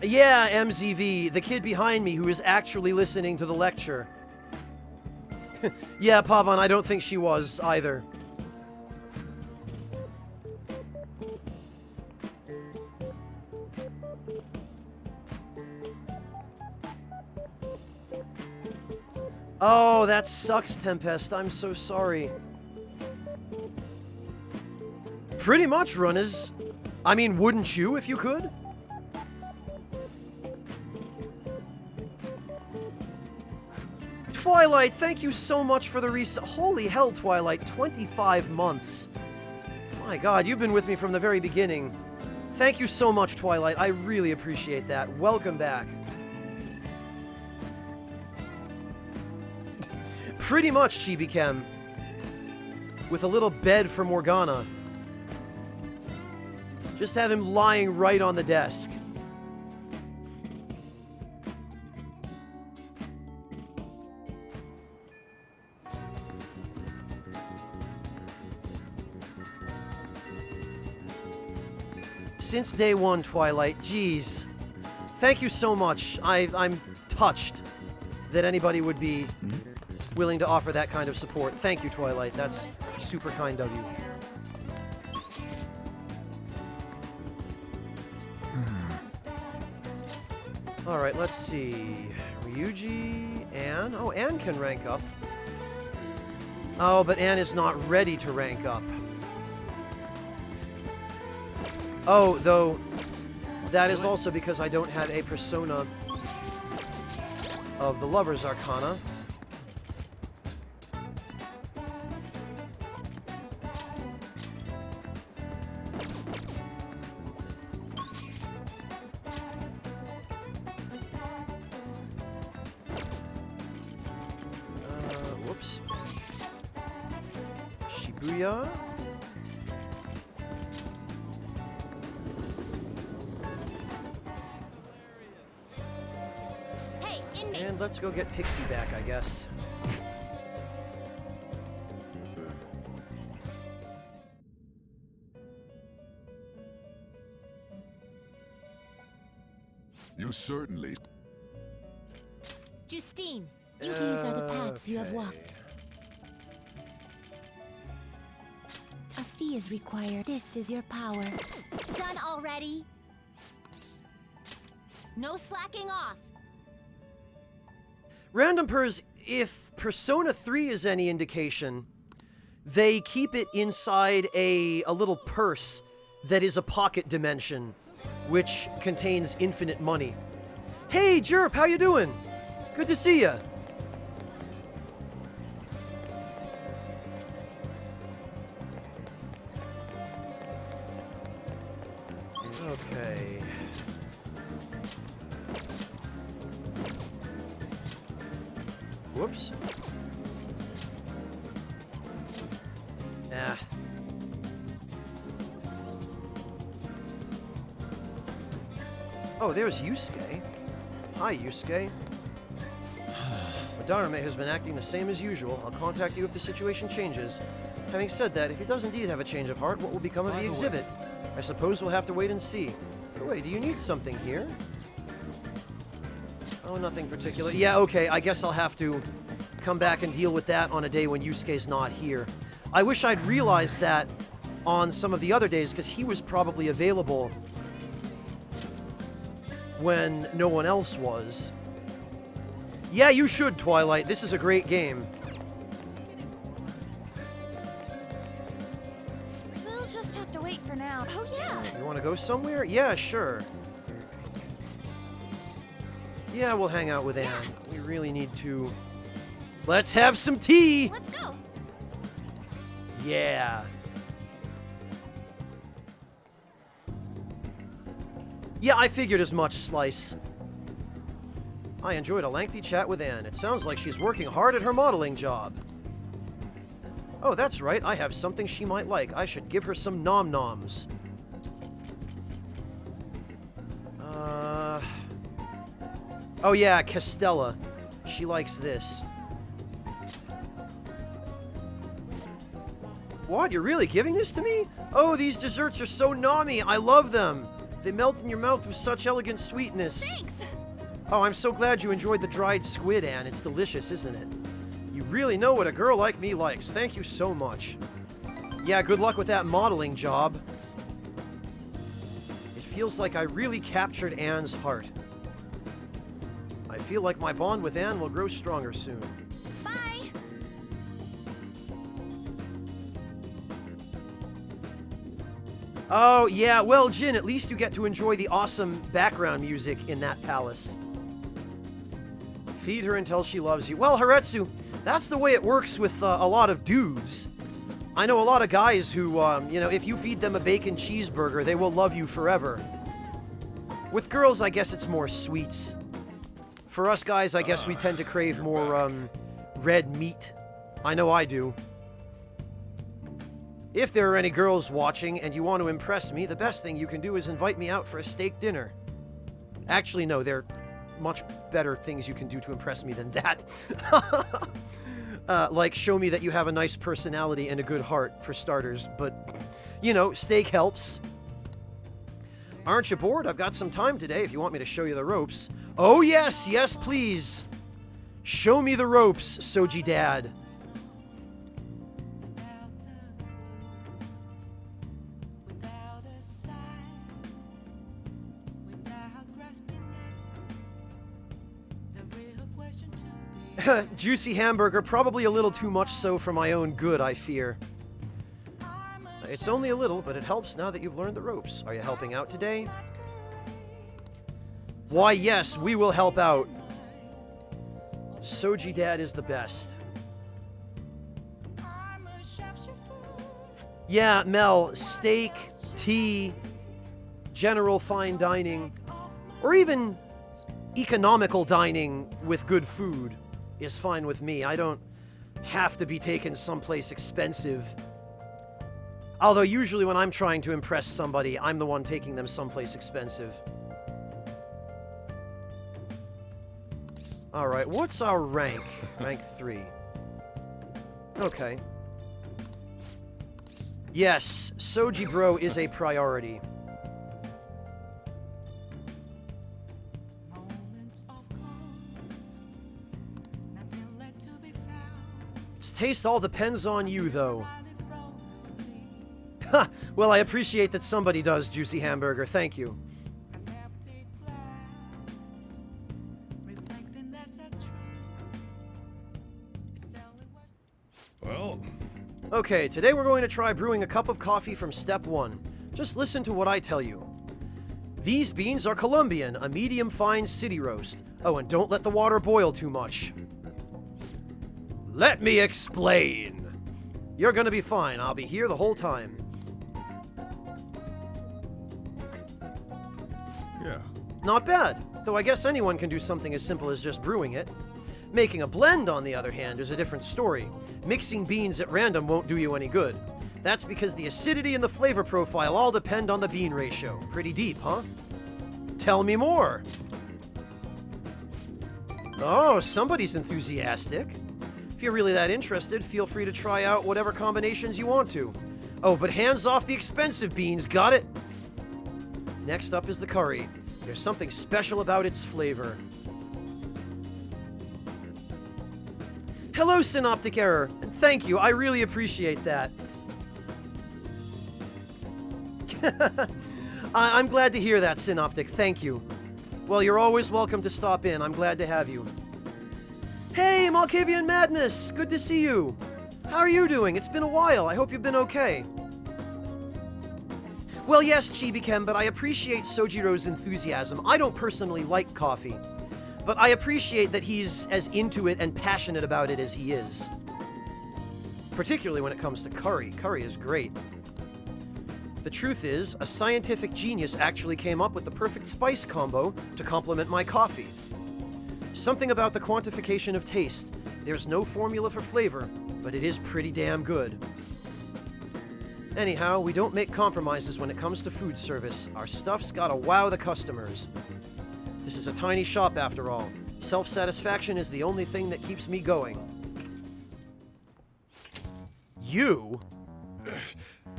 Yeah, MZV, the kid behind me who is actually listening to the lecture. Yeah, Pavan, I don't think she was either. Oh, that sucks, Tempest. I'm so sorry. Pretty much, runners. I mean, wouldn't you if you could? Twilight, thank you so much for the Holy hell, Twilight, 25 months. My god, you've been with me from the very beginning. Thank you so much, Twilight. I really appreciate that. Welcome back. Pretty much, Chibi-Kem. With a little bed for Morgana. Just have him lying right on the desk. Since day one, Twilight, geez. Thank you so much. I'm touched that anybody would be willing to offer that kind of support. Thank you, Twilight. That's super kind of you. Alright, let's see. Ryuji, Anne. Oh, Anne can rank up. Oh, but Anne is not ready to rank up. Oh, though, that is also because I don't have a persona of the Lover's Arcana. Whoops. Shibuya. Hey, inmate. And let's go get Pixie back, I guess. You certainly. Justine, these are the paths you have walked. A fee is required. This is your power. Done already. No slacking off. Random Pers, if Persona 3 is any indication, they keep it inside a little purse that is a pocket dimension, which contains infinite money. Hey, Jerp, how you doing? Good to see ya. Okay. Whoops. Ah. Oh, there's Yusuke. Hi, Yusuke. Madarame has been acting the same as usual. I'll contact you if the situation changes. Having said that, if he does indeed have a change of heart, what will become of the exhibit? I suppose we'll have to wait and see. By the way, do you need something here? Oh, nothing particular. Yeah, okay, I guess I'll have to come back and deal with that on a day when Yusuke's not here. I wish I'd realized that on some of the other days, because he was probably available when no one else was. Yeah, you should, Twilight. This is a great game. We'll just have to wait for now. Oh, yeah. You want to go somewhere? Yeah, sure. Yeah, we'll hang out with Anne. We really need to... Let's have some tea! Let's go. Yeah. Yeah, I figured as much, Slice. I enjoyed a lengthy chat with Anne. It sounds like she's working hard at her modeling job. Oh, that's right. I have something she might like. I should give her some nom-noms. Oh yeah, Castella. She likes this. What? You're really giving this to me? Oh, these desserts are so nommy. I love them. They melt in your mouth with such elegant sweetness. Thanks. Oh, I'm so glad you enjoyed the dried squid, Anne. It's delicious, isn't it? You really know what a girl like me likes. Thank you so much. Yeah, good luck with that modeling job. It feels like I really captured Anne's heart. I feel like my bond with Anne will grow stronger soon. Bye. Oh, yeah, well, Jin, at least you get to enjoy the awesome background music in that palace. Feed her until she loves you. Well, Haretsu, that's the way it works with a lot of dudes. I know a lot of guys who, you know, if you feed them a bacon cheeseburger, they will love you forever. With girls, I guess it's more sweets. For us guys, I guess we tend to crave more, red meat. I know I do. If there are any girls watching and you want to impress me, the best thing you can do is invite me out for a steak dinner. Actually, no, there are much better things you can do to impress me than that. Like show me that you have a nice personality and a good heart, for starters. But, you know, steak helps. Aren't you bored? I've got some time today if you want me to show you the ropes. Oh, yes, yes, please. Show me the ropes, Soji Dad. Without a sign, without grasping it, the real question to be. Juicy hamburger, probably a little too much so for my own good, I fear. It's only a little, but it helps now that you've learned the ropes. Are you helping out today? Why, yes, we will help out. Soji Dad is the best. Yeah, Mel, steak, tea, general fine dining, or even economical dining with good food is fine with me. I don't have to be taken someplace expensive. Although usually when I'm trying to impress somebody, I'm the one taking them someplace expensive. Alright, what's our rank? Rank 3. Okay. Yes, Soji Bro is a priority. Moments of calm, nothing left to be found. Its taste all depends on you, though. Right in front of me, Ha! Well, I appreciate that somebody does, Juicy Hamburger. Thank you. an empty glass, reflecting that's a truth. It's telling what's Well, Okay, today we're going to try brewing a cup of coffee from step 1. Just listen to what I tell you. These beans are Colombian, a medium fine city roast. Oh, and don't let the water boil too much. Let me explain. You're gonna be fine. I'll be here the whole time. Yeah. Not bad, though I guess anyone can do something as simple as just brewing it. Making a blend, on the other hand, is a different story. Mixing beans at random won't do you any good. That's because the acidity and the flavor profile all depend on the bean ratio. Pretty deep, huh? Tell me more. Oh, somebody's enthusiastic. If you're really that interested, feel free to try out whatever combinations you want to. Oh, but hands off the expensive beans, got it? Next up is the curry. There's something special about its flavor. Hello, Synoptic Error, and thank you, I really appreciate that. I'm glad to hear that, Synoptic, thank you. Well, you're always welcome to stop in, I'm glad to have you. Hey, Malkavian Madness, good to see you. How are you doing? It's been a while, I hope you've been okay. Well, yes, Chibikem, but I appreciate Sojiro's enthusiasm. I don't personally like coffee, but I appreciate that he's as into it and passionate about it as he is. Particularly when it comes to curry. Curry is great. The truth is, a scientific genius actually came up with the perfect spice combo to complement my coffee. Something about the quantification of taste. There's no formula for flavor, but it is pretty damn good. Anyhow, we don't make compromises when it comes to food service. Our stuff's gotta wow the customers. This is a tiny shop after all. Self-satisfaction is the only thing that keeps me going. You?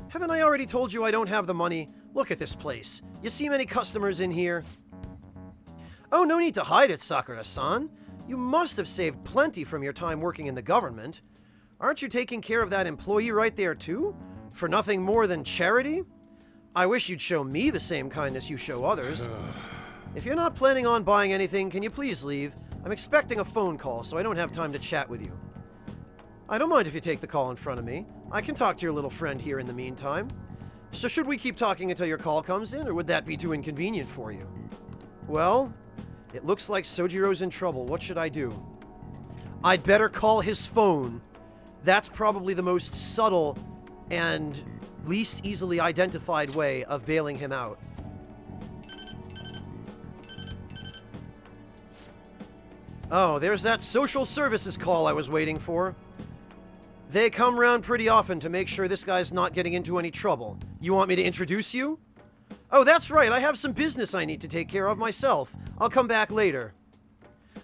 Haven't I already told you I don't have the money? Look at this place. You see many customers in here? Oh, no need to hide it, Sakura-san. You must have saved plenty from your time working in the government. Aren't you taking care of that employee right there, too? For nothing more than charity? I wish you'd show me the same kindness you show others. If you're not planning on buying anything, can you please leave? I'm expecting a phone call, so I don't have time to chat with you. I don't mind if you take the call in front of me. I can talk to your little friend here in the meantime. So should we keep talking until your call comes in, or would that be too inconvenient for you? Well, it looks like Sojiro's in trouble. What should I do? I'd better call his phone. That's probably the most subtle and least easily identified way of bailing him out. Oh, there's that social services call I was waiting for. They come round pretty often to make sure this guy's not getting into any trouble. You want me to introduce you? Oh, that's right, I have some business I need to take care of myself. I'll come back later.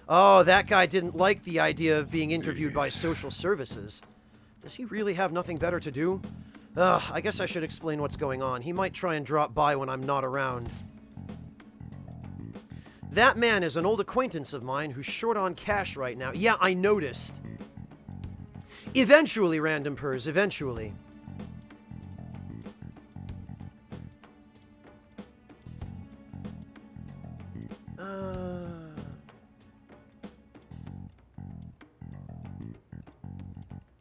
Oh, that guy didn't like the idea of being interviewed by social services. Does he really have nothing better to do? I guess I should explain what's going on. He might try and drop by when I'm not around. That man is an old acquaintance of mine who's short on cash right now. Yeah, I noticed. Eventually, Random Purrs, eventually.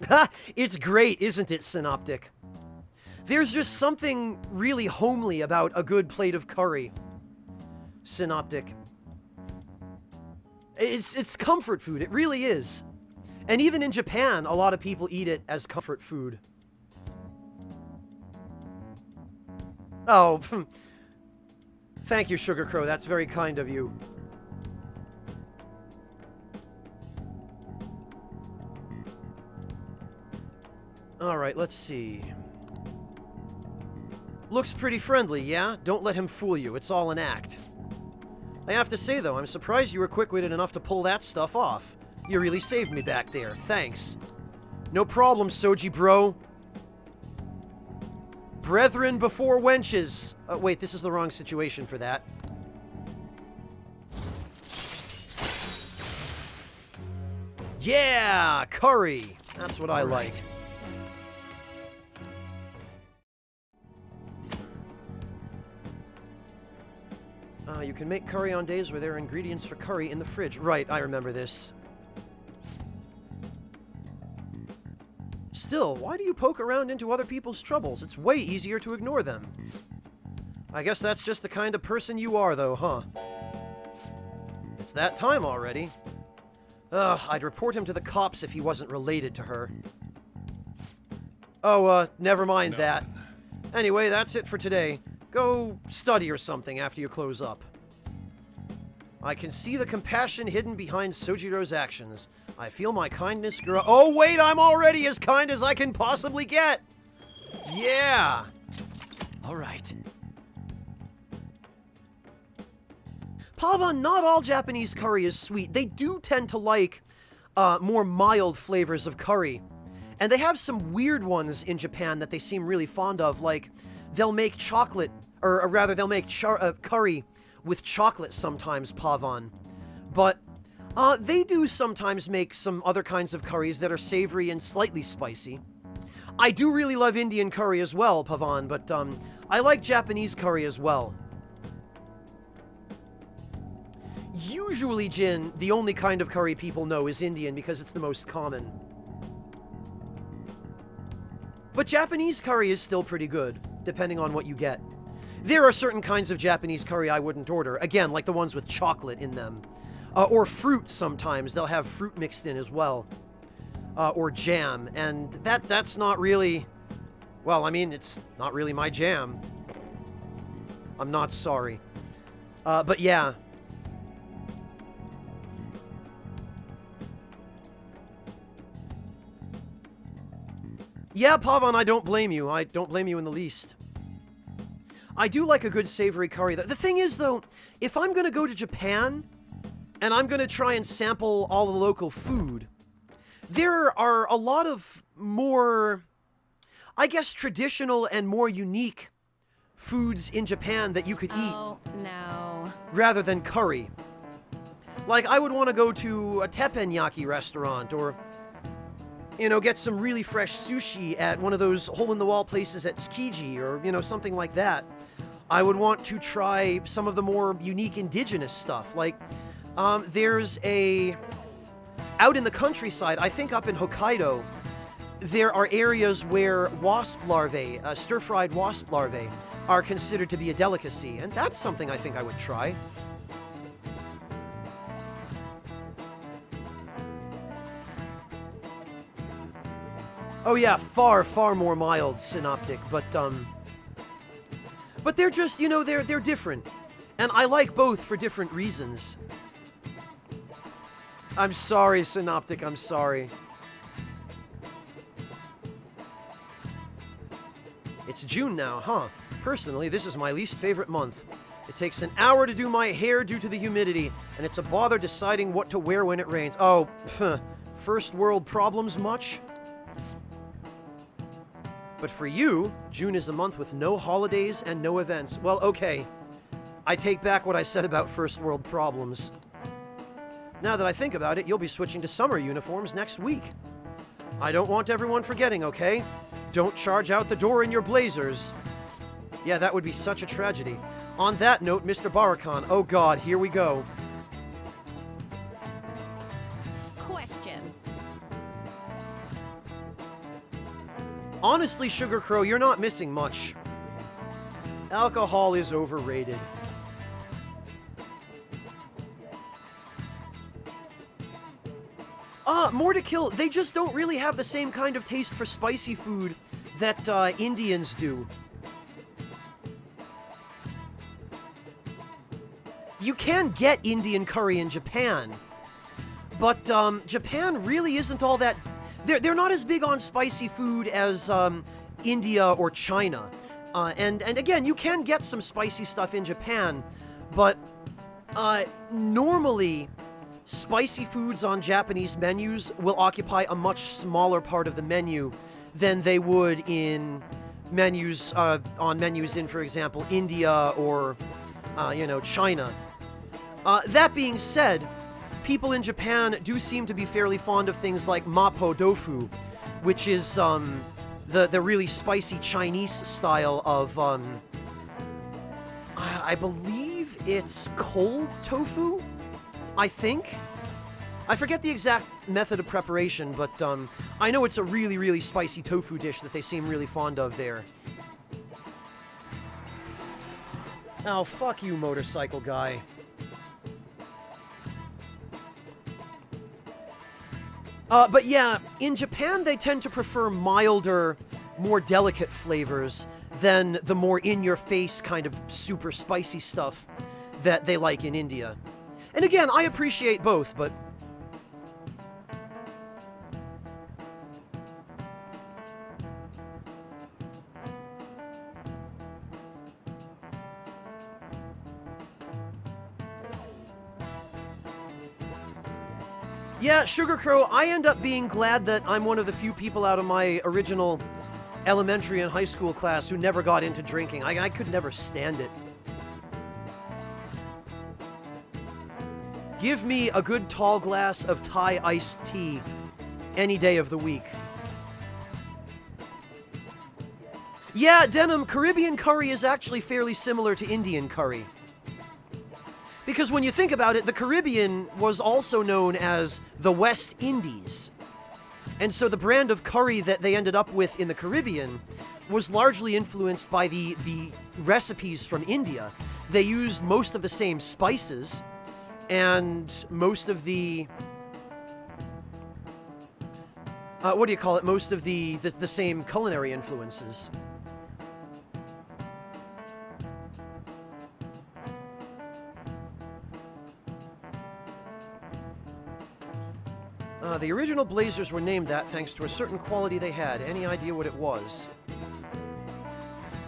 Ha! It's great, isn't it, Synoptic? There's just something really homely about a good plate of curry. Synoptic. It's comfort food, it really is. And even in Japan, a lot of people eat it as comfort food. Oh, thank you, Sugar Crow, that's very kind of you. Alright, let's see. Looks pretty friendly, yeah? Don't let him fool you, it's all an act. I have to say, though, I'm surprised you were quick-witted enough to pull that stuff off. You really saved me back there, thanks. No problem, Soji bro. Brethren before wenches. Wait, this is the wrong situation for that. Yeah, curry. That's what I like. You can make curry on days where there are ingredients for curry in the fridge. Right, I remember this. Still still, why do you poke around into other people's troubles? It's way easier to ignore them. I guess that's just the kind of person you are, though, huh? It's that time already. Ugh, I'd report him to the cops if he wasn't related to her. Oh, never mind that. Anyway, that's it for today. Go study or something after you close up. I can see the compassion hidden behind Sojiro's actions. I feel my kindness grow— Oh, wait, I'm already as kind as I can possibly get! Yeah! All right. Pavan, not all Japanese curry is sweet. They do tend to like more mild flavors of curry. And they have some weird ones in Japan that they seem really fond of, like they'll make chocolate, or rather they'll make curry with chocolate sometimes, Pavan. But they do sometimes make some other kinds of curries that are savory and slightly spicy. I do really love Indian curry as well, Pavan, but I like Japanese curry as well. Usually, Jin, the only kind of curry people know is Indian because it's the most common. But Japanese curry is still pretty good, depending on what you get. There are certain kinds of Japanese curry I wouldn't order, again, like the ones with chocolate in them. Or fruit sometimes, they'll have fruit mixed in as well. Or jam, and that's not really... Well, I mean, it's not really my jam. I'm not sorry. But yeah. Yeah, Pavan, I don't blame you. I don't blame you in the least. I do like a good savory curry. The thing is, though, if I'm going to go to Japan, and I'm going to try and sample all the local food, there are a lot of more, I guess, traditional and more unique foods in Japan that you could eat. Oh, no. Rather than curry. Like, I would want to go to a teppanyaki restaurant, or, you know, get some really fresh sushi at one of those hole-in-the-wall places at Tsukiji, or, you know, something like that. I would want to try some of the more unique indigenous stuff. Like, there's out in the countryside, I think up in Hokkaido, there are areas where wasp larvae, stir-fried wasp larvae, are considered to be a delicacy, and that's something I think I would try. Oh yeah, far, far more mild Synoptic, but they're just, you know, they're different. And I like both for different reasons. I'm sorry, Synoptic, I'm sorry. It's June now, huh? Personally, this is my least favorite month. It takes an hour to do my hair due to the humidity, and it's a bother deciding what to wear when it rains. Oh, first world problems much? But for you, June is a month with no holidays and no events. Well, okay. I take back what I said about first world problems. Now that I think about it, you'll be switching to summer uniforms next week. I don't want everyone forgetting, okay? Don't charge out the door in your blazers. Yeah, that would be such a tragedy. On that note, Mr. Barakan, oh god, here we go. Question. Honestly, Sugar Crow, you're not missing much. Alcohol is overrated. More to Kill, they just don't really have the same kind of taste for spicy food that Indians do. You can get Indian curry in Japan, but Japan really isn't all that... They're not as big on spicy food as India or China. And again, you can get some spicy stuff in Japan, but normally spicy foods on Japanese menus will occupy a much smaller part of the menu than they would in menus, on menus in, for example, India or, you know, China. That being said, people in Japan do seem to be fairly fond of things like mapo tofu, which is the really spicy Chinese style of, I believe it's cold tofu, I think. I forget the exact method of preparation, but I know it's a really, really spicy tofu dish that they seem really fond of there. Oh, fuck you, motorcycle guy. But yeah, in Japan they tend to prefer milder, more delicate flavors than the more in-your-face kind of super spicy stuff that they like in India. And again, I appreciate both, but... Yeah, Sugar Crow, I end up being glad that I'm one of the few people out of my original elementary and high school class who never got into drinking. I could never stand it. Give me a good tall glass of Thai iced tea any day of the week. Yeah, Denim, Caribbean curry is actually fairly similar to Indian curry. Because when you think about it, the Caribbean was also known as the West Indies. And so the brand of curry that they ended up with in the Caribbean was largely influenced by the recipes from India. They used most of the same spices and most of the... what do you call it? Most of the same culinary influences. The original Blazers were named that thanks to a certain quality they had. Any idea what it was?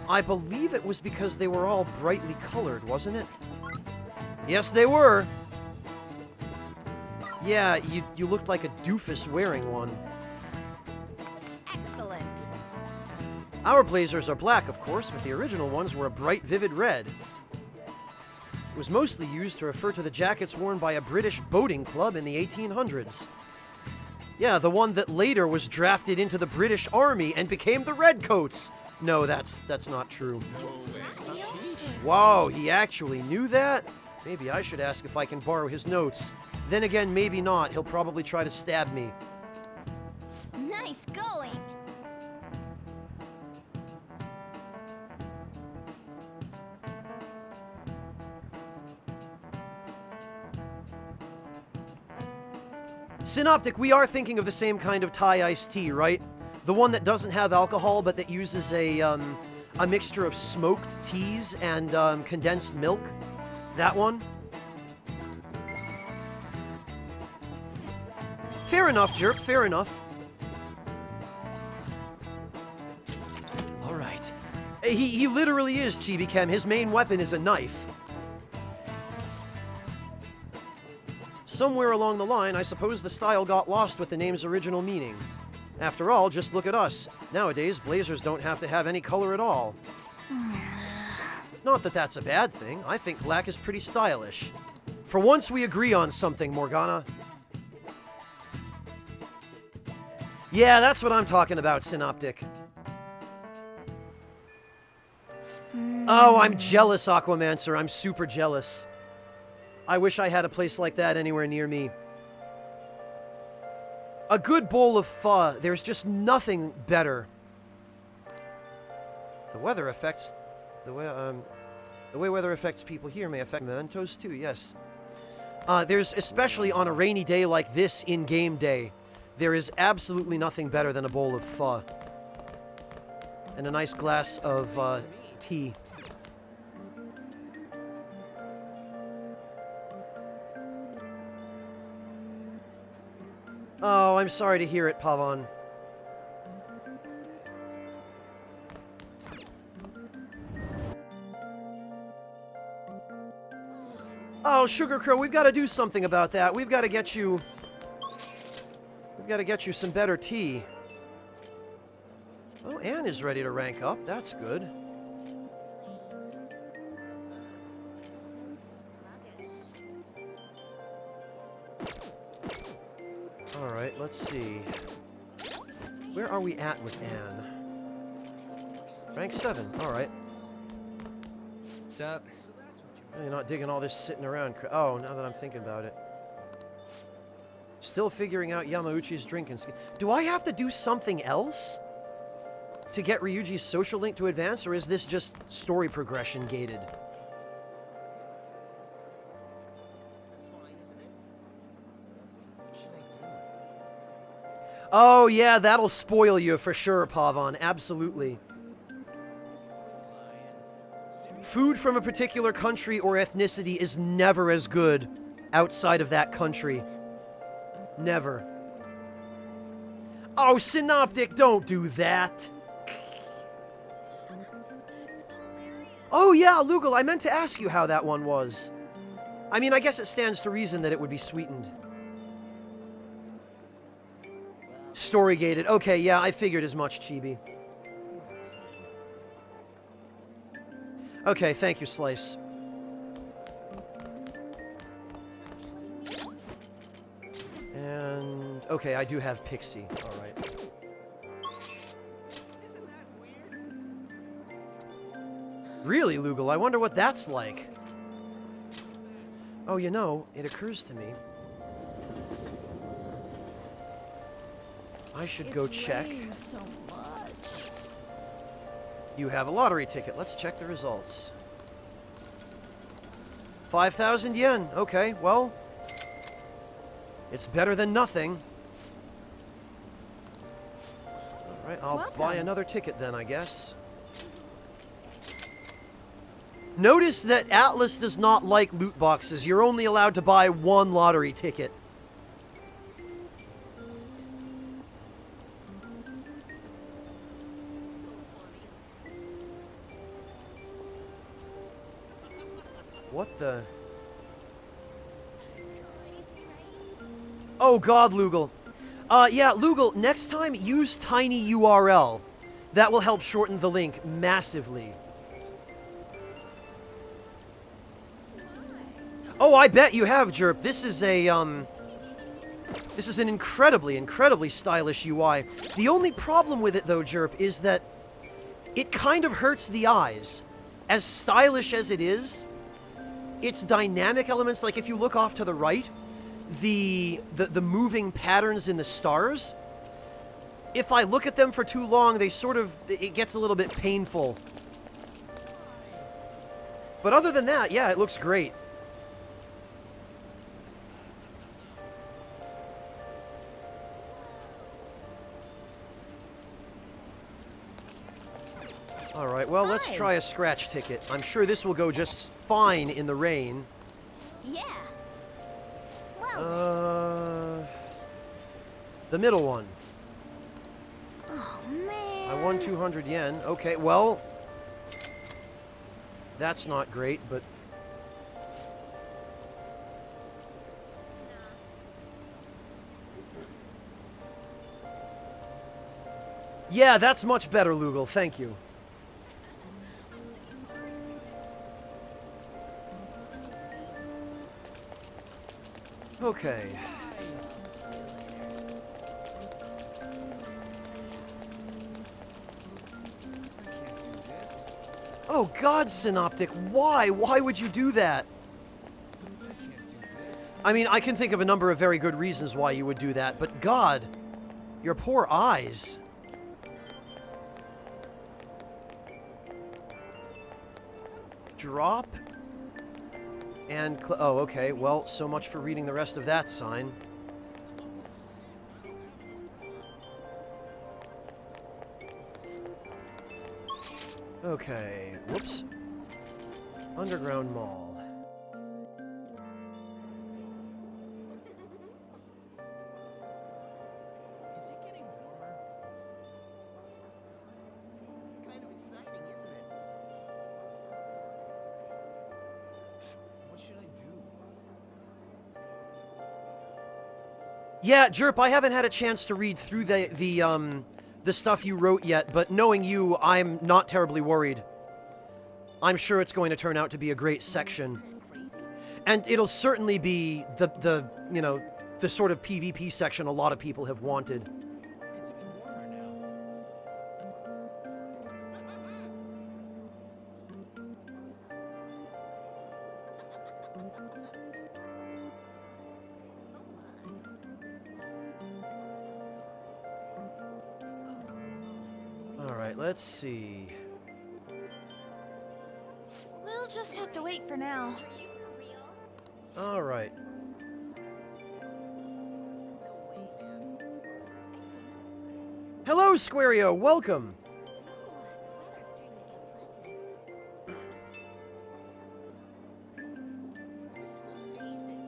I believe it was because they were all brightly colored, wasn't it? Yes, they were! Yeah, you looked like a doofus wearing one. Excellent. Our Blazers are black, of course, but the original ones were a bright, vivid red. It was mostly used to refer to the jackets worn by a British boating club in the 1800s. Yeah, the one that later was drafted into the British Army and became the Redcoats. No, that's not true. Wow, he actually knew that? Maybe I should ask if I can borrow his notes. Then again, maybe not. He'll probably try to stab me. Nice going. Synoptic, we are thinking of the same kind of Thai iced tea, right? The one that doesn't have alcohol, but that uses a mixture of smoked teas and condensed milk. That one? Fair enough, Jerk, fair enough. All right. He literally is Chibi Kem. His main weapon is a knife. Somewhere along the line, I suppose the style got lost with the name's original meaning. After all, just look at us. Nowadays, Blazers don't have to have any color at all. Not that that's a bad thing. I think black is pretty stylish. For once we agree on something, Morgana. Yeah, that's what I'm talking about, Synoptic. Oh, I'm jealous, Aquamancer. I'm super jealous. I wish I had a place like that anywhere near me. A good bowl of pho. There's just nothing better. The weather affects... The way weather affects people here may affect mementos too, yes. There's, especially on a rainy day like this in-game day, there is absolutely nothing better than a bowl of pho. And a nice glass of tea. Oh, I'm sorry to hear it, Pavan. Oh, Sugar Crow, we've got to do something about that. We've got to get you... We've got to get you some better tea. Oh, Anne is ready to rank up. That's good. Alright, let's see. Where are we at with Anne? Rank 7, alright. What's up? You're not digging all this sitting around. Oh, now that I'm thinking about it. Still figuring out Yamauchi's drinking scheme. Do I have to do something else to get Ryuji's social link to advance, or is this just story progression gated? Oh yeah, that'll spoil you for sure, Pavan. Absolutely. Food from a particular country or ethnicity is never as good outside of that country. Never. Oh, Synoptic, don't do that. Oh yeah, Lugal, I meant to ask you how that one was. I mean, I guess it stands to reason that it would be sweetened. Story gated. Okay, yeah, I figured as much, Chibi. Okay, thank you, Slice. And okay, I do have Pixie. All right. Really, Lugal? I wonder what that's like. Oh, you know, it occurs to me. I should go check. So much. You have a lottery ticket. Let's check the results. 5,000 yen. Okay, well, it's better than nothing. All right, I'll buy another ticket then, I guess. Notice that Atlas does not like loot boxes. You're only allowed to buy one lottery ticket. What the? Oh god, Lugal. Yeah, Lugal, next time use tiny URL. That will help shorten the link massively. Oh, I bet you have, Jerp. This is a, this is an incredibly stylish UI. The only problem with it, though, Jerp, is that it kind of hurts the eyes. As stylish as it is, its dynamic elements, like if you look off to the right, the moving patterns in the stars, if I look at them for too long, they sort of, it gets a little bit painful. But other than that, yeah, it looks great. Alright, well, let's try a scratch ticket. I'm sure this will go just fine in the rain. Yeah. Well, the middle one. oh man. I won 200 yen. Okay, well, that's not great, but... Yeah, that's much better, Lugal. Thank you. Okay. Oh god, Synoptic, why? Why would you do that? I mean, I can think of a number of very good reasons why you would do that, but god, your poor eyes. Drop. And, oh, okay, well, so much for reading the rest of that sign. Okay, whoops. Underground Mall. Is it getting warmer? Kind of exciting, isn't it? What should I do? Yeah, Jerp, I haven't had a chance to read through the stuff you wrote yet, but knowing you, I'm not terribly worried. I'm sure it's going to turn out to be a great section. And it'll certainly be the you know, the sort of PvP section a lot of people have wanted. It's a bit warmer now. Alright, let's see. We'll just have to wait for now. Alright. Hello, Squario, welcome! This is amazing.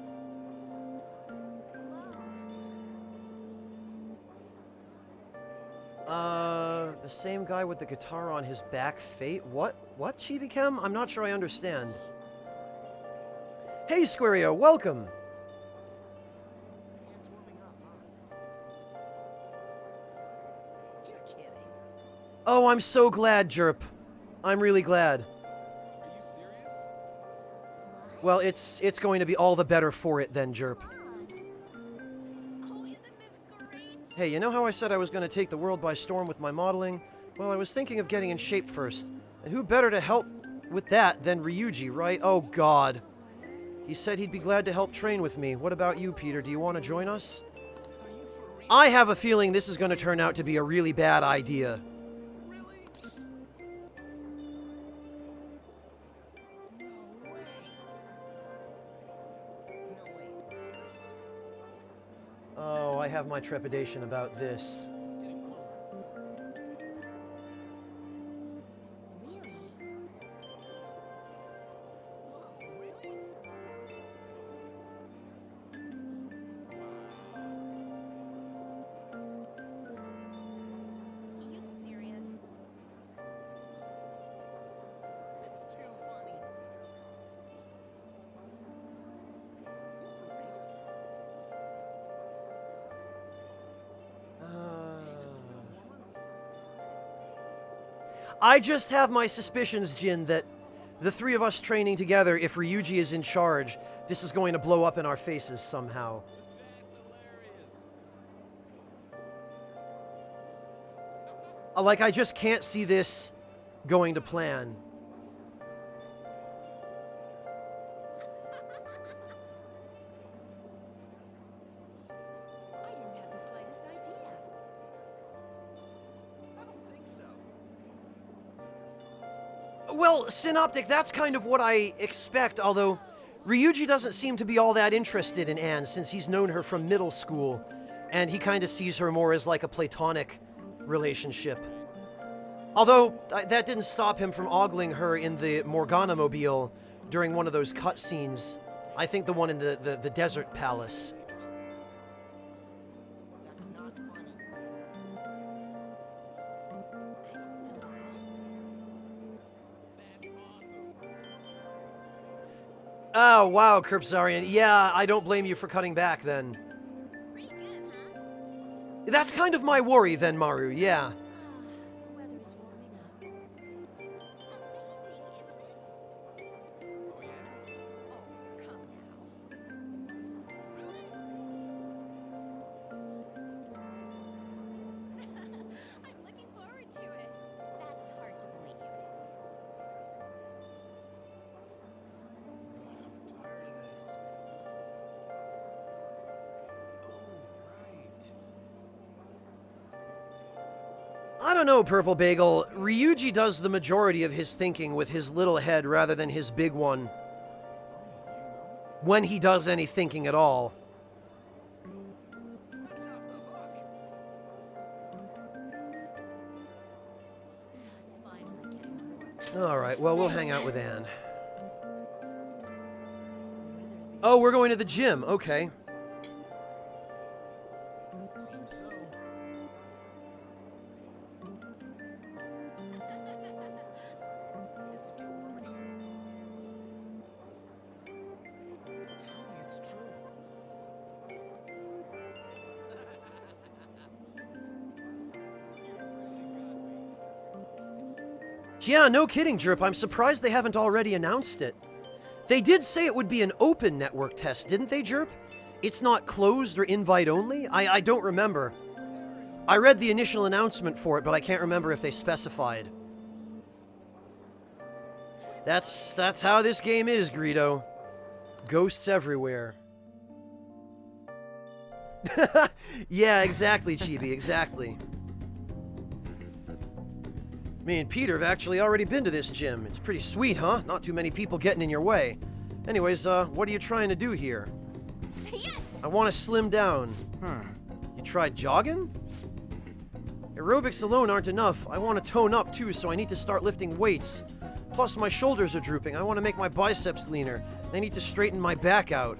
The same guy with the guitar on his back, Fate? What, Chibi Chem? I'm not sure I understand. Hey, Squario, welcome! Hands warming up, huh? You're kidding. Oh, I'm so glad, Jerp. I'm really glad. Are you serious? Well, it's going to be all the better for it then, Jerp. Oh, isn't this great? Hey, you know how I said I was going to take the world by storm with my modeling? Well, I was thinking of getting in shape first. And who better to help with that than Ryuji, right? Oh, God. He said he'd be glad to help train with me. What about you, Peter? Do you want to join us? Are you for real? I have a feeling this is going to turn out to be a really bad idea. Really? No way. No way. Seriously? Oh, I have my trepidation about this. It's getting warmer. Really? Whoa, really? Are you serious? It's too funny. You for real? Hey, does it feel warmer? I just have my suspicions, Jin, that the three of us training together, if Ryuji is in charge, this is going to blow up in our faces somehow. Like, I just can't see this going to plan. I didn't have the slightest idea. I don't think so. Well, Synoptic, that's kind of what I expect, although Ryuji doesn't seem to be all that interested in Anne since he's known her from middle school, and he kind of sees her more as like a platonic relationship. Although, that didn't stop him from ogling her in the Morgana-mobile during one of those cutscenes. I think the one in the desert palace. That's not funny. Oh, wow, Kerpsarian. Yeah, I don't blame you for cutting back, then. Pretty good, huh? That's kind of my worry, then, Maru, yeah. The weather is warming up. Amazing, isn't it? Oh, yeah? Oh, come now. I'm looking forward to it. That's hard to believe. I'm tired of this. Oh, right. I don't know, Purple Bagel. Ryuji does the majority of his thinking with his little head rather than his big one. When he does any thinking at all. That's off the hook. It's finally getting warm. Alright, well, we'll hang out with Anne. Oh, we're going to the gym. Okay. Seems so. Does it feel warm in here? Tell me it's true. Yeah, no kidding, Jerp. I'm surprised they haven't already announced it. They did say it would be an open network test, didn't they, Jerp? It's not closed or invite only? I don't remember. I read the initial announcement for it, but I can't remember if they specified. That's how this game is, Greedo. Ghosts everywhere. Yeah, exactly, Chibi, exactly. Me and Peter have actually already been to this gym. It's pretty sweet, huh? Not too many people getting in your way. Anyways, what are you trying to do here? Yes! I want to slim down. You tried jogging? Aerobics alone aren't enough. I want to tone up too, so I need to start lifting weights. Plus, my shoulders are drooping. I want to make my biceps leaner. I need to straighten my back out.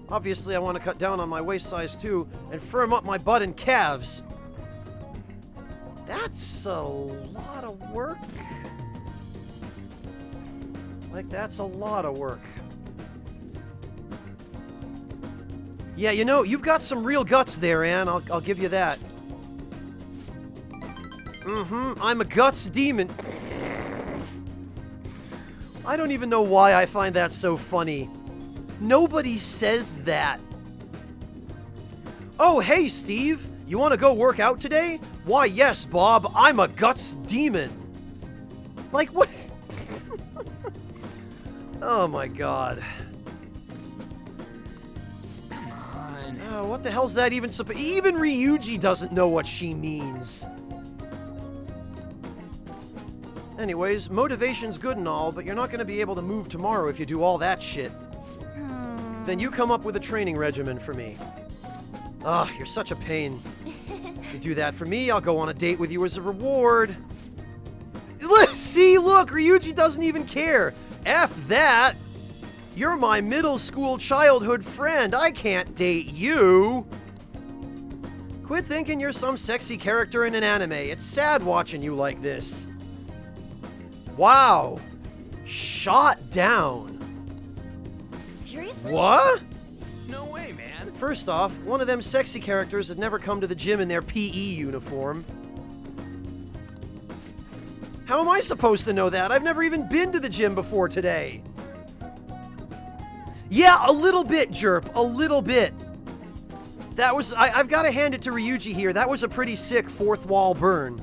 Obviously, I want to cut down on my waist size too, and firm up my butt and calves. That's a lot of work. Like, that's a lot of work. Yeah, you know, you've got some real guts there, Anne. I'll give you that. I'm a guts demon. I don't even know why I find that so funny. Nobody says that. Oh, hey, Steve. You want to go work out today? Why, yes, Bob. I'm a guts demon. Like, what? Oh, my God. Come on. Oh, what the hell's that even supposed... Even Ryuji doesn't know what she means. Anyways, motivation's good and all, but you're not going to be able to move tomorrow if you do all that shit. Then you come up with a training regimen for me. Ugh, you're such a pain. You do that for me, I'll go on a date with you as a reward. See, look, Ryuji doesn't even care. F that. You're my middle school childhood friend. I can't date you. Quit thinking you're some sexy character in an anime. It's sad watching you like this. Wow. Shot down. Seriously? What? No way, man. First off, one of them sexy characters had never come to the gym in their PE uniform. How am I supposed to know that? I've never even been to the gym before today. Yeah, a little bit, Jerp. A little bit. That was... I've got to hand it to Ryuji here. That was a pretty sick fourth wall burn.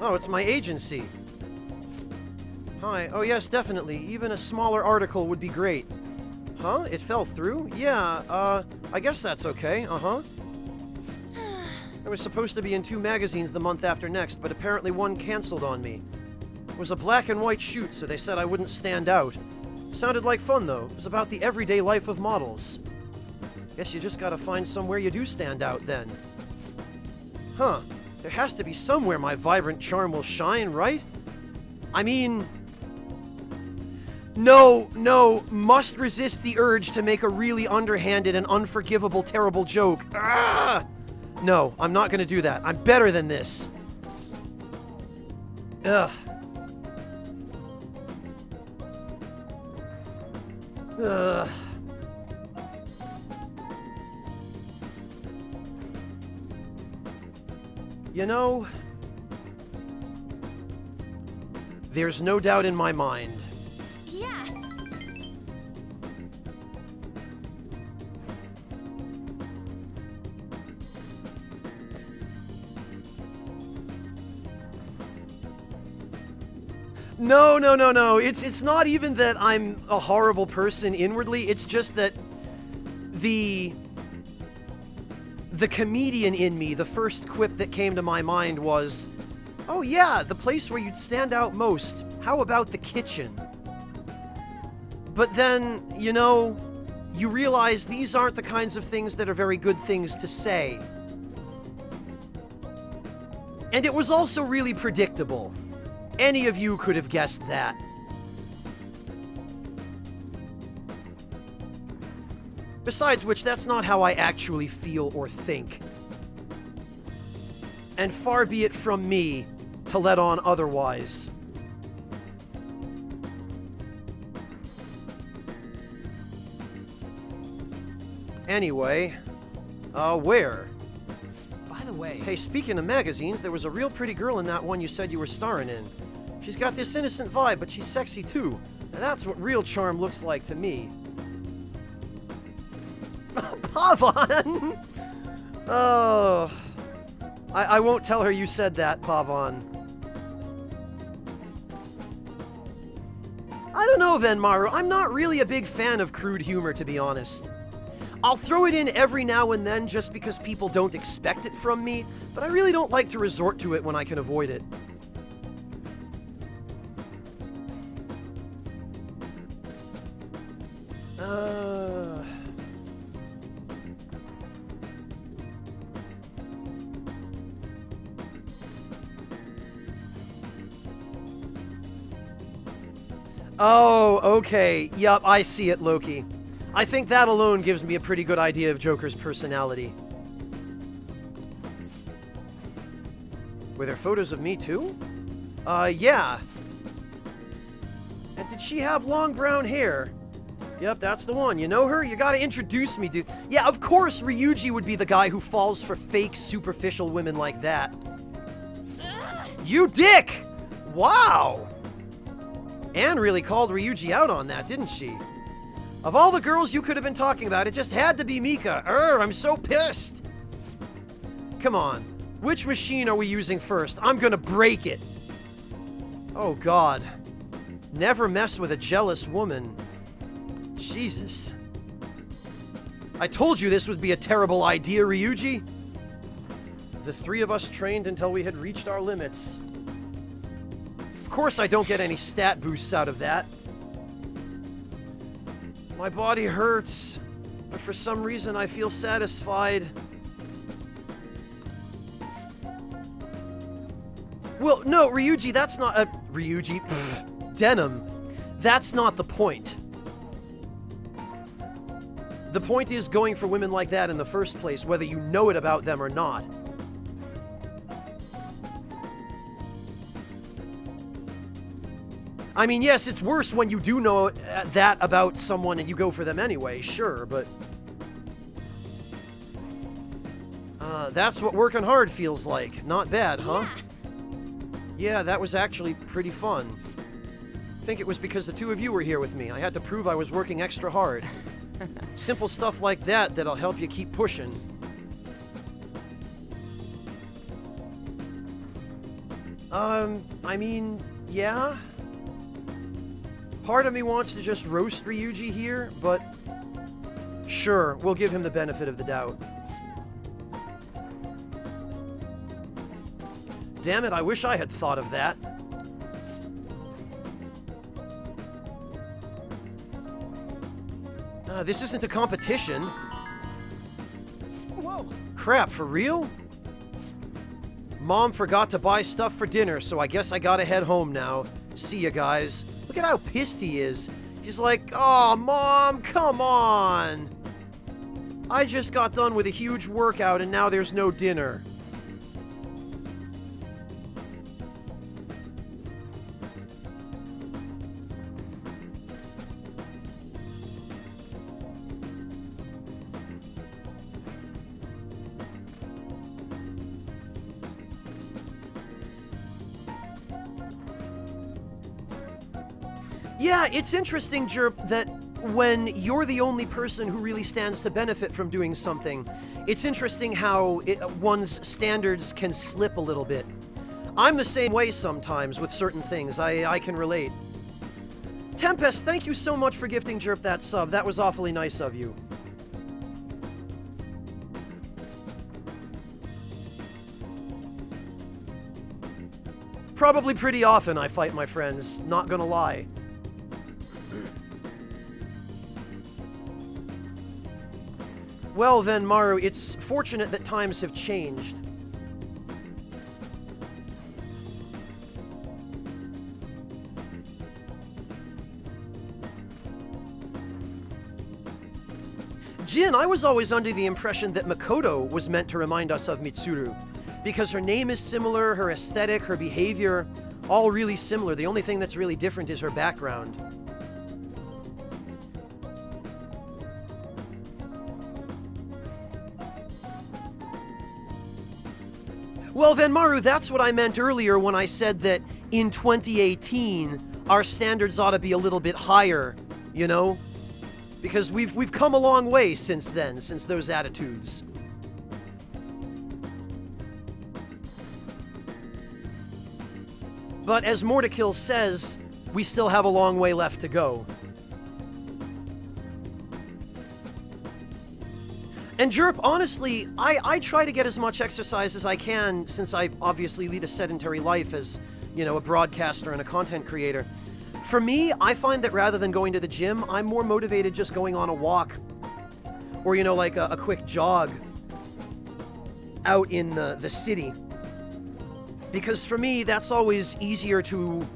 Oh, it's my agency. Hi. Oh, yes, definitely. Even a smaller article would be great. Huh? It fell through? Yeah, I guess that's okay. Uh-huh. I was supposed to be in 2 magazines the month after next, but apparently one canceled on me. It was a black and white shoot, so they said I wouldn't stand out. Sounded like fun, though. It was about the everyday life of models. Guess you just gotta find somewhere you do stand out, then. Huh. There has to be somewhere my vibrant charm will shine, right? I mean... No, must resist the urge to make a really underhanded and unforgivable terrible joke. Ah! No, I'm not gonna do that. I'm better than this. Ugh. Ugh. You know, there's no doubt in my mind. Yeah. No. It's not even that I'm a horrible person inwardly. It's just that the comedian in me, the first quip that came to my mind was, oh yeah, the place where you'd stand out most. How about the kitchen? But then, you know, you realize these aren't the kinds of things that are very good things to say. And it was also really predictable. Any of you could have guessed that. Besides which, that's not how I actually feel or think. And far be it from me to let on otherwise. Anyway, where? By the way, Hey, speaking of magazines, there was a real pretty girl in that one you said you were starring in. She's got this innocent vibe, but she's sexy too. And that's what real charm looks like to me. Pavan! Oh. I won't tell her you said that, Pavan. I don't know, Venmaru. I'm not really a big fan of crude humor, to be honest. I'll throw it in every now and then just because people don't expect it from me, but I really don't like to resort to it when I can avoid it. Oh, okay. Yup, I see it, Loki. I think that alone gives me a pretty good idea of Joker's personality. Were there photos of me too? Yeah. And did she have long brown hair? Yep, that's the one. You know her? You gotta introduce me, dude. Yeah, of course Ryuji would be the guy who falls for fake, superficial women like that. You dick! Wow! Anne really called Ryuji out on that, didn't she? Of all the girls you could have been talking about, it just had to be Mika. I'm so pissed! Come on. Which machine are we using first? I'm gonna break it! Oh god. Never mess with a jealous woman. Jesus. I told you this would be a terrible idea, Ryuji. The three of us trained until we had reached our limits. Of course I don't get any stat boosts out of that. My body hurts, but for some reason I feel satisfied. Well, no, Ryuji, that's not a... Ryuji? Pfft, Denim. That's not the point. The point is going for women like that in the first place, whether you know it about them or not. I mean, yes, it's worse when you do know that about someone and you go for them anyway, sure, but... that's what working hard feels like. Not bad, huh? Yeah, that was actually pretty fun. I think it was because the two of you were here with me. I had to prove I was working extra hard. Simple stuff like that that'll help you keep pushing. I mean, yeah? Part of me wants to just roast Ryuji here, but sure, we'll give him the benefit of the doubt. Damn it, I wish I had thought of that. This isn't a competition. Whoa. Crap, for real? Mom forgot to buy stuff for dinner, so I guess I gotta head home now. See ya, guys. Look at how pissed he is. He's like, "Oh, Mom, come on! I just got done with a huge workout and now there's no dinner." Yeah, it's interesting, Jerp, that when you're the only person who really stands to benefit from doing something, it's interesting how one's standards can slip a little bit. I'm the same way sometimes with certain things. I can relate. Tempest, thank you so much for gifting Jerp that sub. That was awfully nice of you. Probably pretty often I fight my friends, not gonna lie. Well then, Maru, it's fortunate that times have changed. Jin, I was always under the impression that Makoto was meant to remind us of Mitsuru. Because her name is similar, her aesthetic, her behavior, all really similar. The only thing that's really different is her background. Well then, Maru, that's what I meant earlier when I said that in 2018, our standards ought to be a little bit higher, you know? Because we've come a long way since then, since those attitudes. But as Mortakill says, we still have a long way left to go. And Jerp, honestly, I try to get as much exercise as I can since I obviously lead a sedentary life as, you know, a broadcaster and a content creator. For me, I find that rather than going to the gym, I'm more motivated just going on a walk. Or, you know, like a quick jog out in the city. Because for me, that's always easier to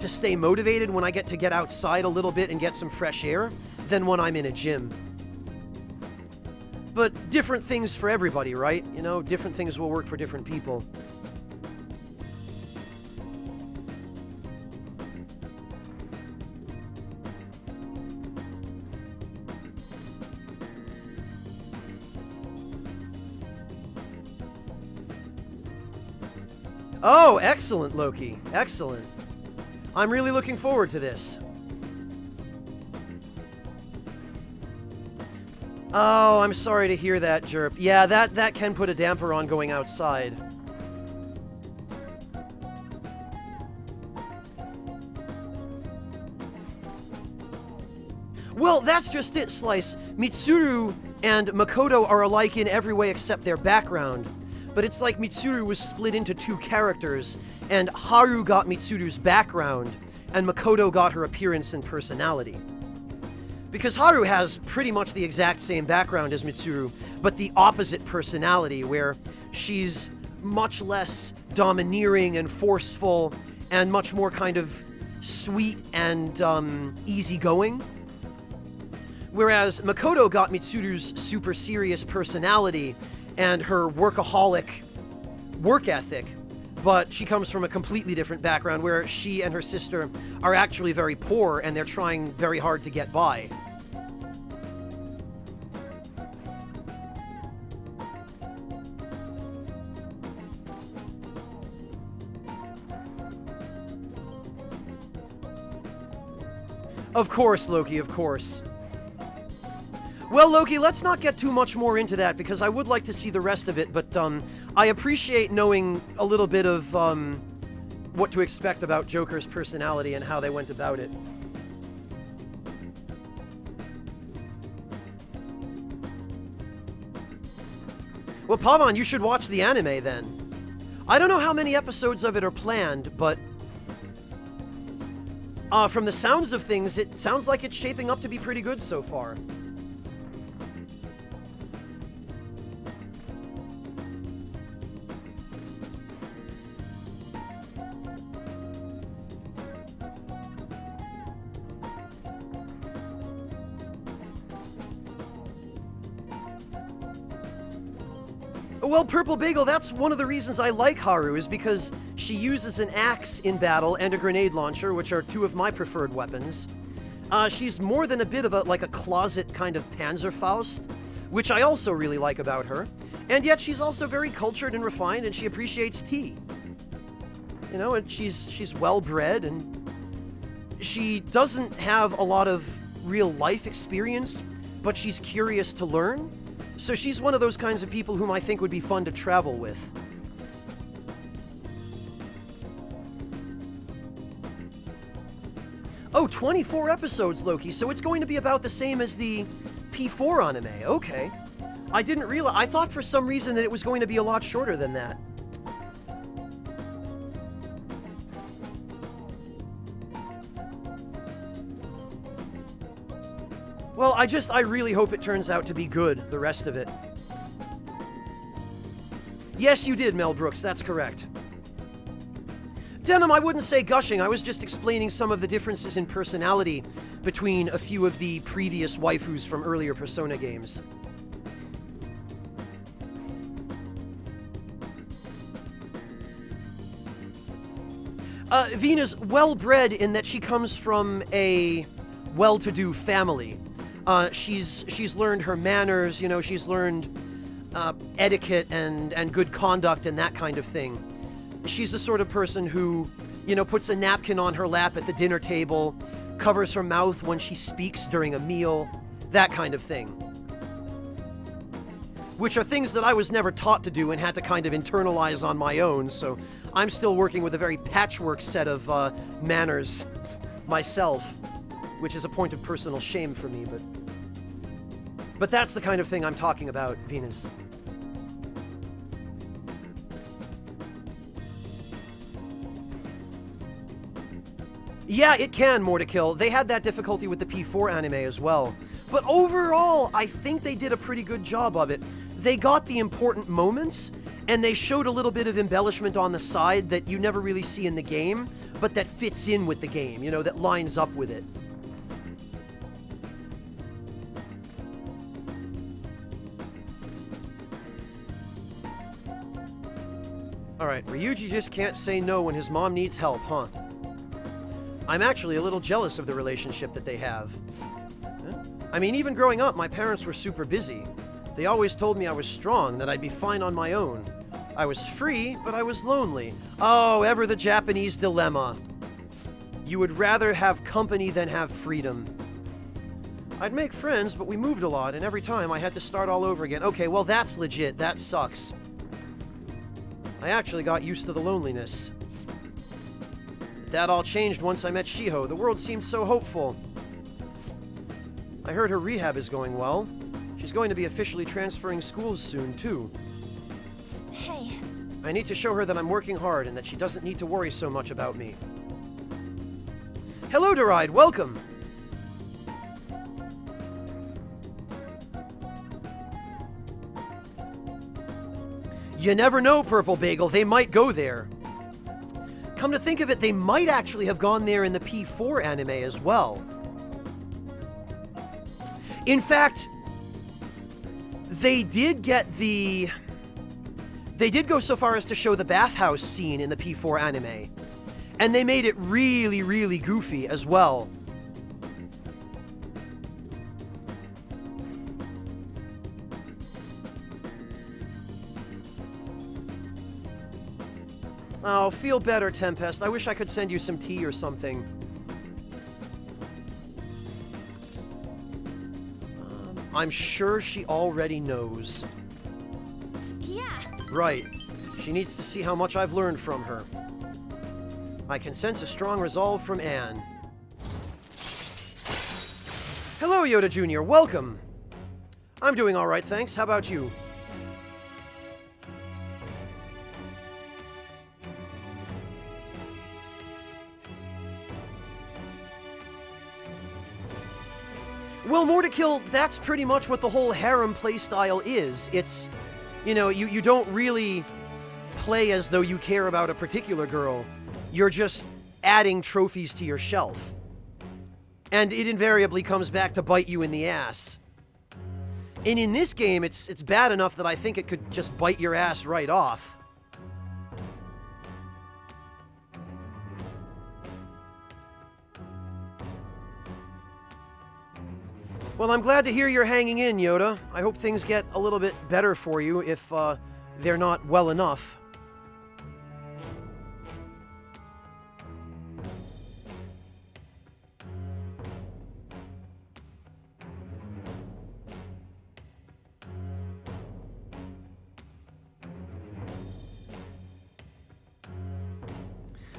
stay motivated when I get outside a little bit and get some fresh air than when I'm in a gym. But different things for everybody, right? You know, different things will work for different people. Oh, excellent, Loki. Excellent. I'm really looking forward to this. Oh, I'm sorry to hear that, Jerp. Yeah, that can put a damper on going outside. Well, that's just it, Slice. Mitsuru and Makoto are alike in every way except their background. But it's like Mitsuru was split into two characters, and Haru got Mitsuru's background, and Makoto got her appearance and personality. Because Haru has pretty much the exact same background as Mitsuru, but the opposite personality, where she's much less domineering and forceful, and much more kind of sweet and easygoing. Whereas Makoto got Mitsuru's super serious personality and her workaholic work ethic, but she comes from a completely different background where she and her sister are actually very poor and they're trying very hard to get by. Of course, Loki, of course. Well, Loki, let's not get too much more into that because I would like to see the rest of it, but I appreciate knowing a little bit of what to expect about Joker's personality and how they went about it. Well, Pavan, you should watch the anime then. I don't know how many episodes of it are planned, but from the sounds of things, it sounds like it's shaping up to be pretty good so far. Well, Purple Bagel, that's one of the reasons I like Haru, is because she uses an axe in battle and a grenade launcher, which are two of my preferred weapons. She's more than a bit of a closet kind of Panzerfaust, which I also really like about her. And yet she's also very cultured and refined, and she appreciates tea. You know, and she's well-bred, and she doesn't have a lot of real life experience, but she's curious to learn. So she's one of those kinds of people whom I think would be fun to travel with. Oh, 24 episodes, Loki, so it's going to be about the same as the P4 anime. Okay. I didn't realize. I thought for some reason that it was going to be a lot shorter than that. Well, I really hope it turns out to be good, the rest of it. Yes, you did, Mel Brooks, that's correct. Denim, I wouldn't say gushing, I was just explaining some of the differences in personality between a few of the previous waifus from earlier Persona games. Vina's well-bred in that she comes from a well-to-do family. She's learned her manners, you know, she's learned etiquette and good conduct and that kind of thing. She's the sort of person who, you know, puts a napkin on her lap at the dinner table, covers her mouth when she speaks during a meal, that kind of thing. Which are things that I was never taught to do and had to kind of internalize on my own, so I'm still working with a very patchwork set of manners myself. Which is a point of personal shame for me, but... But that's the kind of thing I'm talking about, Venus. Yeah, it can, More to Kill. They had that difficulty with the P4 anime as well. But overall, I think they did a pretty good job of it. They got the important moments, and they showed a little bit of embellishment on the side that you never really see in the game, but that fits in with the game, you know, that lines up with it. Alright, Ryuji just can't say no when his mom needs help, huh? I'm actually a little jealous of the relationship that they have. Huh? I mean, even growing up, my parents were super busy. They always told me I was strong, that I'd be fine on my own. I was free, but I was lonely. Oh, ever the Japanese dilemma. You would rather have company than have freedom. I'd make friends, but we moved a lot, and every time I had to start all over again. Okay, well that's legit. That sucks. I actually got used to the loneliness. But that all changed once I met Shiho. The world seemed so hopeful. I heard her rehab is going well. She's going to be officially transferring schools soon, too. Hey. I need to show her that I'm working hard and that she doesn't need to worry so much about me. Hello, Deride. Welcome. You never know, Purple Bagel. They might go there. Come to think of it, they might actually have gone there in the P4 anime as well. In fact, they did go so far as to show the bathhouse scene in the P4 anime. And they made it really, really goofy as well. Oh, feel better, Tempest. I wish I could send you some tea or something. I'm sure she already knows. Yeah. Right. She needs to see how much I've learned from her. I can sense a strong resolve from Anne. Hello, Yoda Jr. Welcome. I'm doing all right, thanks. How about you? Well, More to Kill, that's pretty much what the whole harem playstyle is. It's, you know, you don't really play as though you care about a particular girl. You're just adding trophies to your shelf. And it invariably comes back to bite you in the ass. And in this game, it's bad enough that I think it could just bite your ass right off. Well, I'm glad to hear you're hanging in, Yoda. I hope things get a little bit better for you if they're not well enough.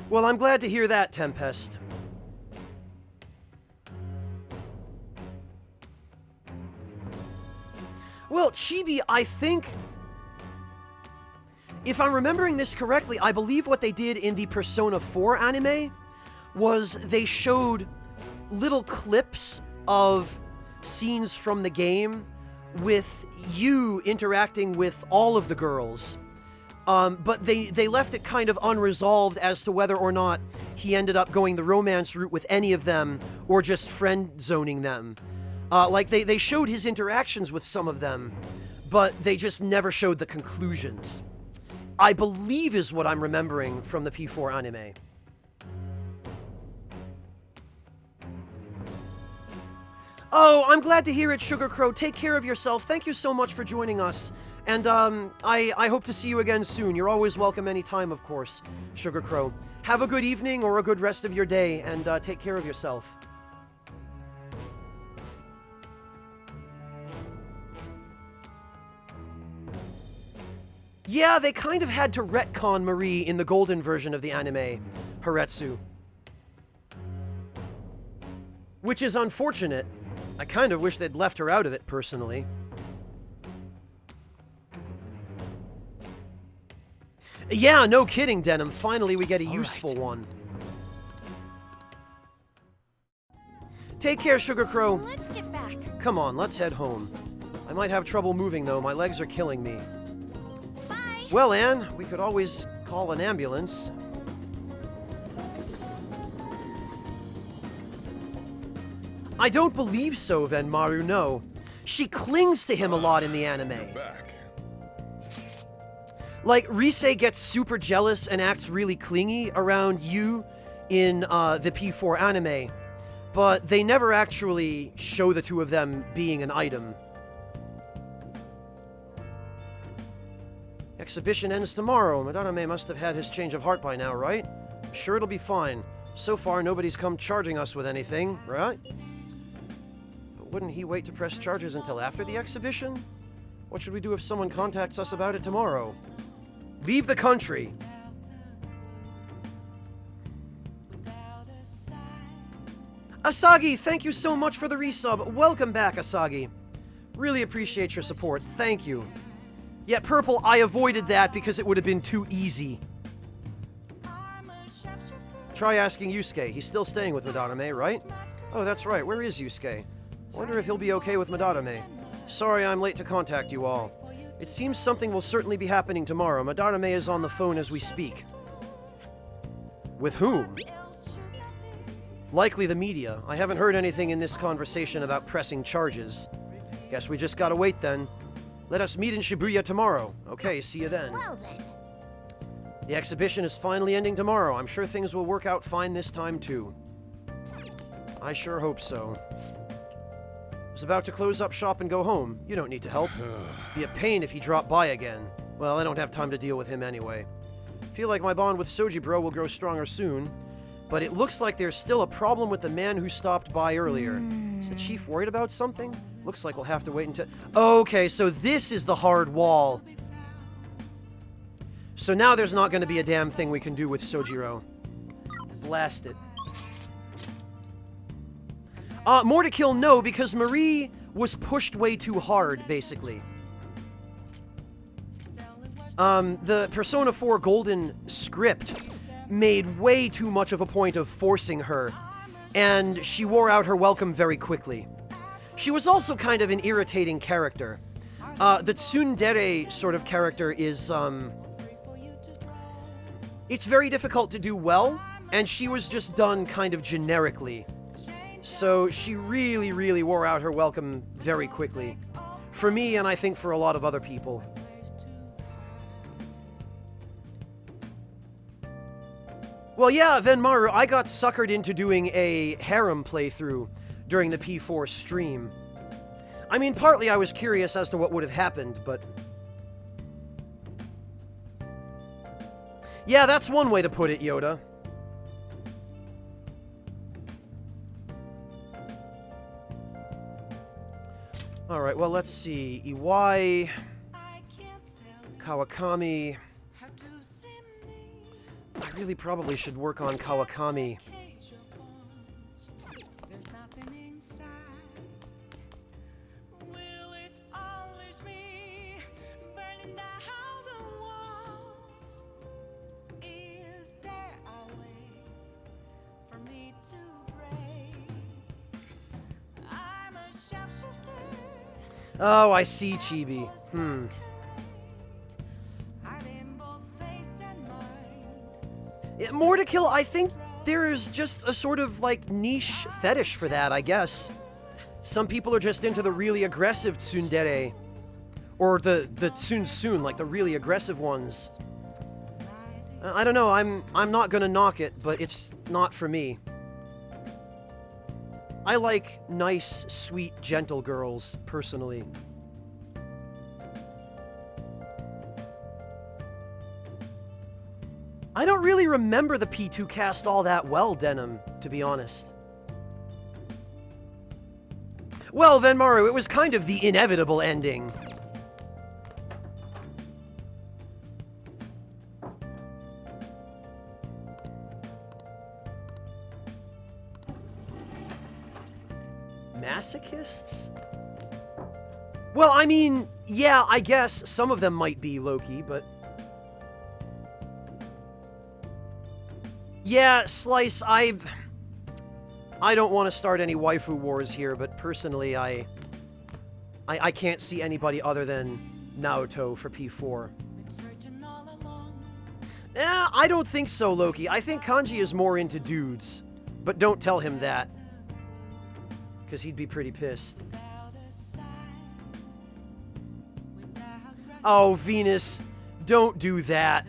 Well, I'm glad to hear that, Tempest. Well, Chibi, I think, if I'm remembering this correctly, I believe what they did in the Persona 4 anime was they showed little clips of scenes from the game with you interacting with all of the girls. But they left it kind of unresolved as to whether or not he ended up going the romance route with any of them or just friend-zoning them. Like, they showed his interactions with some of them, but they just never showed the conclusions. I believe is what I'm remembering from the P4 anime. Oh, I'm glad to hear it, Sugar Crow. Take care of yourself. Thank you so much for joining us. And, I hope to see you again soon. You're always welcome anytime, of course, Sugar Crow. Have a good evening or a good rest of your day, and take care of yourself. Yeah, they kind of had to retcon Marie in the golden version of the anime, Haretsu. Which is unfortunate, I kind of wish they'd left her out of it, personally. Yeah, no kidding, Denim. Finally, we get a useful one. Take care, Sugar Crow. Let's get back. Come on, let's head home. I might have trouble moving, though. My legs are killing me. Bye. Well, Anne, we could always call an ambulance. I don't believe so, Venmaru, no. She clings to him a lot in the anime. Back. Like, Rise gets super jealous and acts really clingy around you in the P4 anime, but they never actually show the two of them being an item. Exhibition ends tomorrow. Madarame must have had his change of heart by now, right? I'm sure it'll be fine. So far, nobody's come charging us with anything, right? But wouldn't he wait to press charges until after the exhibition? What should we do if someone contacts us about it tomorrow? Leave the country. Asagi, thank you so much for the resub. Welcome back, Asagi. Really appreciate your support. Thank you. Yet, Purple, I avoided that because it would have been too easy. Try asking Yusuke. He's still staying with Madarame, right? Oh, that's right. Where is Yusuke? Wonder if he'll be okay with Madarame. Sorry I'm late to contact you all. It seems something will certainly be happening tomorrow. Madarame is on the phone as we speak. With whom? Likely the media. I haven't heard anything in this conversation about pressing charges. Guess we just gotta wait then. Let us meet in Shibuya tomorrow. Okay, see you then. Well then. The exhibition is finally ending tomorrow. I'm sure things will work out fine this time too. I sure hope so. Was about to close up shop and go home. You don't need to help. Be a pain if he dropped by again. Well, I don't have time to deal with him anyway. Feel like my bond with Soji Bro will grow stronger soon. But it looks like there's still a problem with the man who stopped by earlier. Is the chief worried about something? Looks like we'll have to wait until... Okay, so this is the hard wall. So now there's not going to be a damn thing we can do with Sojiro. Blast it. More to kill, no, because Marie was pushed way too hard, basically. The Persona 4 Golden script made way too much of a point of forcing her, and she wore out her welcome very quickly. She was also kind of an irritating character. The tsundere sort of character is, it's very difficult to do well, and she was just done kind of generically. So she really, really wore out her welcome very quickly. For me, and I think for a lot of other people. Well, yeah, Venmaru, I got suckered into doing a harem playthrough during the P4 stream. I mean, partly I was curious as to what would have happened, but... Yeah, that's one way to put it, Yoda. Alright, well, let's see. Iwai... Kawakami... I really probably should work on Kawakami. Oh, I see, Chibi. More to kill, I think there's just a sort of, like, niche fetish for that, I guess. Some people are just into the really aggressive tsundere. Or the tsunsun, like the really aggressive ones. I don't know, I'm not gonna knock it, but it's not for me. I like nice, sweet, gentle girls, personally. I don't really remember the P2 cast all that well, Denim, to be honest. Well, Venmaru, it was kind of the inevitable ending. Masochists? Well, I mean, yeah, I guess some of them might be, Loki, but... Yeah, Slice, I don't want to start any waifu wars here, but personally, I can't see anybody other than Naoto for P4. I don't think so, Loki. I think Kanji is more into dudes. But don't tell him that. Because he'd be pretty pissed. Oh, Venus, don't do that.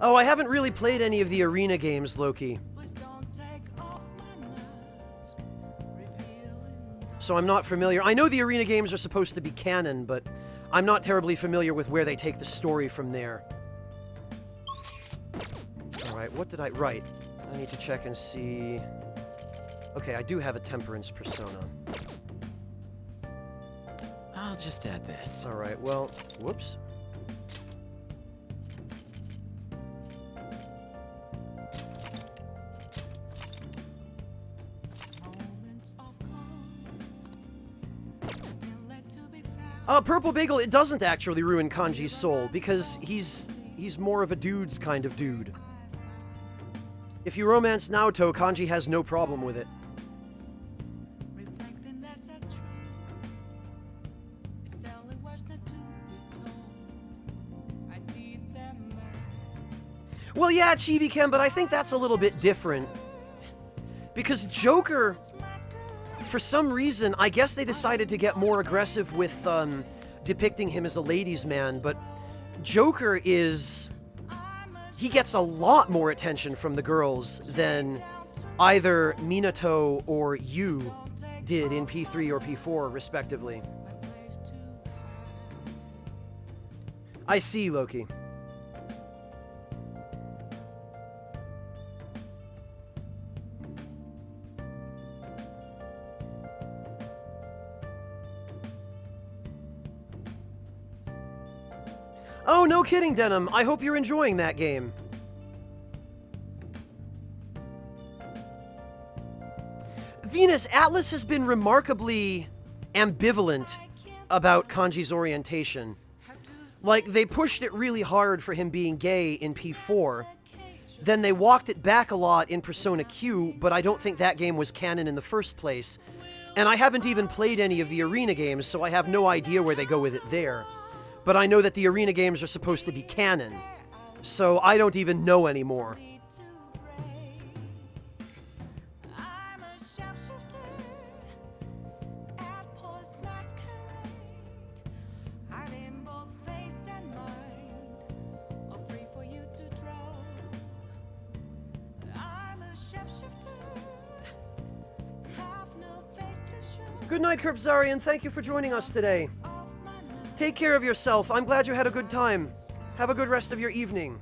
Oh, I haven't really played any of the arena games, Loki. So I'm not familiar. I know the arena games are supposed to be canon, but I'm not terribly familiar with where they take the story from there. Alright, what did I... Right. I need to check and see... Okay, I do have a Temperance persona. I'll just add this. Alright, well... Whoops. Purple Bagel, it doesn't actually ruin Kanji's soul, because he's more of a dude's kind of dude. If you romance Naoto, Kanji has no problem with it. Well, yeah, Chibi-Ken, but I think that's a little bit different. Because Joker, for some reason, I guess they decided to get more aggressive with depicting him as a ladies' man, but Joker is... He gets a lot more attention from the girls than either Minato or Yu did in P3 or P4, respectively. I see, Loki. Oh, no kidding, Denim. I hope you're enjoying that game. Venus, Atlas has been remarkably ambivalent about Kanji's orientation. Like, they pushed it really hard for him being gay in P4. Then they walked it back a lot in Persona Q, but I don't think that game was canon in the first place. And I haven't even played any of the arena games, so I have no idea where they go with it there. But I know that the arena games are supposed to be canon, so I don't even know anymore. Good night, Kerbzarian. Thank you for joining us today. Take care of yourself. I'm glad you had a good time. Have a good rest of your evening.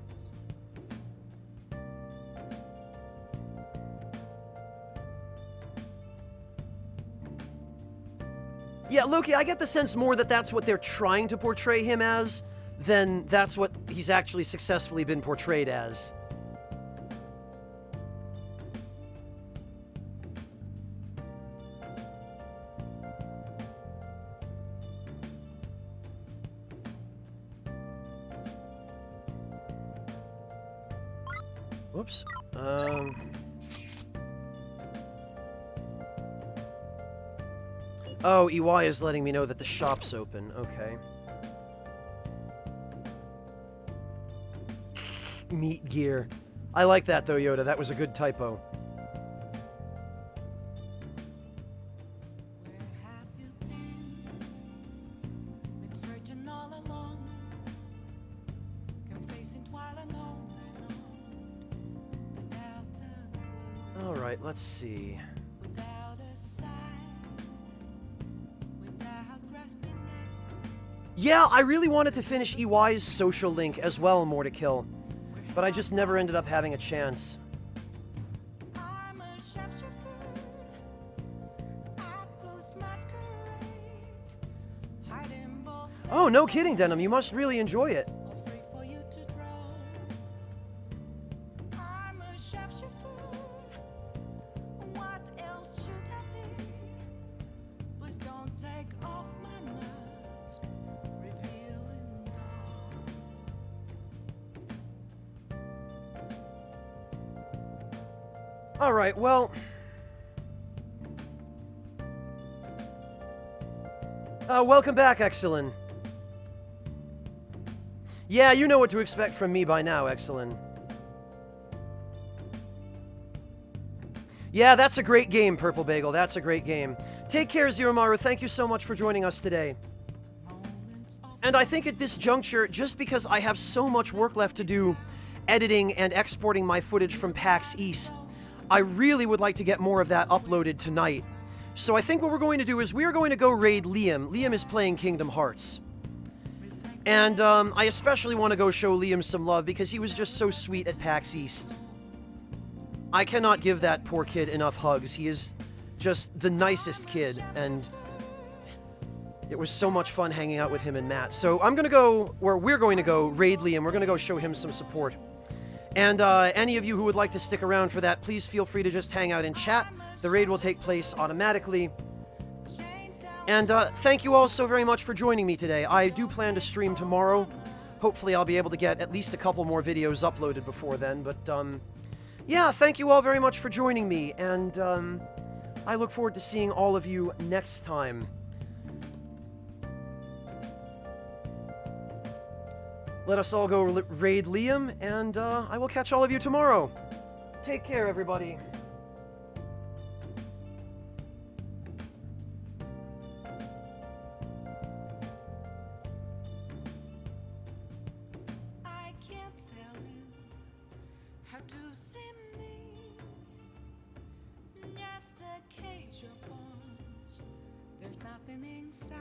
Yeah, Loki, I get the sense more that that's what they're trying to portray him as, than that's what he's actually successfully been portrayed as. Whoops. Oh, EY is letting me know that the shop's open. Okay. Meat gear. I like that, though, Yoda. That was a good typo. Alright, let's see. Yeah, I really wanted to finish EY's social link as well, More to Kill. but I just never ended up having a chance. I'm a sharpshooter at Ghost Masquerade, hiding both Oh, no kidding, Denim. You must really enjoy it. free for you to draw. I'm a sharpshooter. What else should I be? Please don't take off my mask, revealing dawn. All right, well... welcome back, Exelin. Yeah, you know what to expect from me by now, Exelin. Yeah, that's a great game, Purple Bagel. That's a great game. Take care, Zeromaru. Thank you so much for joining us today. And I think at this juncture, just because I have so much work left to do editing and exporting my footage from PAX East, I really would like to get more of that uploaded tonight. So I think what we're going to do is we are going to go raid Liam. Liam is playing Kingdom Hearts. And I especially want to go show Liam some love because he was just so sweet at PAX East. I cannot give that poor kid enough hugs. He is just the nicest kid, and it was so much fun hanging out with him and Matt. So I'm going to go, or we're going to go raid Liam. We're going to go show him some support. And any of you who would like to stick around for that, please feel free to just hang out and chat. The raid will take place automatically. And thank you all so very much for joining me today. I do plan to stream tomorrow. Hopefully I'll be able to get at least a couple more videos uploaded before then. But yeah, thank you all very much for joining me. And I look forward to seeing all of you next time. Let us all go raid Liam, and I will catch all of you tomorrow. Take care, everybody. I can't tell you how to see me. Just a cage of bones. There's nothing inside.